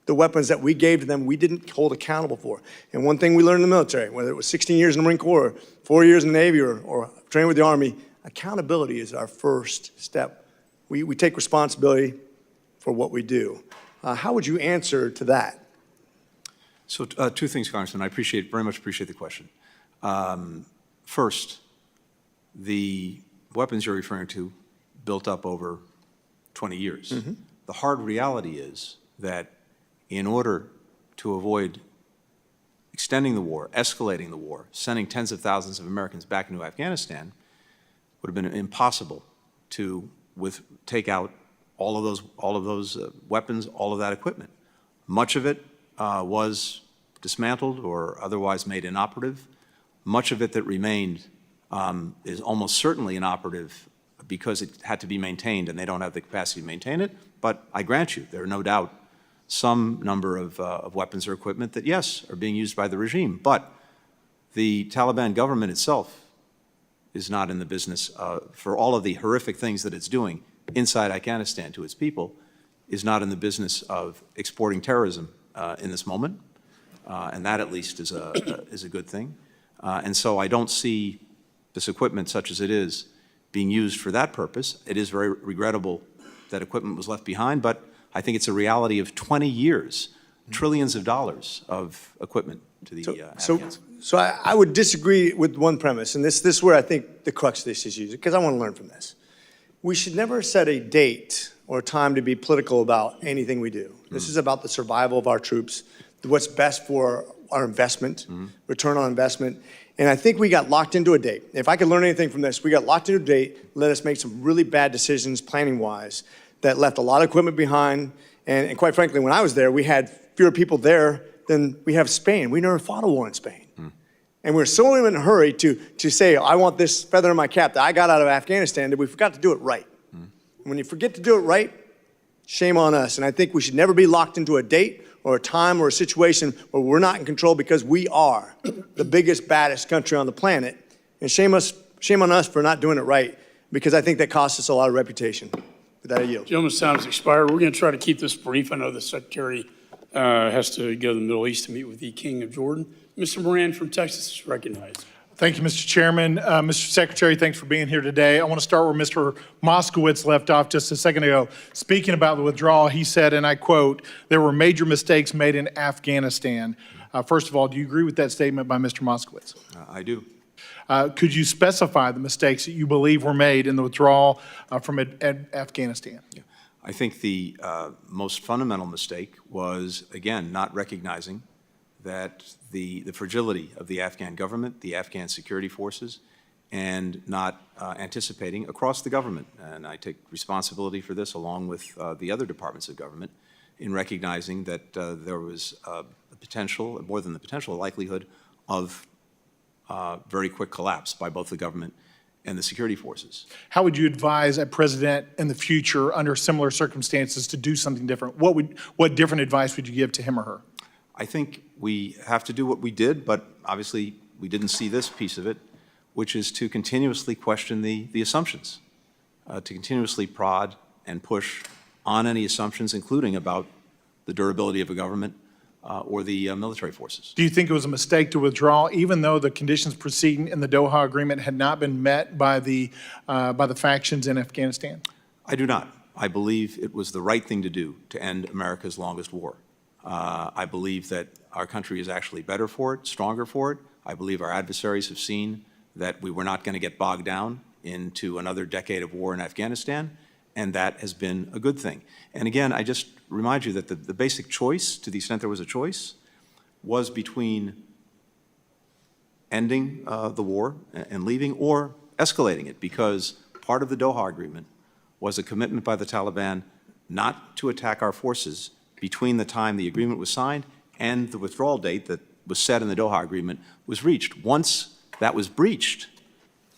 the weapons that we gave to them we didn't hold accountable for. And one thing we learned in the military, whether it was 16 years in the Marine Corps, or 4 years in the Navy, or training with the Army, accountability is our first step. We take responsibility for what we do. How would you answer to that? So two things, Congressman. I very much appreciate the question. First, the weapons you're referring to built up over 20 years. The hard reality is that in order to avoid extending the war, escalating the war, sending tens of thousands of Americans back into Afghanistan, would have been impossible to take out all of those weapons, all of that equipment. Much of it was dismantled or otherwise made inoperative. Much of it that remained is almost certainly inoperative because it had to be maintained, and they don't have the capacity to maintain it. But I grant you, there are no doubt some number of weapons or equipment that, yes, are being used by the regime. But the Taliban government itself is not in the business, for all of the horrific things that it's doing inside Afghanistan to its people, is not in the business of exporting terrorism in this moment. And that, at least, is a good thing. And so I don't see this equipment, such as it is, being used for that purpose. It is very regrettable that equipment was left behind, but I think it's a reality of 20 years, trillions of dollars of equipment to the Afghans. So I would disagree with one premise, and this is where I think the crux of this is used, because I want to learn from this. We should never set a date or a time to be political about anything we do. This is about the survival of our troops, what's best for our investment, return on investment. And I think we got locked into a date. If I could learn anything from this, we got locked into a date, let us make some really bad decisions planning-wise that left a lot of equipment behind. And quite frankly, when I was there, we had fewer people there than we have Spain. We never fought a war in Spain. And we're so in a hurry to say, I want this feather in my cap that I got out of Afghanistan, that we forgot to do it right. And when you forget to do it right, shame on us. And I think we should never be locked into a date or a time or a situation where we're not in control, because we are the biggest, baddest country on the planet. And shame on us for not doing it right, because I think that costs us a lot of reputation. With that, I yield. Gentleman's time has expired. We're going to try to keep this brief. I know the Secretary has to go to the Middle East to meet with the King of Jordan. Mr. Moran from Texas is recognized. Thank you, Mr. Chairman. Mr. Secretary, thanks for being here today. I want to start where Mr. Moskowitz left off just a second ago. Speaking about the withdrawal, he said, and I quote, "There were major mistakes made in Afghanistan." First of all, do you agree with that statement by Mr. Moskowitz? I do. Could you specify the mistakes that you believe were made in the withdrawal from Afghanistan? Yeah. I think the most fundamental mistake was, again, not recognizing that the fragility of the Afghan government, the Afghan security forces, and not anticipating across the government. And I take responsibility for this along with the other departments of government in recognizing that there was a potential, more than the potential, a likelihood of very quick collapse by both the government and the security forces. How would you advise a president in the future under similar circumstances to do something different? What different advice would you give to him or her? I think we have to do what we did, but obviously we didn't see this piece of it, which is to continuously question the assumptions, to continuously prod and push on any assumptions, including about the durability of a government or the military forces. Do you think it was a mistake to withdraw, even though the conditions preceding in the Doha Agreement had not been met by the factions in Afghanistan? I do not. I believe it was the right thing to do to end America's longest war. I believe that our country is actually better for it, stronger for it. I believe our adversaries have seen that we were not going to get bogged down into another decade of war in Afghanistan, and that has been a good thing. And again, I just remind you that the basic choice, to the extent there was a choice, was between ending the war and leaving or escalating it, because part of the Doha Agreement was a commitment by the Taliban not to attack our forces between the time the agreement was signed and the withdrawal date that was set in the Doha Agreement was reached. Once that was breached,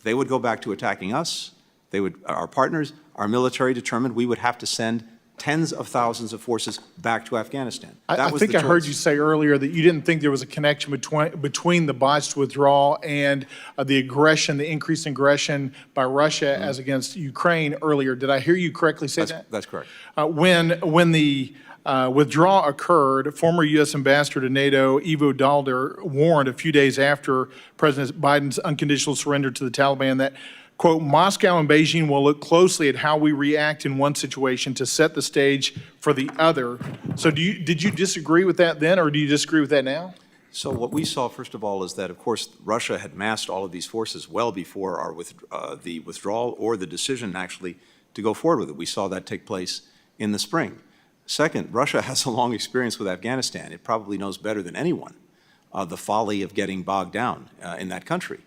they would go back to attacking us. They would, our partners, our military determined we would have to send tens of thousands of forces back to Afghanistan. I think I heard you say earlier that you didn't think there was a connection between the botched withdrawal and the aggression, the increased aggression by Russia as against Ukraine earlier. Did I hear you correctly say that? That's correct. When the withdrawal occurred, former U.S. Ambassador to NATO, Ivo Dalder, warned a few days after President Biden's unconditional surrender to the Taliban that, quote, Moscow and Beijing will look closely at how we react in one situation to set the stage for the other. So did you disagree with that then, or do you disagree with that now? So what we saw, first of all, is that, of course, Russia had massed all of these forces well before the withdrawal or the decision, actually, to go forward with it. We saw that take place in the spring. Second, Russia has a long experience with Afghanistan. It probably knows better than anyone the folly of getting bogged down in that country.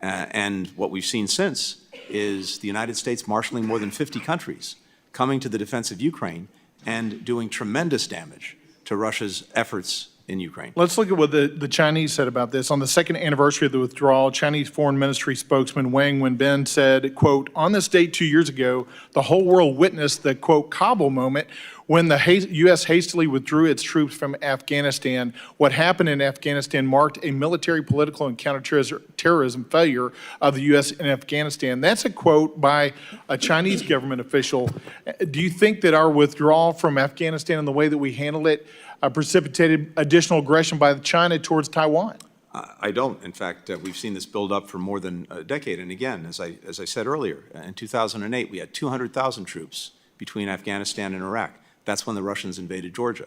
And what we've seen since is the United States marshaling more than 50 countries, coming to the defense of Ukraine and doing tremendous damage to Russia's efforts in Ukraine. Let's look at what the Chinese said about this. On the second anniversary of the withdrawal, Chinese Foreign Ministry spokesman Wang Wenbin said, quote, on this date 2 years ago, the whole world witnessed the, quote, Kabul moment when the U.S. hastily withdrew its troops from Afghanistan. What happened in Afghanistan marked a military, political, and counterterrorism failure of the U.S. in Afghanistan. That's a quote by a Chinese government official. Do you think that our withdrawal from Afghanistan and the way that we handled it precipitated additional aggression by China towards Taiwan? I don't. In fact, we've seen this build up for more than a decade. And again, as I said earlier, in 2008, we had 200,000 troops between Afghanistan and Iraq. That's when the Russians invaded Georgia.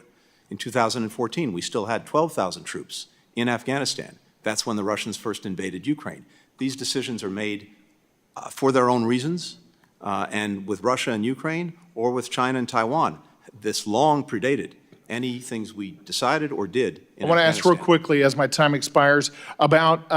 In 2014, we still had 12,000 troops in Afghanistan. That's when the Russians first invaded Ukraine. These decisions are made for their own reasons, and with Russia and Ukraine, or with China and Taiwan, this long predated any things we decided or did in I want to ask real quickly, as my time expires, about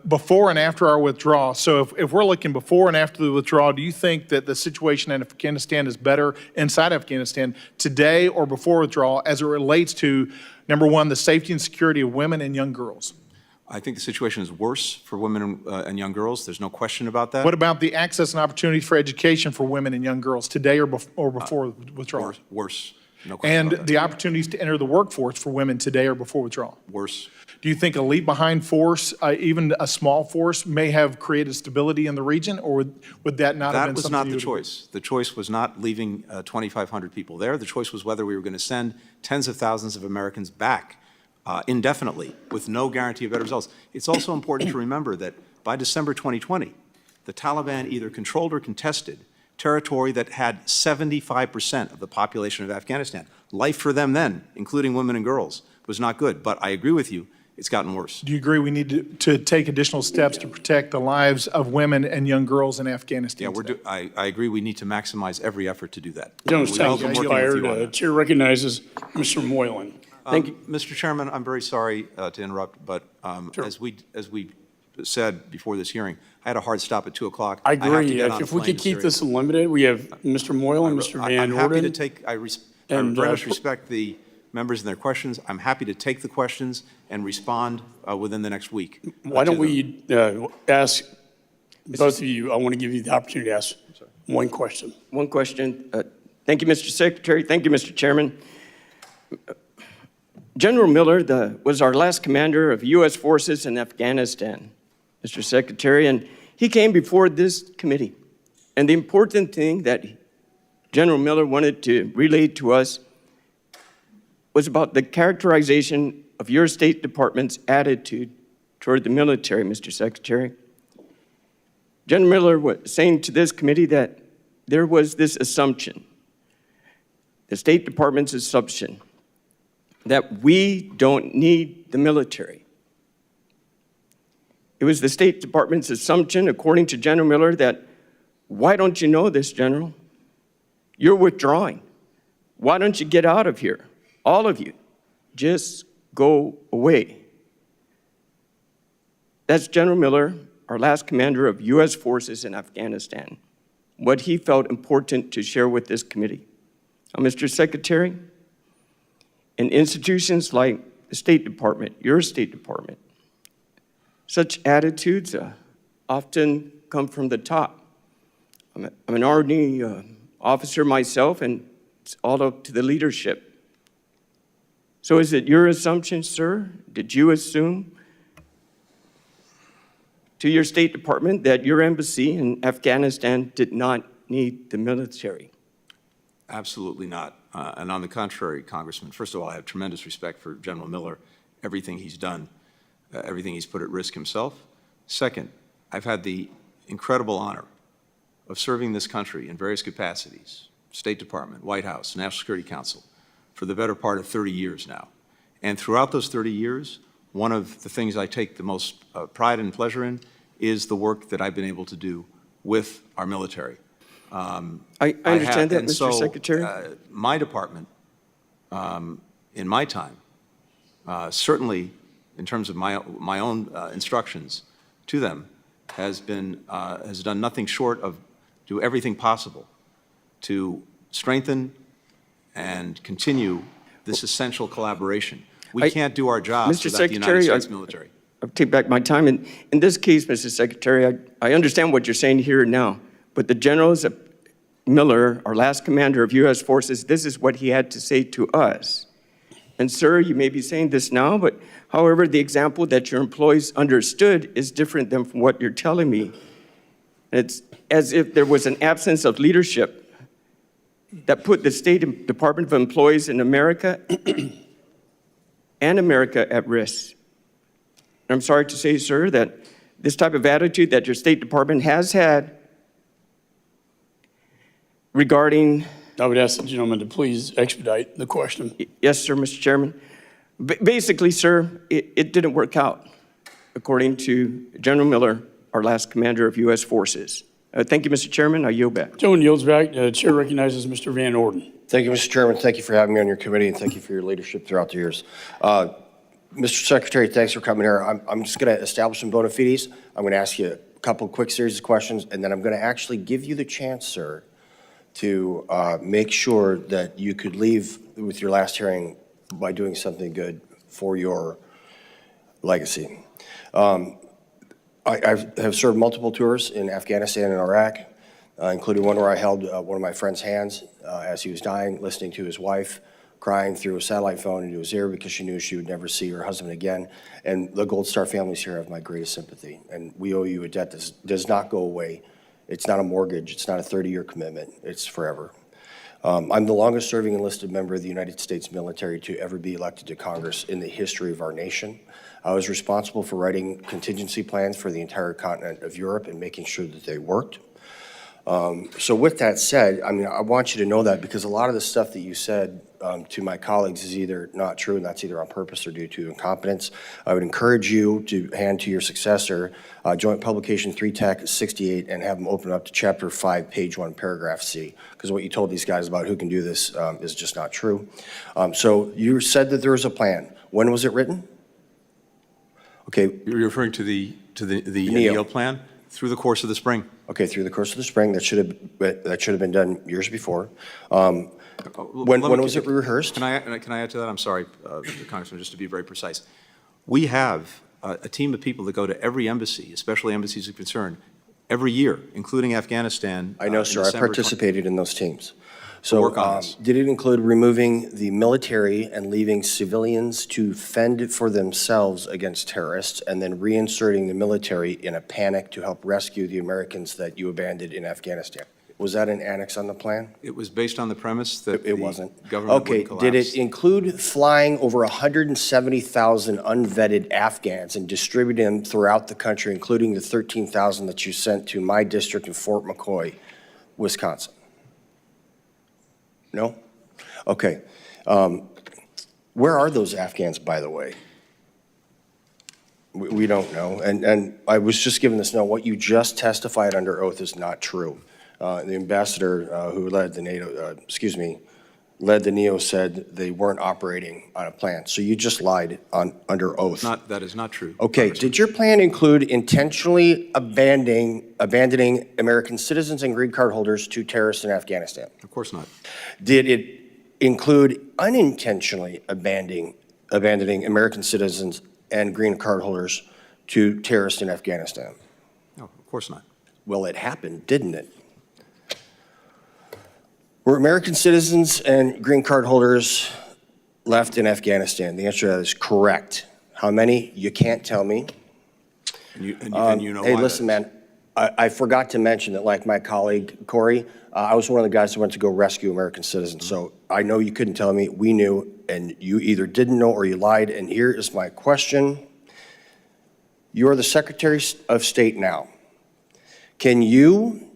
before and after our withdrawal. So if we're looking before and after the withdrawal, do you think that the situation in Afghanistan is better inside Afghanistan today or before withdrawal as it relates to, number one, the safety and security of women and young girls? I think the situation is worse for women and young girls. There's no question about that. What about the access and opportunities for education for women and young girls today or before withdrawal? Worse. No and the opportunities to enter the workforce for women today or before withdrawal? Worse. Do you think a leave-behind force, even a small force, may have created stability in the region, or would that not have been something? That was not the choice. The choice was not leaving 2,500 people there. The choice was whether we were going to send tens of thousands of Americans back indefinitely with no guarantee of better results. It's also important to remember that by December 2020, the Taliban either controlled or contested territory that had 75% of the population of Afghanistan. Life for them then, including women and girls, was not good. But I agree with you, it's gotten worse. Do you agree we need to take additional steps to protect the lives of women and young girls in Afghanistan? Yeah, I agree we need to maximize every effort to do that. Gentleman's time is expired. Chair recognizes Mr. Moylan. Thank you. Mr. Chairman, I'm very sorry to interrupt, but Sure. as we said before this hearing, I had a hard stop at 2 o'clock. I have to agree. get on a If we plane could to keep Syria. this limited, we have Mr. Moyle and Mr. Van I'm happy to Orden. take, I and, very much respect the members and their questions. I'm happy to take the questions and respond within the next week. Why don't to we ask both of you, I want to give you the opportunity to ask one question. One question. Thank you, Mr. Secretary. Thank you, Mr. Chairman. General Miller was our last commander of U.S. forces in Afghanistan, Mr. Secretary, and he came before this committee. And the important thing that General Miller wanted to relay to us was about the characterization of your State Department's attitude toward the military, Mr. Secretary. General Miller was saying to this committee that there was this assumption, the State Department's assumption, that we don't need the military. It was the State Department's assumption, according to General Miller, that why don't you know this, General? You're withdrawing. Why don't you get out of here? All of you, just go away. That's General Miller, our last commander of U.S. forces in Afghanistan, what he felt important to share with this committee. Now, Mr. Secretary, in institutions like the State Department, your State Department, such attitudes often come from the top. I'm an Army officer myself, and it's all up to the leadership. So is it your assumption, sir? Did you assume to your State Department that your embassy in Afghanistan did not need the military? Absolutely not. And on the contrary, Congressman, first of all, I have tremendous respect for General Miller, everything he's done, everything he's put at risk himself. Second, I've had the incredible honor of serving this country in various capacities, State Department, White House, National Security Council, for the better part of 30 years now. And throughout those 30 years, one of the things I take the most pride and pleasure in is the work that I've been able to do with our military. I understand that, Mr. Secretary. My department, in my time, certainly in terms of my own instructions to them, has done nothing short of do everything possible to strengthen and continue this essential collaboration. We can't do our jobs without the United States military. I'll take back my time. In this case, Mr. Secretary, I understand what you're saying here and now, but the generals of Miller, our last commander of U.S. forces, this is what he had to say to us. And sir, you may be saying this now, but however, the example that your employees understood is different than from what you're telling me. It's as if there was an absence of leadership that put the State Department of Employees in America and America at risk. And I'm sorry to say, sir, that this type of attitude that your State Department has had regarding... I would ask the gentleman to please expedite the question. Yes, sir, Mr. Chairman. Basically, sir, it didn't work out, according to General Miller, our last commander of U.S. forces. Thank you, Mr. Chairman. I yield back. Gentleman yields back. Chair recognizes Mr. Van Orden. Thank you, Mr. Chairman. Thank you for having me on your committee, and thank you for your leadership throughout the years. Mr. Secretary, thanks for coming here. I'm just going to establish some bona fides. I'm going to ask you a couple quick series of questions, and then I'm going to actually give you the chance, sir, to make sure that you could leave with your last hearing by doing something good for your legacy. I have served multiple tours in Afghanistan and Iraq, including one where I held one of my friend's hands as he was dying, listening to his wife crying through a satellite phone into his ear because she knew she would never see her husband again. And the Gold Star families here have my greatest sympathy. And we owe you a debt that does not go away. It's not a mortgage. It's not a 30-year commitment. It's forever. I'm the longest serving enlisted member of the United States military to ever be elected to Congress in the history of our nation. I was responsible for writing contingency plans for the entire continent of Europe and making sure that they worked. So with that said, I mean, I want you to know that because a lot of the stuff that you said to my colleagues is either not true, and that's either on purpose or due to incompetence. I would encourage you to hand to your successor Joint Publication 3 Tech 68 and have them open up to Chapter 5, Page 1, Paragraph C, because what you told these guys about who can do this is just not true. So you said that there was a plan. When was it written? Okay. You're referring to the NEO. NEO plan through the course of the spring. Okay, through the course of the spring, that should have been done years before. When was it rehearsed? Can I add to that? I'm sorry, Congressman, just to be very precise. We have a team of people that go to every embassy, especially embassies of concern, every year, including Afghanistan. I know, sir. I participated in those teams. Work So on this. did it include removing the military and leaving civilians to fend for themselves against terrorists and then reinserting the military in a panic to help rescue the Americans that you abandoned in Afghanistan? Was that an annex on the plan? It was based on the premise that It wasn't. government Okay, would collapse. did it include flying over 170,000 unvetted Afghans and distributing them throughout the country, including the 13,000 that you sent to my district in Fort McCoy, Wisconsin? No? Okay. Where are those Afghans, by the way? We don't know. And I was just given this note. What you just testified under oath is not true. The ambassador who led the led the NEO said they weren't operating on a plan. So you just lied under oath. That is not true. Okay. Did your plan include intentionally abandoning American citizens and green card holders to terrorists in Afghanistan? Of course not. Did it include unintentionally abandoning American citizens and green card holders to terrorists in Afghanistan? No, of course not. Well, it happened, didn't it? Were American citizens and green card holders left in Afghanistan? The answer to that is correct. How many? You can't tell me. And you know Hey, why listen, that is. man, I forgot to mention that, like my colleague Corey, I was one of the guys that went to go rescue American citizens. So I know you couldn't tell me. We knew, and you either didn't know or you lied. And here is my question. You are the Secretary of State now. Can you,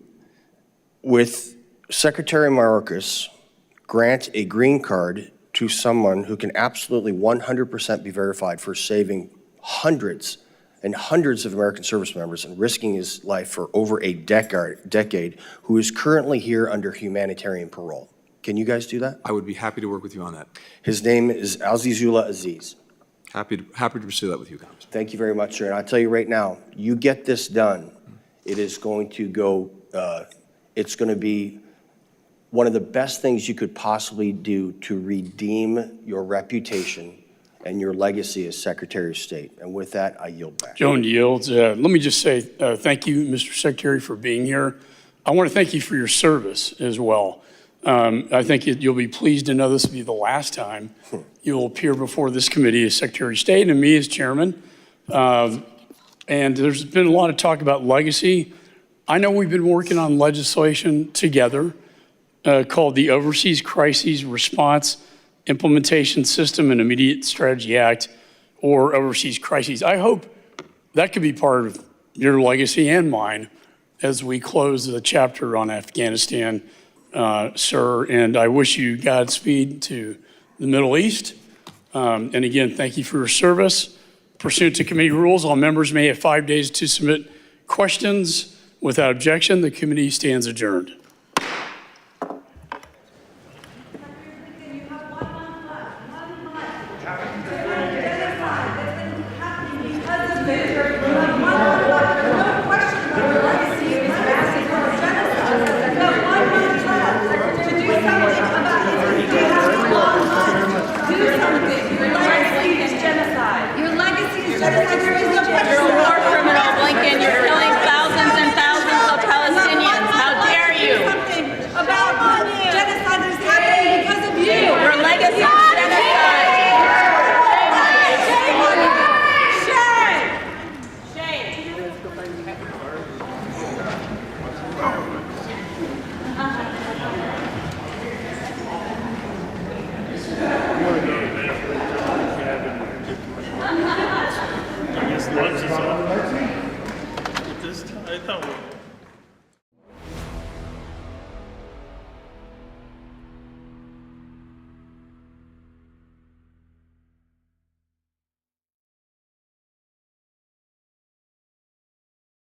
with Secretary Mayorkas, grant a green card to someone who can absolutely 100% be verified for saving hundreds and hundreds of American service members and risking his life for over a decade, who is currently here under humanitarian parole? Can you guys do that? I would be happy to work with you on that. His name is Azizullah Aziz. Happy to pursue that with you, Congressman. Thank you very much, sir. And I'll tell you right now, you get this done, it is going to go, it's going to be one of the best things you could possibly do to redeem your reputation and your legacy as Secretary of State. And with that, I yield back. Joan yields. Let me just say thank you, Mr. Secretary, for being here. I want to thank you for your service as well. I think you'll be pleased to know this will be the last time you'll appear before this committee as Secretary of State and me as Chairman. And there's been a lot of talk about legacy. I know we've been working on legislation together called the Overseas Crises Response Implementation System and Immediate Strategy Act, or Overseas Crises. I hope that could be part of your legacy and mine as we close the chapter on Afghanistan, sir. And I wish you Godspeed to the Middle East. And again, thank you for your service. Pursuant to committee rules, all members may have 5 days to submit questions. Without objection, the committee stands adjourned. Do